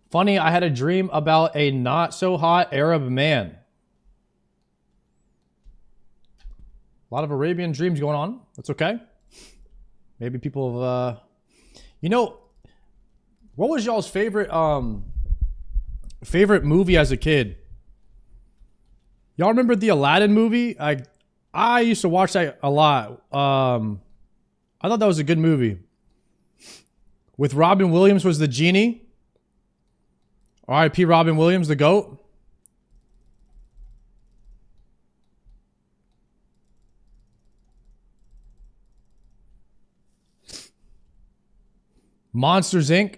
Funny, I had a dream about a not so hot Arab man. A lot of Arabian dreams going on. That's okay. Maybe people have, you know, what was y'all's favorite movie as a kid? Y'all remember the Aladdin movie? I used to watch that a lot. I thought that was a good movie. With Robin Williams was the genie. R.I.P. Robin Williams, the GOAT. Monsters, Inc.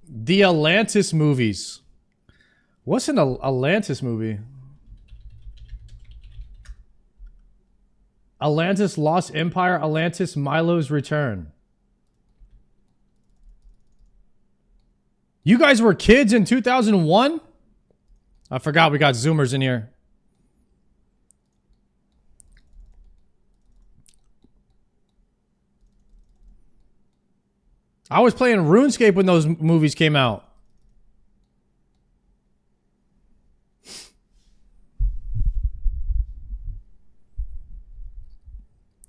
The Atlantis movies. What's an Atlantis movie? Atlantis Lost Empire, Atlantis Milo's Return. You guys were kids in 2001? I forgot we got Zoomers in here. I was playing RuneScape when those movies came out.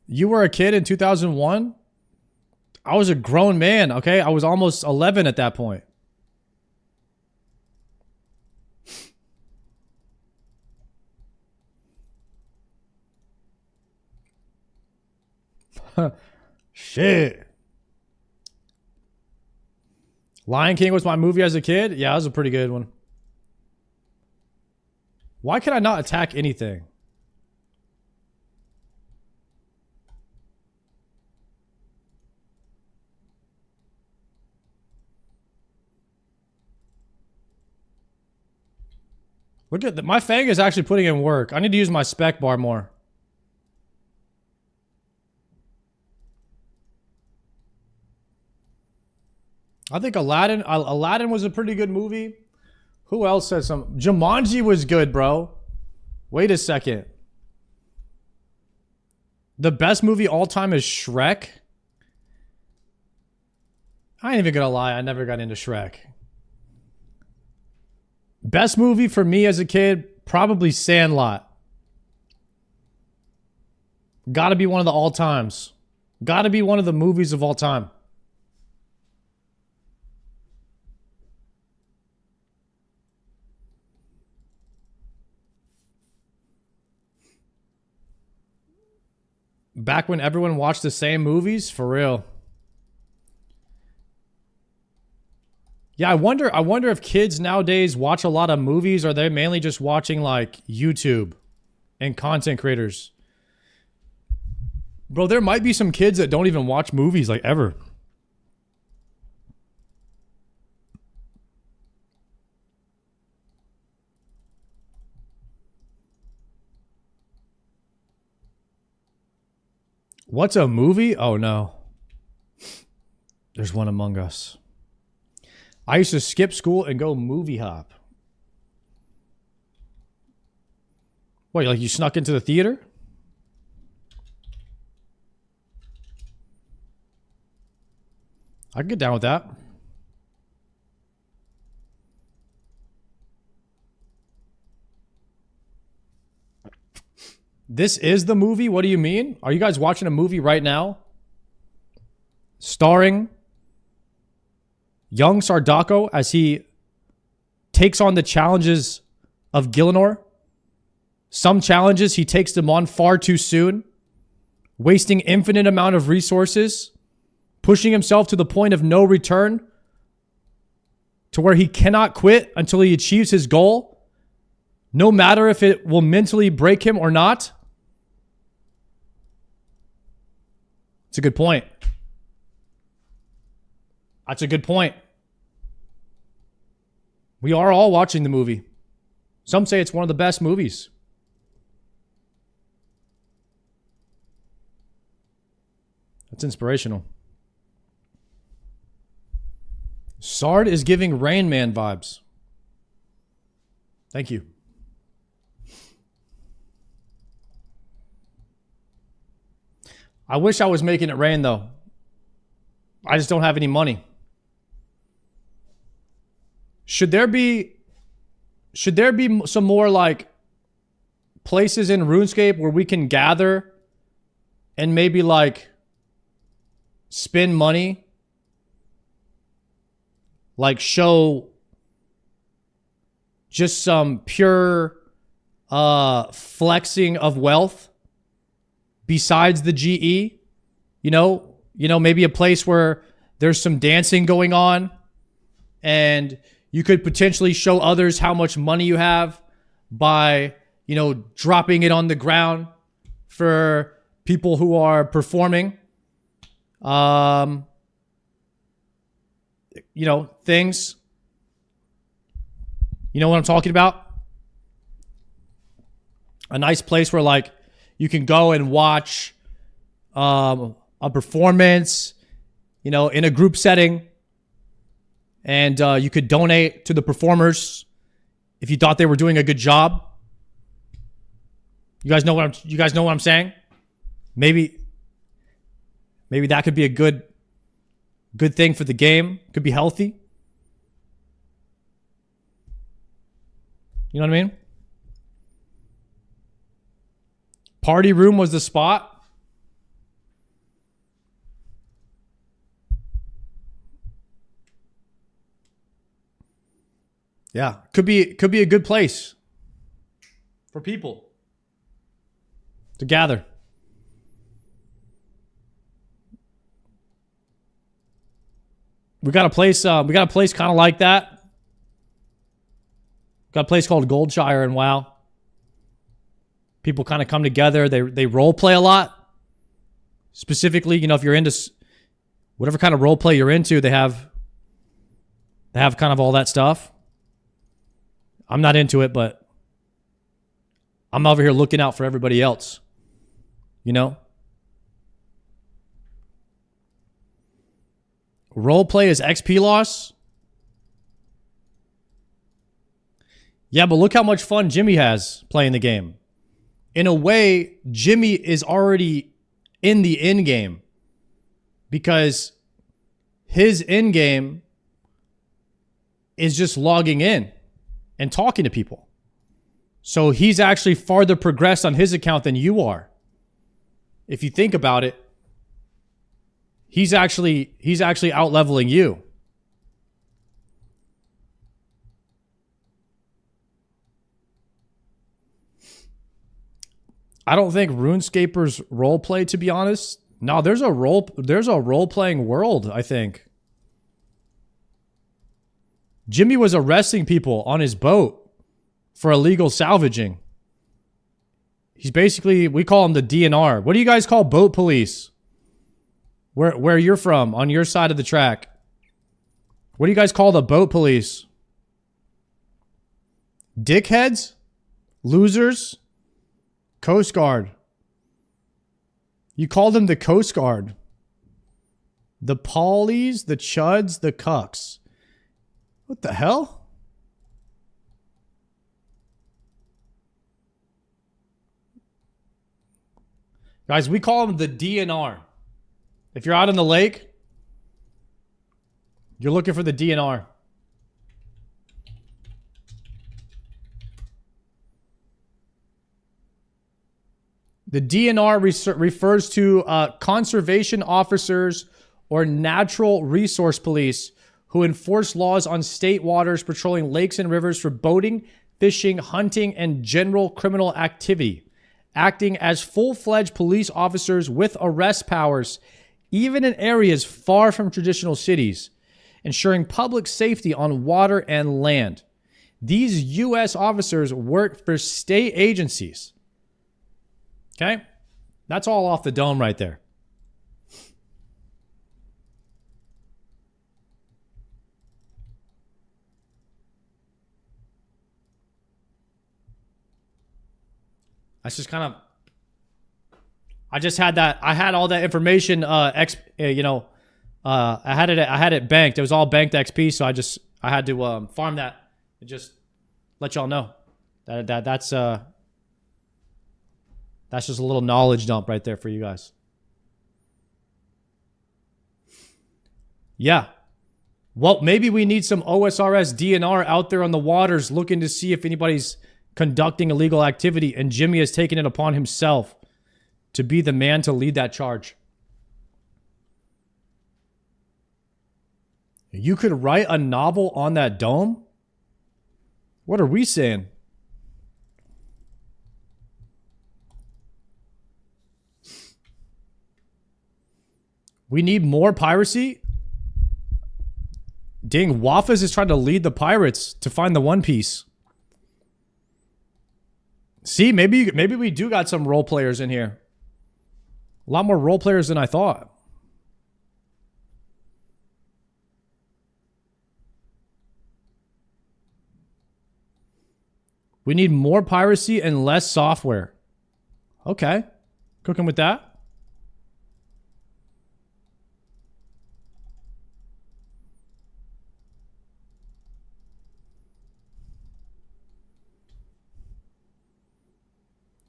You were a kid in 2001? I was a grown man, okay? I was almost 11 at that point. Shit. Lion King was my movie as a kid? Yeah, that was a pretty good one. Why can I not attack anything? Look at that. My Fang is actually putting in work. I need to use my spec bar more. I think Aladdin was a pretty good movie. Who else said some? Jumanji was good, bro. Wait a second. The best movie all time is Shrek? I ain't even gonna lie. I never got into Shrek. Best movie for me as a kid, probably Sandlot. Gotta be one of the all times. Gotta be one of the movies of all time. Back when everyone watched the same movies, for real. Yeah, I wonder if kids nowadays watch a lot of movies, or they're mainly just watching like YouTube and content creators. Bro, there might be some kids that don't even watch movies like ever. What's a movie? Oh no. There's one among us. I used to skip school and go movie hop. What, like you snuck into the theater? I can get down with that. This is the movie? What do you mean? Are you guys watching a movie right now? Starring young Sardako as he takes on the challenges of Gillinor. Some challenges he takes them on far too soon, wasting infinite amount of resources, pushing himself to the point of no return, to where he cannot quit until he achieves his goal, no matter if it will mentally break him or not. It's a good point. That's a good point. We are all watching the movie. Some say it's one of the best movies. That's inspirational. Sard is giving Rain Man vibes. Thank you. I wish I was making it rain though. I just don't have any money. Should there be some more like places in RuneScape where we can gather and maybe like spend money? Like show just some pure flexing of wealth besides the GE, you know, maybe a place where there's some dancing going on and you could potentially show others how much money you have by, dropping it on the ground for people who are performing, things. You know what I'm talking about? A nice place where like you can go and watch a performance, in a group setting, and you could donate to the performers if you thought they were doing a good job. You guys know what I'm saying? Maybe that could be a good thing for the game. Could be healthy. You know what I mean? Party room was the spot. Yeah, could be a good place for people to gather. We got a place kind of like that. Got a place called Goldshire in WoW. People kind of come together. They role play a lot. Specifically, if you're into whatever kind of role play you're into, they have kind of all that stuff. I'm not into it, but I'm over here looking out for everybody else. Role play is XP loss. Yeah, but look how much fun Jimmy has playing the game. In a way, Jimmy is already in the end game because his end game is just logging in and talking to people. So he's actually farther progressed on his account than you are. If you think about it, he's actually out leveling you. I don't think RuneScapers roleplay, to be honest. No, there's a role-playing world, I think. Jimmy was arresting people on his boat for illegal salvaging. He's basically, we call him the DNR. What do you guys call boat police? Where you're from, on your side of the track. What do you guys call the boat police? Dickheads? Losers? Coast Guard. You call them the Coast Guard. The Pollies, the Chuds, the Cucks. What the hell? Guys, we call them the DNR. If you're out on the lake, you're looking for the DNR. The DNR refers to conservation officers or natural resource police who enforce laws on state waters, patrolling lakes and rivers for boating, fishing, hunting, and general criminal activity, acting as full-fledged police officers with arrest powers, even in areas far from traditional cities, ensuring public safety on water and land. These U.S. officers work for state agencies. Okay? That's all off the dome right there. That's just kind of, I just had that, I had all that information, I had it banked. It was all banked XP, so I had to farm that and just let y'all know. That's just a little knowledge dump right there for you guys. Yeah. Well, maybe we need some OSRS DNR out there on the waters looking to see if anybody's conducting illegal activity, and Jimmy has taken it upon himself to be the man to lead that charge. You could write a novel on that dome? What are we saying? We need more piracy? Dang, Waffles is trying to lead the pirates to find the One Piece. See, maybe we do got some role players in here. A lot more role players than I thought. We need more piracy and less software. Okay. Cooking with that.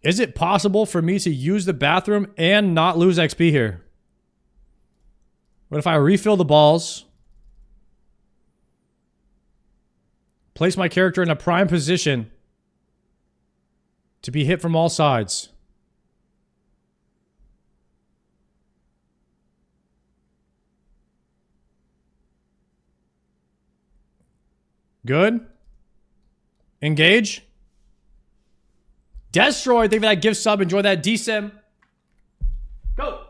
Is it possible for me to use the bathroom and not lose XP here? What if I refill the balls? Place my character in a prime position to be hit from all sides. Good. Engage. Destroy, thank you for that gift sub. Enjoy that DSIM. Go.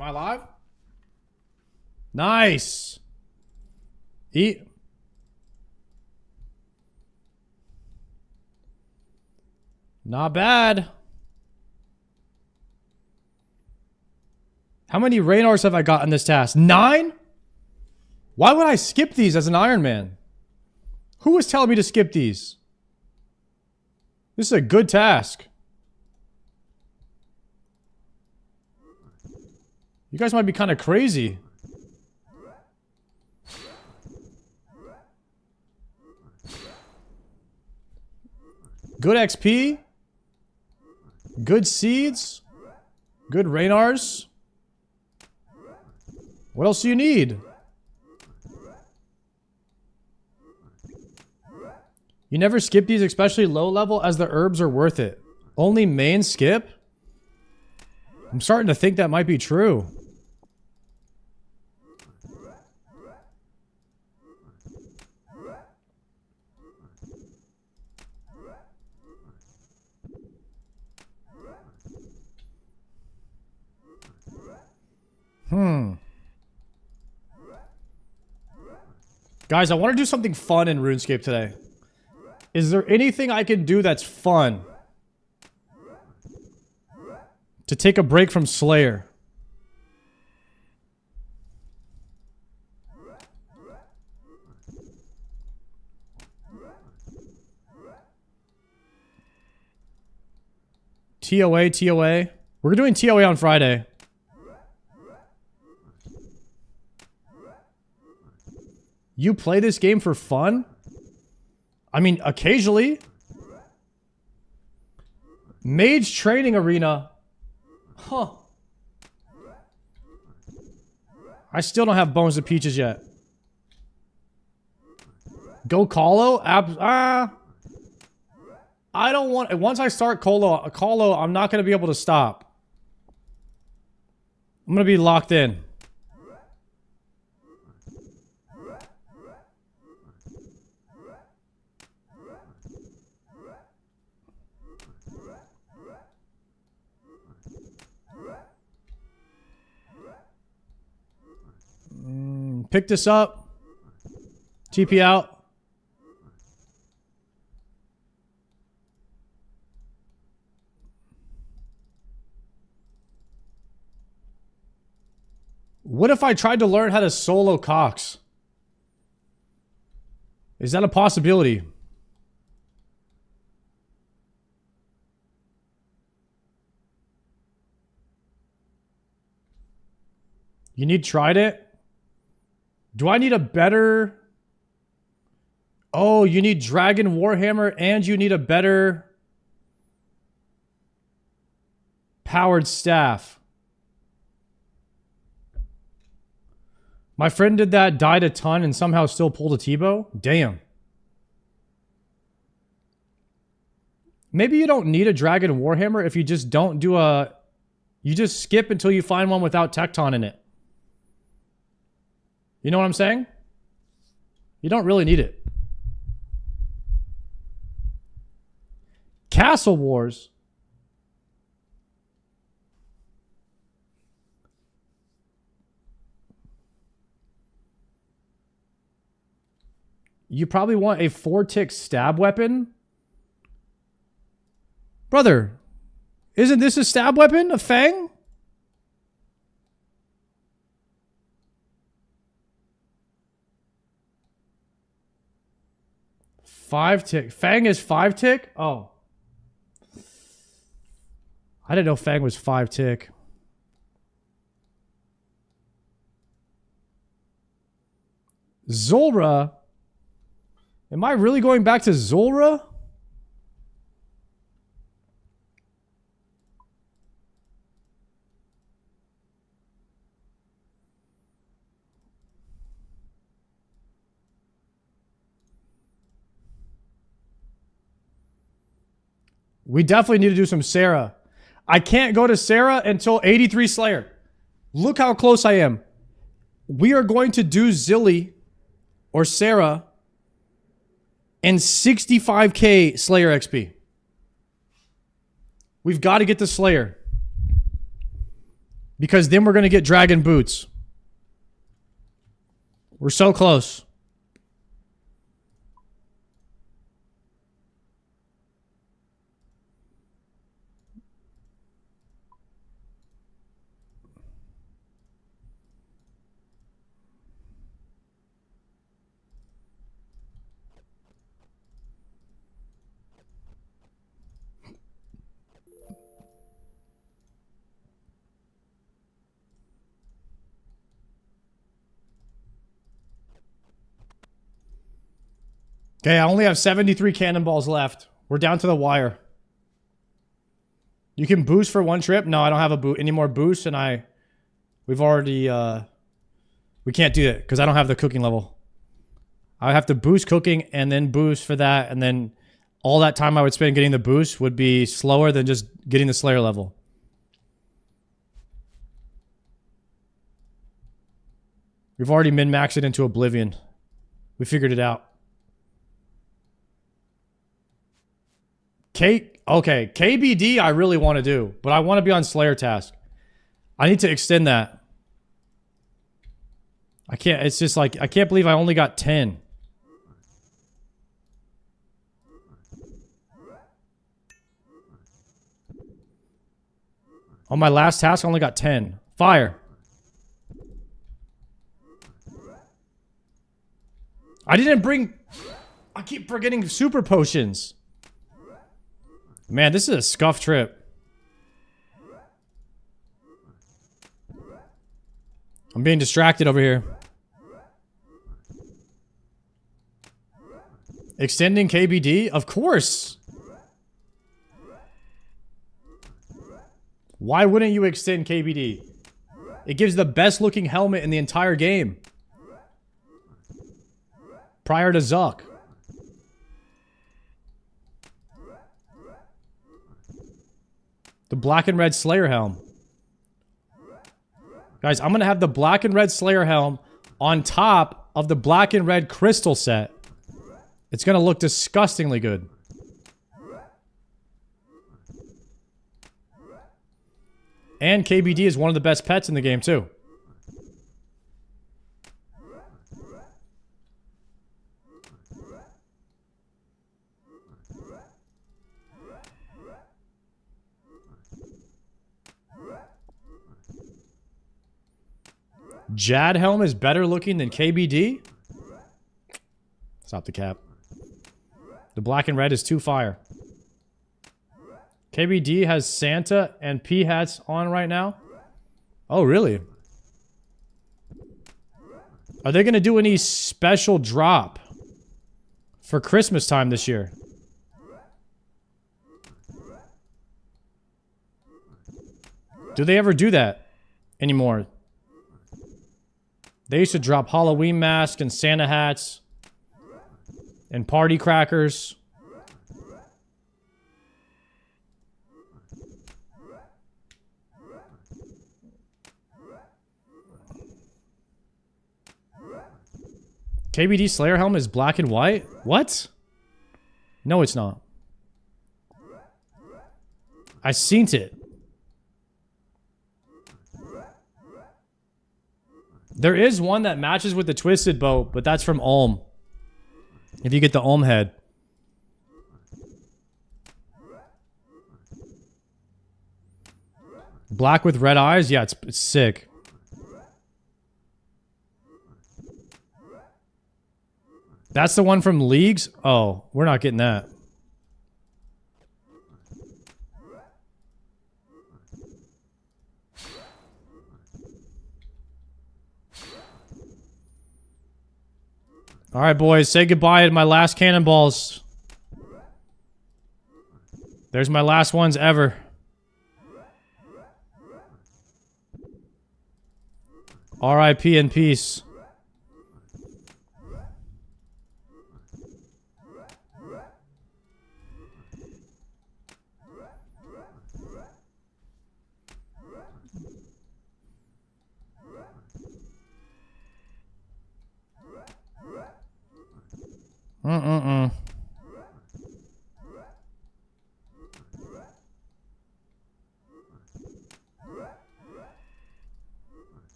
Am I live? Nice. Eat. Not bad. How many Raynors have I got in this task? 9? Why would I skip these as an Iron Man? Who was telling me to skip these? This is a good task. You guys might be kind of crazy. Good XP. Good seeds. Good Raynars. What else do you need? You never skip these, especially low level, as the herbs are worth it. Only main skip? I'm starting to think that might be true. Guys, I want to do something fun in RuneScape today. Is there anything I can do that's fun? To take a break from Slayer. TOA, TOA. We're doing TOA on Friday. You play this game for fun? I mean, occasionally. Mage Training Arena. Huh. I still don't have Bones of Peaches yet. Go Colo? I don't want... Once I start Colo, I'm not going to be able to stop. I'm going to be locked in. Pick this up. TP out. What if I tried to learn how to solo Cox? Is that a possibility? You need Trident? Do I need a better... Oh, you need Dragon Warhammer and you need a better... powered staff. My friend did that, died a ton, and somehow still pulled a Tebow? Damn. Maybe you don't need a Dragon Warhammer if you just don't do a... You just skip until you find one without Tecton in it. You know what I'm saying? You don't really need it. Castle Wars. You probably want a 4-tick stab weapon? Brother, isn't this a stab weapon? A Fang? Five-tick. Fang is 5-tick? Oh. I didn't know Fang was 5-tick. Zulrah? Am I really going back to Zulrah? We definitely need to do some Sarah. I can't go to Sarah until 83 Slayer. Look how close I am. We are going to do Zilly or Sarah and 65k Slayer XP. We've got to get the Slayer. Because then we're going to get Dragon Boots. We're so close. Okay, I only have 73 cannonballs left. We're down to the wire. You can boost for one trip. No, I don't have any more boosts, and we've already we can't do it because I don't have the cooking level. I have to boost cooking and then boost for that, and then all that time I would spend getting the boost would be slower than just getting the Slayer level. We've already min-maxed it into Oblivion. We figured it out. Okay, KBD I really want to do, but I want to be on Slayer task. I need to extend that. I can't, it's just like, I can't believe I only got 10. On my last task, I only got 10. Fire. I didn't bring... I keep forgetting super potions. Man, this is a scuff trip. I'm being distracted over here. Extending KBD? Of course. Why wouldn't you extend KBD? It gives the best looking helmet in the entire game. Prior to Zuck. The black and red Slayer helm. Guys, I'm going to have the black and red Slayer helm on top of the black and red crystal set. It's going to look disgustingly good. And KBD is one of the best pets in the game, too. Jad helm is better looking than KBD? Stop the cap. The black and red is too fire. KBD has Santa and P hats on right now. Oh, really? Are they going to do any special drop for Christmas time this year? Do they ever do that anymore? They used to drop Halloween masks and Santa hats and party crackers. KBD Slayer helm is black and white? What? No, it's not. I seen it. There is one that matches with the Twisted Boat, but that's from Ulm. If you get the Ulm head. Black with red eyes? Yeah, it's sick. That's the one from Leagues? Oh, we're not getting that. Alright, boys. Say goodbye to my last cannonballs. There's my last ones ever. R.I.P. in peace.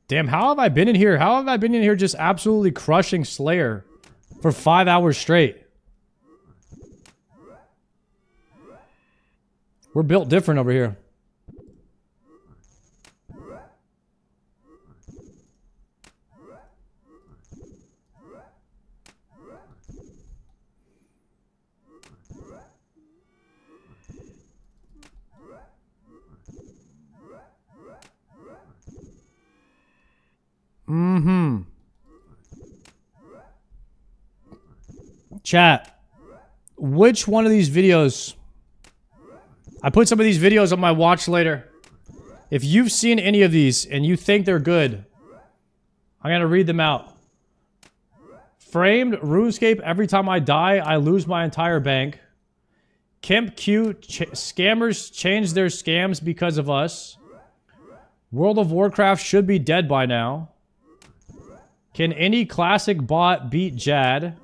Damn, how have I been in here? How have I been in here just absolutely crushing Slayer for 5 hours straight? We're built different over here. Chat. which one of these videos... I put some of these videos on my watch later. If you've seen any of these and you think they're good, I'm going to read them out. Framed, RuneScape, every time I die, I lose my entire bank. Kemp Q, scammers change their scams because of us. World of Warcraft should be dead by now. Can any classic bot beat Jad?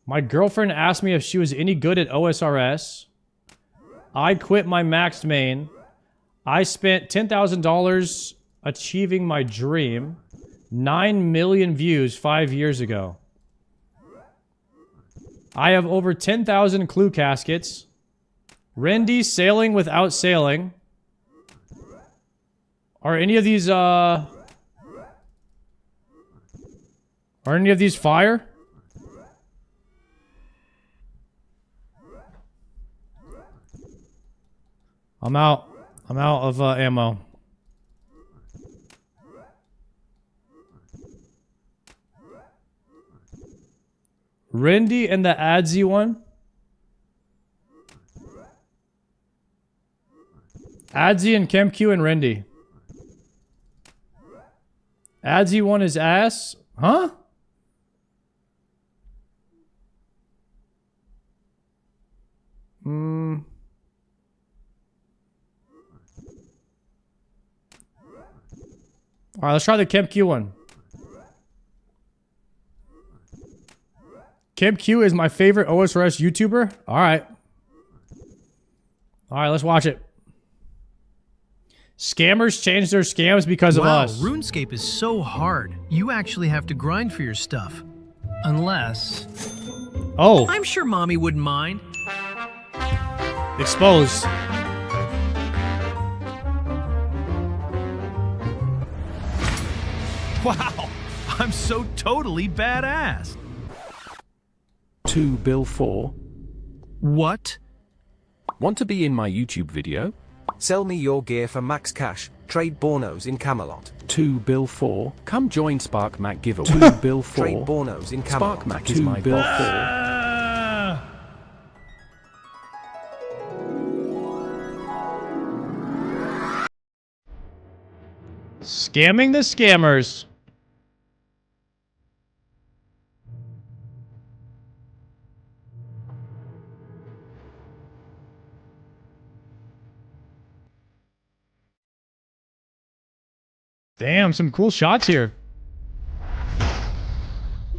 My girlfriend asked me if she was any good at OSRS. I quit my maxed main. I spent $10,000 achieving my dream. 9 million views 5 years ago. I have over 10,000 clue caskets. Rendy sailing without sailing. Are any of these fire? I'm out of ammo. Rendy and the Adzi one. Adzi and KemQ and Rendy. Adzi one is ass. Huh? Alright, let's try the KemQ one. KemQ is my favorite OSRS YouTuber. Alright. Alright, let's watch it. Scammers change their scams because of us. RuneScape is so hard. You actually have to grind for your stuff. Unless... Oh. I'm sure mommy wouldn't mind. Exposed. Wow, I'm so totally badass. 2 bill 4. What? Want to be in my YouTube video? Sell me your gear for max cash. Trade Bornos in Camelot. 2 bill 4. Come join Spark Mac giveaway. 2 bill 4. Trade Bornos in Camelot. Spark Mac is my bill 4. Scamming the scammers. Damn, some cool shots here.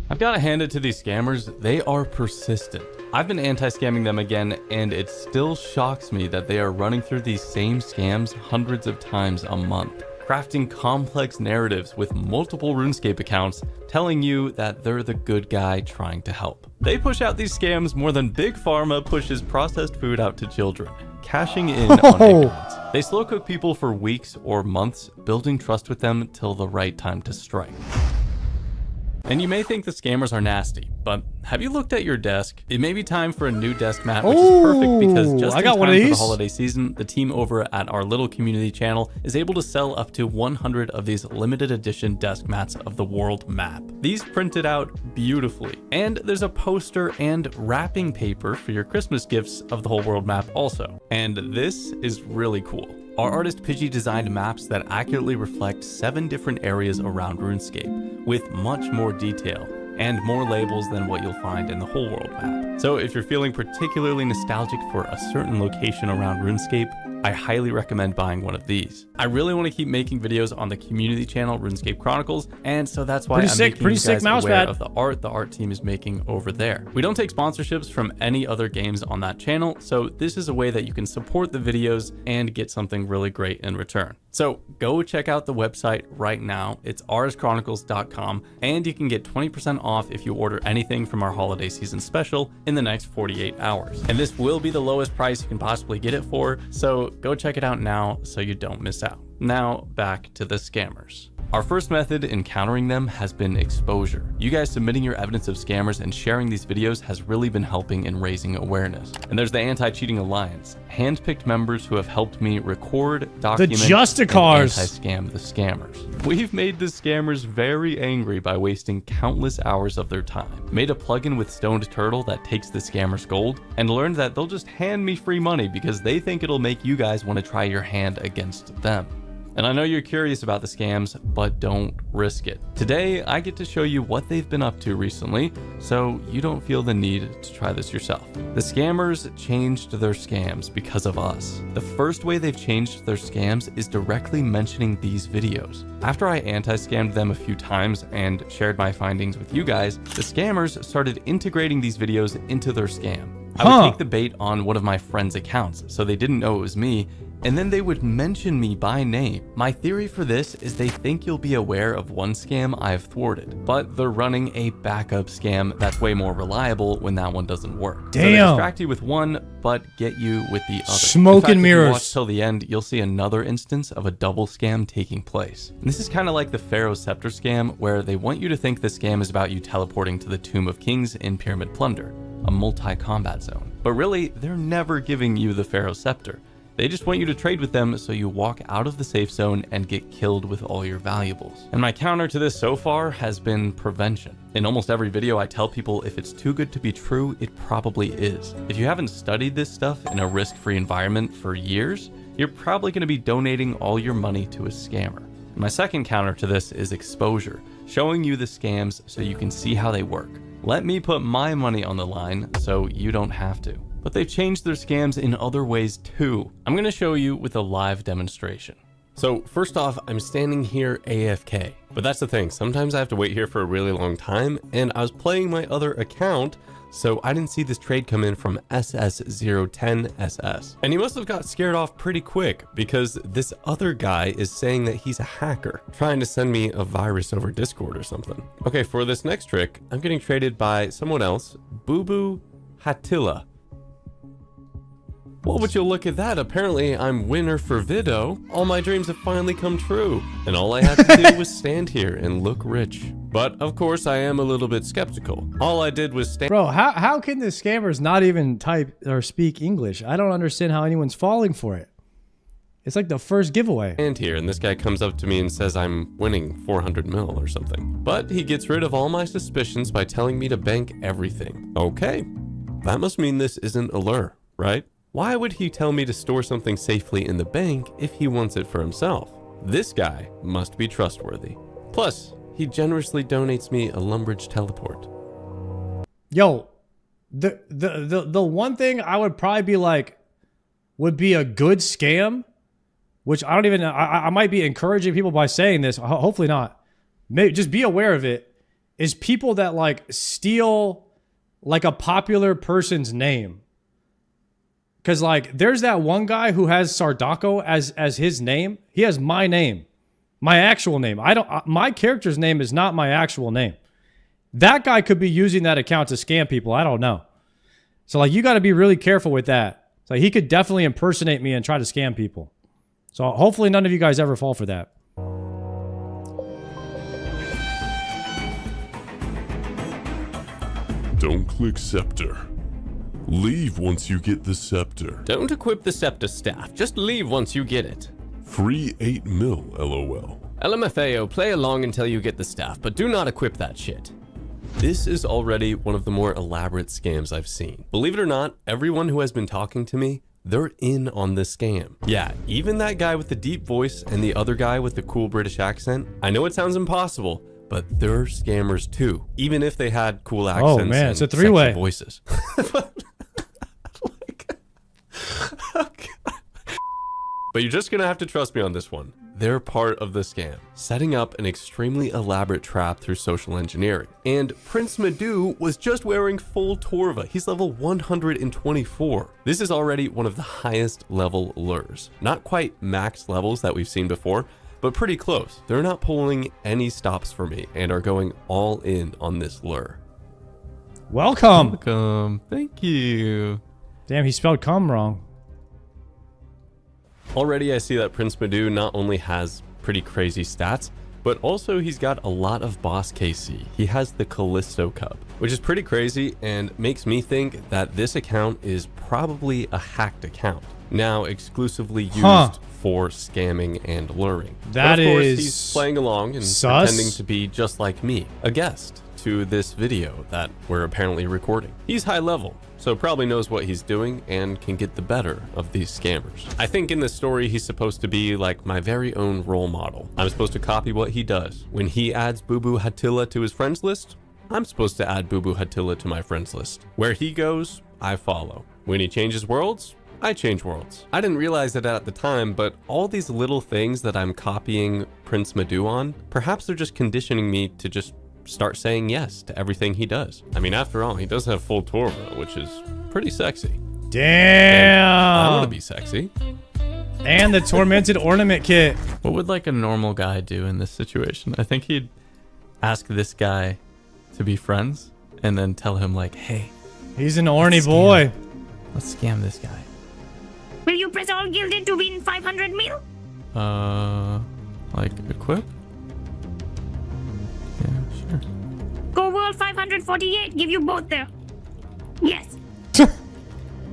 I've got to hand it to these scammers. They are persistent. I've been anti-scamming them again, and it still shocks me that they are running through these same scams hundreds of times a month, crafting complex narratives with multiple RuneScape accounts, telling you that they're the good guy trying to help. They push out these scams more than Big Pharma pushes processed food out to children, cashing in on ignorance. They slow cook people for weeks or months, building trust with them till the right time to strike. And you may think the scammers are nasty, but have you looked at your desk? It may be time for a new desk mat, which is perfect because just in time for the holiday season, the team over at our little community channel is able to sell up to 100 of these limited edition desk mats of the world map. These printed out beautifully, and there's a poster and wrapping paper for your Christmas gifts of the whole world map also. And this is really cool. Our artist Pidgey designed maps that accurately reflect 7 different areas around RuneScape, with much more detail and more labels than what you'll find in the whole world map. So if you're feeling particularly nostalgic for a certain location around RuneScape, I highly recommend buying one of these. I really want to keep making videos on the community channel RuneScape Chronicles, and so that's why I'm making you guys aware of the art team is making over there. We don't take sponsorships from any other games on that channel, so this is a way that you can support the videos and get something really great in return. So go check out the website right now. It's rschronicles.com, and you can get 20% off if you order anything from our holiday season special in the next 48 hours. And this will be the lowest price you can possibly get it for, so go check it out now so you don't miss out. Now back to the scammers. Our first method in countering them has been exposure. You guys submitting your evidence of scammers and sharing these videos has really been helping in raising awareness. And there's the Anti-Cheating Alliance, hand-picked members who have helped me record, document, and anti-scam the scammers. We've made the scammers very angry by wasting countless hours of their time, made a plugin with Stoned Turtle that takes the scammers gold, and learned that they'll just hand me free money because they think it'll make you guys want to try your hand against them. And I know you're curious about the scams, but don't risk it. Today, I get to show you what they've been up to recently, so you don't feel the need to try this yourself. The scammers changed their scams because of us. The first way they've changed their scams is directly mentioning these videos. After I anti-scammed them a few times and shared my findings with you guys, the scammers started integrating these videos into their scam. I would take the bait on one of my friends' accounts, so they didn't know it was me, and then they would mention me by name. My theory for this is they think you'll be aware of one scam I've thwarted, but they're running a backup scam that's way more reliable when that one doesn't work. Damn. So they distract you with one, but get you with the other. Smoke and mirrors. If you watch till the end, you'll see another instance of a double scam taking place. And this is kind of like the Pharaoh Scepter scam, where they want you to think the scam is about you teleporting to the Tomb of Kings in Pyramid Plunder, a multi-combat zone. But really, they're never giving you the Pharaoh Scepter. They just want you to trade with them so you walk out of the safe zone and get killed with all your valuables. And my counter to this so far has been prevention. In almost every video, I tell people if it's too good to be true, it probably is. If you haven't studied this stuff in a risk-free environment for years, you're probably going to be donating all your money to a scammer. And my second counter to this is exposure, showing you the scams so you can see how they work. Let me put my money on the line so you don't have to. But they've changed their scams in other ways too. I'm going to show you with a live demonstration. So first off, I'm standing here AFK, but that's the thing. Sometimes I have to wait here for a really long time, and I was playing my other account, so I didn't see this trade come in from SS010SS. And he must have got scared off pretty quick because this other guy is saying that he's a hacker, trying to send me a virus over Discord or something. Okay, for this next trick, I'm getting traded by someone else, Boo Boo Hatilla. Well, would you look at that? Apparently, I'm winner for Vido. All my dreams have finally come true. And all I had to do was stand here and look rich. But, of course, I am a little bit skeptical. All I did was stand— Bro, how can the scammers not even type or speak English? I don't understand how anyone's falling for it. It's like the first giveaway. And here, and this guy comes up to me and says I'm winning 400 mil or something. But he gets rid of all my suspicions by telling me to bank everything. Okay, that must mean this isn't a lure, right? Why would he tell me to store something safely in the bank if he wants it for himself? This guy must be trustworthy. Plus, he generously donates me a Lumbridge teleport. Yo, the one thing I would probably be like, would be a good scam, which I don't even know, I might be encouraging people by saying this, hopefully not. Maybe just be aware of it, is people that like steal like a popular person's name. Because, like, there's that one guy who has Sardako as his name. He has my name, my actual name. My character's name is not my actual name. That guy could be using that account to scam people. I don't know. So, like, you got to be really careful with that. So he could definitely impersonate me and try to scam people. So hopefully none of you guys ever fall for that. Don't click Scepter. Leave once you get the Scepter. Don't equip the Scepter staff, just leave once you get it. Free 8 mil, LOL. LMFAO, play along until you get the staff, but do not equip that shit. This is already one of the more elaborate scams I've seen. Believe it or not, everyone who has been talking to me, they're in on this scam. Yeah, even that guy with the deep voice and the other guy with the cool British accent. I know it sounds impossible, but they're scammers too, even if they had cool accents. Oh man, it's a and three-way sexy voices. But you're just gonna have to trust me on this one. They're part of the scam, setting up an extremely elaborate trap through social engineering. And Prince Madhu was just wearing full Torva. He's level 124. This is already one of the highest level lures. Not quite max levels that we've seen before, but pretty close. They're not pulling any stops for me and are going all in on this lure. Welcome. Welcome. Thank you. Damn, he spelled "come" wrong. Already I see that Prince Madhu not only has pretty crazy stats, but also he's got a lot of boss KC. He has the Callisto Cup, which is pretty crazy and makes me think that this account is probably a hacked account, now exclusively used for scamming and luring. That but of course, is he's playing along and pretending to be just like me, a guest to this video that we're apparently recording. He's high level, so probably knows what he's doing and can get the better of these scammers. I think in this story, he's supposed to be like my very own role model. I'm supposed to copy what he does. When he adds Boo Boo Hatilla to his friends list, I'm supposed to add Boo Boo Hatilla to my friends list. Where he goes, I follow. When he changes worlds, I change worlds. I didn't realize it at the time, but all these little things that I'm copying Prince Madhu on, perhaps they're just conditioning me to just start saying yes to everything he does. I mean, after all, he does have full Torva, which is pretty sexy. Damn! And I want to be sexy. And the Tormented Ornament Kit. What would like a normal guy do in this situation? I think he'd ask this guy to be friends and then tell him like, hey, he's an orny boy. Let's scam this guy. Will you press all gilded to win 500 mil? Like equip? Yeah, sure. Go World 548, give you both there. Yes.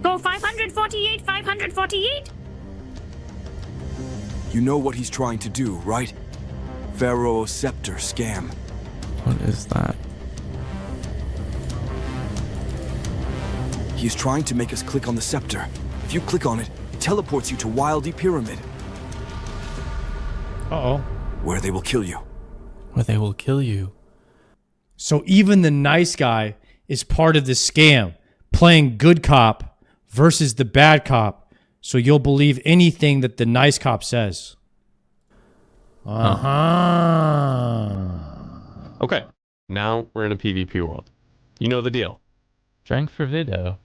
Go 548, 548. You know what he's trying to do, right? Pharaoh Scepter scam. What is that? He is trying to make us click on the scepter. If you click on it, it teleports you to Wildy Pyramid. Uh-oh. Where they will kill you. Where they will kill you. So even the nice guy is part of the scam, playing good cop versus the bad cop, so you'll believe anything that the nice cop says. Uh-huh. Okay, now we're in a PvP world. You know the deal. Drank for video.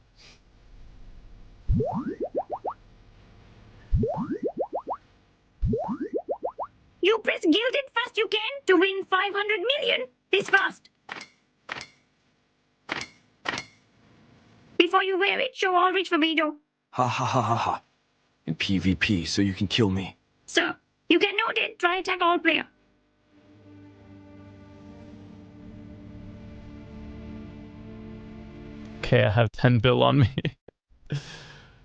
You press gilded fast you can to win 500 million. This fast. Before you wear it, show all rich for Vito. Ha ha ha ha ha. In PvP, so you can kill me. So, you get noted. Try attack all player. Okay, I have 10 bill on me.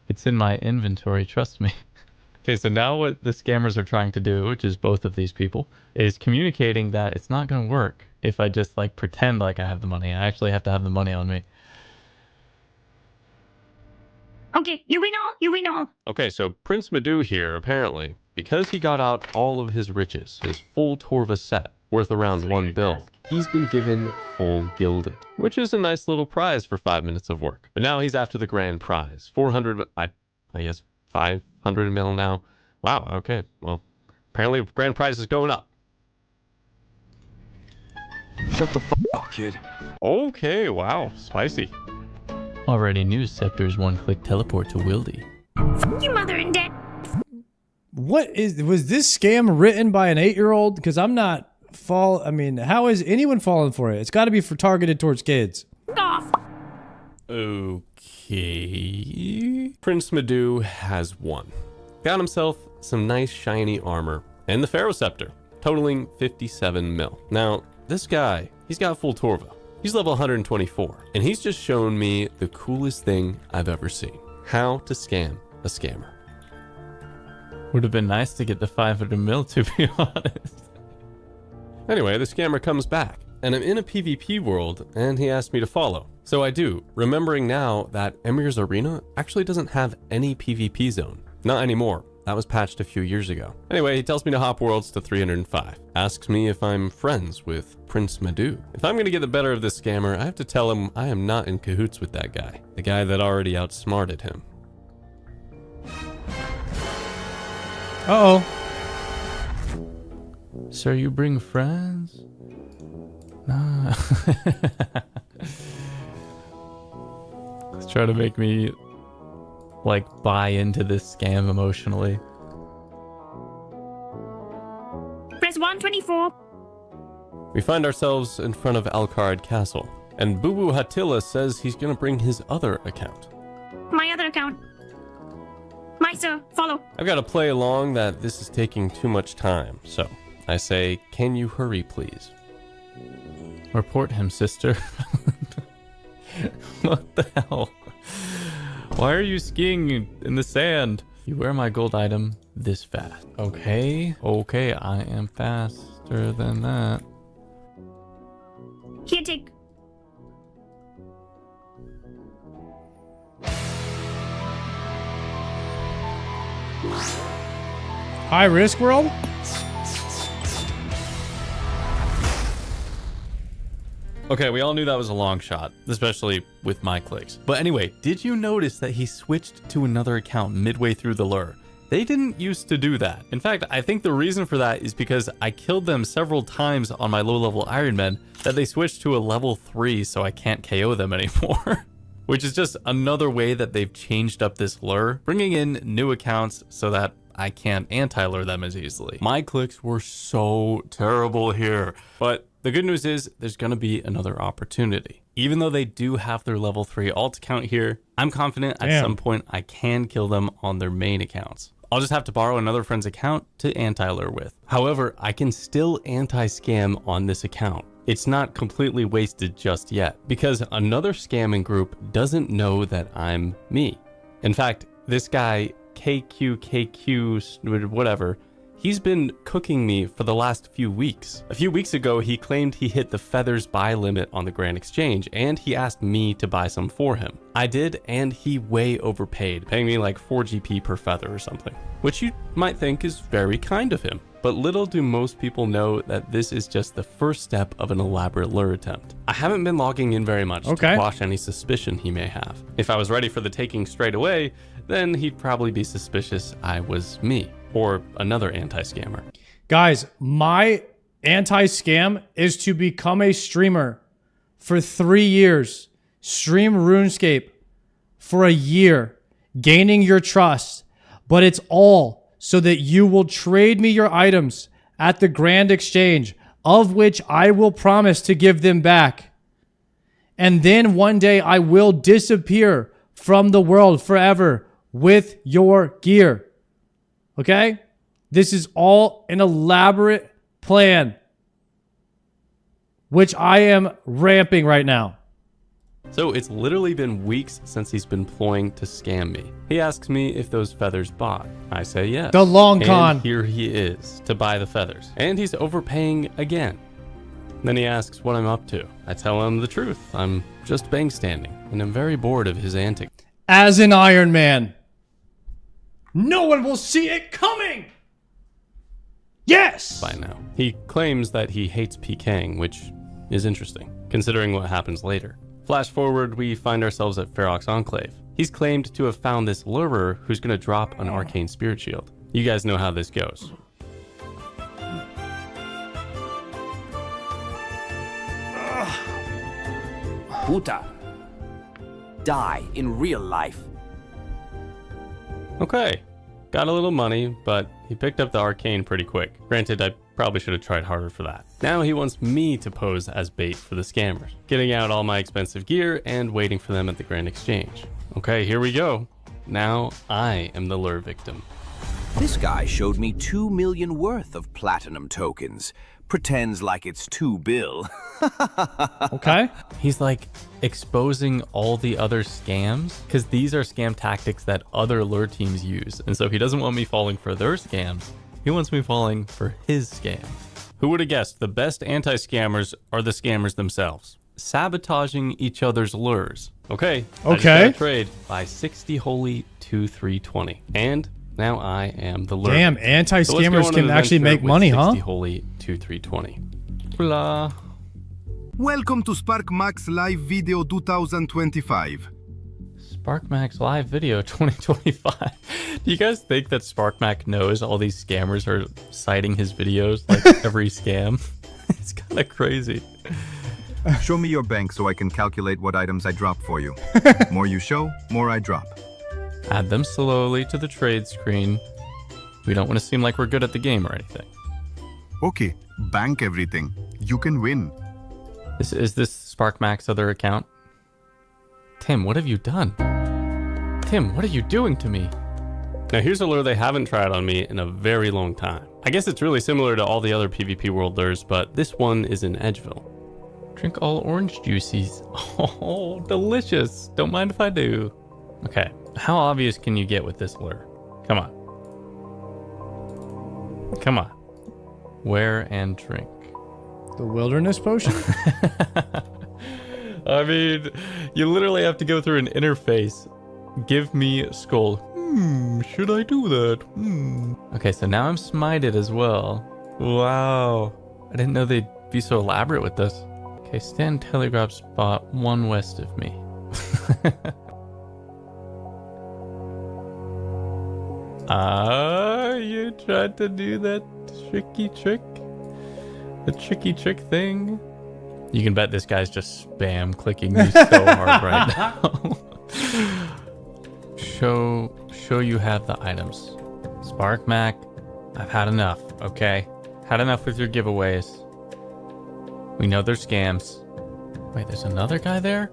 It's in my inventory, trust me. Okay, so now what the scammers are trying to do, which is both of these people, is communicating that it's not going to work if I just like pretend like I have the money. I actually have to have the money on me. Okay, you win all, you win all. Okay, so Prince Madhu here, apparently, because he got out all of his riches, his full Torva set, worth around 1 bill, he's been given full gilded, which is a nice little prize for 5 minutes of work. But now he's after the grand prize, 400, I guess 500 mil now. Wow, okay, well, apparently the grand prize is going up. Shut the f*** up, kid. Okay, wow, spicy. Already knew Scepter's one-click teleport to Wildy. F*** your mother and dad. Was this scam written by an 8-year-old? Because I'm not I mean, how is anyone falling for it? It's got to be for targeted towards kids. Off. Okay. Prince Madhu has won. Got himself some nice shiny armor and the Pharaoh Scepter, totaling 57 mil. Now, this guy, he's got full Torva. He's level 124, and he's just shown me the coolest thing I've ever seen. How to scam a scammer. Would have been nice to get the 500 mil, to be honest. Anyway, the scammer comes back, and I'm in a PvP world, and he asked me to follow. So I do, remembering now that Emir's Arena actually doesn't have any PvP zone. Not anymore. That was patched a few years ago. Anyway, he tells me to hop worlds to 305. Asks me if I'm friends with Prince Madhu. If I'm going to get the better of this scammer, I have to tell him I am not in cahoots with that guy. The guy that already outsmarted him. Uh-oh. Sir, you bring friends? Nah. Let's try to make me like buy into this scam emotionally. Press 124. We find ourselves in front of Alcard Castle, and Boo Boo Hatilla says he's gonna bring his other account. My other account. My sir, follow. I've got to play along that this is taking too much time, so I say, can you hurry, please? Report him, sister. What the hell? Why are you skiing in the sand? You wear my gold item this fast. Okay, I am faster than that. Here, take. High risk world? Okay, we all knew that was a long shot, especially with my clicks. But anyway, did you notice that he switched to another account midway through the lure? They didn't used to do that. In fact, I think the reason for that is because I killed them several times on my low-level Iron Men that they switched to a level 3 so I can't KO them anymore. Which is just another way that they've changed up this lure, bringing in new accounts so that I can't anti-lure them as easily. My clicks were so terrible here, but the good news is there's going to be another opportunity. Even though they do have their level 3 alt account here, I'm confident at some point I can kill them on their main accounts. I'll just have to borrow another friend's account to anti-lure with. However, I can still anti-scam on this account. It's not completely wasted just yet because another scamming group doesn't know that I'm me. In fact, this guy KQ, whatever, he's been cooking me for the last few weeks. A few weeks ago, he claimed he hit the feathers buy limit on the Grand Exchange, and he asked me to buy some for him. I did, and he way overpaid, paying me like 4 GP per feather or something, which you might think is very kind of him. But little do most people know that this is just the first step of an elaborate lure attempt. I haven't been logging in very much to quash any suspicion he may have. If I was ready for the taking straight away, then he'd probably be suspicious I was me or another anti-scammer. Guys, my anti-scam is to become a streamer for 3 years. Stream RuneScape for a year, gaining your trust. But it's all so that you will trade me your items at the Grand Exchange, of which I will promise to give them back. And then one day I will disappear from the world forever with your gear. Okay? This is all an elaborate plan, which I am ramping right now. So it's literally been weeks since he's been ploying to scam me. He asks me if those feathers bought. I say yes. The long con. And here he is to buy the feathers. And he's overpaying again. Then he asks what I'm up to. I tell him the truth. I'm just bank standing, and I'm very bored of his antics. As an Iron Man, no one will see it coming! Yes! By now. He claims that he hates PKing, which is interesting, considering what happens later. Flash forward, we find ourselves at Ferox Enclave. He's claimed to have found this lurer who's going to drop an arcane spirit shield. You guys know how this goes. Puta. Die in real life. Okay, got a little money, but he picked up the arcane pretty quick. Granted, I probably should have tried harder for that. Now he wants me to pose as bait for the scammers, getting out all my expensive gear and waiting for them at the Grand Exchange. Okay, here we go. Now I am the lure victim. This guy showed me 2 million worth of platinum tokens. Pretends like it's 2 bill. Okay. He's like exposing all the other scams because these are scam tactics that other lure teams use. And so he doesn't want me falling for their scams. He wants me falling for his scam. Who would have guessed the best anti-scammers are the scammers themselves? Sabotaging each other's lures. Okay. I just got a trade by 60 holy 2320. And now I am the lure. Damn, anti-scammers can actually make money, huh? 60 holy 2320. Blah. Welcome to Spark Max Live Video 2025. Spark Max Live Video 2025. Do you guys think that Spark Mac knows all these scammers are citing his videos like every scam? It's kind of crazy. Show me your bank so I can calculate what items I drop for you. More you show, more I drop. Add them slowly to the trade screen. We don't want to seem like we're good at the game or anything. Okay, bank everything. You can win. Is this Spark Mac's other account? Tim, what have you done? Tim, what are you doing to me? Now here's a lure they haven't tried on me in a very long time. I guess it's really similar to all the other PvP world lures, but this one is in Edgeville. Drink all orange juices. Oh, delicious. Don't mind if I do. Okay, how obvious can you get with this lure? Come on. Come on. Wear and drink. The wilderness potion? I mean, you literally have to go through an interface. Give me skull. Should I do that? Okay, so now I'm smited as well. Wow. I didn't know they'd be so elaborate with this. Okay, stand telegraph spot 1 west of me. You tried to do that tricky trick? The tricky trick thing? You can bet this guy's just spam clicking me so hard right now. Show you have the items. Spark Mac, I've had enough, okay? Had enough with your giveaways. We know they're scams. Wait, there's another guy there?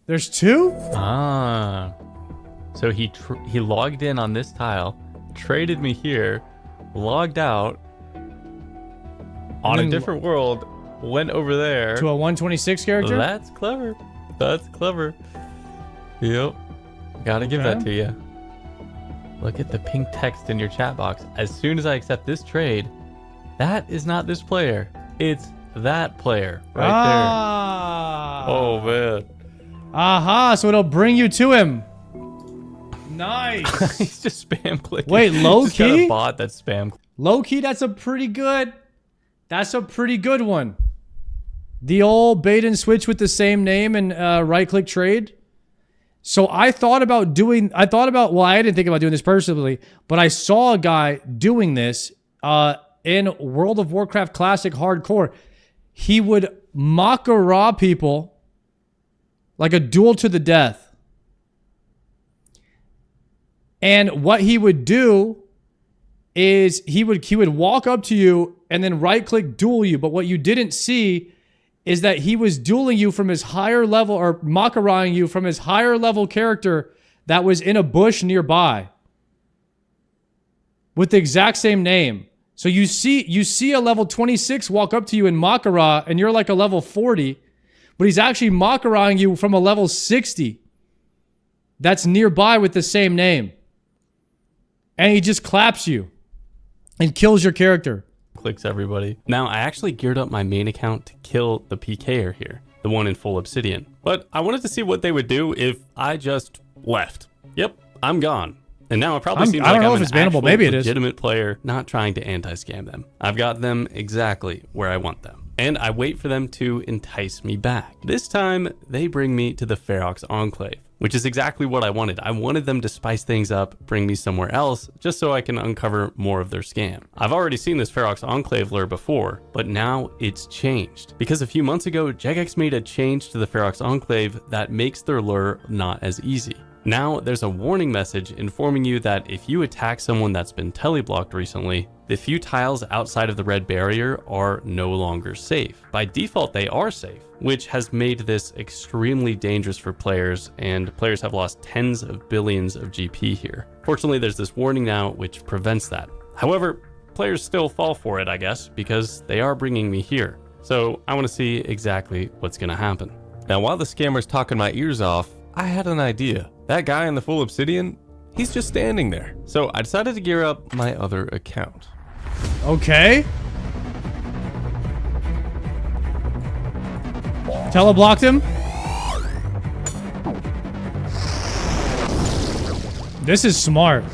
There's 2? Ah. So he logged in on this tile, traded me here, logged out on a different world, went over there. To a 126 character? That's clever. That's clever. Yep. Gotta give that to you. Look at the pink text in your chat box. As soon as I accept this trade, that is not this player. It's that player right there. Oh, man. Aha, so it'll bring you to him. Nice. He's just spam clicking. Wait, low just key? got a bot that's spam. Low key, that's a pretty good one. The old bait and switch with the same name and right click trade. So well, I didn't think about doing this personally, but I saw a guy doing this in World of Warcraft Classic Hardcore. He would Makara people like a duel to the death. And what he would do is he would walk up to you and then right click duel you. But what you didn't see is that he was dueling you from his higher level, or Makaraing you from his higher level character that was in a bush nearby with the exact same name. So you see a level 26 walk up to you in Makara and you're like a level 40, but he's actually Makaraing you from a level 60 that's nearby with the same name. And he just claps you and kills your character. Clicks everybody. Now, I actually geared up my main account to kill the PKer here, the one in full obsidian. But I wanted to see what they would do if I just left. Yep, I'm gone. And now it probably seems like I'm an actual legitimate player, not trying to anti-scam them. I've got them exactly where I want them. And I wait for them to entice me back. This time, they bring me to the Ferox Enclave, which is exactly what I wanted. I wanted them to spice things up, bring me somewhere else, just so I can uncover more of their scam. I've already seen this Ferox Enclave lure before, but now it's changed. Because a few months ago, Jagex made a change to the Ferox Enclave that makes their lure not as easy. Now, there's a warning message informing you that if you attack someone that's been teleblocked recently, the few tiles outside of the red barrier are no longer safe. By default, they are safe, which has made this extremely dangerous for players, and players have lost tens of billions of GP here. Fortunately, there's this warning now which prevents that. However, players still fall for it, I guess, because they are bringing me here. So I want to see exactly what's going to happen. Now, while the scammer's talking my ears off, I had an idea. That guy in the full obsidian, he's just standing there. So I decided to gear up my other account. Okay. Teleblocked him. This is smart.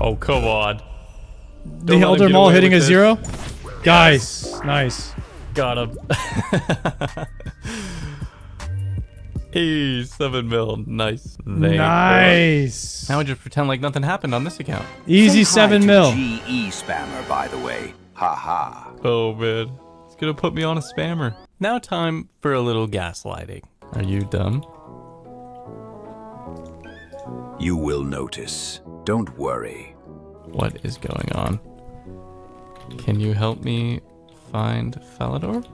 Oh, come on. The Elder Maul hitting a 0? Guys, nice. Got him. Hey, 7 mil. Nice. Nice. Now I just pretend like nothing happened on this account. Easy 7 mil. GE spammer, by the way. Ha. Oh, man. It's gonna put me on a spammer. Now time for a little gaslighting. Are you dumb? You will notice. Don't worry. What is going on? Can you help me find Falador?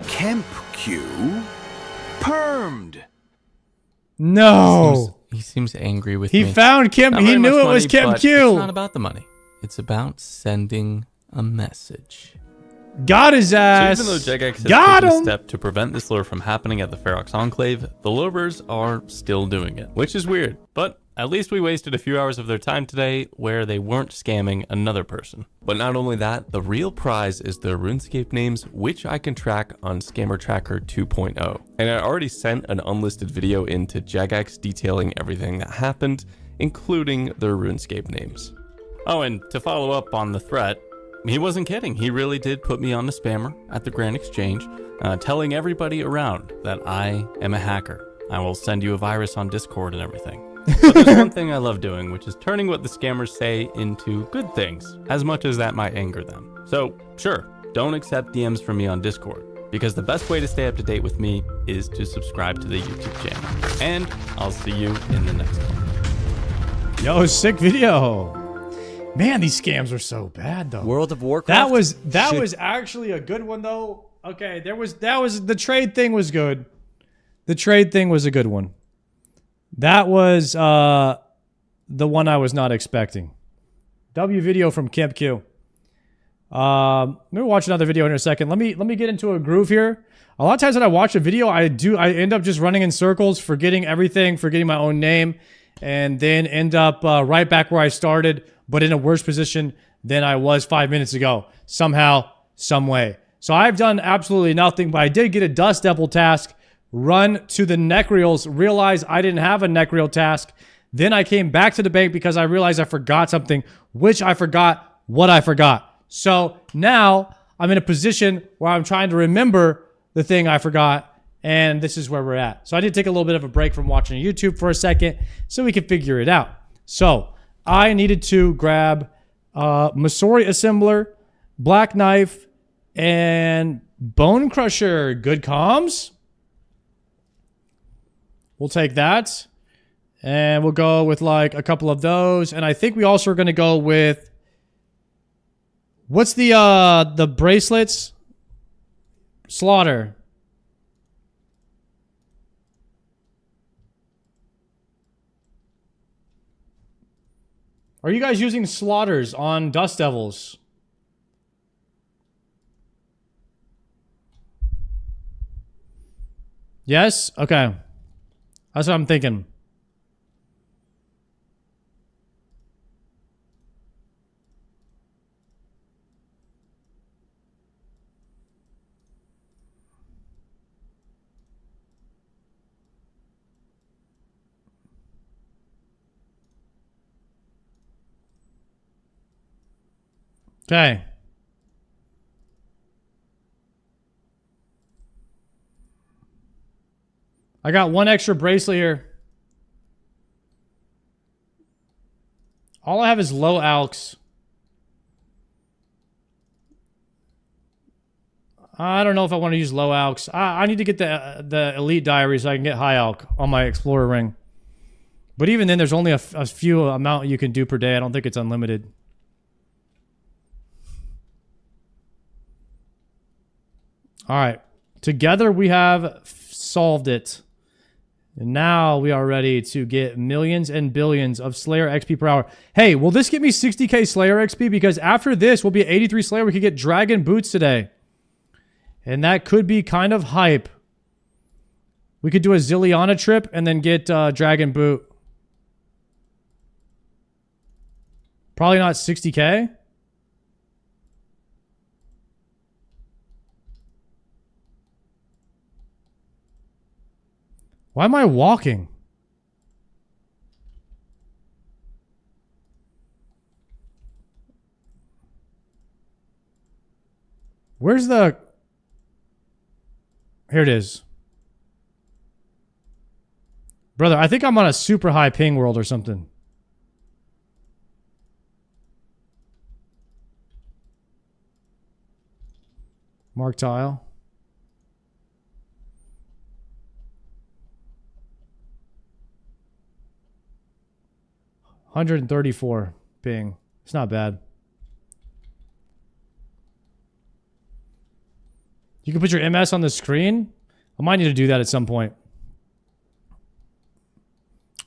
Kemp Q? Permed! No! He seems angry with He me. found Kim. Not He very knew much it was money, Kim but Q. It's not about the money. It's about sending a message. Got his ass. So even though Jagex has Got taken a him. step to prevent this lure from happening at the Ferox Enclave, the lurers are still doing it, which is weird. But at least we wasted a few hours of their time today where they weren't scamming another person. But not only that, the real prize is their RuneScape names, which I can track on Scammer Tracker 2.0. And I already sent an unlisted video into Jagex detailing everything that happened, including their RuneScape names. Oh, and to follow up on the threat, he wasn't kidding. He really did put me on the spammer at the Grand Exchange, telling everybody around that I am a hacker. I will send you a virus on Discord and everything. But there's one thing I love doing, which is turning what the scammers say into good things, as much as that might anger them. So, sure, don't accept DMs from me on Discord, because the best way to stay up to date with me is to subscribe to the YouTube channel. And I'll see you in the next one. Yo, sick video. Man, these scams are so bad though. World of Warcraft. That was actually a good one though. Okay, that was the trade thing was good. The trade thing was a good one. That was the one I was not expecting. W video from Camp Q. Maybe watch another video in a second. Let me get into a groove here. A lot of times when I watch a video, I end up just running in circles, forgetting everything, forgetting my own name, and then end up right back where I started, but in a worse position than I was 5 minutes ago. Somehow, some way. So I've done absolutely nothing, but I did get a Dust Devil task, run to the Necreals, realize I didn't have a Necreal task. Then I came back to the bank because I realized I forgot something, which I forgot what I forgot. So now I'm in a position where I'm trying to remember the thing I forgot, and this is where we're at. So I did take a little bit of a break from watching YouTube for a second so we could figure it out. So I needed to grab Masori Assembler, Black Knife, and Bone Crusher. Good comms. We'll take that. And we'll go with like a couple of those. And I think we also are going to go with... What's the bracelets? Slaughter. Are you guys using slaughters on Dust Devils? Yes? Okay. That's what I'm thinking. Okay. I got one extra bracelet here. All I have is low alks. I don't know if I want to use low alks. I need to get the elite diary so I can get high alk on my explorer ring. But even then, there's only a few amount you can do per day. I don't think it's unlimited. All right. Together we have solved it. And now we are ready to get millions and billions of Slayer XP per hour. Hey, will this get me 60k Slayer XP? Because after this, we'll be at 83 Slayer. We could get Dragon Boots today. And that could be kind of hype. We could do a Zilliana trip and then get Dragon Boot. Probably not 60k. Why am I walking? Where's the... Here it is. Brother, I think I'm on a super high ping world or something. Mark tile. $134 ping. It's not bad. You can put your MS on the screen. I might need to do that at some point.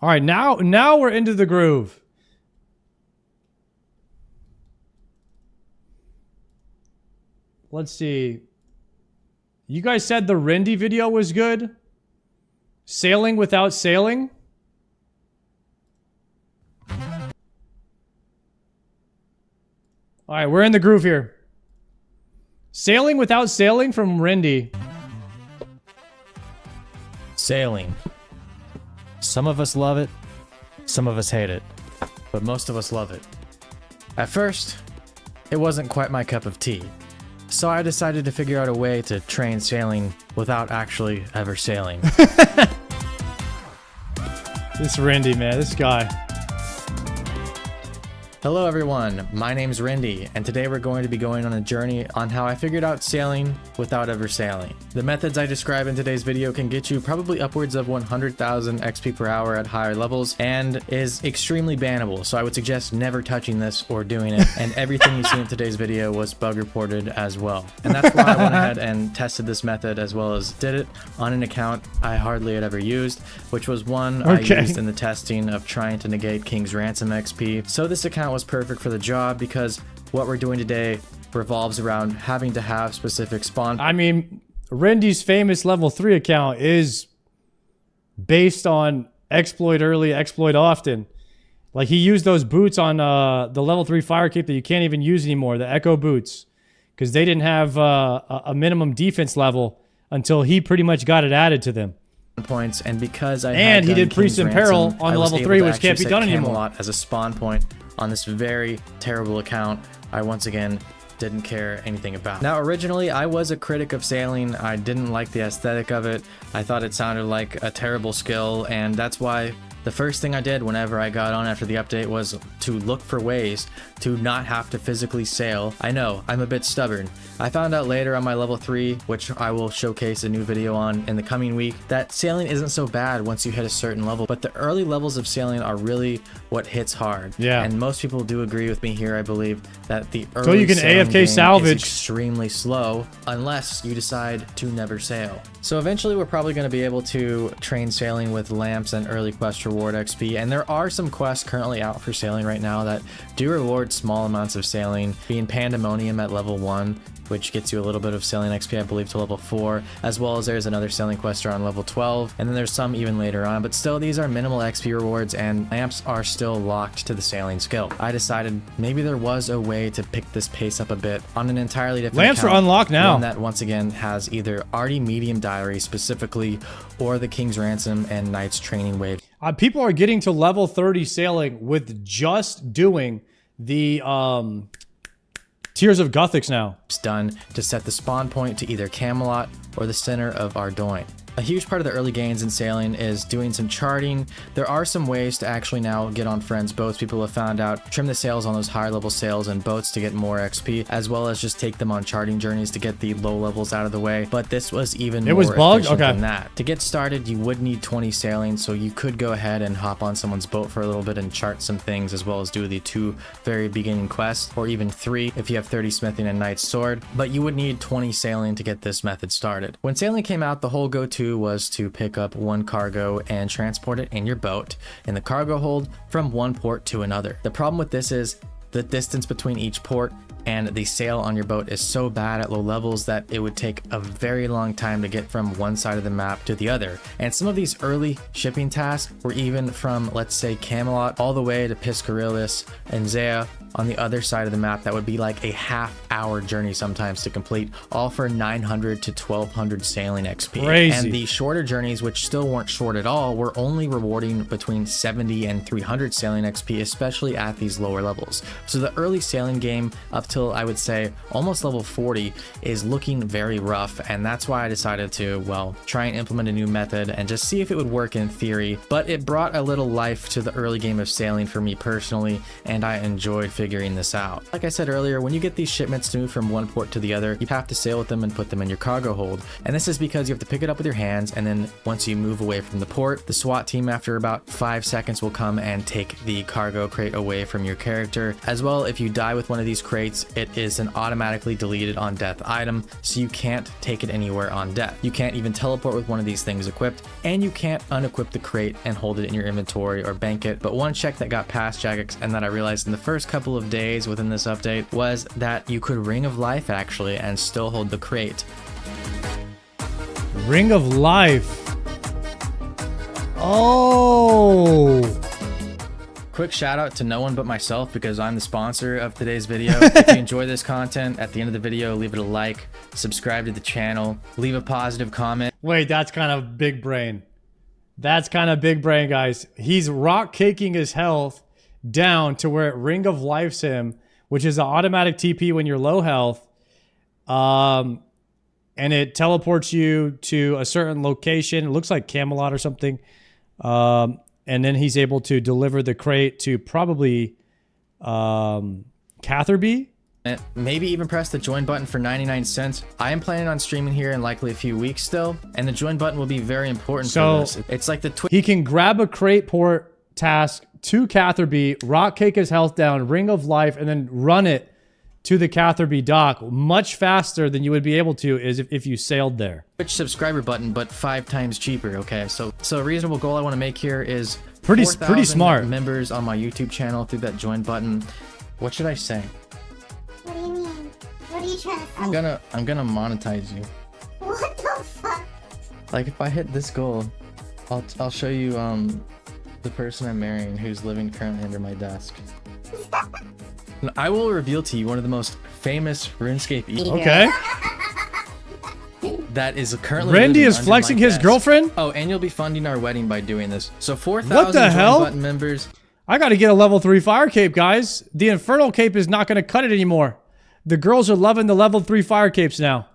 All right, now we're into the groove. Let's see. You guys said the Rindy video was good? Sailing without sailing? All right, we're in the groove here. Sailing without sailing from Rindy. Sailing. Some of us love it, some of us hate it, but most of us love it. At first, it wasn't quite my cup of tea, so I decided to figure out a way to train sailing without actually ever sailing. This Rindy, man, this guy. Hello everyone, my name's Rindy, and today we're going to be going on a journey on how I figured out sailing without ever sailing. The methods I describe in today's video can get you probably upwards of 100,000 XP per hour at higher levels, and is extremely bannable, so I would suggest never touching this or doing it, and everything you see in today's video was bug reported as well. And that's why I went ahead and tested this method as well as did it on an account I hardly had ever used, which was one I used in the testing of trying to negate King's Ransom XP. So this account was perfect for the job because what we're doing today revolves around having to have specific spawn. I mean, Rindy's famous level 3 account is based on exploit early, exploit often. Like, he used those boots on the level 3 fire cape that you can't even use anymore, the Echo boots, because they didn't have a minimum defense level until he pretty much got it added to them. Points, and because he did Priest in Peril on the level 3, which can't be done anymore. As a spawn point on this very terrible account, I once again didn't care anything about. Now, originally, I was a critic of sailing. I didn't like the aesthetic of it. I thought it sounded like a terrible skill, and that's why the first thing I did whenever I got on after the update was to look for ways to not have to physically sail. I know, I'm a bit stubborn. I found out later on my level 3, which I will showcase a new video on in the coming week, that sailing isn't so bad once you hit a certain level, but the early levels of sailing are really what hits hard. Yeah. And most people do agree with me here, I believe, that the early so you can AFK salvage is extremely slow unless you decide to never sail. So eventually we're probably going to be able to train sailing with lamps and early quest reward XP, and there are some quests currently out for sailing right now that do reward small amounts of sailing, being Pandemonium at level 1, which gets you a little bit of sailing XP, I believe, to level 4, as well as there's another sailing quest around level 12, and then there's some even later on, but still these are minimal XP rewards, and lamps are still locked to the sailing skill. I decided maybe there was a way to pick this pace up a bit on an entirely different lamps account, are unlocked now. one that once again has either Arty Medium Diary specifically, or the King's Ransom and Knight's Training Wave. People are getting to level 30 sailing with just doing the Tears of Guthix now. It's done to set the spawn point to either Camelot or the center of Ardoin. A huge part of the early gains in sailing is doing some charting. There are some ways to actually now get on friends' boats. People have found out, trim the sails on those higher level sails and boats to get more XP, as well as just take them on charting journeys to get the low levels out of the way. But this was even more efficient than that. To get started, you would need 20 sailing, so you could go ahead and hop on someone's boat for a little bit and chart some things, as well as do the 2 very beginning quests, or even 3 if you have 30 smithing and knight's sword. But you would need 20 sailing to get this method started. When sailing came out, the whole go-to was to pick up 1 cargo and transport it in your boat in the cargo hold from one port to another. The problem with this is the distance between each port and the sail on your boat is so bad at low levels that it would take a very long time to get from one side of the map to the other. And some of these early shipping tasks were even from, let's say, Camelot all the way to Piscarilis and Zea on the other side of the map. That would be like a half-hour journey sometimes to complete, all for 900 to 1200 sailing XP. Crazy. And the shorter journeys, which still weren't short at all, were only rewarding between 70 and 300 sailing XP, especially at these lower levels. So the early sailing game up till, I would say, almost level 40 is looking very rough, and that's why I decided to, well, try and implement a new method and just see if it would work in theory. But it brought a little life to the early game of sailing for me personally, and I enjoyed figuring this out. Like I said earlier, when you get these shipments to move from one port to the other, you have to sail with them and put them in your cargo hold. And this is because you have to pick it up with your hands, and then once you move away from the port, the SWAT team after about 5 seconds will come and take the cargo crate away from your character. As well, if you die with one of these crates, means it is an automatically deleted on death item, so you can't take it anywhere on death. You can't even teleport with one of these things equipped, and you can't unequip the crate and hold it in your inventory or bank it. But one check that got past Jagex and that I realized in the first couple of days within this update was that you could Ring of Life actually and still hold the crate. Ring of Life. Oh. Quick shout out to no one but myself because I'm the sponsor of today's video. If you enjoy this content, at the end of the video, leave it a like, subscribe to the channel, leave a positive comment. Wait, that's kind of big brain. That's kind of big brain, guys. He's rock caking his health down to where it Ring of Life's him, which is an automatic TP when you're low health. And it teleports you to a certain location. It looks like Camelot or something. And then he's able to deliver the crate to probably Catherby. And maybe even press the join button for 99 cents. I am planning on streaming here in likely a few weeks still, and the join button will be very important for this. It's like the he can grab a crate port task to Catherby, rock cake his health down, Ring of Life, and then run it to the Catherby dock much faster than you would be able to is if you sailed there. Twitch subscriber button, but 5 times cheaper. Okay, so a reasonable goal I want to make here is pretty 4,000 smart members on my YouTube channel through that join button. What should I say? What do you mean? What are you trying to say? I'm gonna monetize you. What the fuck? Like if I hit this goal, I'll show you the person I'm marrying who's living currently under my desk. I will reveal to you one of the most famous RuneScape Okay. that is currently Randy is under flexing my his desk. girlfriend? Oh, and you'll be funding our wedding by doing this. So 4,000 What the hell? button members. I got to get a level 3 fire cape, guys. The Infernal cape is not going to cut it anymore. The girls are loving the level 3 fire capes now.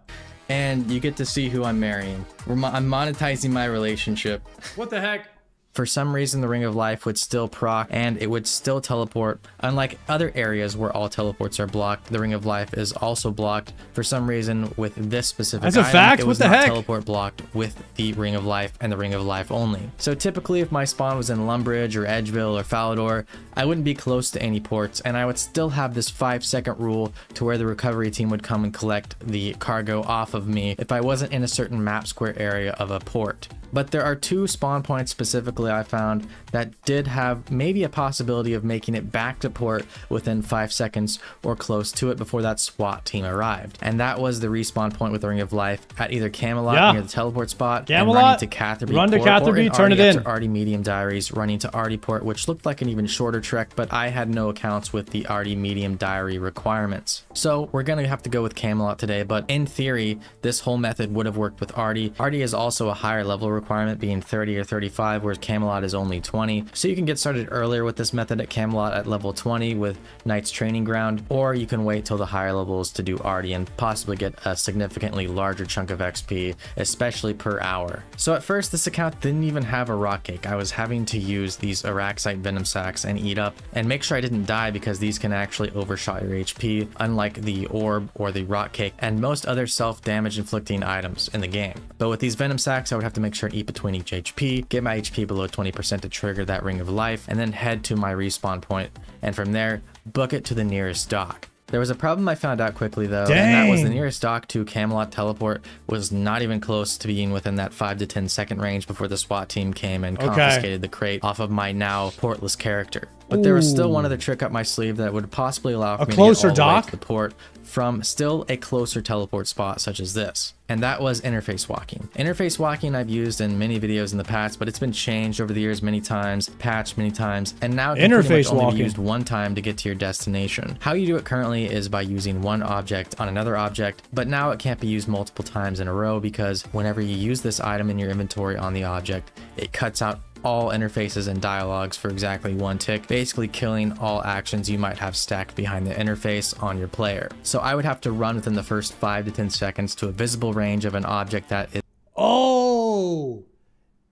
And you get to see who I'm marrying. I'm monetizing my relationship. What the heck? For some reason, the Ring of Life would still proc, and it would still teleport. Unlike other areas where all teleports are blocked, the Ring of Life is also blocked. For some reason, with this specific That's a item, fact? it What was the not heck? teleport blocked with the Ring of Life and the Ring of Life only. So typically, if my spawn was in Lumbridge or Edgeville or Falador, I wouldn't be close to any ports, and I would still have this 5-second rule to where the recovery team would come and collect the cargo off of me if I wasn't in a certain map square area of a port. But there are 2 spawn points specifically I found that did have maybe a possibility of making it back to port within 5 seconds or close to it before that SWAT team arrived. And that was the respawn point with the Ring of Life at either Camelot near the teleport spot, Camelot, and running to Catherby run to port, or Catherby, in turn Artie it in. after Artie Medium Diaries, running to Artie port, which looked like an even shorter trek, but I had no accounts with the Artie Medium Diary requirements. So we're gonna have to go with Camelot today, but in theory, this whole method would have worked with Artie. Artie is also a higher level requirement, being 30 or 35, whereas Camelot is only 20. So you can get started earlier with this method at Camelot at level 20 with Knight's Training Ground, or you can wait till the higher levels to do Artie and possibly get a significantly larger chunk of XP, especially per hour. So at first, this account didn't even have a rock cake. I was having to use these Araxite Venom Sacs and eat up and make sure I didn't die, because these can actually overshot your HP, unlike the orb or the rock cake and most other self-damage inflicting items in the game. But with these Venom Sacs, I would have to make sure to eat between each HP, get my HP below 20% to trigger that Ring of Life, and then head to my respawn point, and from there, book it to the nearest dock. There was a problem I found out quickly though, and that was the nearest dock to Camelot teleport was not even close to being within that 5 to 10 second range before the SWAT team came and confiscated the crate off of my now portless character. But there was still one other trick up my sleeve that would possibly allow for me to get all the way to the port from still a closer teleport spot such as this. And that was interface walking. Interface walking I've used in many videos in the past, but it's been changed over the years many times, patched many times, and now it can pretty much only be used one time to get to your destination. How you do it currently is by using one object on another object, but now it can't be used multiple times in a row, because whenever you use this item in your inventory on the object, it cuts out all interfaces and dialogues for exactly 1 tick, basically killing all actions you might have stacked behind the interface on your player. So I would have to run within the first 5 to 10 seconds to a visible range of an object that is... Oh!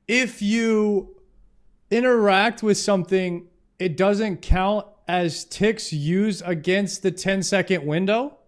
If you interact with something, it doesn't count as ticks used against the 10-second window?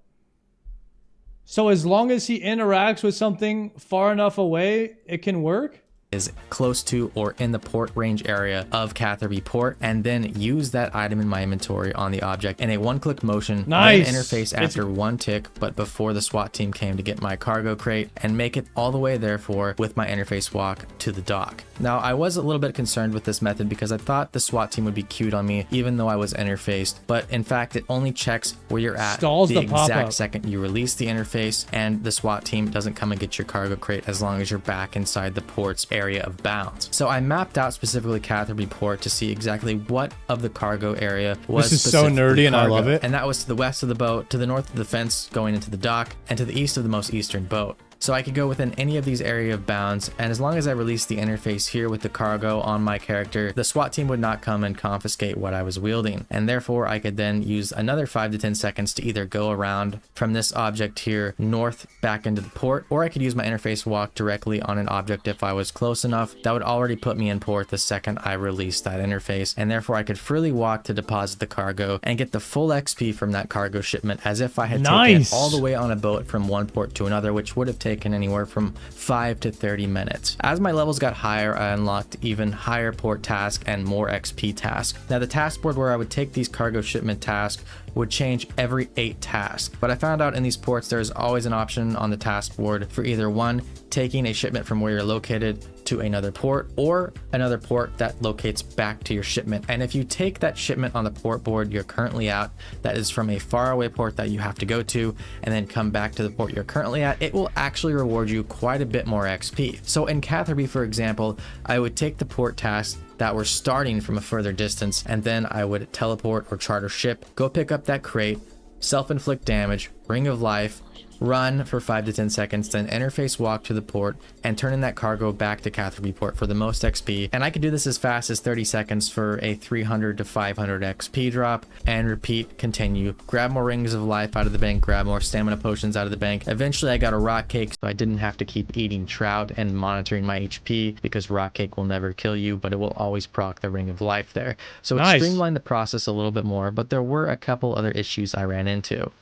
So as long as he interacts with something far enough away, it can work? is close to or in the port range area of Catherby port, and then use that item in my inventory on the object in a one-click motion. Nice. Then interface after one tick, but before the SWAT team came to get my cargo crate, and make it all the way therefore with my interface walk to the dock. Now, I was a little bit concerned with this method because I thought the SWAT team would be queued on me even though I was interfaced, but in fact it only checks where you're at Stalls the the exact pop-up. second you release the interface, and the SWAT team doesn't come and get your cargo crate as long as you're back inside the port's area of bounds. So I mapped out specifically Catherby port to see exactly what of the cargo area was This is so specifically nerdy and I cargo. love it. And that was to the west of the boat, to the north of the fence going into the dock, and to the east of the most eastern boat. So I could go within any of these area of bounds, and as long as I released the interface here with the cargo on my character, the SWAT team would not come and confiscate what I was wielding, and therefore I could then use another 5 to 10 seconds to either go around from this object here north back into the port, or I could use my interface walk directly on an object if I was close enough. That would already put me in port the second I released that interface, and therefore I could freely walk to deposit the cargo and get the full XP from that cargo shipment as if I had taken it all the way on a boat from one port to another, which would have taken anywhere from 5 to 30 minutes. As my levels got higher, I unlocked even higher port tasks and more XP tasks. Now, the task board where I would take these cargo shipment tasks would change every 8 tasks, but I found out in these ports there's always an option on the task board for either one, taking a shipment from where you're located to another port, or another port that locates back to your shipment. And if you take that shipment on the port board you're currently at, that is from a faraway port that you have to go to, and then come back to the port you're currently at, it will actually reward you quite a bit more XP. So in Catherby, for example, I would take the port tasks that were starting from a further distance, and then I would teleport or charter ship, go pick up that crate, self-inflict damage, ring of life, run for 5 to 10 seconds, then interface walk to the port and turn in that cargo back to Catherby port for the most XP. And I could do this as fast as 30 seconds for a 300 to 500 XP drop, and repeat, continue, grab more rings of life out of the bank, grab more stamina potions out of the bank. Eventually I got a rock cake, so I didn't have to keep eating trout and monitoring my HP, because rock cake will never kill you, but it will always proc the ring of life there. So it streamlined the process a little bit more, but there were a couple other issues I ran into.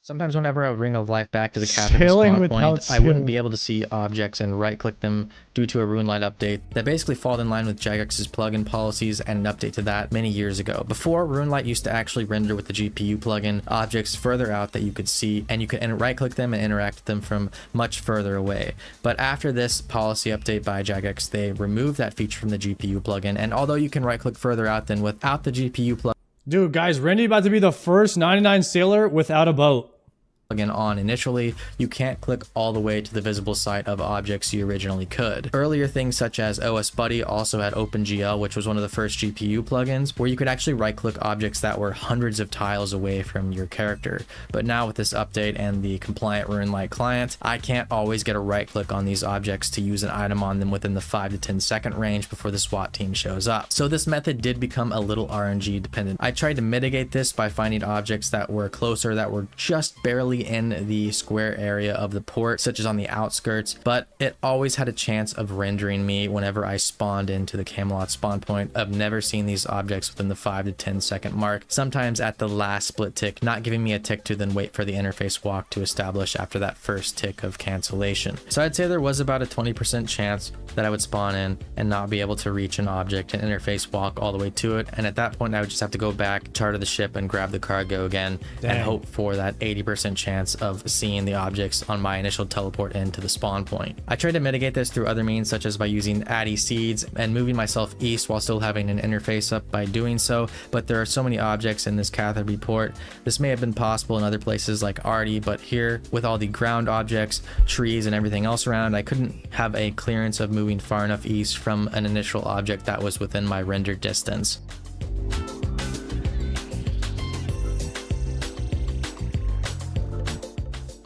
Sometimes whenever I would ring of life back to the Catherby spawn point, I wouldn't be able to see objects and right-click them due to a RuneLite update that basically fall in line with Jagex's plugin policies and an update to that many years ago. Before, RuneLite used to actually render with the GPU plugin objects further out that you could see, and you could right-click them and interact with them from much further away. But after this policy update by Jagex, they removed that feature from the GPU plugin, and although you can right-click further out than without the GPU plugin, dude, guys, Randy about to be the first 99 sailor without a boat. On initially, you can't click all the way to the visible site of objects you originally could. Earlier things such as OS Buddy also had OpenGL, which was one of the first GPU plugins, where you could actually right-click objects that were hundreds of tiles away from your character. But now with this update and the compliant RuneLite client, I can't always get a right-click on these objects to use an item on them within the 5 to 10 second range before the SWAT team shows up. So this method did become a little RNG dependent. I tried to mitigate this by finding objects that were closer, that were just barely in the square area of the port, such as on the outskirts, but it always had a chance of rendering me whenever I spawned into the Camelot spawn point of never seeing these objects within the 5 to 10 second mark, sometimes at the last split tick, not giving me a tick to then wait for the interface walk to establish after that first tick of cancellation. So I'd say there was about a 20% chance that I would spawn in and not be able to reach an object and interface walk all the way to it, and at that point I would just have to go back, charter the ship, and grab the cargo again. Dang. And hope for that 80% chance of seeing the objects on my initial teleport into the spawn point. I tried to mitigate this through other means, such as by using Addy seeds and moving myself east while still having an interface up by doing so, but there are so many objects in this Catherby port. This may have been possible in other places like Arty, but here, with all the ground objects, trees, and everything else around, I couldn't have a clearance of moving far enough east from an initial object that was within my rendered distance.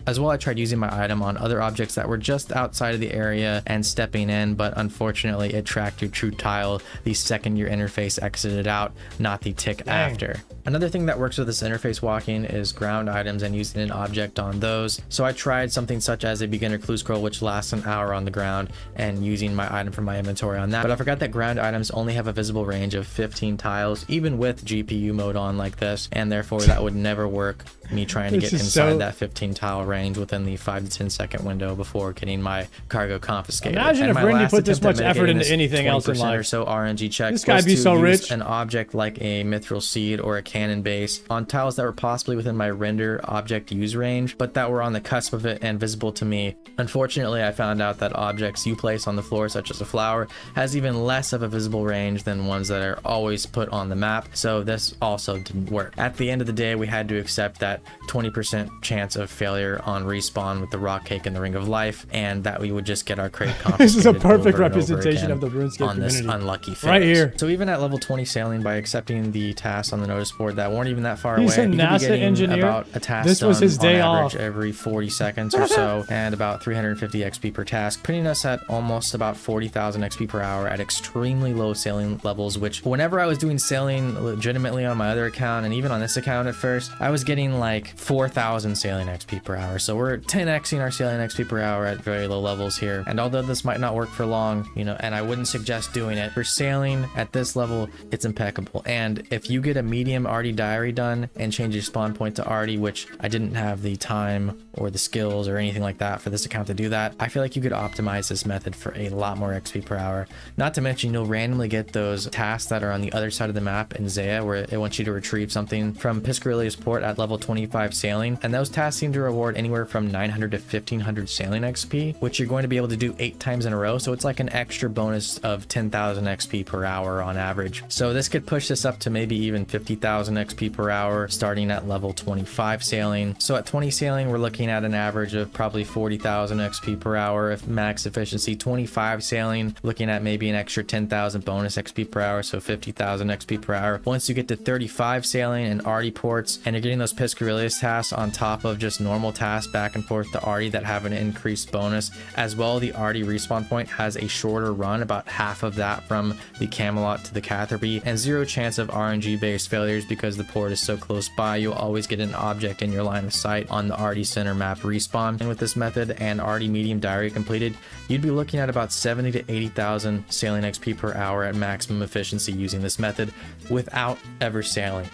As well, I tried using my item on other objects that were just outside of the area and stepping in, but unfortunately it tracked your true tile the second your interface exited out, not the tick after. Another thing that works with this interface walking is ground items and using an object on those. So I tried something such as a beginner clue scroll, which lasts an hour on the ground, and using my item from my inventory on that. But I forgot that ground items only have a visible range of 15 tiles, even with GPU mode on like this, and therefore that would never work, me trying to get inside that 15 tile range within the 5 to 10 second window before getting my cargo confiscated. Imagine if Randy put this much effort into anything else in life. Or so RNG check. This guy'd be so rich. An object like a mithril seed or a cannon base on tiles that were possibly within my render object use range, but that were on the cusp of it and visible to me. Unfortunately, I found out that objects you place on the floor, such as a flower, has even less of a visible range than ones that are always put on the map, so this also didn't work. At the end of the day, we had to accept that 20% chance of failure on respawn with the rock cake and the ring of life, and that we would just get our crate confiscated. This is a perfect representation of the RuneScape on this community. Unlucky fail. Right here. So even at level 20 sailing, by accepting the tasks on the notice board that weren't even that far He's away, a you could be NASA getting engineer. about a task This was done his day on average off. every 40 seconds or so, and about 350 XP per task, putting us at almost about 40,000 XP per hour at extremely low sailing levels, which whenever I was doing sailing legitimately on my other account and even on this account at first, I was getting like 4,000 sailing XP per hour. So we're 10xing our sailing XP per hour at very low levels here. And although this might not work for long, you know, and I wouldn't suggest doing it, for sailing at this level, it's impeccable. And if you get a medium Arty diary done and change your spawn point to Arty, which I didn't have the time or the skills or anything like that for this account to do that, I feel like you could optimize this method for a lot more XP per hour. Not to mention, you'll randomly get those tasks that are on the other side of the map in Zaya, where it wants you to retrieve something from Piscarilia's port at level 25 sailing, and those tasks seem to reward anywhere from 900 to 1500 sailing XP, which you're going to be able to do 8 times in a row, so it's like an extra bonus of 10,000 XP per hour on average. So this could push this up to maybe even 50,000 XP per hour starting at level 25 sailing. So at 20 sailing, we're looking at an average of probably 40,000 XP per hour if max efficiency. 25 sailing, looking at maybe an extra 10,000 bonus XP per hour, so 50,000 XP per hour. Once you get to 35 sailing and Arty ports, and you're getting those Piscarilius tasks on top of just normal tasks back and forth to Arty that have an increased bonus as well. The Arty respawn point has a shorter run, about half of that from the Camelot to the Catherby, and 0 chance of RNG based failures because the port is so close by. You'll always get an object in your line of sight on the Arty center map respawn. And with this method and Arty medium diary completed, you'd be looking at about 70 to 80,000 sailing XP per hour at maximum efficiency using this method without ever sailing.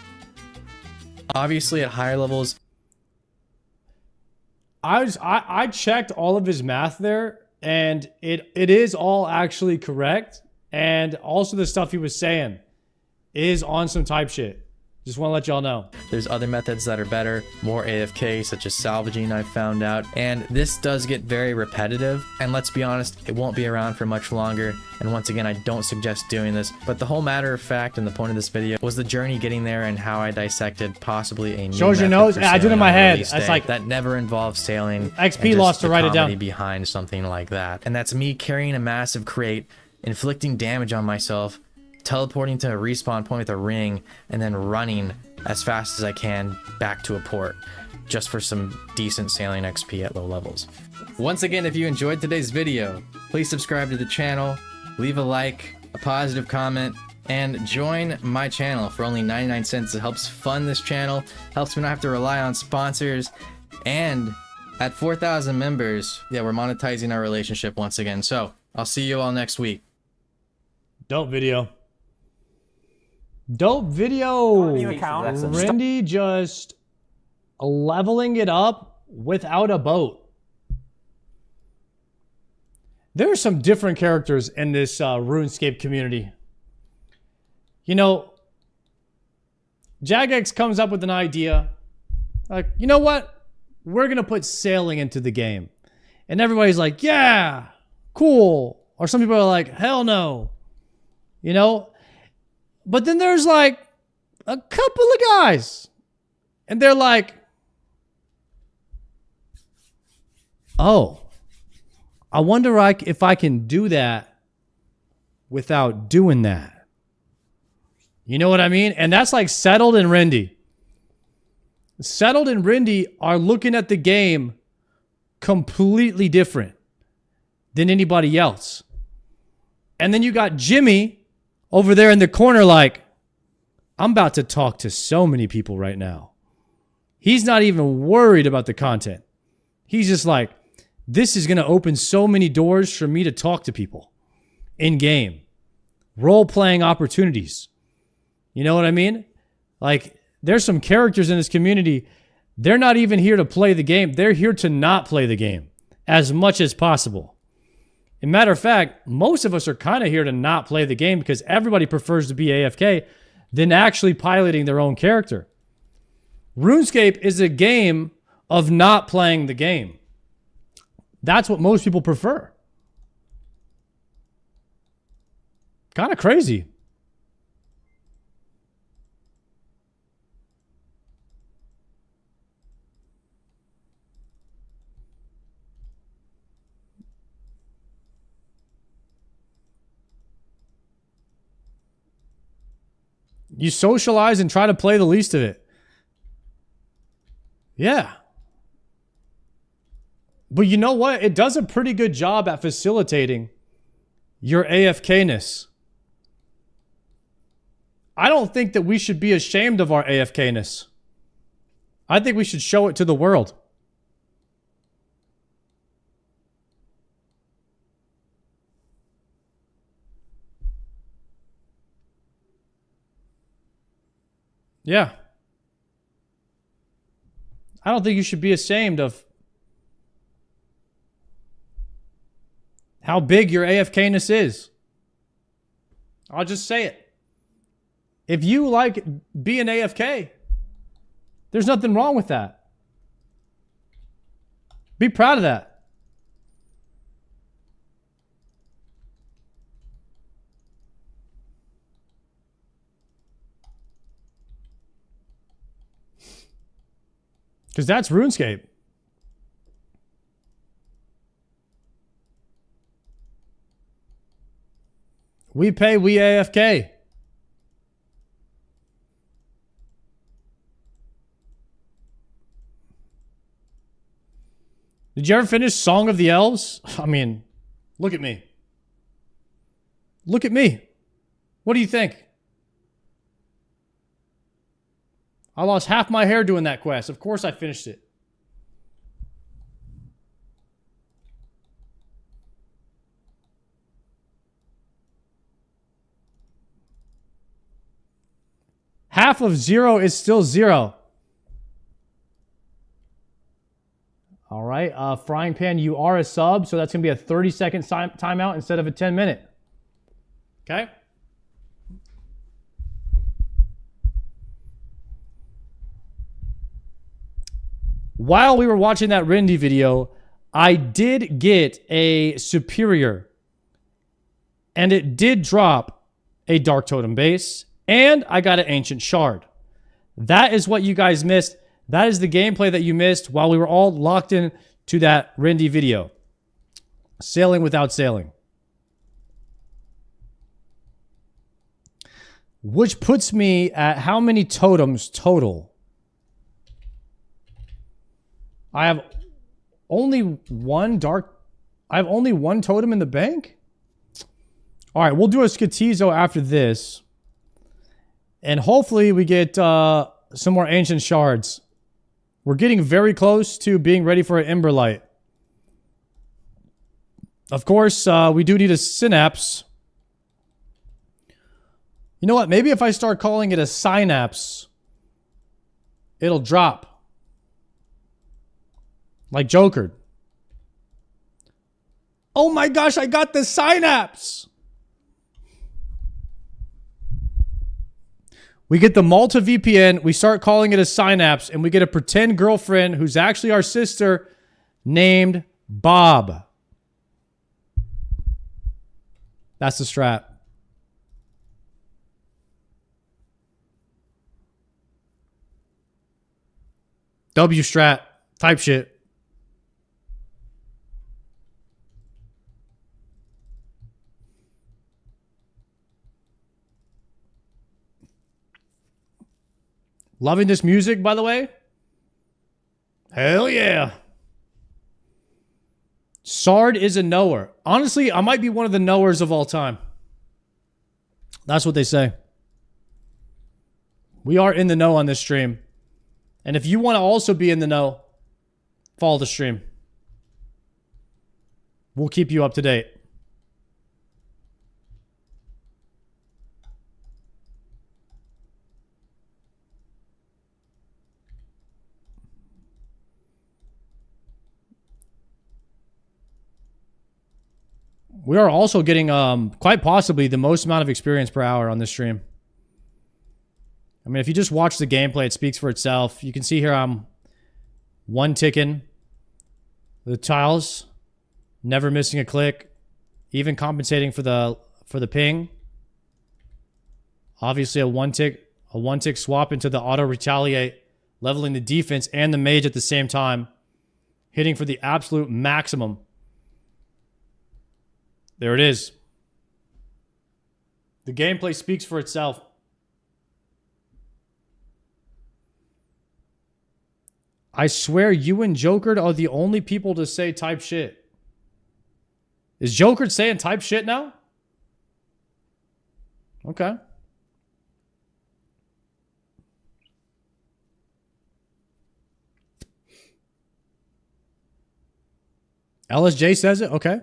Obviously at higher levels, I checked all of his math there, and it is all actually correct. And also the stuff he was saying is on some type shit. Just want to let y'all know. There's other methods that are better, more AFK, such as salvaging, I've found out. And this does get very repetitive. And let's be honest, it won't be around for much longer. And once again, I don't suggest doing this. But the whole matter of fact and the point of this video was the journey getting there and how I dissected possibly a new shows your method nose. for I did it in sailing my on head. release That's day like that never involves sailing. XP loss to write it down. Behind something like that. And that's me carrying a massive crate, inflicting damage on myself, teleporting to a respawn point with a ring, and then running as fast as I can back to a port just for some decent sailing XP at low levels. Once again, if you enjoyed today's video, please subscribe to the channel, leave a like, a positive comment, and join my channel for only 99 cents. It helps fund this channel, helps me not have to rely on sponsors, and at 4,000 members, yeah, we're monetizing our relationship once again. So I'll see you all next week. Dope video. Dope video. Randy just leveling it up without a boat. There are some different characters in this RuneScape community. You know, Jagex comes up with an idea. Like, you know what? We're going to put sailing into the game. And everybody's like, yeah, cool. Or some people are like, hell no. You know? But then there's like a couple of guys. And they're like, oh, I wonder if I can do that without doing that. You know what I mean? And that's like Settled and Rindy. Settled and Rindy are looking at the game completely different than anybody else. And then you got Jimmy over there in the corner like, I'm about to talk to so many people right now. He's not even worried about the content. He's just like, this is going to open so many doors for me to talk to people in game. Role-playing opportunities. You know what I mean? Like, there's some characters in this community, they're not even here to play the game. They're here to not play the game as much as possible. As a matter of fact, most of us are kind of here to not play the game because everybody prefers to be AFK than actually piloting their own character. RuneScape is a game of not playing the game. That's what most people prefer. Kind of crazy. You socialize and try to play the least of it. Yeah. But you know what? It does a pretty good job at facilitating your AFK-ness. I don't think that we should be ashamed of our AFK-ness. I think we should show it to the world. Yeah. I don't think you should be ashamed of how big your AFK-ness is. I'll just say it. If you like being AFK, there's nothing wrong with that. Be proud of that. Because that's RuneScape. We pay, we AFK. Did you ever finish Song of the Elves? I mean, look at me. Look at me. What do you think? I lost half my hair doing that quest. Of course I finished it. Half of 0 is still 0. All right. Frying Pan, you are a sub, so that's going to be a 30-second timeout instead of a 10-minute. Okay? While we were watching that Rindy video, I did get a superior. And it did drop a Dark Totem base. And I got an Ancient Shard. That is what you guys missed. That is the gameplay that you missed while we were all locked in to that Rindy video. Sailing without sailing. Which puts me at how many totems total? I have only one totem in the bank? All right, we'll do a Skatizo after this. And hopefully we get some more Ancient Shards. We're getting very close to being ready for an Emberlight. Of course, we do need a Synapse. You know what? Maybe if I start calling it a Synapse, it'll drop. Like Joker. Oh my gosh, I got the Synapse! We get the Malta VPN, we start calling it a Synapse, and we get a pretend girlfriend who's actually our sister named Bob. That's the strat. W strat type shit. Loving this music, by the way? Hell yeah. Sard is a knower. Honestly, I might be one of the knowers of all time. That's what they say. We are in the know on this stream. And if you want to also be in the know, follow the stream. We'll keep you up to date. We are also getting quite possibly the most amount of experience per hour on this stream. I mean, if you just watch the gameplay, it speaks for itself. You can see here I'm one ticking the tiles, never missing a click, even compensating for the ping. Obviously a one tick swap into the auto retaliate, leveling the defense and the mage at the same time, hitting for the absolute maximum. There it is. The gameplay speaks for itself. I swear you and Joker are the only people to say type shit. Is Joker saying type shit now? Okay. LSJ says it? Okay.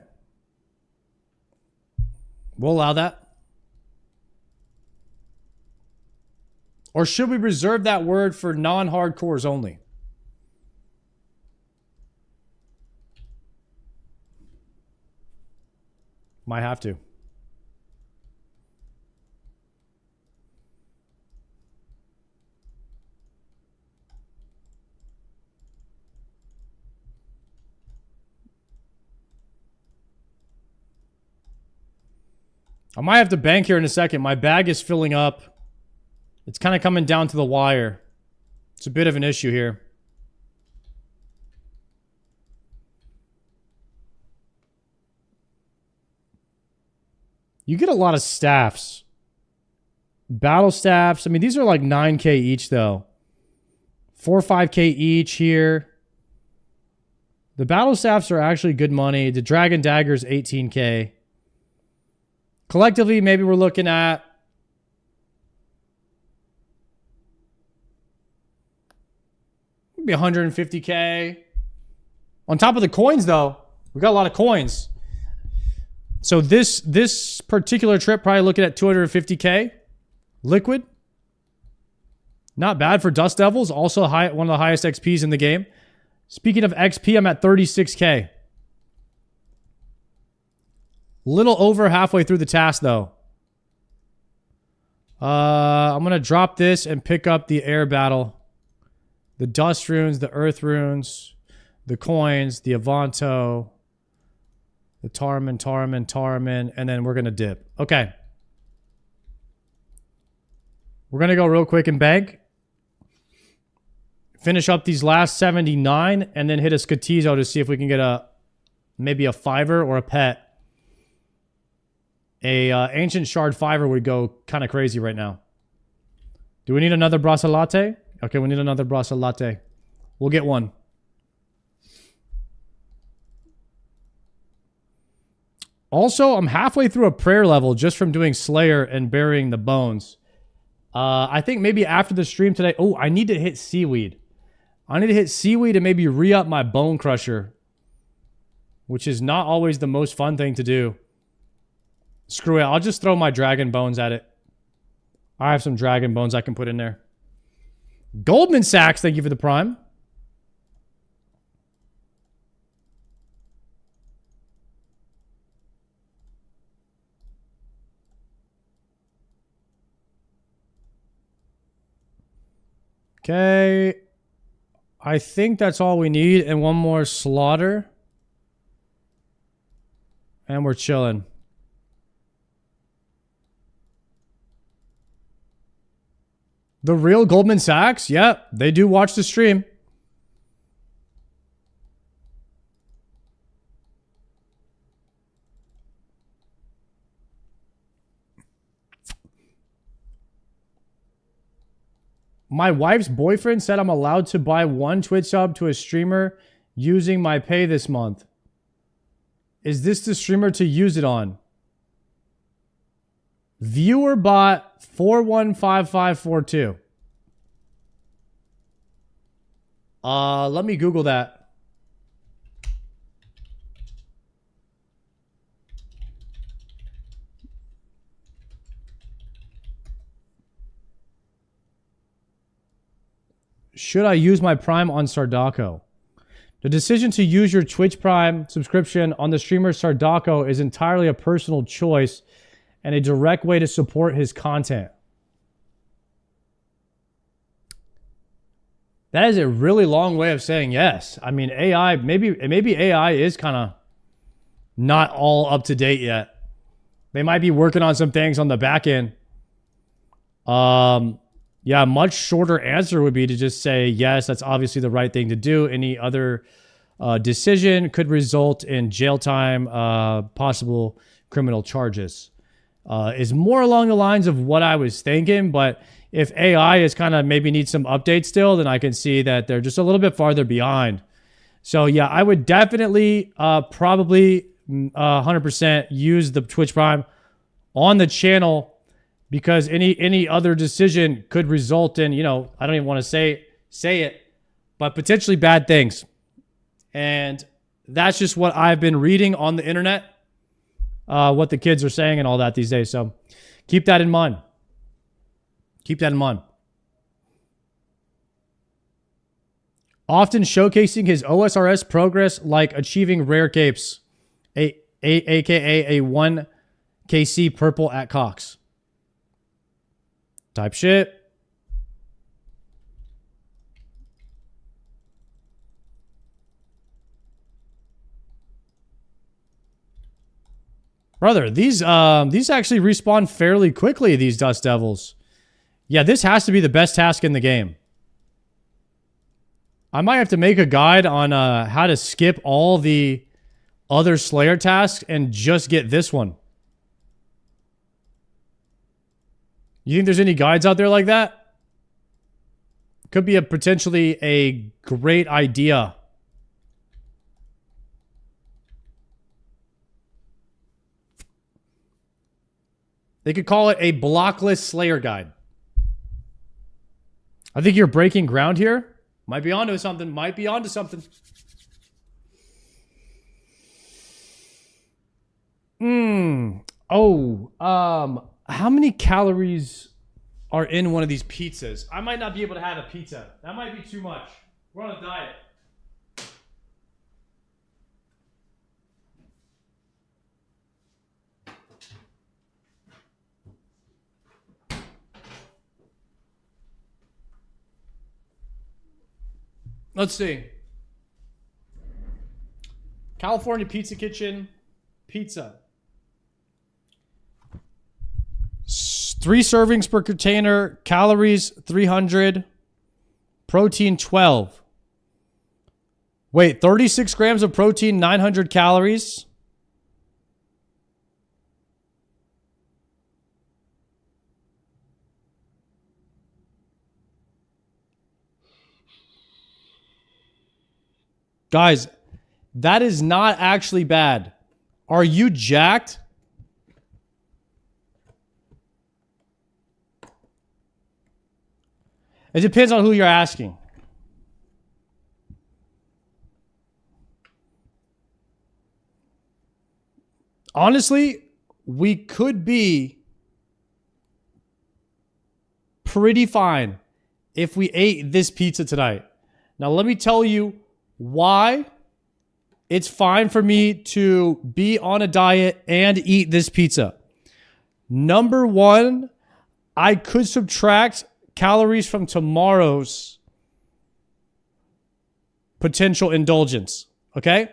We'll allow that. Or should we reserve that word for non-hardcores only? Might have to. I might have to bank here in a second. My bag is filling up. It's kind of coming down to the wire. It's a bit of an issue here. You get a lot of staffs. Battle staffs. I mean, these are like 9K each, though. 4 or 5K each here. The battle staffs are actually good money. The Dragon Dagger's 18K. Collectively, maybe we're looking at maybe 150K. On top of the coins, though, we got a lot of coins. So this particular trip, probably looking at 250K liquid. Not bad for Dust Devils. Also one of the highest XPs in the game. Speaking of XP, I'm at 36K. Little over halfway through the task, though. I'm going to drop this and pick up the air battle. The dust runes, the earth runes, the coins, the Avanto, the Tarman, and then we're going to dip. Okay. We're going to go real quick and bank. Finish up these last 79 and then hit a Scatizo to see if we can get maybe a fiver or a pet. Ancient Shard fiver would go kind of crazy right now. Do we need another Brasa Latte? Okay, we need another Brasa Latte. We'll get one. Also, I'm halfway through a prayer level just from doing Slayer and burying the bones. I think maybe after the stream today... Oh, I need to hit Seaweed. I need to hit Seaweed and maybe re-up my Bone Crusher. Which is not always the most fun thing to do. Screw it. I'll just throw my Dragon Bones at it. I have some Dragon Bones I can put in there. Goldman Sachs, thank you for the prime. Okay. I think that's all we need. And one more slaughter. And we're chilling. The real Goldman Sachs? Yeah, they do watch the stream. My wife's boyfriend said I'm allowed to buy one Twitch sub to a streamer using my pay this month. Is this the streamer to use it on? Viewer bot 415542. Let me Google that. Should I use my Prime on Sardaco? The decision to use your Twitch Prime subscription on the streamer Sardaco is entirely a personal choice and a direct way to support his content. That is a really long way of saying yes. I mean, AI, maybe AI is kind of not all up to date yet. They might be working on some things on the back end. Yeah, a much shorter answer would be to just say, yes, that's obviously the right thing to do. Any other decision could result in jail time, possible criminal charges. Is more along the lines of what I was thinking, but if AI is kind of maybe needs some updates still, then I can see that they're just a little bit farther behind. So yeah, I would definitely probably 100% use the Twitch Prime on the channel, because any other decision could result in, you know, I don't even want to say it, but potentially bad things. And that's just what I've been reading on the internet, what the kids are saying and all that these days. So keep that in mind. Keep that in mind. Often showcasing his OSRS progress, like achieving rare capes, aka a 1 KC purple at Cox. Type shit. Brother, these actually respawn fairly quickly, these Dust Devils. Yeah, this has to be the best task in the game. I might have to make a guide on how to skip all the other Slayer tasks and just get this one. You think there's any guides out there like that? Could be potentially a great idea. They could call it a blockless Slayer guide. I think you're breaking ground here. Might be onto something. Might be onto something. How many calories are in one of these pizzas? I might not be able to have a pizza. That might be too much. We're on a diet. Let's see. California Pizza Kitchen pizza. 3 servings per container, calories 300, protein 12. Wait, 36 grams of protein, 900 calories. Guys, that is not actually bad. Are you jacked? It depends on who you're asking. Honestly, we could be pretty fine if we ate this pizza tonight. Now, let me tell you why it's fine for me to be on a diet and eat this pizza. Number one, I could subtract calories from tomorrow's potential indulgence. Okay?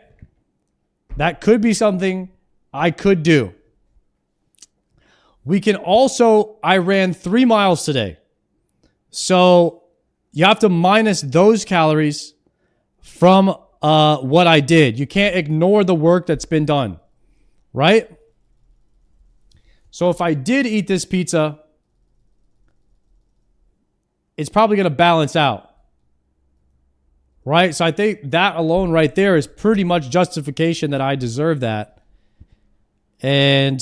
That could be something I could do. We can also, I ran 3 miles today. So you have to minus those calories from what I did. You can't ignore the work that's been done, right? So if I did eat this pizza, it's probably going to balance out, right? So I think that alone right there is pretty much justification that I deserve that. And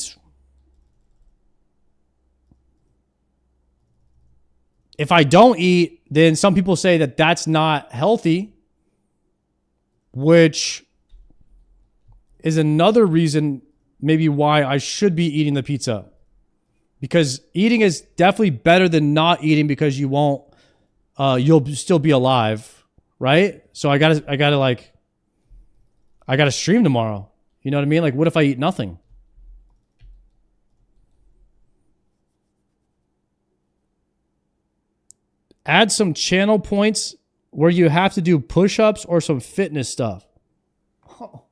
if I don't eat, then some people say that that's not healthy, which is another reason maybe why I should be eating the pizza. Because eating is definitely better than not eating because you won't, you'll still be alive, right? So I gotta stream tomorrow. You know what I mean? Like, what if I eat nothing? Add some channel points where you have to do push-ups or some fitness stuff. Oh.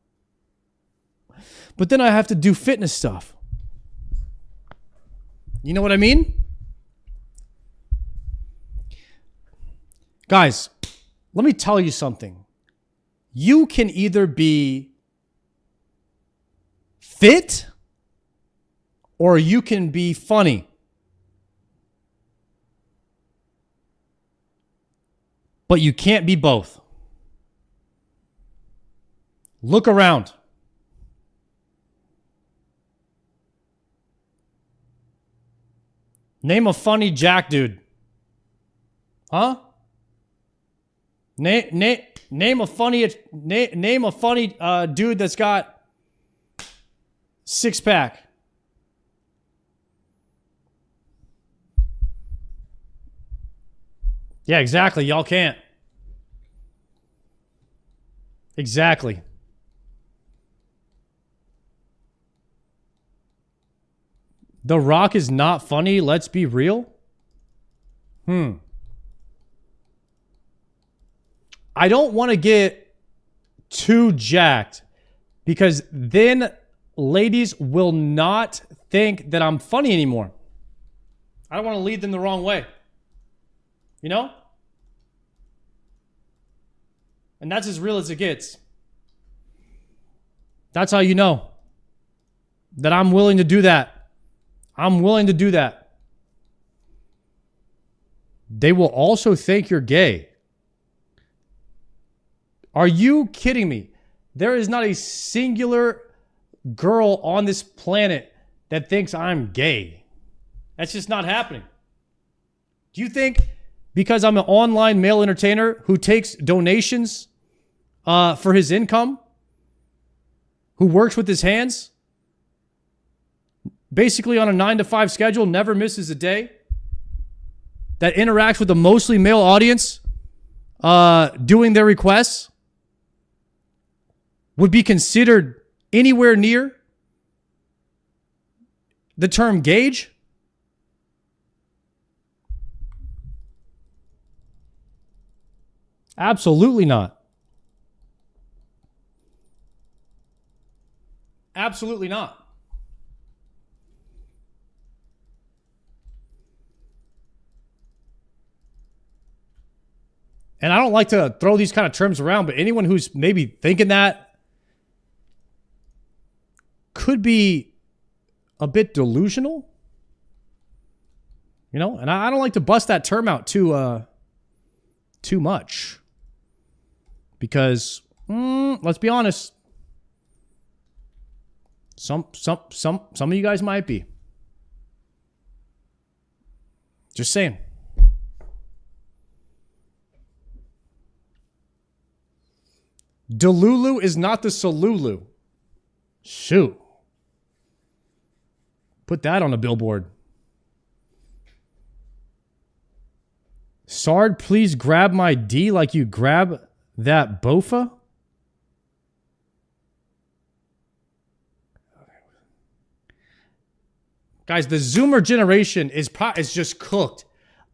But then I have to do fitness stuff. You know what I mean? Guys, let me tell you something. You can either be fit or you can be funny. But you can't be both. Look around. Name a funny Jack dude. Huh? Name a funny dude that's got six-pack. Yeah, exactly. Y'all can't. Exactly. The Rock is not funny. Let's be real. I don't want to get too jacked because then ladies will not think that I'm funny anymore. I don't want to lead them the wrong way. You know? And that's as real as it gets. That's how you know that I'm willing to do that. I'm willing to do that. They will also think you're gay. Are you kidding me? There is not a singular girl on this planet that thinks I'm gay. That's just not happening. Do you think because I'm an online male entertainer who takes donations for his income, who works with his hands, basically on a 9-to-5 schedule, never misses a day, that interacts with a mostly male audience doing their requests, would be considered anywhere near the term gauge? Absolutely not. Absolutely not. And I don't like to throw these kind of terms around, but anyone who's maybe thinking that could be a bit delusional. You know, and I don't like to bust that term out too much. Because let's be honest, some of you guys might be. Just saying. Delulu is not the Solulu. Shoot. Put that on a billboard. Sard, please grab my D like you grab that Bofa. Guys, the Zoomer generation is just cooked.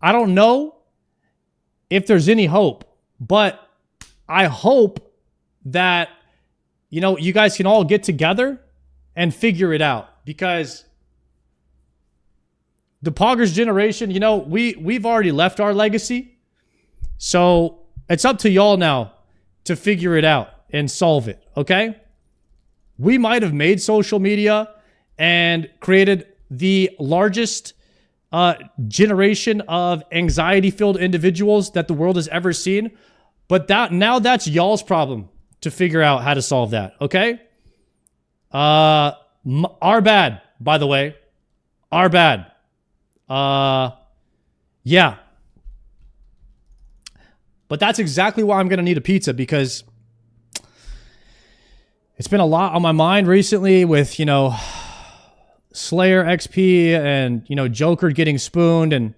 I don't know if there's any hope, but I hope that, you know, you guys can all get together and figure it out, because the Poggers generation, you know, we've already left our legacy. So it's up to y'all now to figure it out and solve it, okay? We might have made social media and created the largest generation of anxiety-filled individuals that the world has ever seen. But now that's y'all's problem to figure out how to solve that, okay? Our bad, by the way. Our bad. Yeah. But that's exactly why I'm going to need a pizza, because it's been a lot on my mind recently with, you know, Slayer XP and, you know, Joker getting spooned and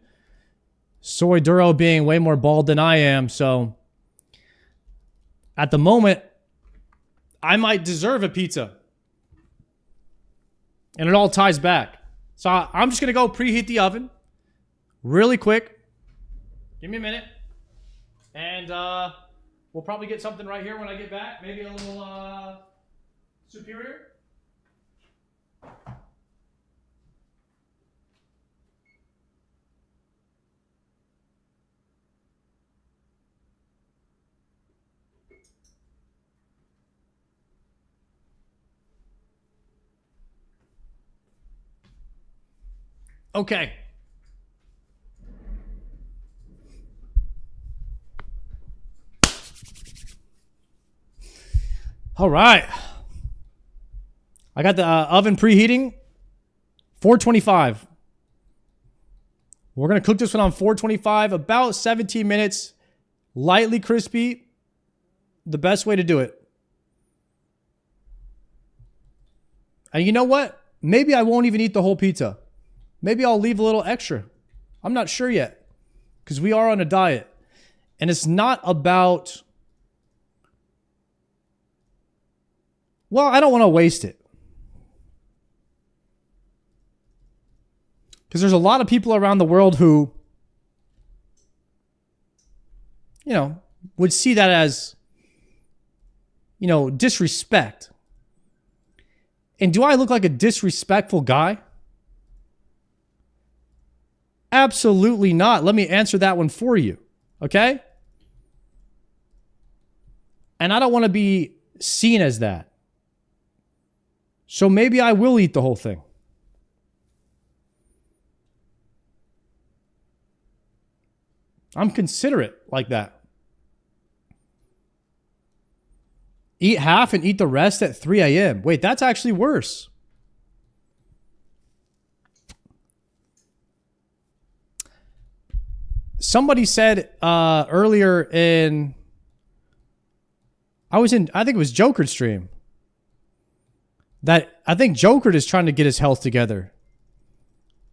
Soy Duro being way more bald than I am. So at the moment, I might deserve a pizza. And it all ties back. So I'm just going to go preheat the oven really quick. Give me a minute. And we'll probably get something right here when I get back. Maybe a little superior. Okay. All right. I got the oven preheating. 425. We're going to cook this one on 425, about 17 minutes. Lightly crispy. The best way to do it. And you know what? Maybe I won't even eat the whole pizza. Maybe I'll leave a little extra. I'm not sure yet. Because we are on a diet. And it's not about... Well, I don't want to waste it. Because there's a lot of people around the world who, you know, would see that as, you know, disrespect. And do I look like a disrespectful guy? Absolutely not. Let me answer that one for you. Okay? And I don't want to be seen as that. So maybe I will eat the whole thing. I'm considerate like that. Eat half and eat the rest at 3 a.m. Wait, that's actually worse. Somebody said earlier in... I think it was Joker's stream. That I think Joker is trying to get his health together.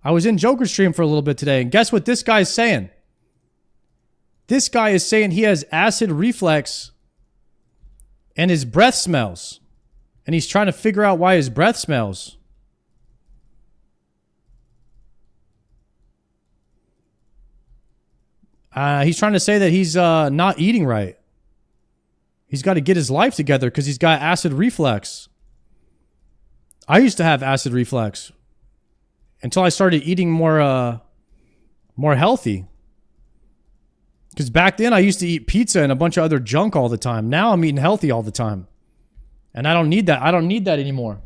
I was in Joker's stream for a little bit today, and guess what this guy's saying? This guy is saying he has acid reflux and his breath smells. And he's trying to figure out why his breath smells. He's trying to say that he's not eating right. He's got to get his life together because he's got acid reflux. I used to have acid reflux until I started eating more healthy. Because back then I used to eat pizza and a bunch of other junk all the time. Now I'm eating healthy all the time. And I don't need that. I don't need that anymore.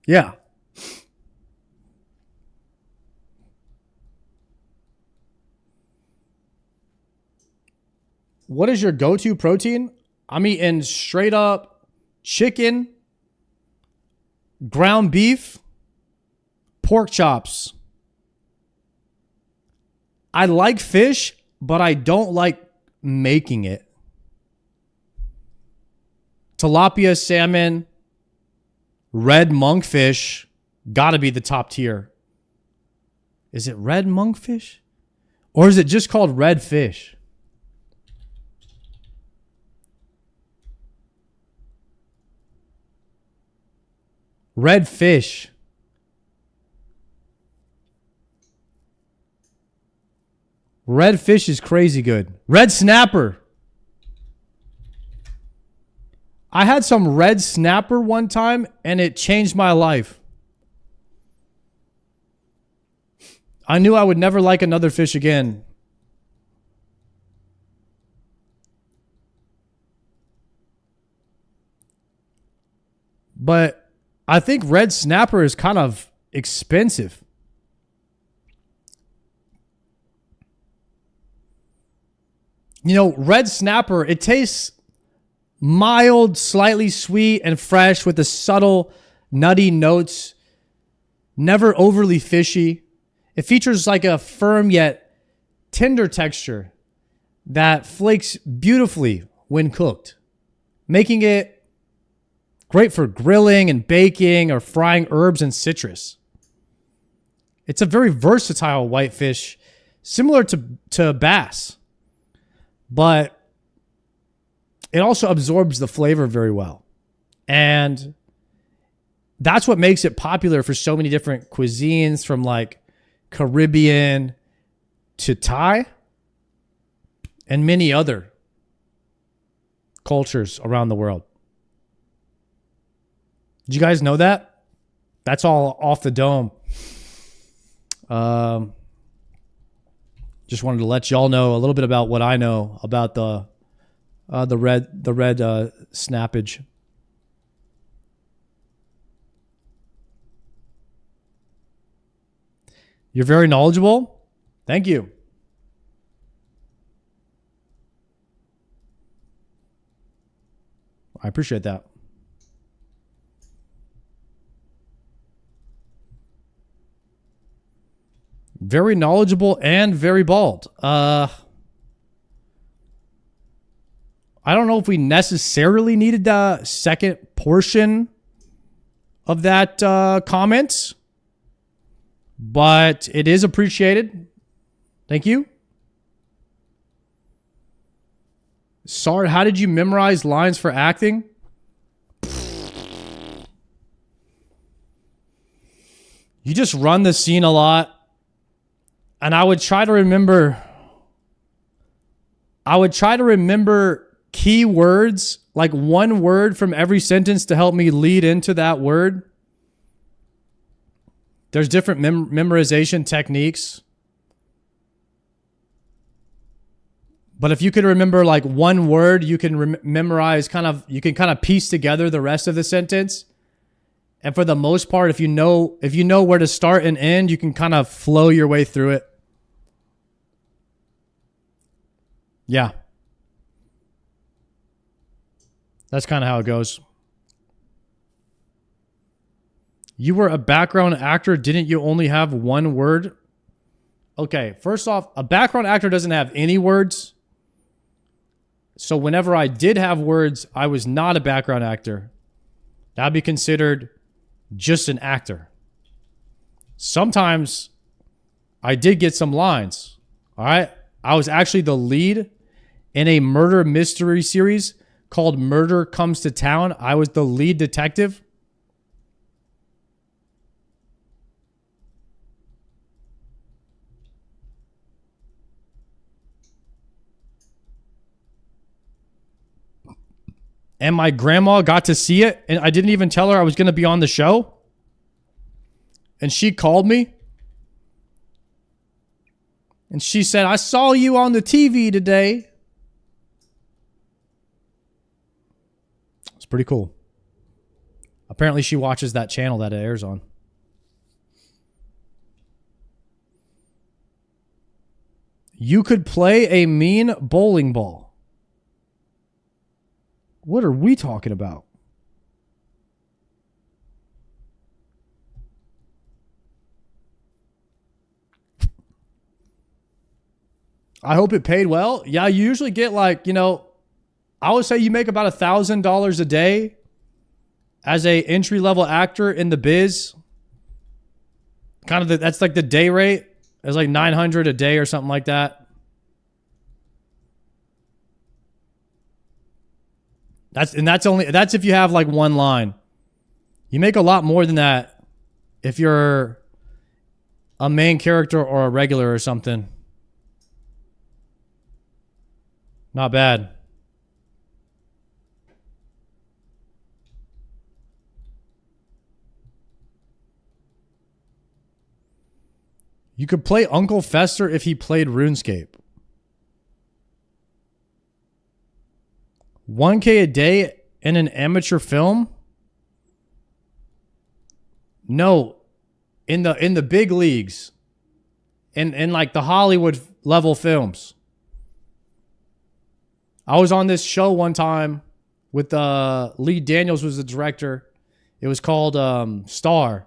Yeah. What is your go-to protein? I'm eating straight up chicken, ground beef, pork chops. I like fish, but I don't like making it. Tilapia, salmon, red monkfish, gotta be the top tier. Is it red monkfish? Or is it just called red fish? Red fish. Red fish is crazy good. Red snapper. I had some red snapper one time and it changed my life. I knew I would never like another fish again. But I think red snapper is kind of expensive. You know, red snapper, it tastes mild, slightly sweet and fresh with the subtle nutty notes, never overly fishy. It features like a firm yet tender texture that flakes beautifully when cooked, making it great for grilling and baking or frying herbs and citrus. It's a very versatile whitefish, similar to bass, but it also absorbs the flavor very well. And that's what makes it popular for so many different cuisines, from like Caribbean to Thai and many other cultures around the world. Did you guys know that? That's all off the dome. Just wanted to let y'all know a little bit about what I know about the red snappage. You're very knowledgeable. Thank you. I appreciate that. Very knowledgeable and very bald. I don't know if we necessarily needed the second portion of that comment, but it is appreciated. Thank you. Sorry, how did you memorize lines for acting? You just run the scene a lot. And I would try to remember key words, like one word from every sentence to help me lead into that word. There's different memorization techniques. But if you could remember like one word, you can memorize you can kind of piece together the rest of the sentence. And for the most part, if you know where to start and end, you can kind of flow your way through it. Yeah. That's kind of how it goes. You were a background actor. Didn't you only have one word? Okay, first off, a background actor doesn't have any words. So whenever I did have words, I was not a background actor. That'd be considered just an actor. Sometimes I did get some lines. All right. I was actually the lead in a murder mystery series called Murder Comes to Town. I was the lead detective. And my grandma got to see it, and I didn't even tell her I was going to be on the show. And she called me. And she said, I saw you on the TV today. It's pretty cool. Apparently she watches that channel that it airs on. You could play a mean bowling ball. What are we talking about? I hope it paid well. Yeah, you usually get like, I would say you make about $1,000 a day as a entry-level actor in the biz. That's like the day rate. It's like $900 a day or something like that. That's if you have like one line. You make a lot more than that if you're a main character or a regular or something. Not bad. You could play Uncle Fester if he played RuneScape. 1K a day in an amateur film? No. in the big leagues, in like the Hollywood level films. I was on this show one time with Lee Daniels was the director. It was called Star.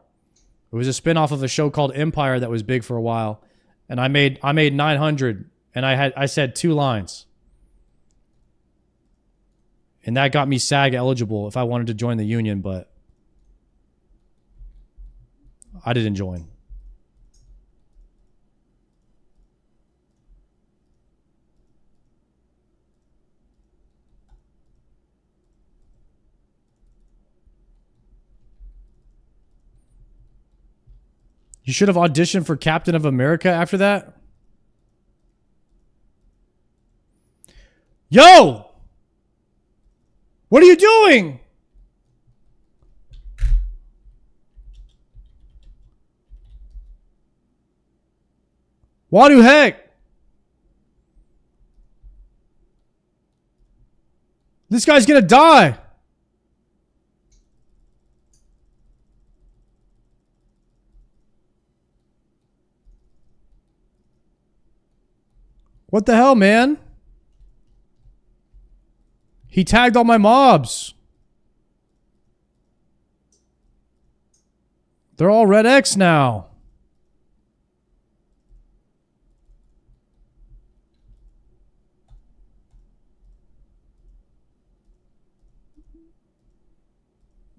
It was a spinoff of a show called Empire that was big for a while, and I made 900, and I said 2 lines, and that got me SAG eligible if I wanted to join the union, but I didn't join. You should have auditioned for Captain of America after that. Yo! What are you doing? What the heck? This guy's gonna die. What the hell, man? He tagged all my mobs. They're all red X now.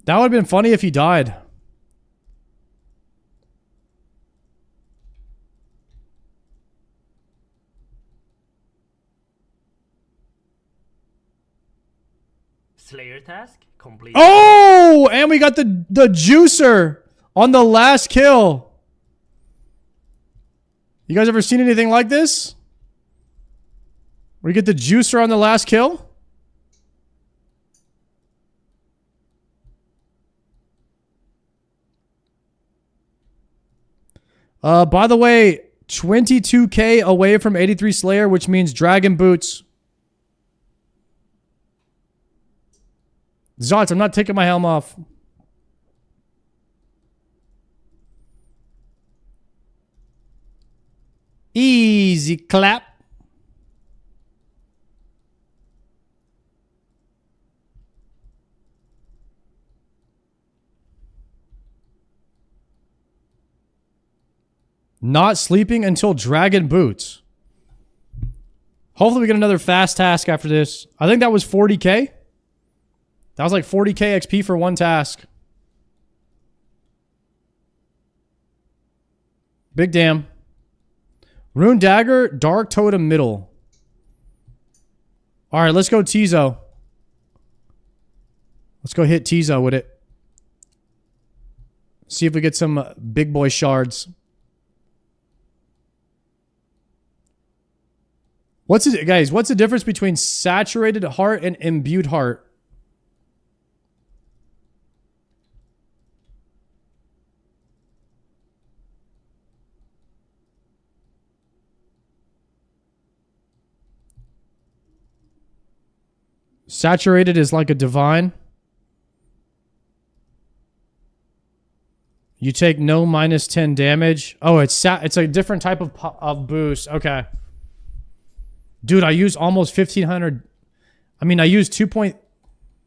That would have been funny if he died. Slayer task complete. Oh, and we got the juicer on the last kill. You guys ever seen anything like this? Where you get the juicer on the last kill? By the way, 22k away from 83 Slayer, which means Dragon Boots. Zots, I'm not taking my helm off. Easy clap. Not sleeping until Dragon Boots. Hopefully we get another fast task after this. I think that was 40k. That was like 40k XP for one task. Big damn. Rune Dagger, Dark Totem middle. All right, let's go Tizo. Let's go hit Tizo with it. See if we get some big boy shards. What's the difference between saturated heart and imbued heart? Saturated is like a divine. You take no minus 10 damage. Oh, it's a different type of boost. Okay. Dude, I use almost 1,500. I mean, I use 2 point...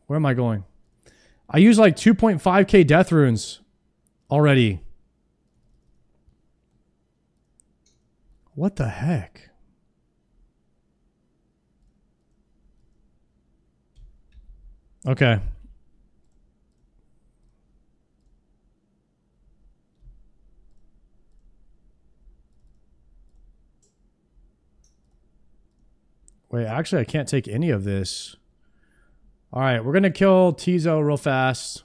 Where am I going? I use like 2.5k death runes already. What the heck? Okay. Wait, actually, I can't take any of this. All right, we're going to kill Tizo real fast.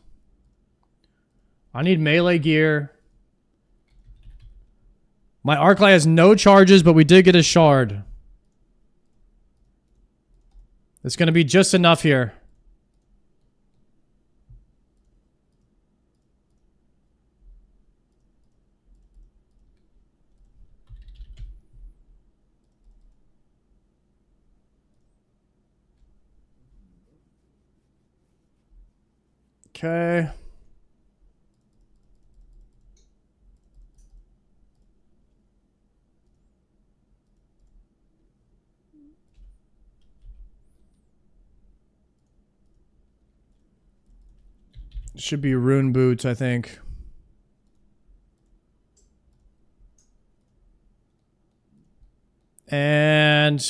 I need melee gear. My Arclight has no charges, but we did get a shard. It's going to be just enough here. Okay. Should be rune boots, I think. And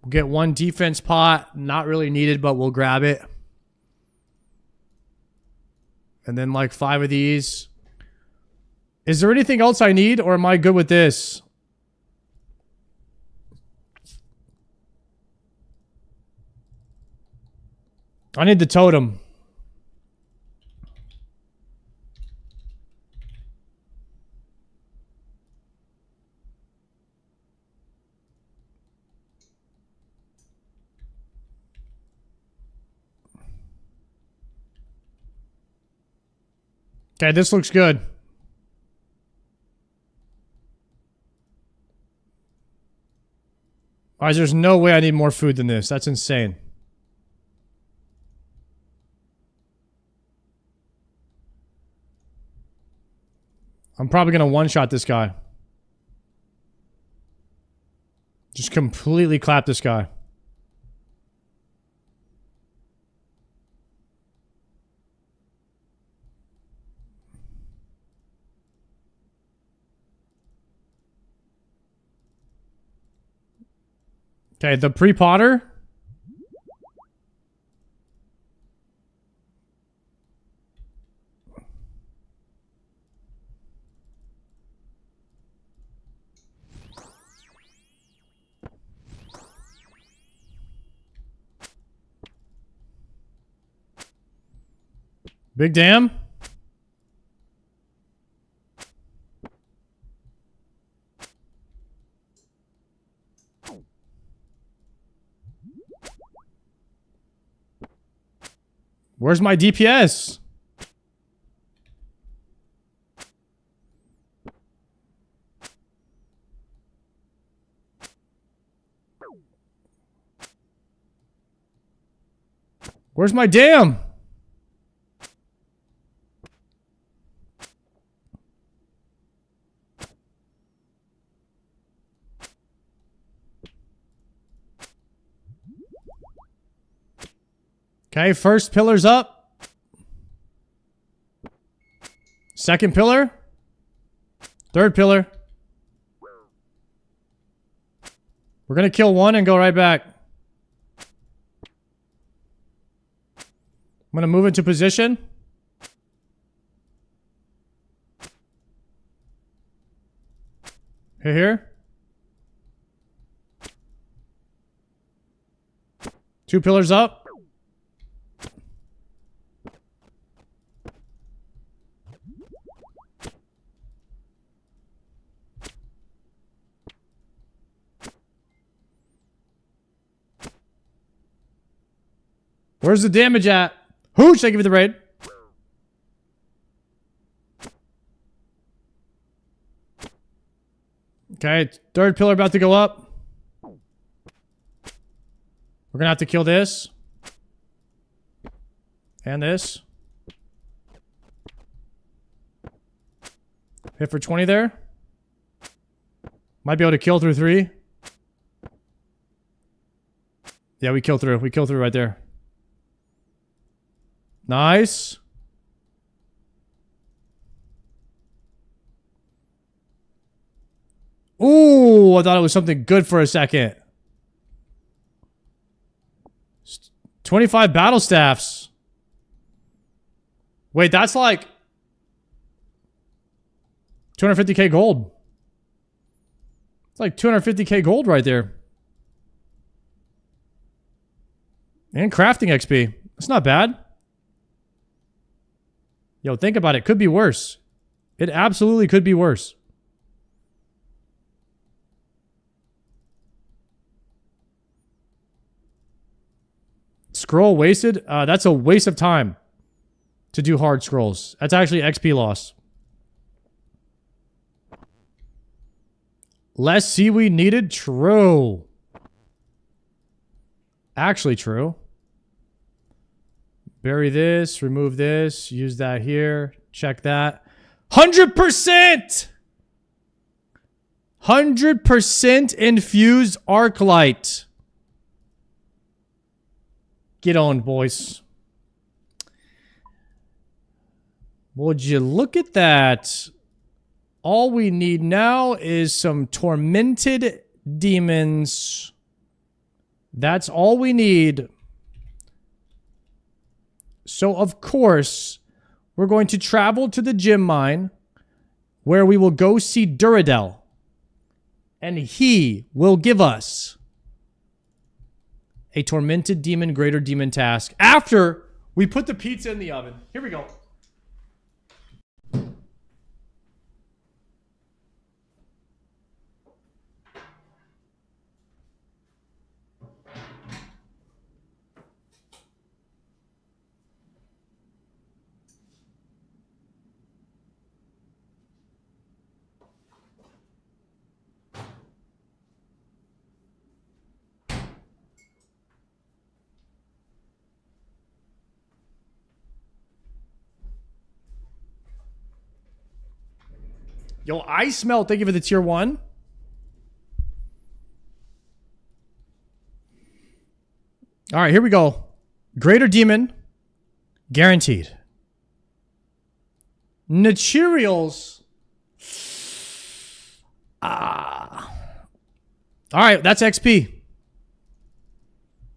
we'll get one defense pot. Not really needed, but we'll grab it. And then like 5 of these. Is there anything else I need, or am I good with this? I need the totem. Okay, this looks good. Alright, there's no way I need more food than this. That's insane. I'm probably going to one-shot this guy. Just completely clap this guy. Okay, the pre-potter. Big dam. Where's my DPS? Where's my dam? Okay, first pillar's up. Second pillar. Third pillar. We're gonna kill one and go right back. I'm gonna move into position. Here. 2 pillars up. Where's the damage at? Who should I give you the raid? Okay, third pillar about to go up. We're gonna have to kill this. And this. Hit for 20 there. Might be able to kill through 3. Yeah, we kill through. We kill through right there. Nice. Ooh, I thought it was something good for a second. 25 battle staffs. Wait, that's like 250k gold. It's like 250k gold right there. And crafting XP. That's not bad. Yo, think about it. Could be worse. It absolutely could be worse. Scroll wasted? That's a waste of time to do hard scrolls. That's actually XP loss. Less seaweed needed? True. Actually true. Bury this, remove this, use that here, check that. 100%! 100% infused arc light. Get on, boys. Would you look at that? All we need now is some tormented demons. That's all we need. So, of course, we're going to travel to the gem mine where we will go see Duradel. And he will give us a tormented demon, greater demon task after we put the pizza in the oven. Here we go. Yo, I smell. Thank you for the tier 1. All right, here we go. Greater demon. Guaranteed. Materials. All right, that's XP.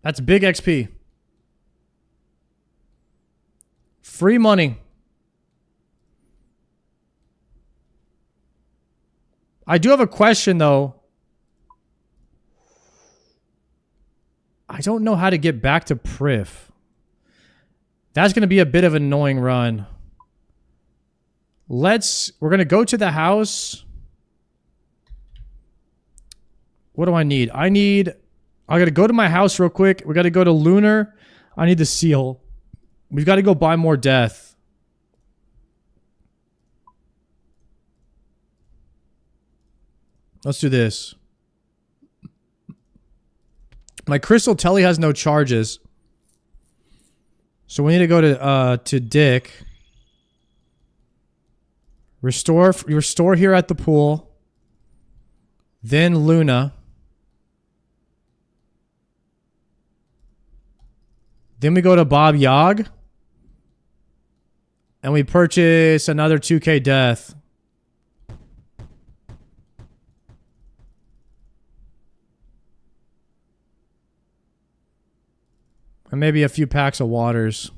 That's big XP. Free money. I do have a question, though. I don't know how to get back to Priv. That's going to be a bit of an annoying run. We're going to go to the house. What do I need? I got to go to my house real quick. We got to go to Lunar. I need the seal. We've got to go buy more death. Let's do this. My crystal telly has no charges. So we need to go to Dick. Restore here at the pool. Then Luna. Then we go to Bob Yog. And we purchase another 2K death. And maybe a few packs of waters.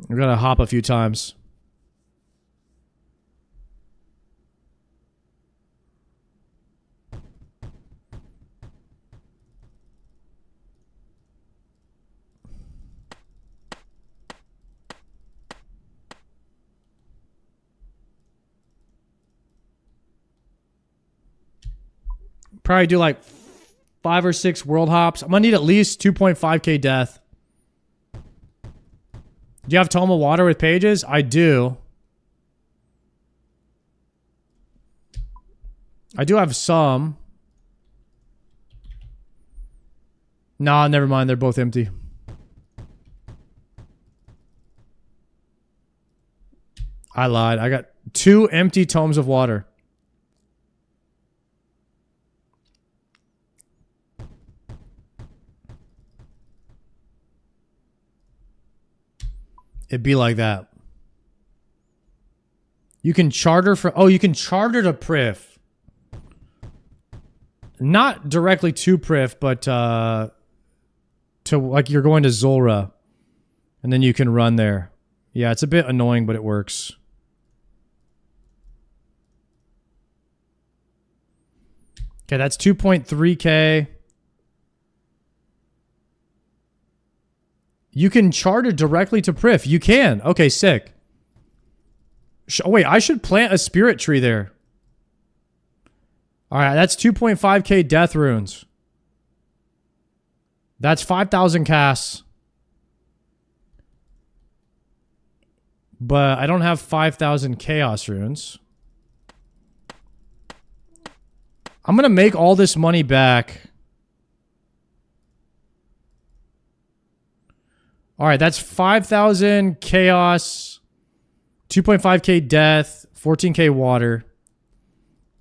We're gonna hop a few times. Probably do like 5 or 6 world hops. I'm gonna need at least 2.5k death. Do you have Toma water with pages? I do. I do have some. Nah, never mind. They're both empty. I lied. I got 2 empty tomes of water. It'd be like that. You can charter for... Oh, you can charter to Priv. Not directly to Priv, but to like you're going to Zulra. And then you can run there. Yeah, it's a bit annoying, but it works. Okay, that's 2.3k. You can charter directly to Priv. You can. Okay, sick. Oh, wait, I should plant a spirit tree there. All right, that's 2.5k death runes. That's 5,000 casts. But I don't have 5,000 chaos runes. I'm going to make all this money back. All right, that's 5,000 chaos, 2.5k death, 14k water.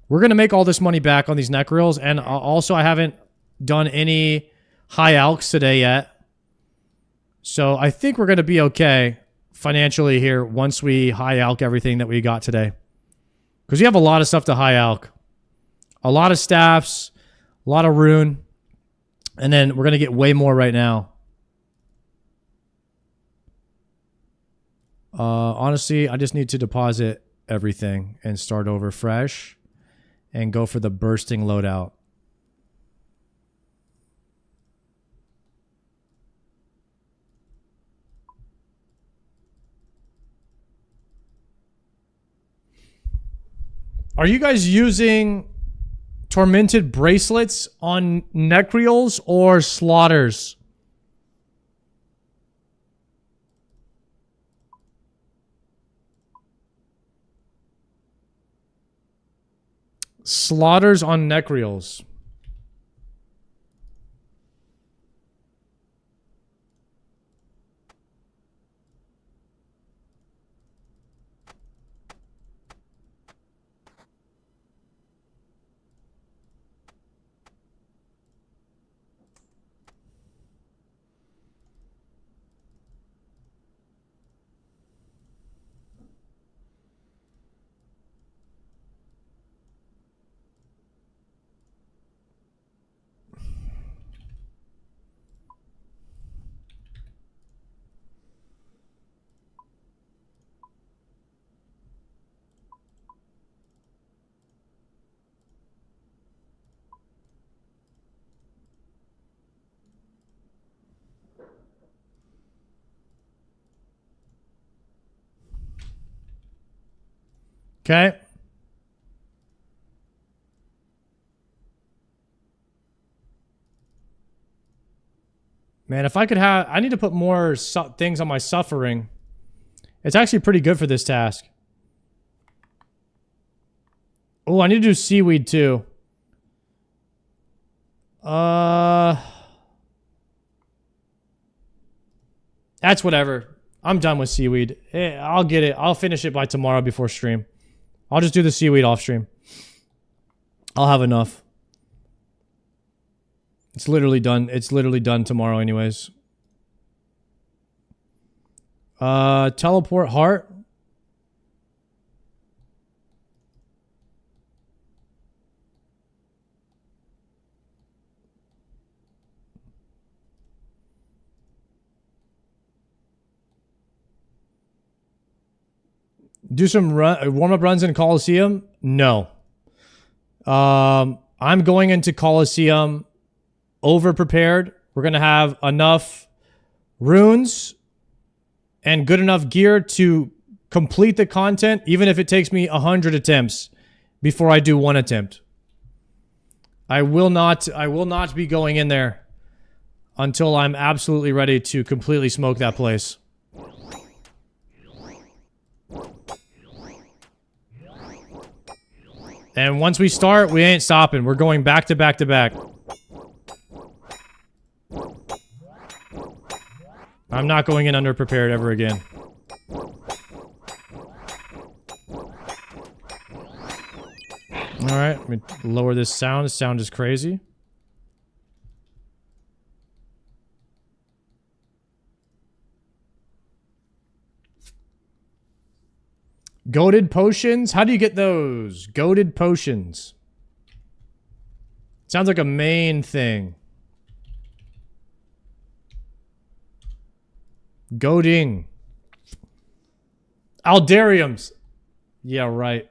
We're going to make all this money back on these neck reels. And also, I haven't done any high alks today yet. So I think we're going to be okay financially here once we high alk everything that we got today. Because we have a lot of stuff to high alk. A lot of staffs, a lot of rune. And then we're going to get way more right now. Honestly, I just need to deposit everything and start over fresh and go for the bursting loadout. Are you guys using tormented bracelets on necrials or slaughters? Slaughters on necrials. Okay. Man, if I could have... I need to put more things on my suffering. It's actually pretty good for this task. Oh, I need to do seaweed too. That's whatever. I'm done with seaweed. I'll get it. I'll finish it by tomorrow before stream. I'll just do the seaweed off stream. I'll have enough. It's literally done. It's literally done tomorrow anyways. Teleport heart. Do some warm-up runs in Coliseum? No. I'm going into Coliseum over-prepared. We're going to have enough runes and good enough gear to complete the content, even if it takes me 100 attempts before I do one attempt. I will not be going in there until I'm absolutely ready to completely smoke that place. And once we start, we ain't stopping. We're going back to back to back. I'm not going in underprepared ever again. Alright, let me lower this sound. This sound is crazy. Goated potions? How do you get those? Goated potions. Sounds like a main thing. Goading. Aldariums. Yeah, right.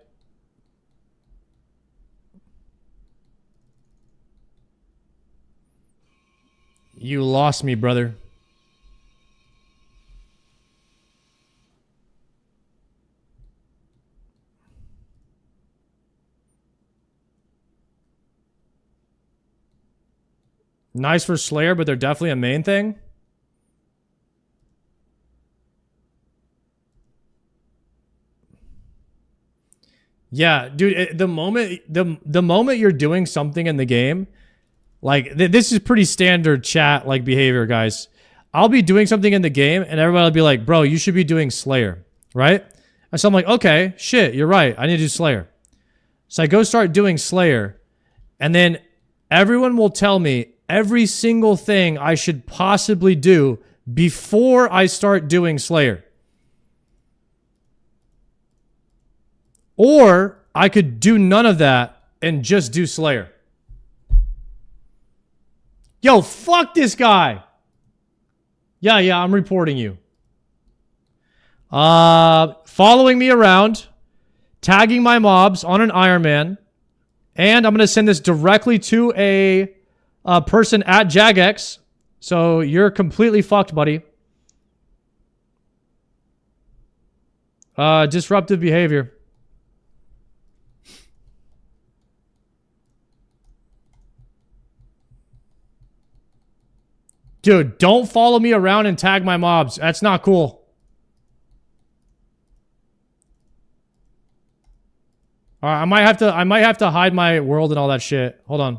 You lost me, brother. Nice for Slayer, but they're definitely a main thing. Yeah, dude, the moment you're doing something in the game, like this is pretty standard chat like behavior, guys. I'll be doing something in the game and everybody will be like, "Bro, you should be doing Slayer." Right? And so I'm like, okay, shit, you're right. I need to do Slayer. So I go start doing Slayer. And then everyone will tell me every single thing I should possibly do before I start doing Slayer. Or I could do none of that and just do Slayer. Yo, fuck this guy. Yeah, I'm reporting you. Following me around, tagging my mobs on an Iron Man, and I'm going to send this directly to a person at Jagex. So you're completely fucked, buddy. Disruptive behavior. Dude, don't follow me around and tag my mobs. That's not cool. All right, I might have to hide my world and all that shit. Hold on.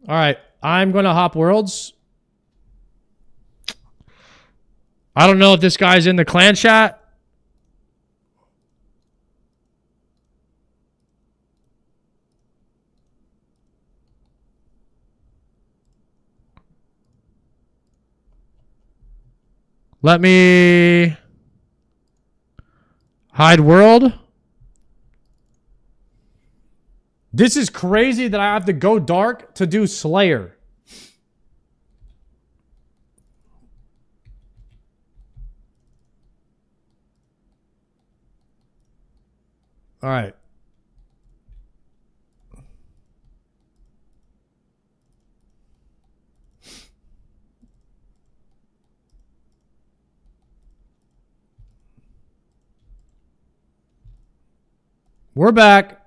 All right, I'm going to hop worlds. I don't know if this guy's in the clan chat. Let me hide world. This is crazy that I have to go dark to do Slayer. All right. We're back.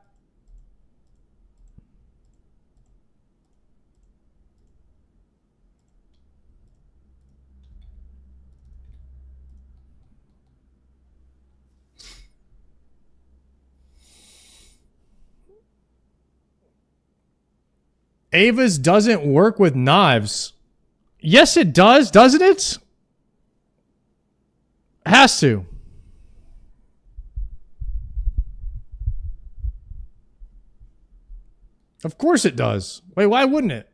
Ava's doesn't work with knives. Yes, it does, doesn't it? Has to. Of course it does. Wait, why wouldn't it?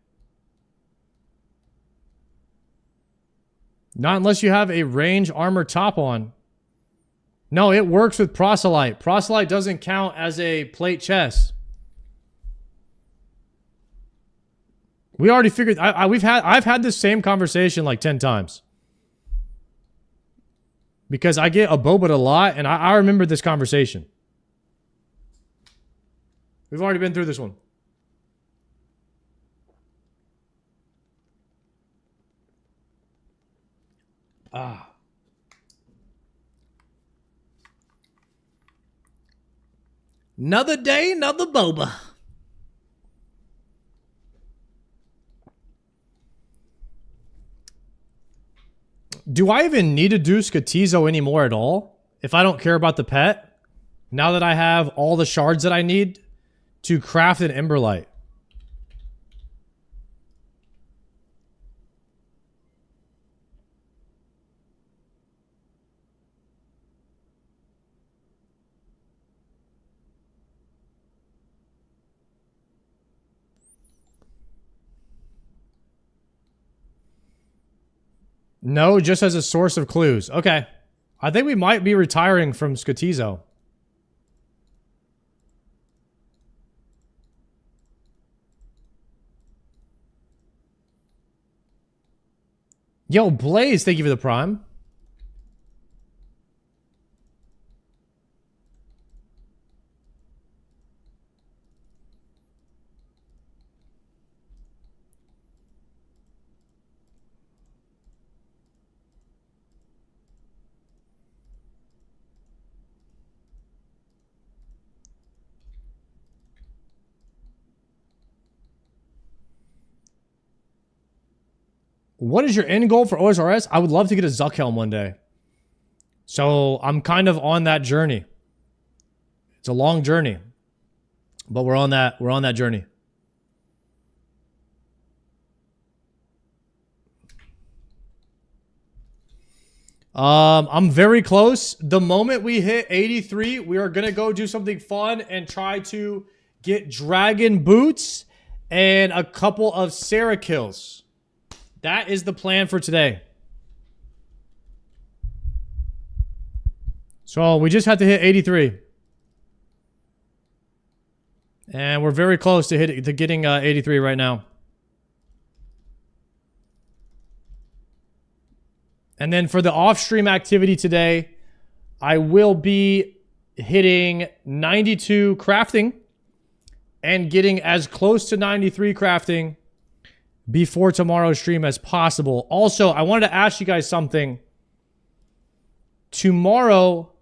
Not unless you have a range armor top on. No, it works with proselyte. Proselyte doesn't count as a plate chest. We already figured. I've had this same conversation like 10 times. Because I get a Boba a lot, and I remember this conversation. We've already been through this one. Ah. Another day, another boba. Do I even need to do Skatizo anymore at all? If I don't care about the pet? Now that I have all the shards that I need to craft an Emberlight. No, just as a source of clues. Okay. I think we might be retiring from Skatizo. Yo, Blaze, thank you for the prime. What is your end goal for OSRS? I would love to get a Zuck helm one day. So I'm kind of on that journey. It's a long journey, but we're on that journey. I'm very close. The moment we hit 83, we are going to go do something fun and try to get dragon boots and a couple of Sarah kills. That is the plan for today. So we just have to hit 83. And we're very close to getting 83 right now. And then for the off-stream activity today, I will be hitting 92 crafting and getting as close to 93 crafting before tomorrow's stream as possible. Also, I wanted to ask you guys something. Tomorrow,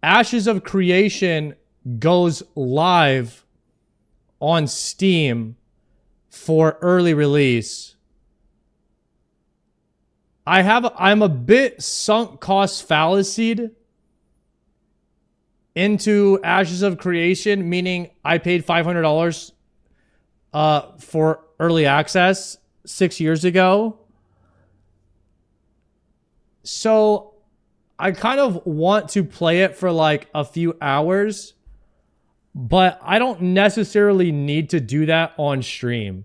Ashes of Creation goes live on Steam for early release. I'm a bit sunk cost fallacied into Ashes of Creation, meaning I paid $500 for early access 6 years ago. So I kind of want to play it for like a few hours, but I don't necessarily need to do that on stream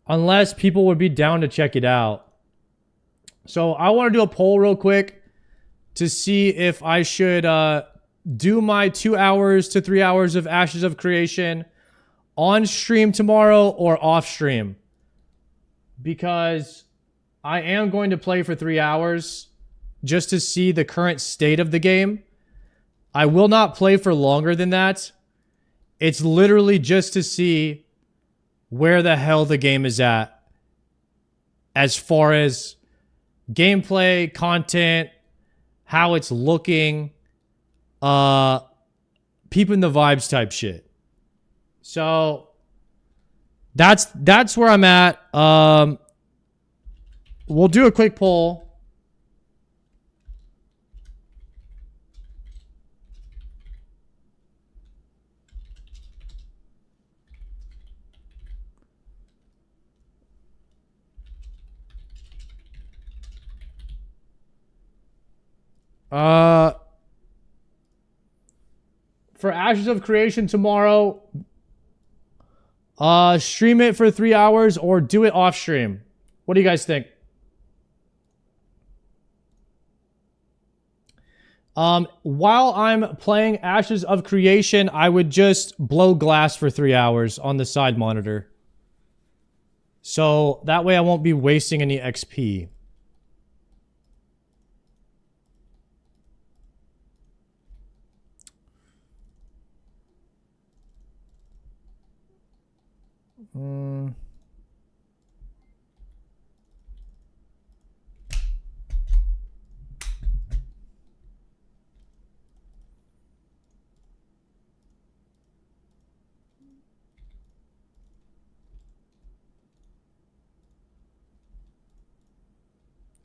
unless people would be down to check it out. So I want to do a poll real quick to see if I should do my 2 hours to 3 hours of Ashes of Creation on stream tomorrow or off stream. Because I am going to play for 3 hours just to see the current state of the game. I will not play for longer than that. It's literally just to see where the hell the game is at as far as gameplay, content, how it's looking, peeping the vibes type shit. So that's where I'm at. We'll do a quick poll. For Ashes of Creation tomorrow, stream it for 3 hours or do it off stream. What do you guys think? While I'm playing Ashes of Creation, I would just blow glass for 3 hours on the side monitor. So that way I won't be wasting any XP.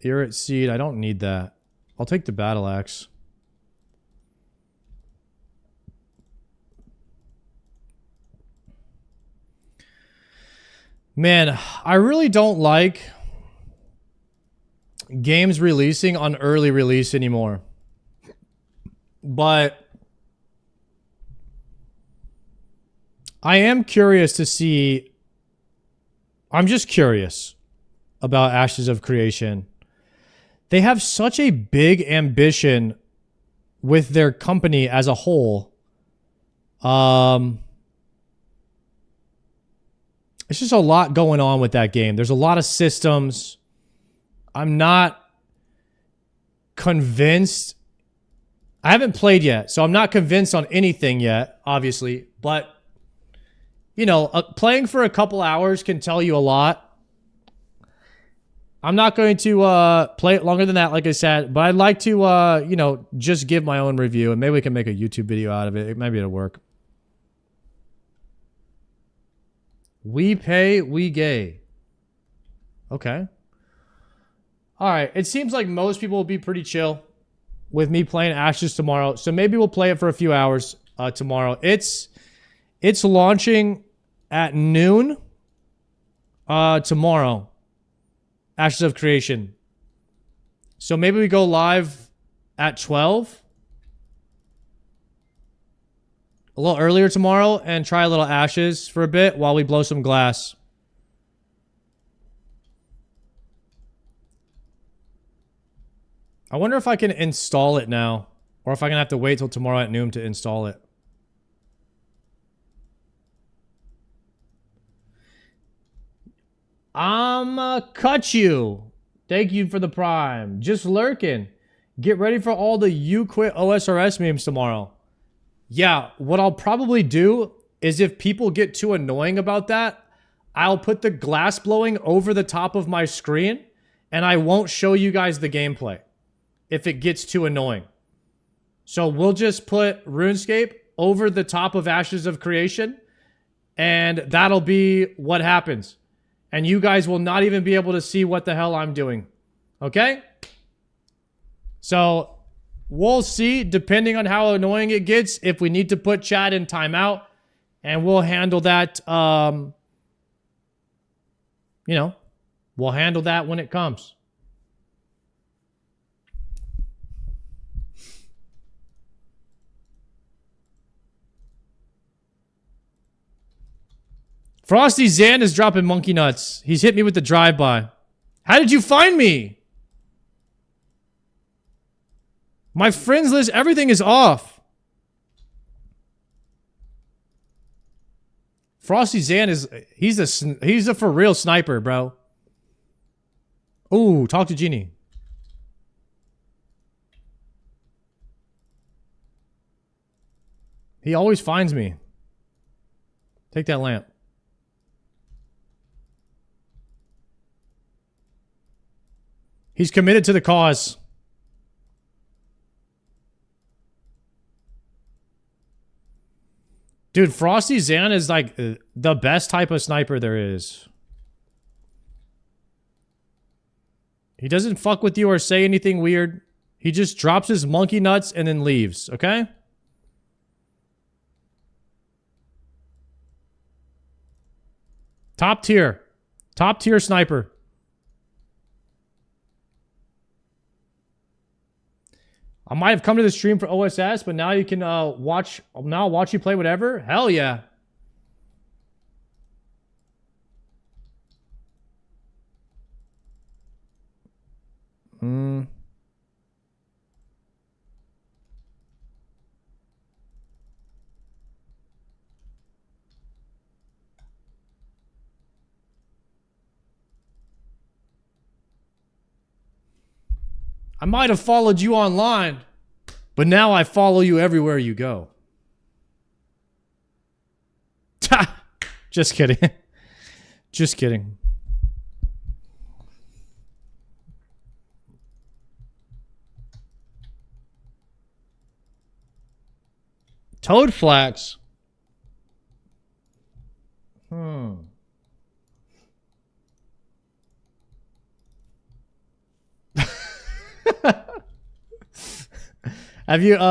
Irrit Seed, I don't need that. I'll take the battle axe. Man, I really don't like games releasing on early release anymore. But I am curious to see. I'm just curious about Ashes of Creation. They have such a big ambition with their company as a whole. It's just a lot going on with that game. There's a lot of systems. I'm not convinced. I haven't played yet, so I'm not convinced on anything yet, obviously. But, you know, playing for a couple hours can tell you a lot. I'm not going to play it longer than that, like I said. But I'd like to, you know, just give my own review. And maybe we can make a YouTube video out of it. Maybe it'll work. We pay, we gay. Okay. All right. It seems like most people will be pretty chill with me playing Ashes tomorrow. So maybe we'll play it for a few hours tomorrow. It's launching at noon tomorrow. Ashes of Creation. So maybe we go live at 12. A little earlier tomorrow and try a little ashes for a bit while we blow some glass. I wonder if I can install it now. Or if I'm going to have to wait till tomorrow at noon to install it. Cut you. Thank you for the prime. Just lurking. Get ready for all the you quit OSRS memes tomorrow. Yeah, what I'll probably do is if people get too annoying about that, I'll put the glass blowing over the top of my screen and I won't show you guys the gameplay if it gets too annoying. So we'll just put RuneScape over the top of Ashes of Creation and that'll be what happens. And you guys will not even be able to see what the hell I'm doing. Okay? So we'll see, depending on how annoying it gets, if we need to put chat in timeout. And we'll handle that, we'll handle that when it comes. Frosty Zan is dropping monkey nuts. He's hit me with the drive-by. How did you find me? My friends list, everything is off. Frosty Zan he's a for real sniper, bro. Ooh, talk to Genie. He always finds me. Take that lamp. He's committed to the cause. Dude, Frosty Zan is like the best type of sniper there is. He doesn't fuck with you or say anything weird. He just drops his monkey nuts and then leaves, okay? Top tier. Top tier sniper. I might have come to the stream for OSS, but now you can watch you play whatever. Hell yeah. I might have followed you online, but now I follow you everywhere you go. Just kidding. Just kidding. Toad Flax. Have you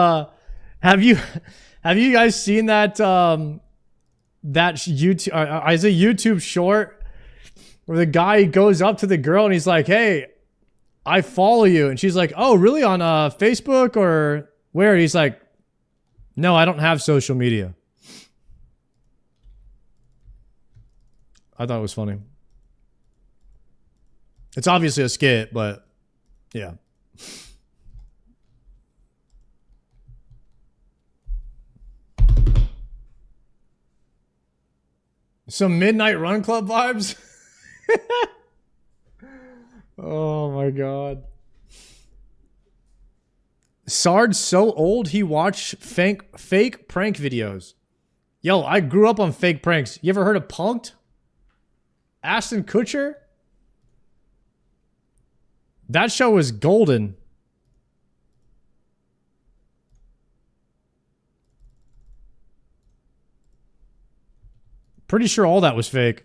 guys seen that that YouTube is a YouTube short where the guy goes up to the girl and he's like, "Hey, I follow you," and she's like, "Oh, really? On Facebook or where?" And he's like, "No, I don't have social media." I thought it was funny. It's obviously a skit, but yeah. Some Midnight Run Club vibes. Oh my god. Sard's so old he watched fake prank videos. Yo, I grew up on fake pranks. You ever heard of Punk'd? Ashton Kutcher? That show was golden. Pretty sure all that was fake.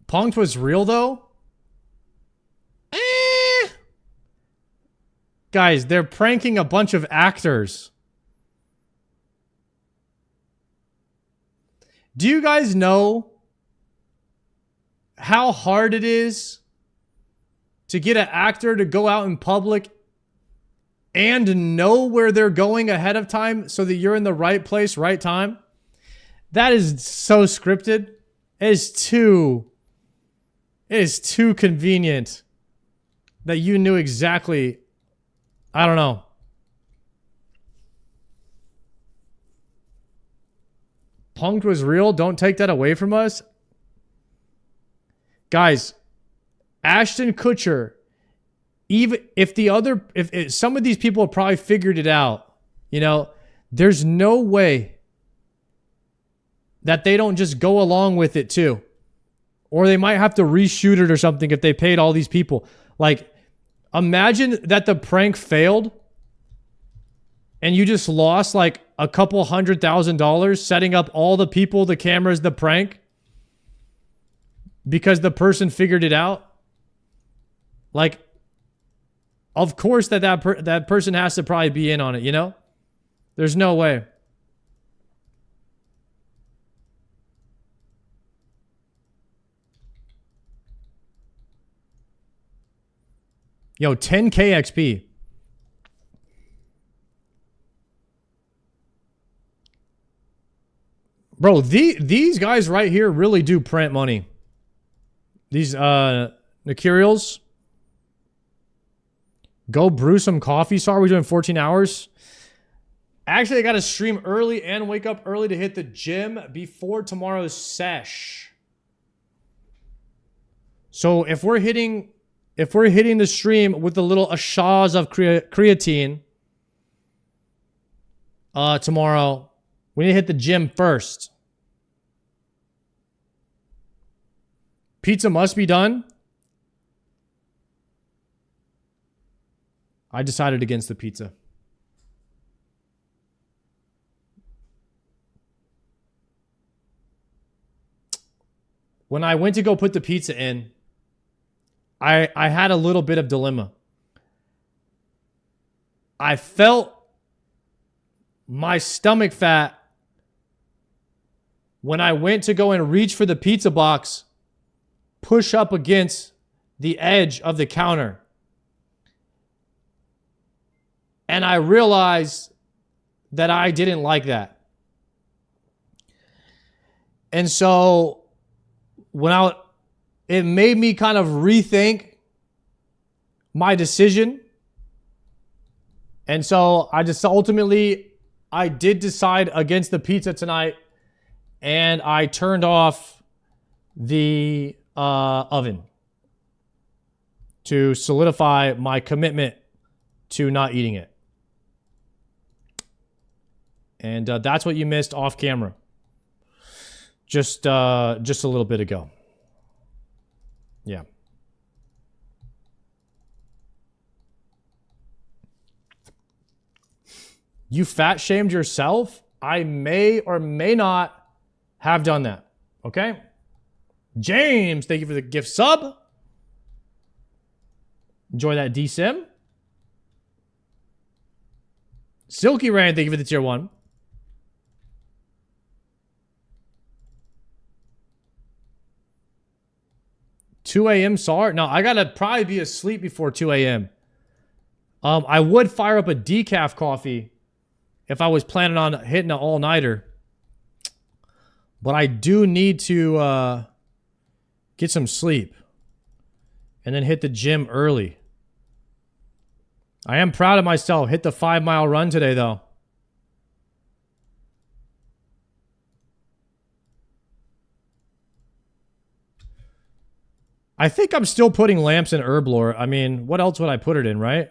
Punk'd was real though? Guys, they're pranking a bunch of actors. Do you guys know how hard it is to get an actor to go out in public and know where they're going ahead of time so that you're in the right place, right time? That is so scripted. It is too convenient that you knew exactly. I don't know. Punked was real. Don't take that away from us. Guys, Ashton Kutcher, even if if some of these people have probably figured it out, you know, there's no way that they don't just go along with it too. Or they might have to reshoot it or something if they paid all these people. Like, imagine that the prank failed and you just lost like a couple $100,000 setting up all the people, the cameras, the prank because the person figured it out. Like, of course that person has to probably be in on it, you know? There's no way. Yo, 10K XP. Bro, these guys right here really do print money. These Mercurials. Go brew some coffee. Sorry, we're doing 14 hours. Actually, I got to stream early and wake up early to hit the gym before tomorrow's sesh. So if we're hitting the stream with the little ashas of creatine tomorrow, we need to hit the gym first. Pizza must be done. I decided against the pizza. When I went to go put the pizza in, I had a little bit of dilemma. I felt my stomach fat when I went to go and reach for the pizza box push up against the edge of the counter. And I realized that I didn't like that. And so it made me kind of rethink my decision. And so I did decide against the pizza tonight, and I turned off the oven to solidify my commitment to not eating it. And that's what you missed off camera. Just a little bit ago. Yeah. You fat shamed yourself? I may or may not have done that. Okay? James, thank you for the gift sub. Enjoy that DSIM. Silky Rain, thank you for the tier 1. $2 a.m. SAR? No, I gotta probably be asleep before 2 a.m. I would fire up a decaf coffee if I was planning on hitting an all-nighter. But I do need to get some sleep and then hit the gym early. I am proud of myself. Hit the 5-mile run today, though. I think I'm still putting lamps in herb lore. I mean, what else would I put it in, right?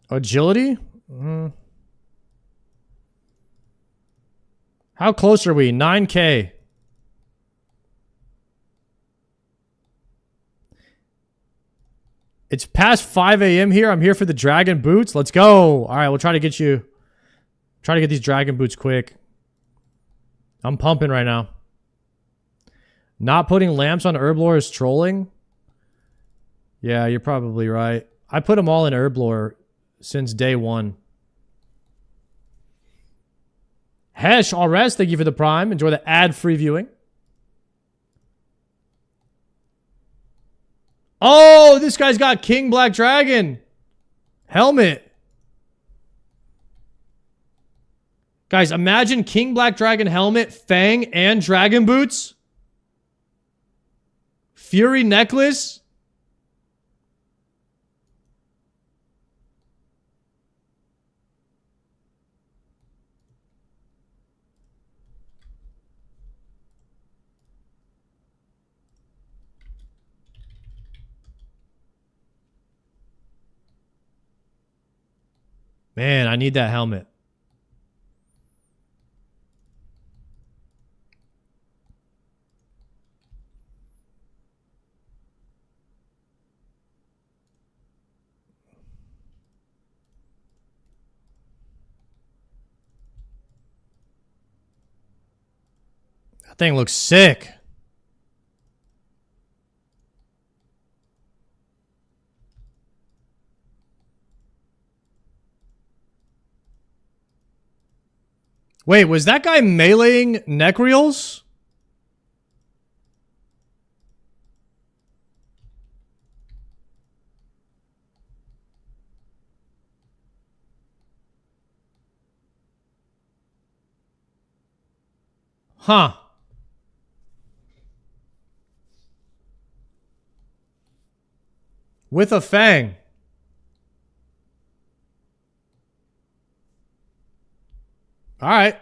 Agility? How close are we? 9K. It's past 5 a.m. here. I'm here for the dragon boots. Let's go. All right, we'll try to get you Try to get these dragon boots quick. I'm pumping right now. Not putting lamps on Herblore is trolling? Yeah, you're probably right. I put them all in Herblore since day one. Hesh, Alres, thank you for the prime. Enjoy the ad-free viewing. Oh, this guy's got King Black Dragon. Helmet. Guys, imagine King Black Dragon helmet, Fang, and Dragon Boots. Fury necklace. Man, I need that helmet. That thing looks sick. Wait, was that guy meleeing Necreals? Huh. With a Fang. All right.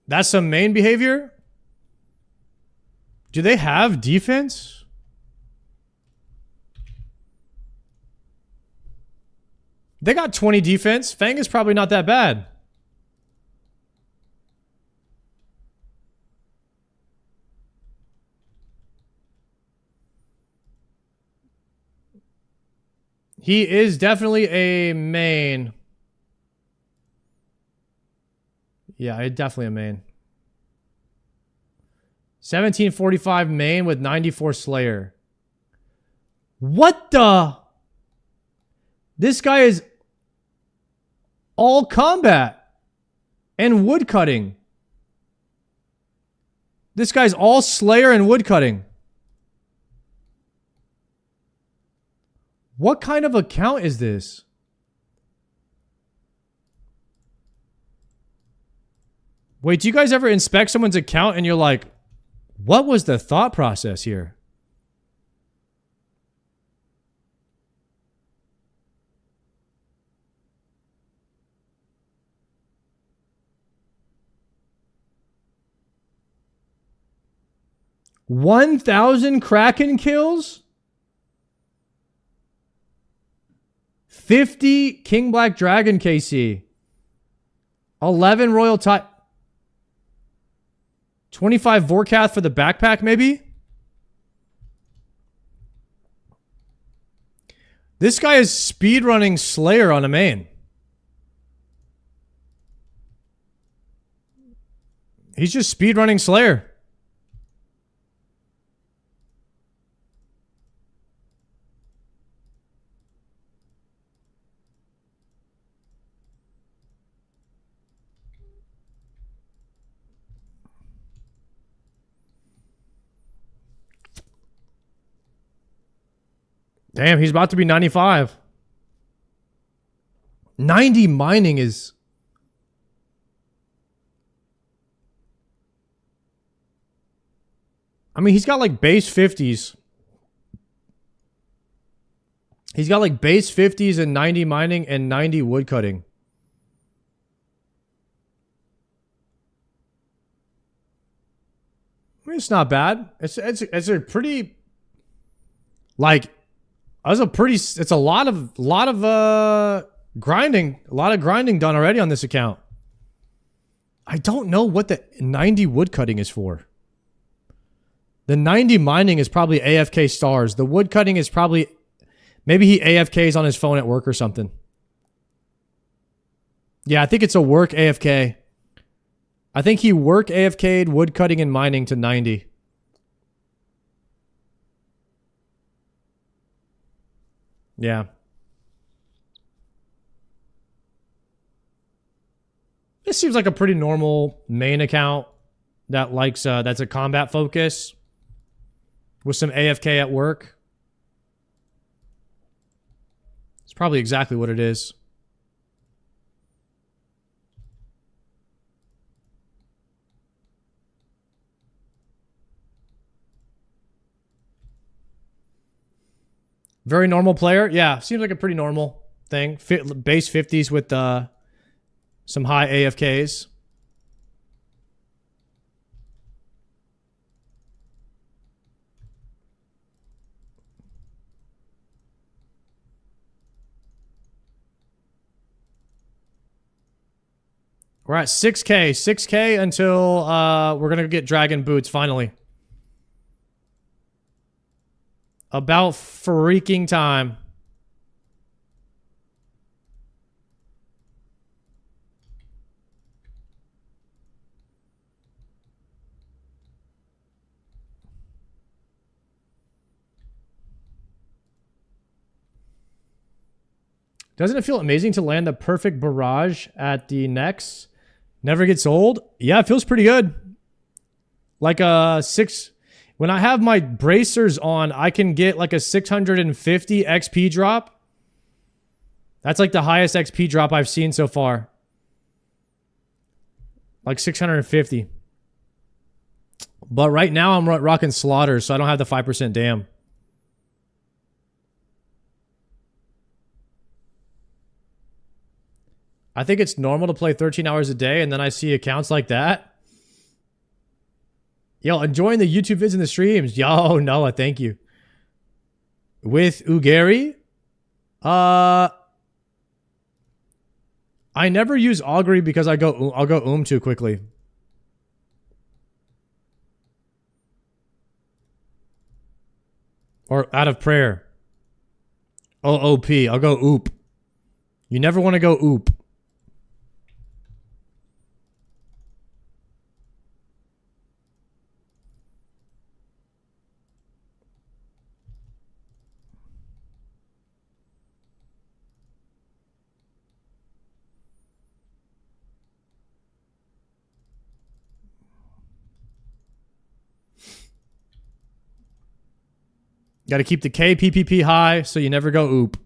That's some main behavior? Do they have defense? They got 20 defense. Fang is probably not that bad. He is definitely a main. Yeah, definitely a main. 1745 main with 94 Slayer. What the? This guy is all combat and woodcutting. This guy's all Slayer and woodcutting. What kind of account is this? Wait, do you guys ever inspect someone's account and you're like, what was the thought process here? $1,000 Kraken kills? 50 King Black Dragon KC. 11 Royal Tide. 25 Vorkath for the backpack, maybe? This guy is speedrunning Slayer on a main. He's just speedrunning Slayer. Damn, he's about to be 95. 90 mining is... I mean, he's got like base 50s. He's got like base 50s and 90 mining and 90 woodcutting. I mean, it's not bad. It's a pretty... Like... It's a lot of grinding. A lot of grinding done already on this account. I don't know what the 90 woodcutting is for. The 90 mining is probably AFK stars. The woodcutting is probably Maybe he AFKs on his phone at work or something. Yeah, I think it's a work AFK. I think he work AFK'd woodcutting and mining to 90. Yeah. This seems like a pretty normal main account that likes that's a combat focus with some AFK at work. It's probably exactly what it is. Very normal player. Yeah, seems like a pretty normal thing. Base 50s with some high AFKs. We're at 6K. 6K until we're going to get Dragon Boots finally. About freaking time. Doesn't it feel amazing to land the perfect barrage at the Nex? Never gets old? Yeah, it feels pretty good. Like a 6... When I have my bracers on, I can get like a 650 XP drop. That's like the highest XP drop I've seen so far. Like 650. But right now I'm rocking Slaughter, so I don't have the 5% dam. I think it's normal to play 13 hours a day, and then I see accounts like that. Yo, enjoying the YouTube vids and the streams. Yo, Noah, thank you. With Ugari, I never use Augury because I'll go too quickly. Or out of prayer. OOP. I'll go oop. You never want to go oop. Got to keep the KPPP high so you never go oop.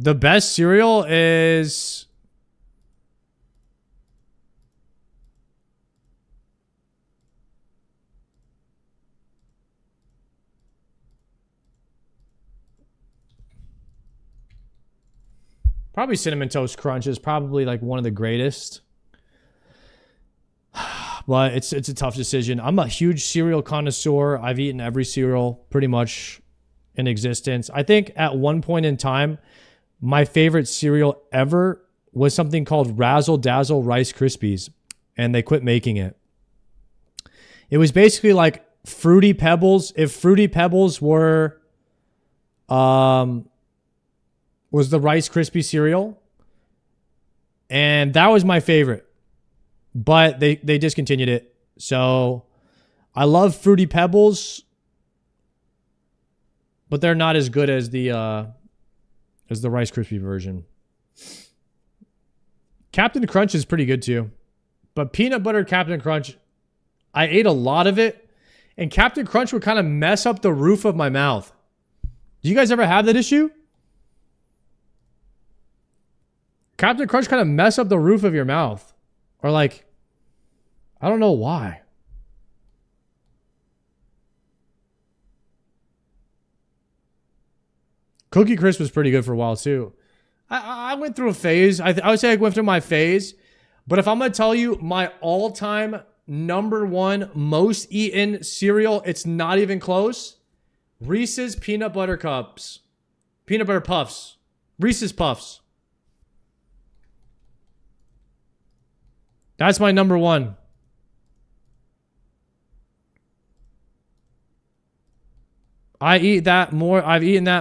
The best cereal is... Probably Cinnamon Toast Crunch is probably like one of the greatest. But it's a tough decision. I'm a huge cereal connoisseur. I've eaten every cereal pretty much in existence. I think at one point in time, my favorite cereal ever was something called Razzle Dazzle Rice Krispies. And they quit making it. It was basically like Fruity Pebbles. If Fruity Pebbles were... was the Rice Krispie cereal. And that was my favorite. But they discontinued it. So I love Fruity Pebbles. But they're not as good as the Rice Krispie version. Captain Crunch is pretty good too. But peanut butter Captain Crunch, I ate a lot of it. And Captain Crunch would kind of mess up the roof of my mouth. Do you guys ever have that issue? Captain Crunch kind of mess up the roof of your mouth. Or like, I don't know why. Cookie Crisp was pretty good for a while too. I went through a phase. I would say I went through my phase. But if I'm going to tell you my all-time #1 most eaten cereal, it's not even close. Reese's Peanut Butter Cups. Peanut Butter Puffs. Reese's Puffs. That's my number one. I've eaten that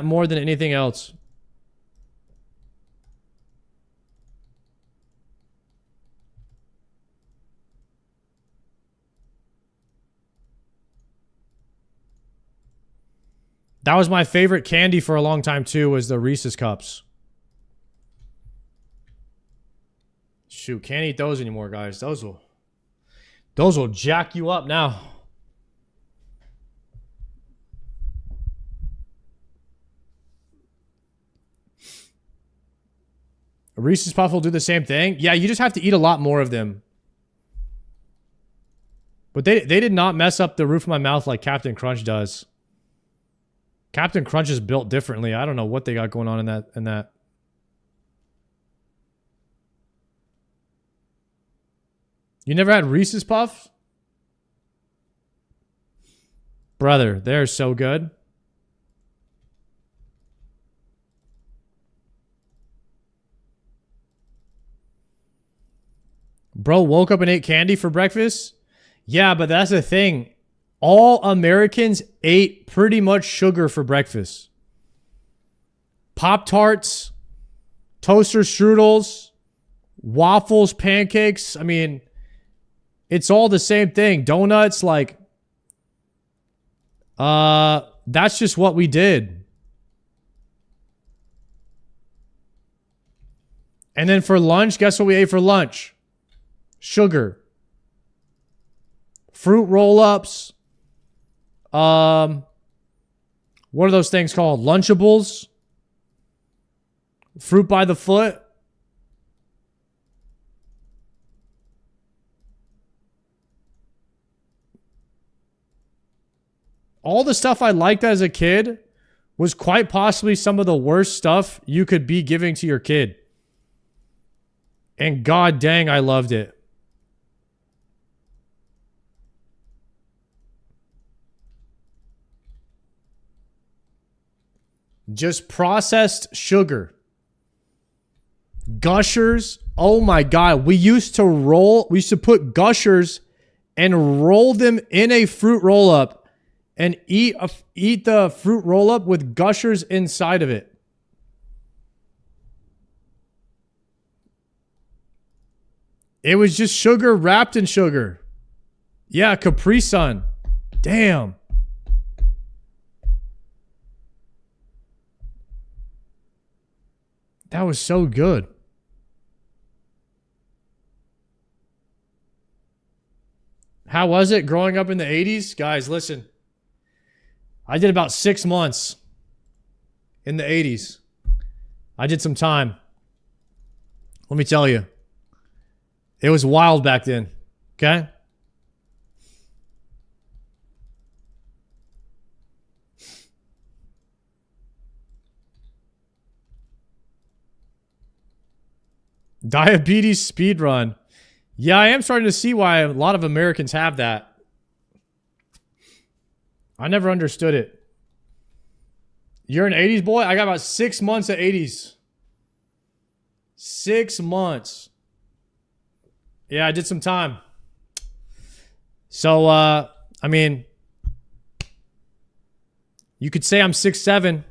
more than anything else. That was my favorite candy for a long time too, was the Reese's Cups. Shoot, can't eat those anymore, guys. Those will jack you up now. A Reese's Puff will do the same thing. Yeah, you just have to eat a lot more of them. But they did not mess up the roof of my mouth like Captain Crunch does. Captain Crunch is built differently. I don't know what they got going on in that. You never had Reese's Puff? Brother, they're so good. Bro woke up and ate candy for breakfast? Yeah, but that's the thing. All Americans ate pretty much sugar for breakfast. Pop-Tarts, toaster strudels, waffles, pancakes. I mean, it's all the same thing. Donuts, like, that's just what we did. And then for lunch, guess what we ate for lunch? Sugar. Fruit roll-ups. What are those things called? Lunchables? Fruit by the foot? All the stuff I liked as a kid was quite possibly some of the worst stuff you could be giving to your kid. And god dang, I loved it. Just processed sugar. Gushers. Oh my god. We used to put Gushers and roll them in a fruit roll-up and eat the fruit roll-up with Gushers inside of it. It was just sugar wrapped in sugar. Yeah, Capri Sun. Damn. That was so good. How was it growing up in the 80s? Guys, listen. I did about 6 months in the 80s. I did some time. Let me tell you. It was wild back then. Okay? Diabetes speed run. Yeah, I am starting to see why a lot of Americans have that. I never understood it. You're an 80s boy? I got about 6 months of 80s. 6 months. Yeah, I did some time. So, I mean, you could say I'm 6'7"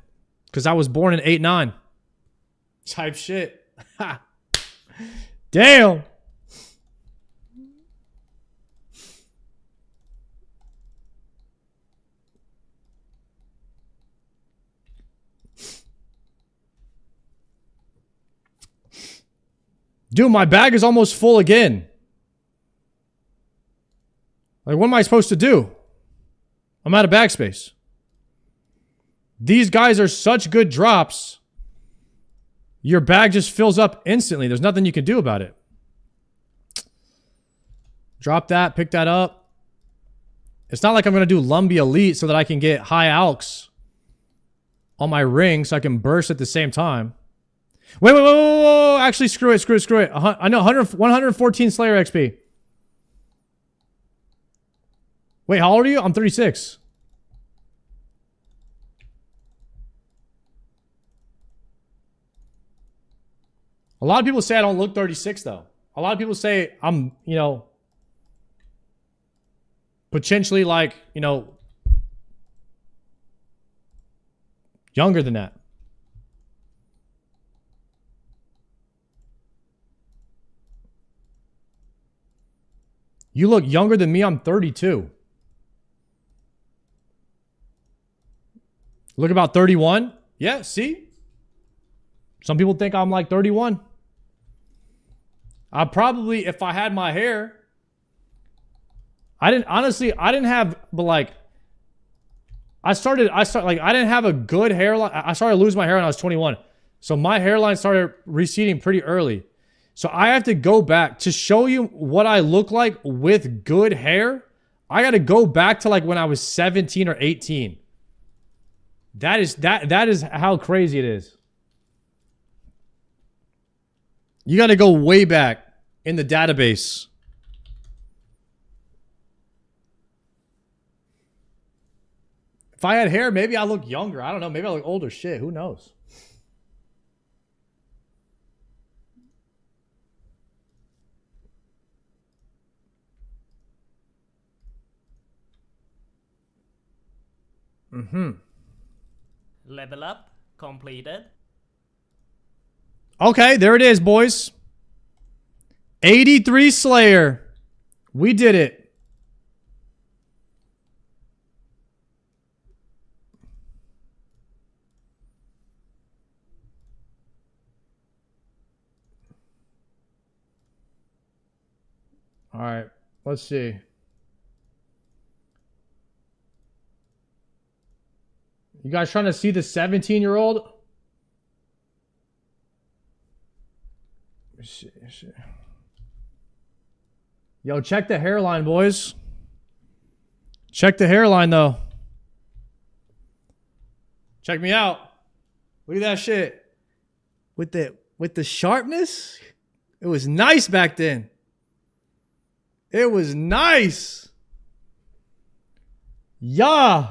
because I was born in 8'9". Type shit. Ha. Damn. Dude, my bag is almost full again. Like, what am I supposed to do? I'm out of bag space. These guys are such good drops. Your bag just fills up instantly. There's nothing you can do about it. Drop that, pick that up. It's not like I'm going to do Lumbee Elite so that I can get high alks on my ring so I can burst at the same time. Wait. Actually, screw it. I know 114 Slayer XP. Wait, how old are you? I'm 36. A lot of people say I don't look 36 though. a lot of people say I'm, you know, potentially like, you know, younger than that. You look younger than me. I'm 32. Look about 31. Yeah, see? Some people think I'm like 31. I probably, if I had my hair, I didn't have, but like, I didn't have a good hairline. I started losing my hair when I was 21. So my hairline started receding pretty early. So I have to go back to show you what I look like with good hair. I got to go back to like when I was 17 or 18. That is how crazy it is. You got to go way back in the database. If I had hair, maybe I look younger. I don't know. Maybe I look older. Shit, who knows? Mm-hmm. Level up completed. Okay, there it is, boys. 83 Slayer. We did it. All right, let's see. You guys trying to see the 17-year-old? Yo, check the hairline, boys. Check the hairline, though. Check me out. Look at that shit. With the sharpness, it was nice back then. It was nice. Yeah.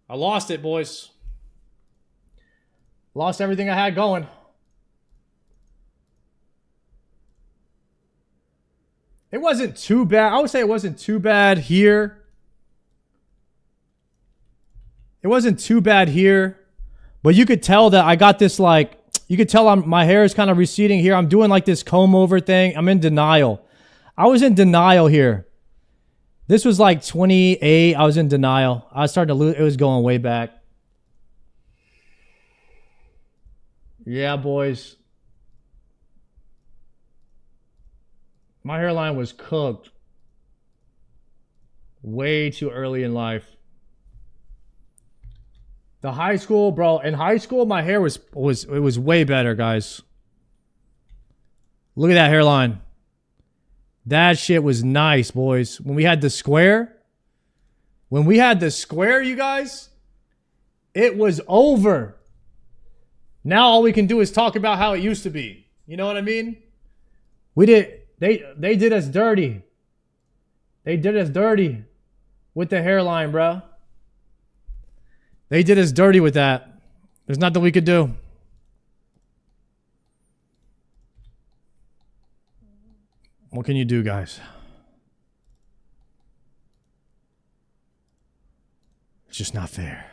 I lost it, boys. Lost everything I had going. It wasn't too bad. I would say it wasn't too bad here. It wasn't too bad here. But you could tell that I got this like... You could tell my hair is kind of receding here. I'm doing like this comb over thing. I'm in denial. I was in denial here. This was like 28. I was in denial. I was starting to lose. It was going way back. Yeah, boys. My hairline was cooked way too early in life. The high school, bro. In high school, my hair was way better, guys. Look at that hairline. That shit was nice, boys. When we had the square, you guys, it was over. Now all we can do is talk about how it used to be. You know what I mean? They did us dirty. They did us dirty with the hairline, bro. They did us dirty with that. There's nothing we could do. What can you do, guys? It's just not fair.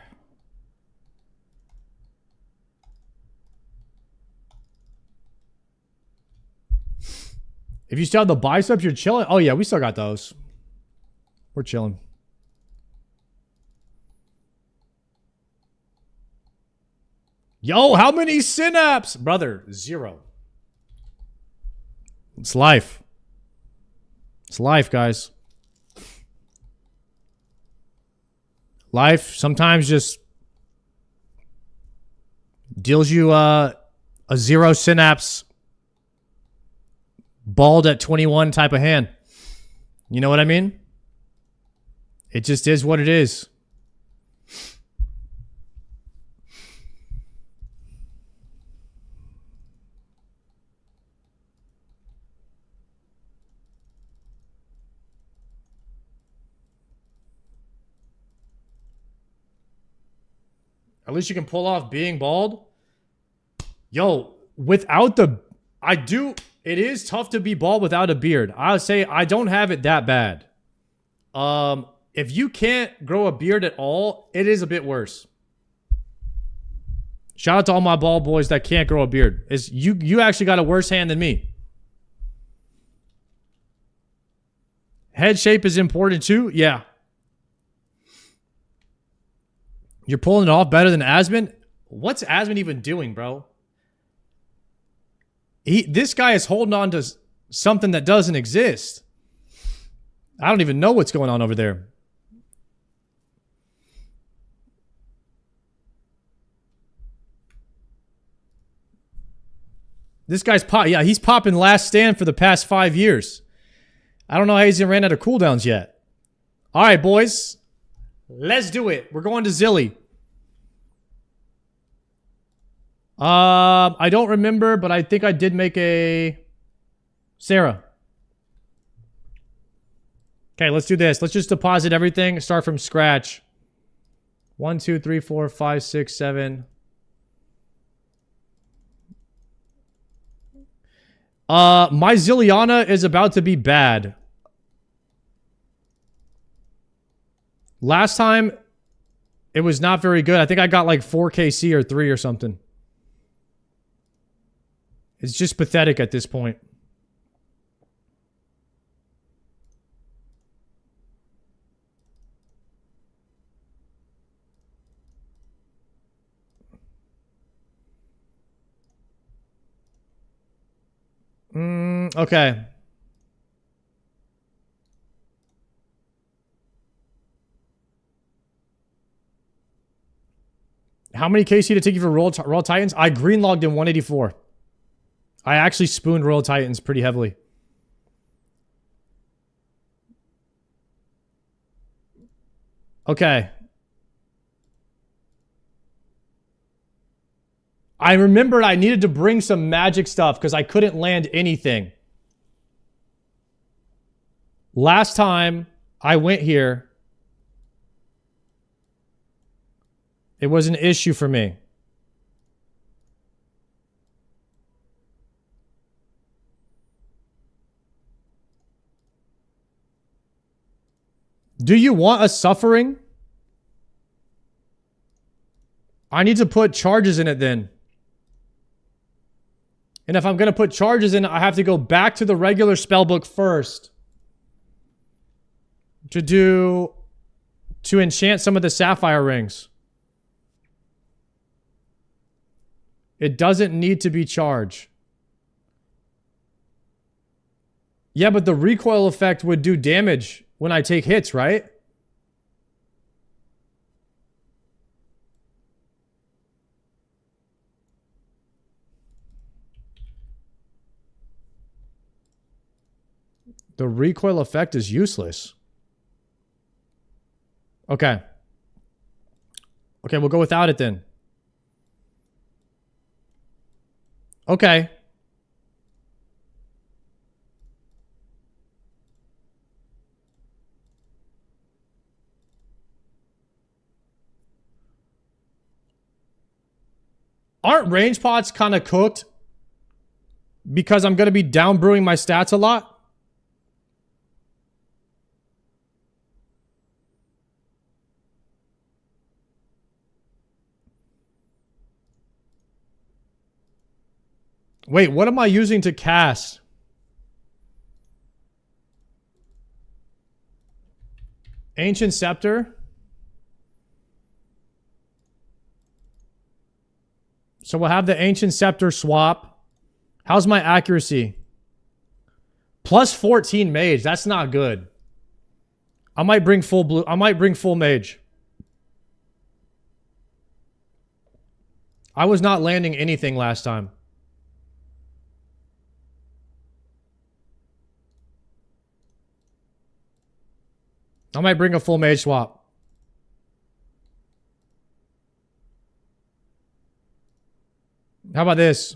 If you still have the biceps, you're chilling. Oh, yeah, we still got those. We're chilling. Yo, how many synapses? Brother, 0. It's life. It's life, guys. Life sometimes just deals you a 0 synapse, bald at 21 type of hand. You know what I mean? It just is what it is. At least you can pull off being bald. Yo, without the... It is tough to be bald without a beard. I would say I don't have it that bad. If you can't grow a beard at all, it is a bit worse. Shout out to all my bald boys that can't grow a beard. You actually got a worse hand than me. Head shape is important too? Yeah. You're pulling it off better than Asmon? What's Asmon even doing, bro? This guy is holding on to something that doesn't exist. I don't even know what's going on over there. This guy's he's popping last stand for the past 5 years. I don't know how he's ran out of cooldowns yet. All right, boys. Let's do it. We're going to Zilly. I don't remember, but I think I did make a Sarah. Okay, let's do this. Let's just deposit everything. Start from scratch. 1, 2, 3, 4, 5, 6, 7. My Zilliana is about to be bad. Last time, it was not very good. I think I got like 4 KC or 3 or something. It's just pathetic at this point. Okay. How many KC did it take you for Royal Titans? I green logged in 184. I actually spooned Royal Titans pretty heavily. Okay. I remembered I needed to bring some magic stuff because I couldn't land anything. Last time I went here, it was an issue for me. Do you want a suffering? I need to put charges in it then. And if I'm going to put charges in, I have to go back to the regular spellbook first. To enchant some of the sapphire rings. It doesn't need to be charged. Yeah, but the recoil effect would do damage when I take hits, right? The recoil effect is useless. Okay. Okay, we'll go without it then. Okay. Aren't range pots kind of cooked? Because I'm going to be down brewing my stats a lot? Wait, what am I using to cast? Ancient Scepter. So we'll have the Ancient Scepter swap. How's my accuracy? Plus 14 mage. That's not good. I might bring full blue. I might bring full mage. I was not landing anything last time. I might bring a full mage swap. How about this?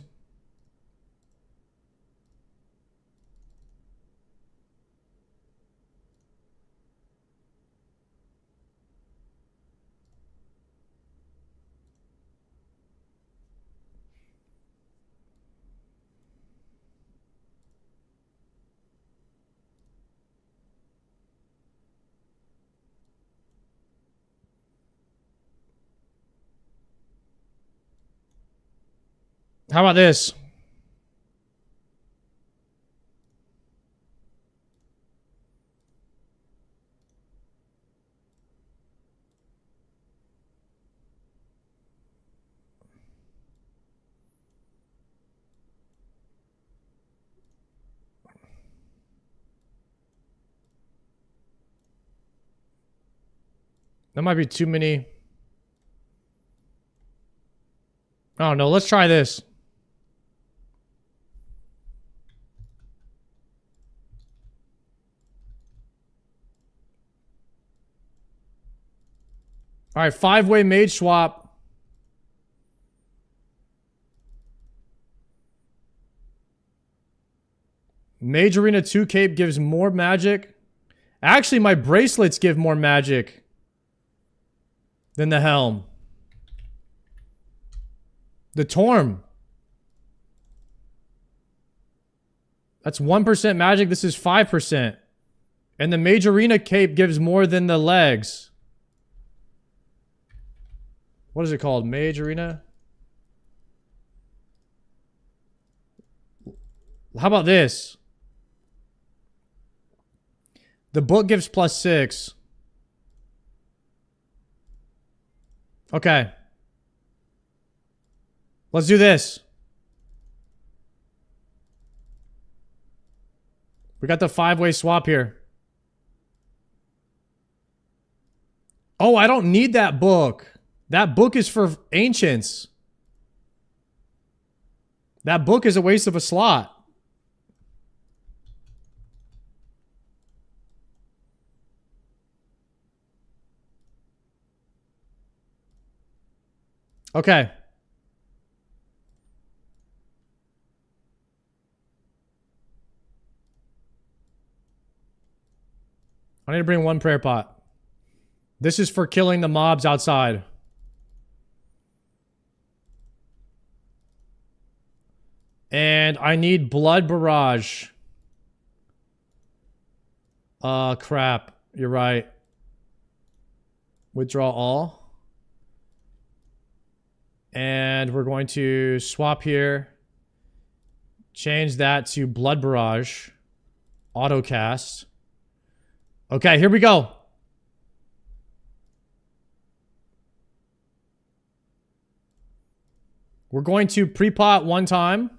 How about this? That might be too many. Oh no, let's try this. All right, 5-way mage swap. Mage Arena 2 cape gives more magic. Actually, my bracelets give more magic than the helm. The Torm. That's 1% magic. This is 5%. And the Mage Arena cape gives more than the legs. What is it called? Mage Arena? How about this? The book gives +6. Okay. Let's do this. We got the 5-way swap here. Oh, I don't need that book. That book is for ancients. That book is a waste of a slot. Okay. I need to bring one prayer pot. This is for killing the mobs outside. And I need blood barrage. Crap. You're right. Withdraw all. And we're going to swap here. Change that to blood barrage. Auto cast. Okay, here we go. We're going to pre-pot one time.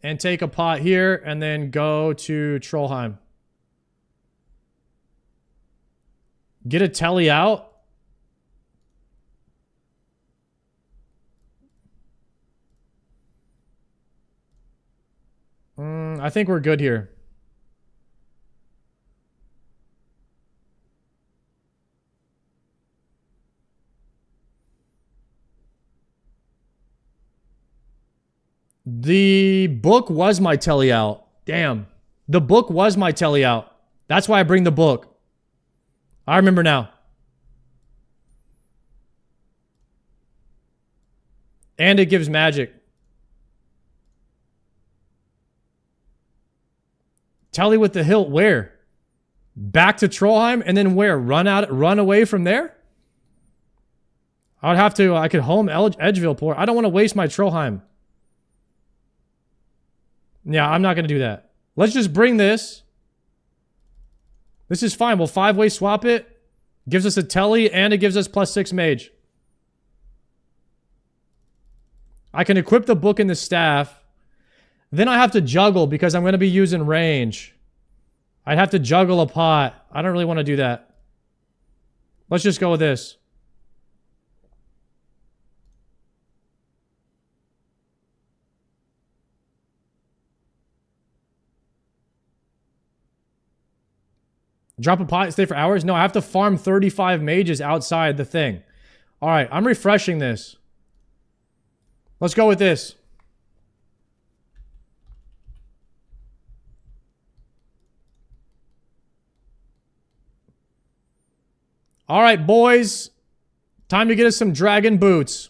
And take a pot here and then go to Trollheim. Get a telly out. I think we're good here. The book was my telly out. Damn. The book was my telly out. That's why I bring the book. I remember now. And it gives magic. Telly with the hilt, where? Back to Trollheim and then where? Run away from there? I would have to, I could home Edgeville port. I don't want to waste my Trollheim. Yeah, I'm not going to do that. Let's just bring this. This is fine. We'll 5-way swap it. Gives us a telly and it gives us +6 mage. I can equip the book and the staff. Then I have to juggle because I'm going to be using range. I'd have to juggle a pot. I don't really want to do that. Let's just go with this. Drop a pot and stay for hours? No, I have to farm 35 mages outside the thing. All right, I'm refreshing this. Let's go with this. All right, boys. Time to get us some dragon boots.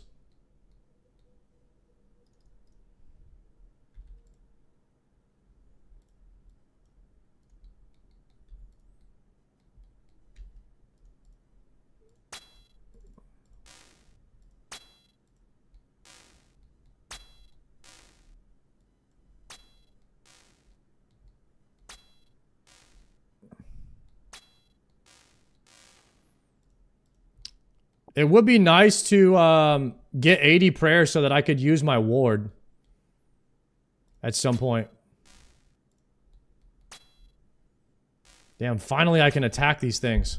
It would be nice to get 80 prayers so that I could use my ward at some point. Damn, finally I can attack these things.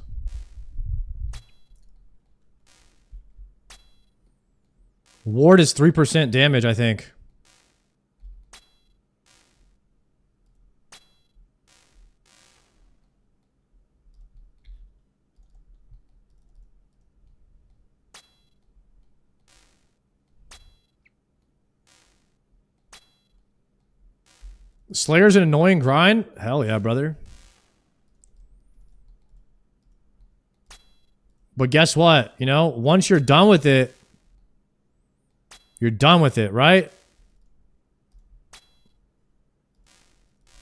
Ward is 3% damage, I think. Slayer's an annoying grind? Hell yeah, brother. But guess what? You know, once you're done with it, you're done with it, right?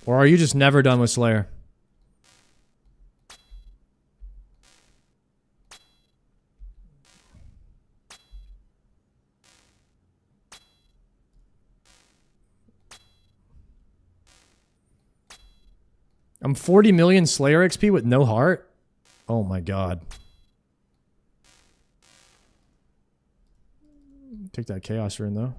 Or are you just never done with Slayer? I'm 40 million Slayer XP with no heart? Oh my god. Take that Chaos Rune though.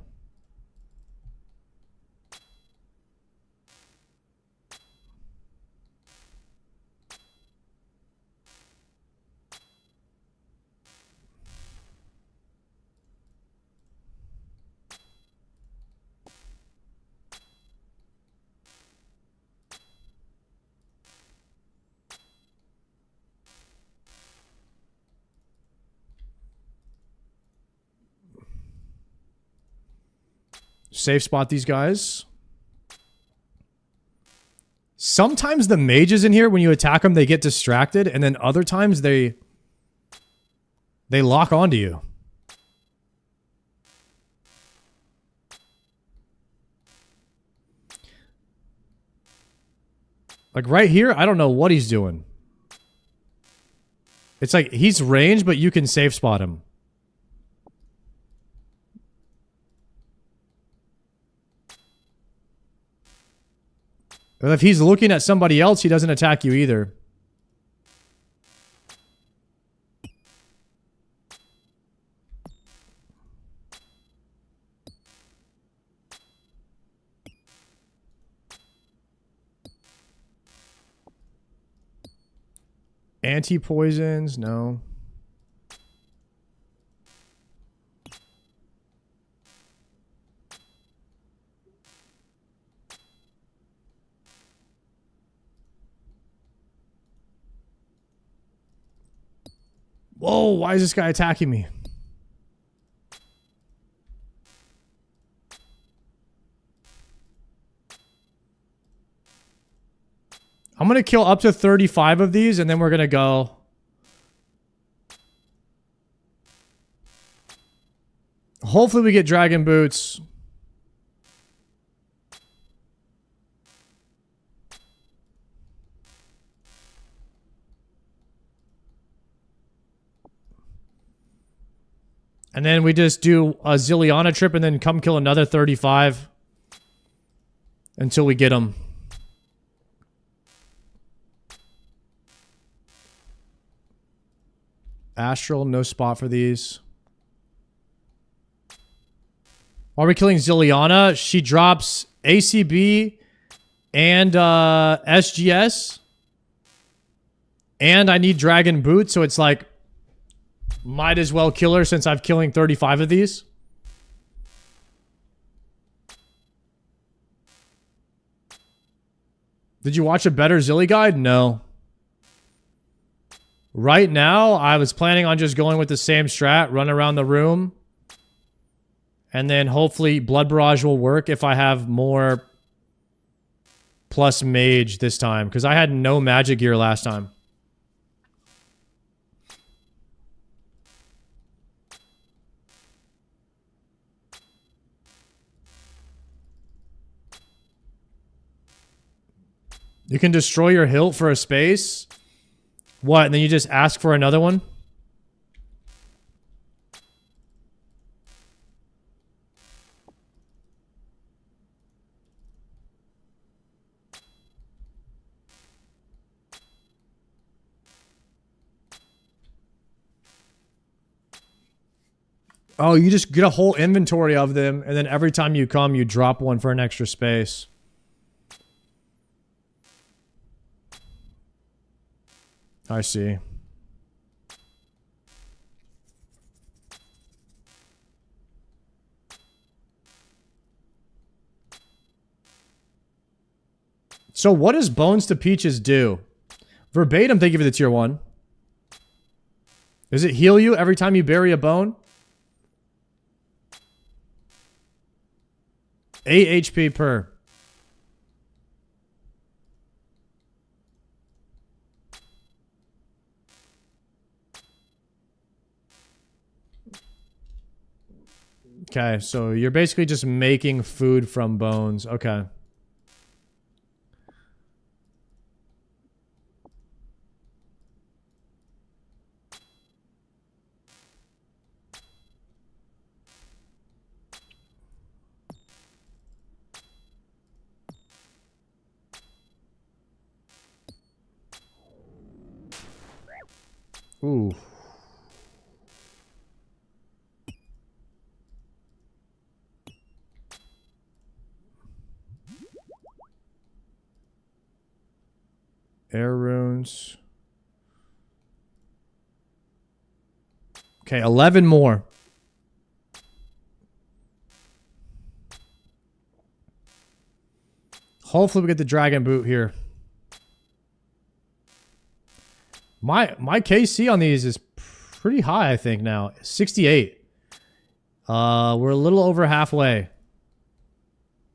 Safe spot these guys. Sometimes the mages in here, when you attack them, they get distracted, and then other times they lock onto you. Like right here, I don't know what he's doing. It's like he's ranged, but you can safe spot him. But if he's looking at somebody else, he doesn't attack you either. Anti-poisons, no. Whoa, why is this guy attacking me? I'm going to kill up to 35 of these, and then we're going to go. Hopefully we get Dragon Boots. And then we just do a Zilliana trip and then come kill another 35 until we get them. Astral, no spot for these. While we're killing Zilliana, she drops ACB and SGS. And I need Dragon Boots, so it's like, might as well kill her since I'm killing 35 of these. Did you watch a better Zilly guide? No. Right now, I was planning on just going with the same strat, run around the room. And then hopefully Blood Barrage will work if I have more plus mage this time. Because I had no magic gear last time. You can destroy your hilt for a space. What? And then you just ask for another one? Oh, you just get a whole inventory of them, and then every time you come, you drop one for an extra space. I see. So what does Bones to Peaches do? Verbatim, thank you for the tier 1. Does it heal you every time you bury a bone? 8 HP per. Okay, so you're basically just making food from bones. Okay. Ooh. Air runes. Okay, 11 more. Hopefully we get the dragon boot here. My KC on these is pretty high, I think now. 68. We're a little over halfway.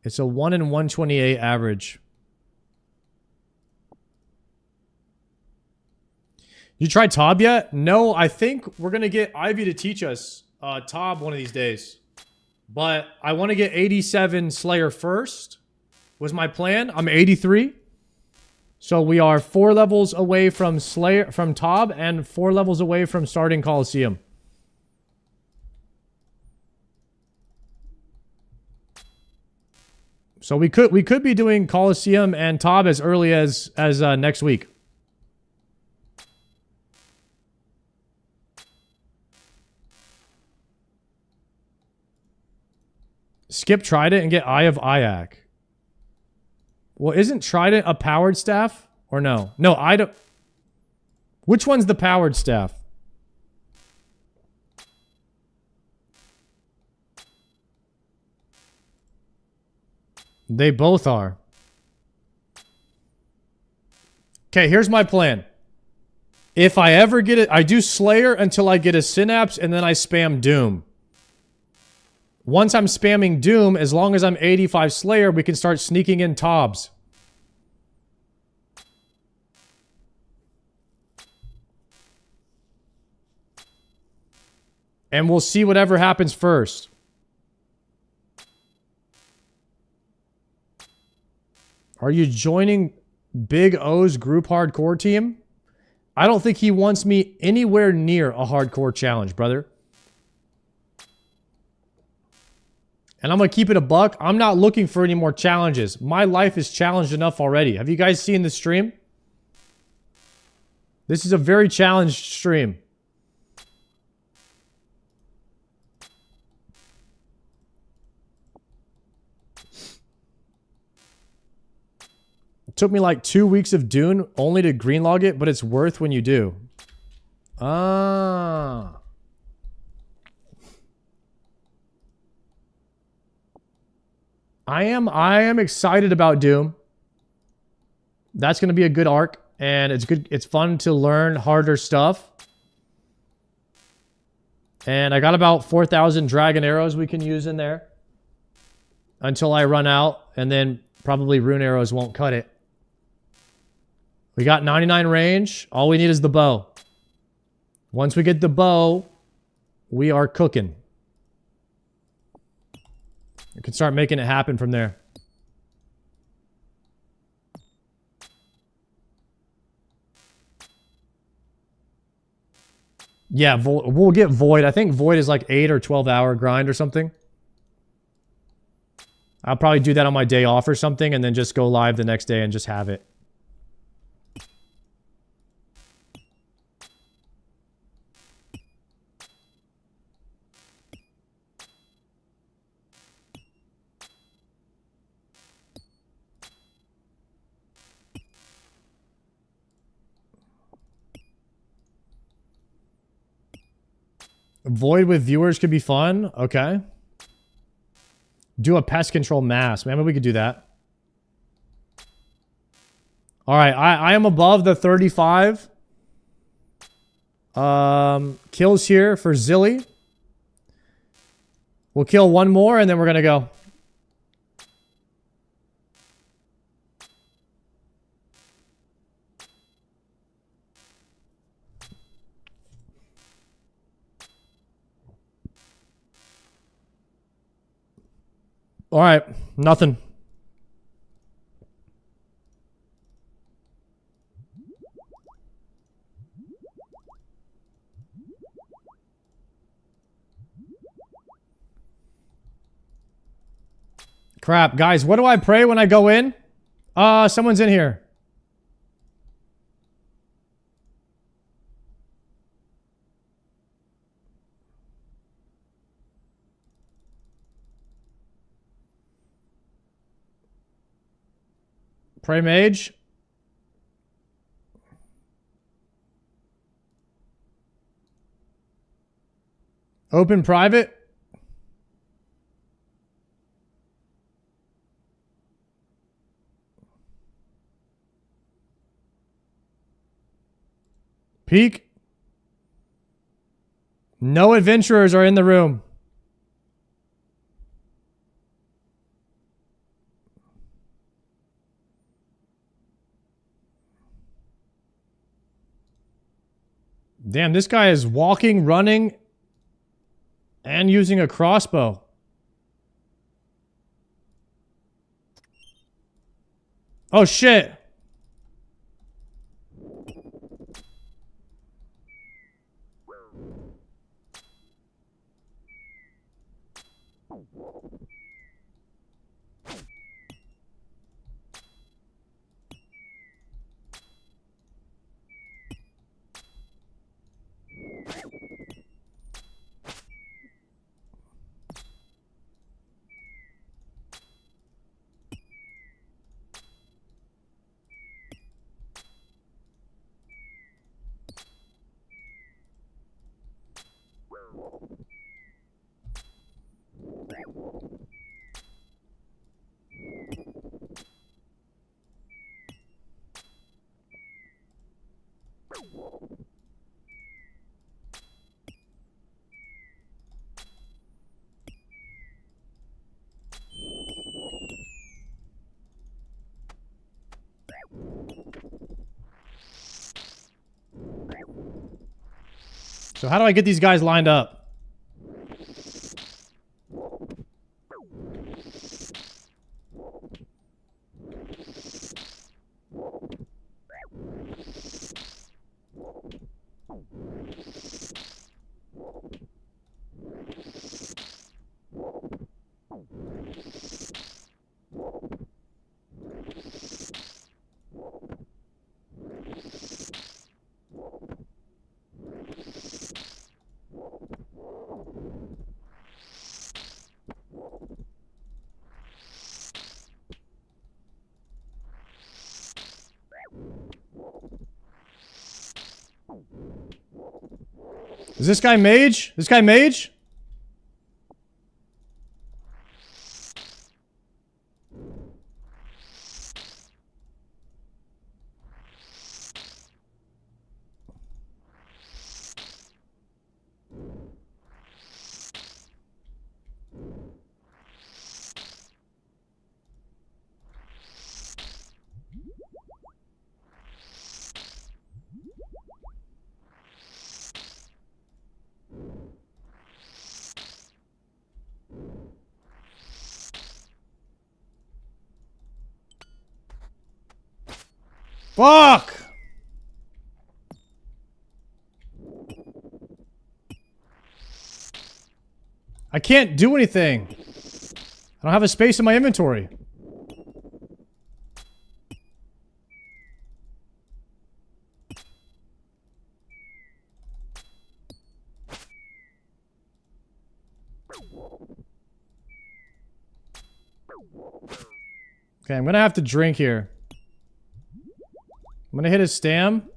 It's a 1 in 128 average. You tried Tob yet? No, I think we're going to get Ivy to teach us Tob one of these days. But I want to get 87 Slayer first. Was my plan. I'm 83. So we are 4 levels away from Tob and 4 levels away from starting Coliseum. So we could be doing Coliseum and Tob as early as next week. Skip Trident and get Eye of Ayak. Well, isn't Trident a powered staff? Or no? No, I don't... Which one's the powered staff? They both are. Okay, here's my plan. If I ever get it... I do Slayer until I get a Synapse, and then I spam Doom. Once I'm spamming Doom, as long as I'm 85 Slayer, we can start sneaking in Tobs. And we'll see whatever happens first. Are you joining Big O's group hardcore team? I don't think he wants me anywhere near a hardcore challenge, brother. And I'm going to keep it a buck. I'm not looking for any more challenges. My life is challenged enough already. Have you guys seen the stream? This is a very challenged stream. It took me like 2 weeks of Dune only to greenlog it, but it's worth when you do. Ah. I am excited about Doom. That's going to be a good arc, and it's good. It's fun to learn harder stuff. And I got about 4,000 dragon arrows we can use in there until I run out, and then probably rune arrows won't cut it. We got 99 range. All we need is the bow. Once we get the bow, we are cooking. We can start making it happen from there. Yeah, we'll get Void. I think Void is like 8 or 12 hour grind or something. I'll probably do that on my day off or something and then just go live the next day and just have it. Void with viewers could be fun. Okay. Do a pest control mask. Maybe we could do that. All right. I am above the 35. Kills here for Zilly. We'll kill one more and then we're going to go. All right, nothing. Crap, guys, what do I pray when I go in? Someone's in here. Pray mage. Open private. Peek. No adventurers are in the room. Damn, this guy is walking, running, and using a crossbow. Oh, shit. So how do I get these guys lined up? Is this guy mage? This guy mage? Fuck! I can't do anything. I don't have a space in my inventory. Okay, I'm gonna have to drink here. I'm gonna hit his stam.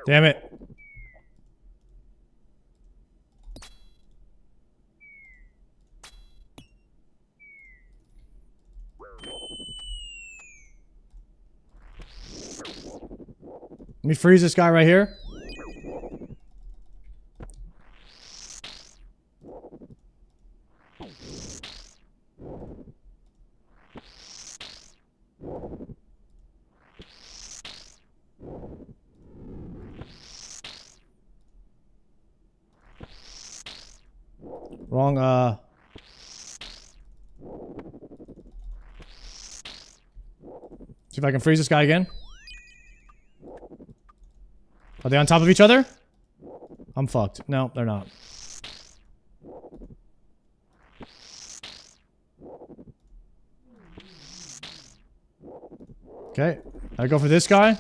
Damn it. Let me freeze this guy right here. Wrong, see if I can freeze this guy again. Are they on top of each other? I'm fucked. No, they're not. Okay, I go for this guy.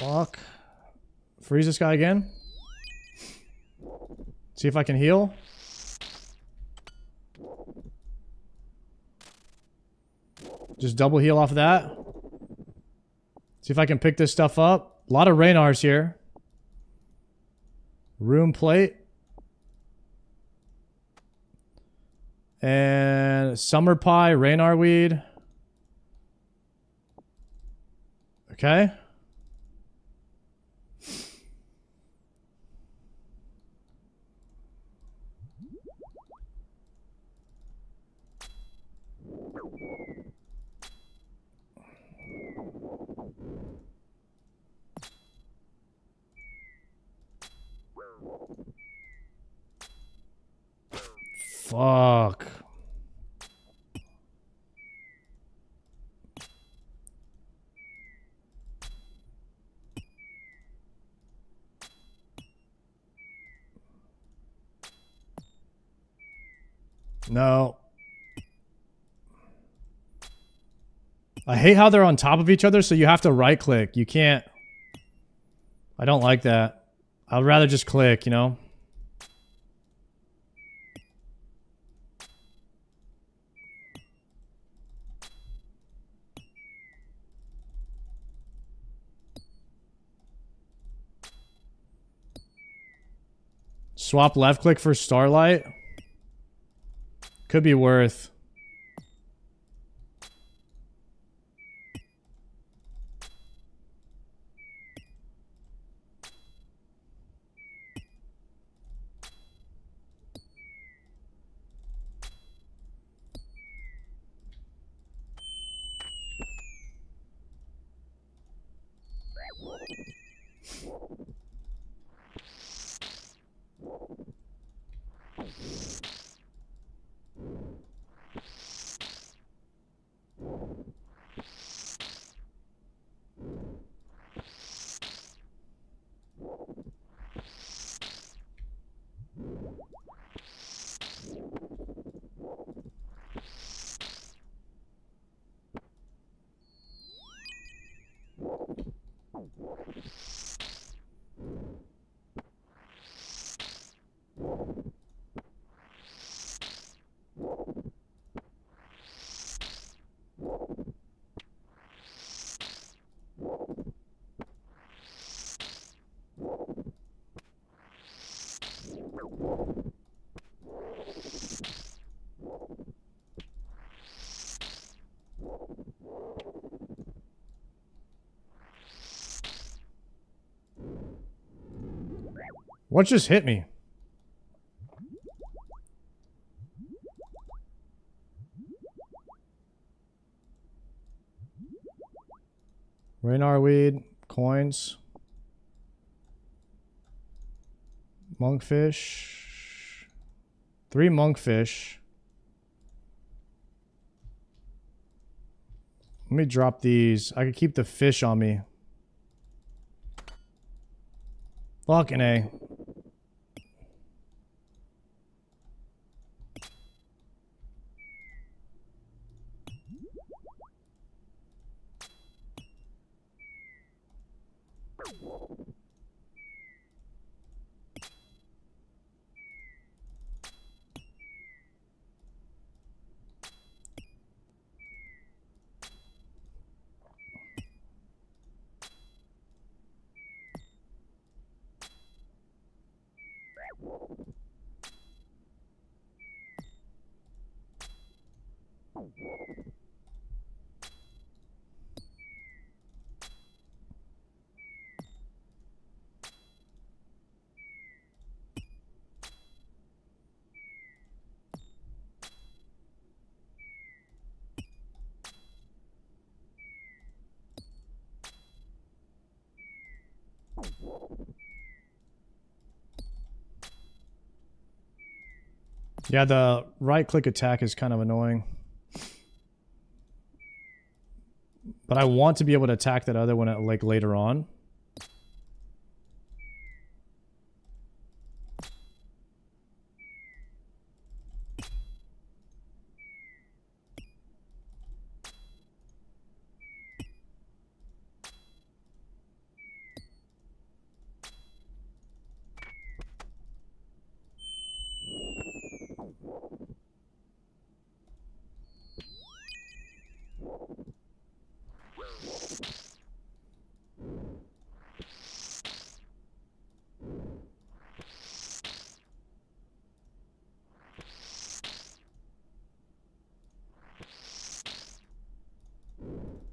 Fuck. Freeze this guy again. See if I can heal. Just double heal off of that. See if I can pick this stuff up. A lot of Raynars here. Room plate. And summer pie, Raynar weed. Okay. Fuck. No. I hate how they're on top of each other, so you have to right click. You can't. I don't like that. I'd rather just click, you know? Swap left click for Starlight. Could be worth. What just hit me? Raynar weed, coins, monkfish, 3 monkfish. Let me drop these. I could keep the fish on me. Fucking A. Yeah, the right-click attack is kind of annoying. But I want to be able to attack that other one at, like, later on.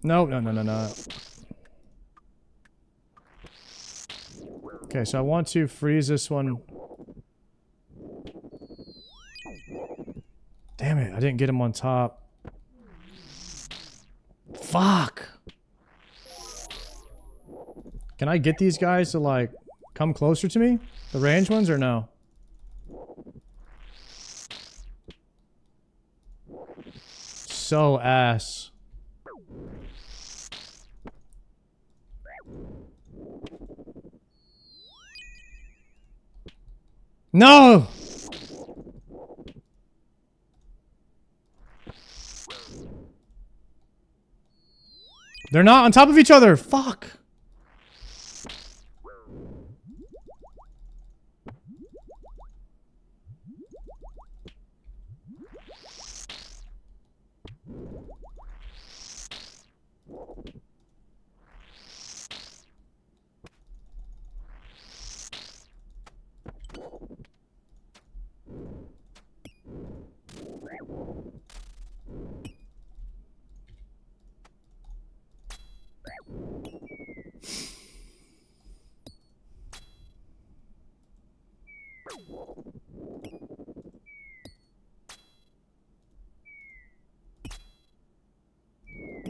No, no, no, no, no. Okay, so I want to freeze this one. Damn it, I didn't get him on top. Fuck! Can I get these guys to, like, come closer to me? The range ones, or no? So ass. No! They're not on top of each other. Fuck.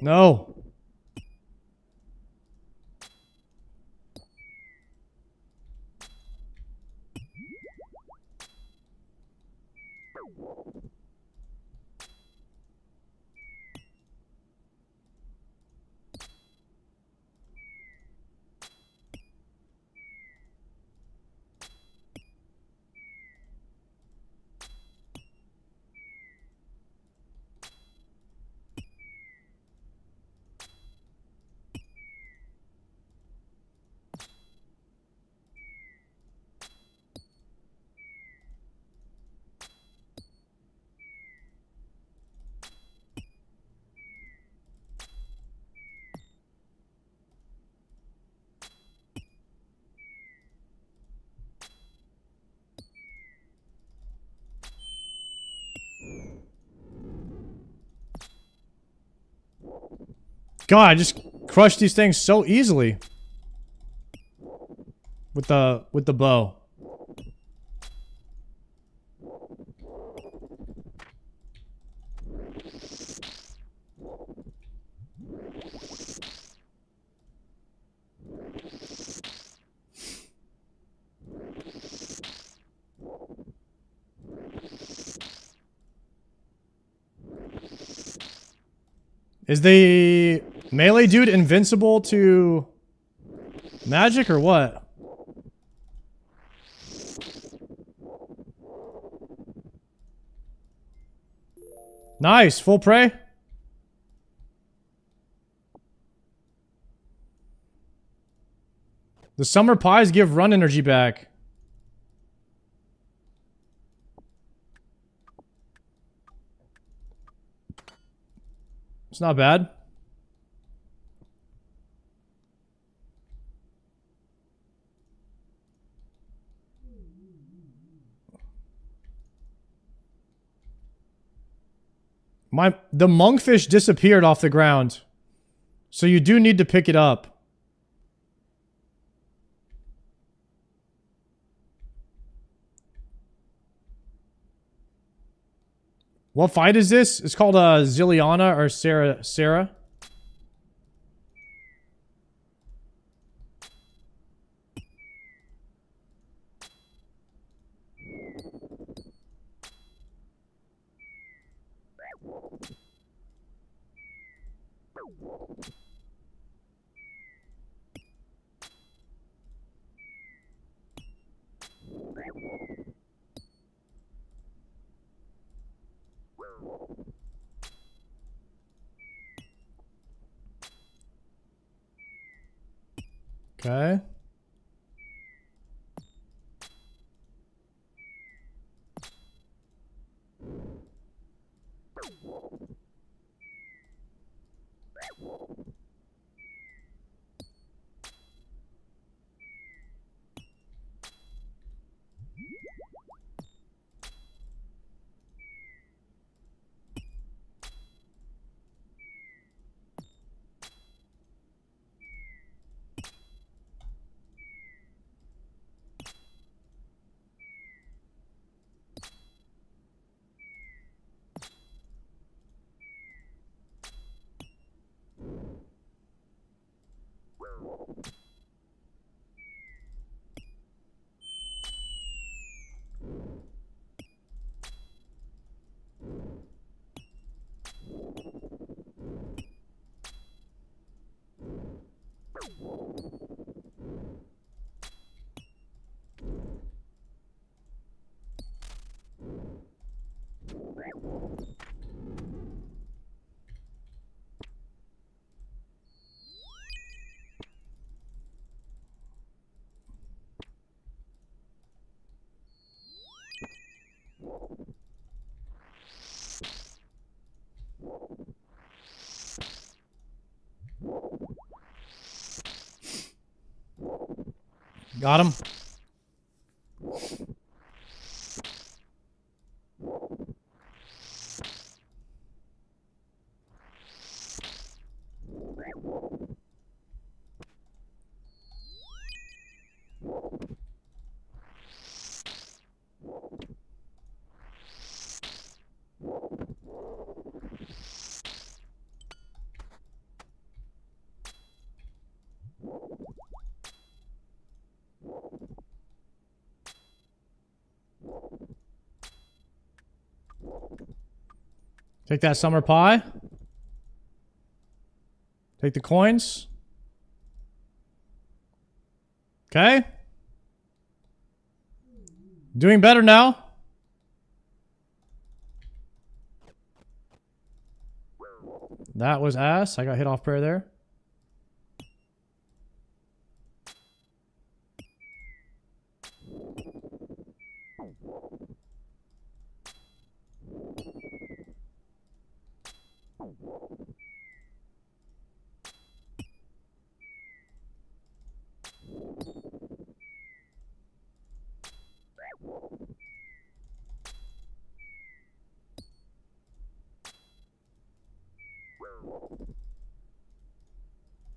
No. God, I just crushed these things so easily. With the bow. Is the melee dude invincible to magic or what? Nice, full prey. The summer pies give run energy back. It's not bad. The monkfish disappeared off the ground. So you do need to pick it up. What fight is this? It's called Zilliana or Sarah. Okay. Got him. Take that summer pie. Take the coins. Okay. Doing better now. That was ass. I got hit off prayer there.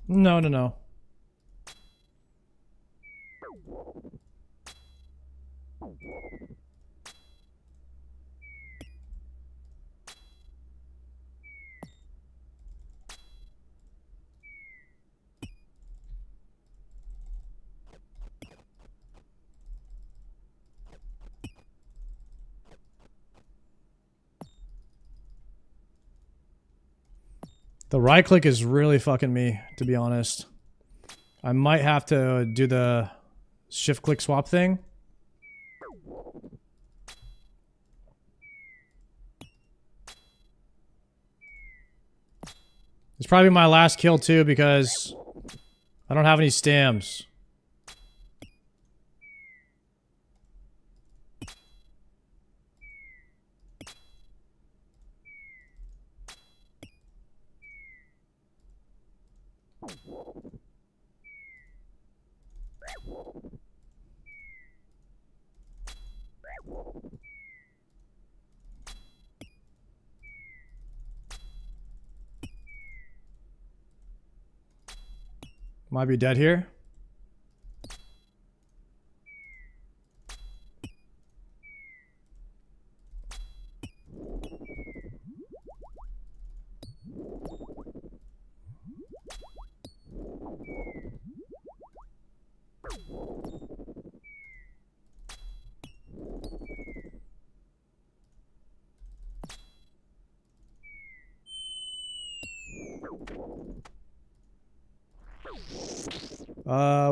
No, no, no. The right click is really fucking me, to be honest. I might have to do the shift click swap thing. It's probably my last kill too because I don't have any stams. Might be dead here.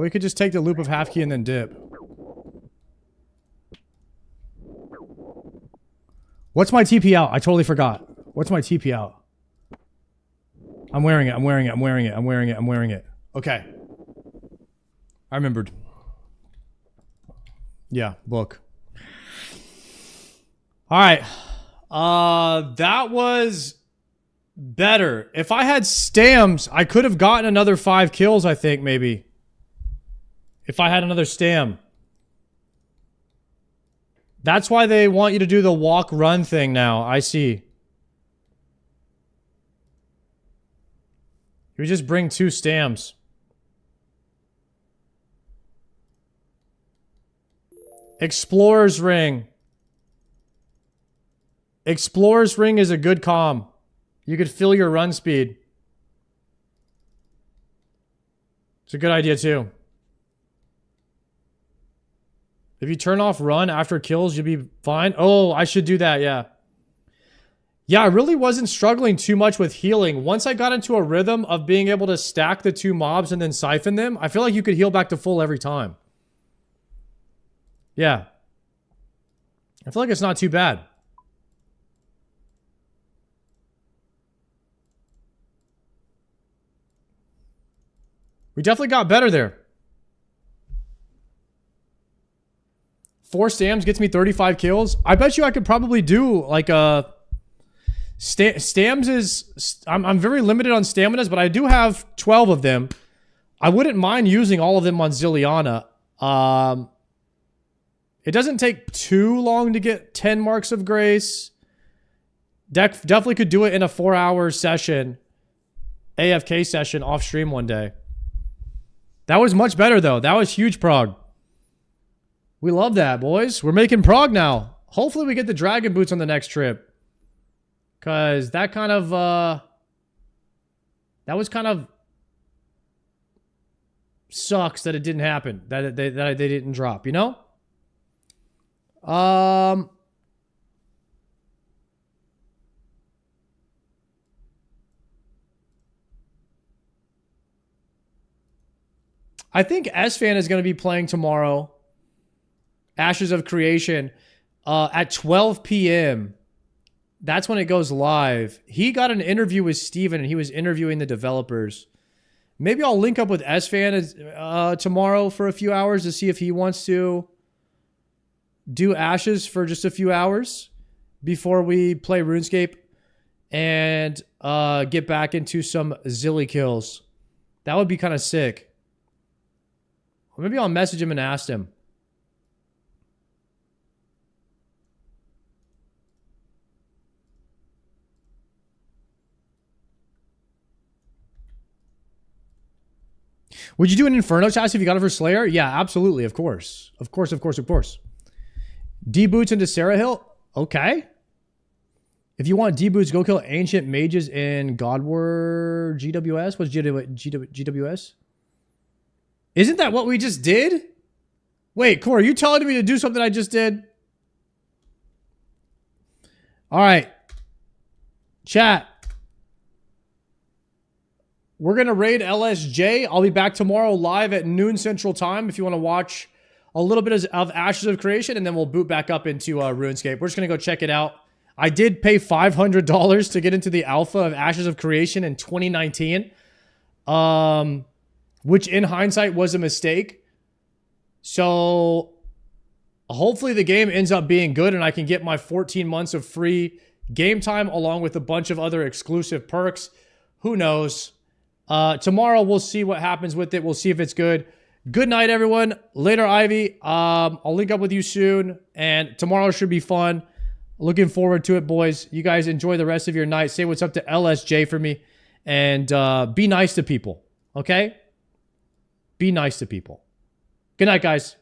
We could just take the loop of half key and then dip. What's my TP out? I totally forgot. What's my TP out? I'm wearing it. I'm wearing it. I'm wearing it. I'm wearing it. I'm wearing it. Okay. I remembered. Yeah, book. All right. That was better. If I had stams, I could have gotten another 5 kills, I think, maybe. If I had another stam. That's why they want you to do the walk-run thing now. I see. You just bring 2 stams. Explorer's Ring. Explorer's Ring is a good comm. You could fill your run speed. It's a good idea too. If you turn off run after kills, you'll be fine. Oh, I should do that, yeah. Yeah, I really wasn't struggling too much with healing. Once I got into a rhythm of being able to stack the 2 mobs and then siphon them, I feel like you could heal back to full every time. Yeah. I feel like it's not too bad. We definitely got better there. 4 stams gets me 35 kills. I bet you I could probably do like a... Stams is... I'm very limited on staminas, but I do have 12 of them. I wouldn't mind using all of them on Zilliana. It doesn't take too long to get 10 marks of grace. Definitely could do it in a 4-hour session. AFK session off stream one day. That was much better though. That was huge prog. We love that, boys. We're making prog now. Hopefully we get the dragon boots on the next trip. Cause that kind of that was kind of sucks that it didn't happen. That they didn't drop, you know? I think S-Fan is going to be playing tomorrow. Ashes of Creation. At 12 p.m. That's when it goes live. He got an interview with Steven and he was interviewing the developers. Maybe I'll link up with S-Fan tomorrow for a few hours to see if he wants to do Ashes for just a few hours before we play RuneScape and get back into some Zilly kills. That would be kind of sick. Or maybe I'll message him and ask him. Would you do an Inferno chassis if you got it for Slayer? Yeah, absolutely. Of course. Of course, of course, of course. D-Boots into Sarah Hill? Okay. If you want D-Boots, go kill Ancient Mages in God War GWS. What's GWS? Isn't that what we just did? Wait, Corey, are you telling me to do something I just did? All right. Chat. we're going to raid LSJ. I'll be back tomorrow live at noon Central Time if you want to watch a little bit of Ashes of Creation, and then we'll boot back up into RuneScape. We're just going to go check it out. I did pay $500 to get into the alpha of Ashes of Creation in 2019, which in hindsight was a mistake. So hopefully the game ends up being good and I can get my 14 months of free game time along with a bunch of other exclusive perks. Who knows? Tomorrow we'll see what happens with it. We'll see if it's good. Good night, everyone. Later, Ivy. I'll link up with you soon, and tomorrow should be fun. Looking forward to it, boys. You guys enjoy the rest of your night. Say what's up to LSJ for me, and be nice to people, okay? Be nice to people. Good night, guys.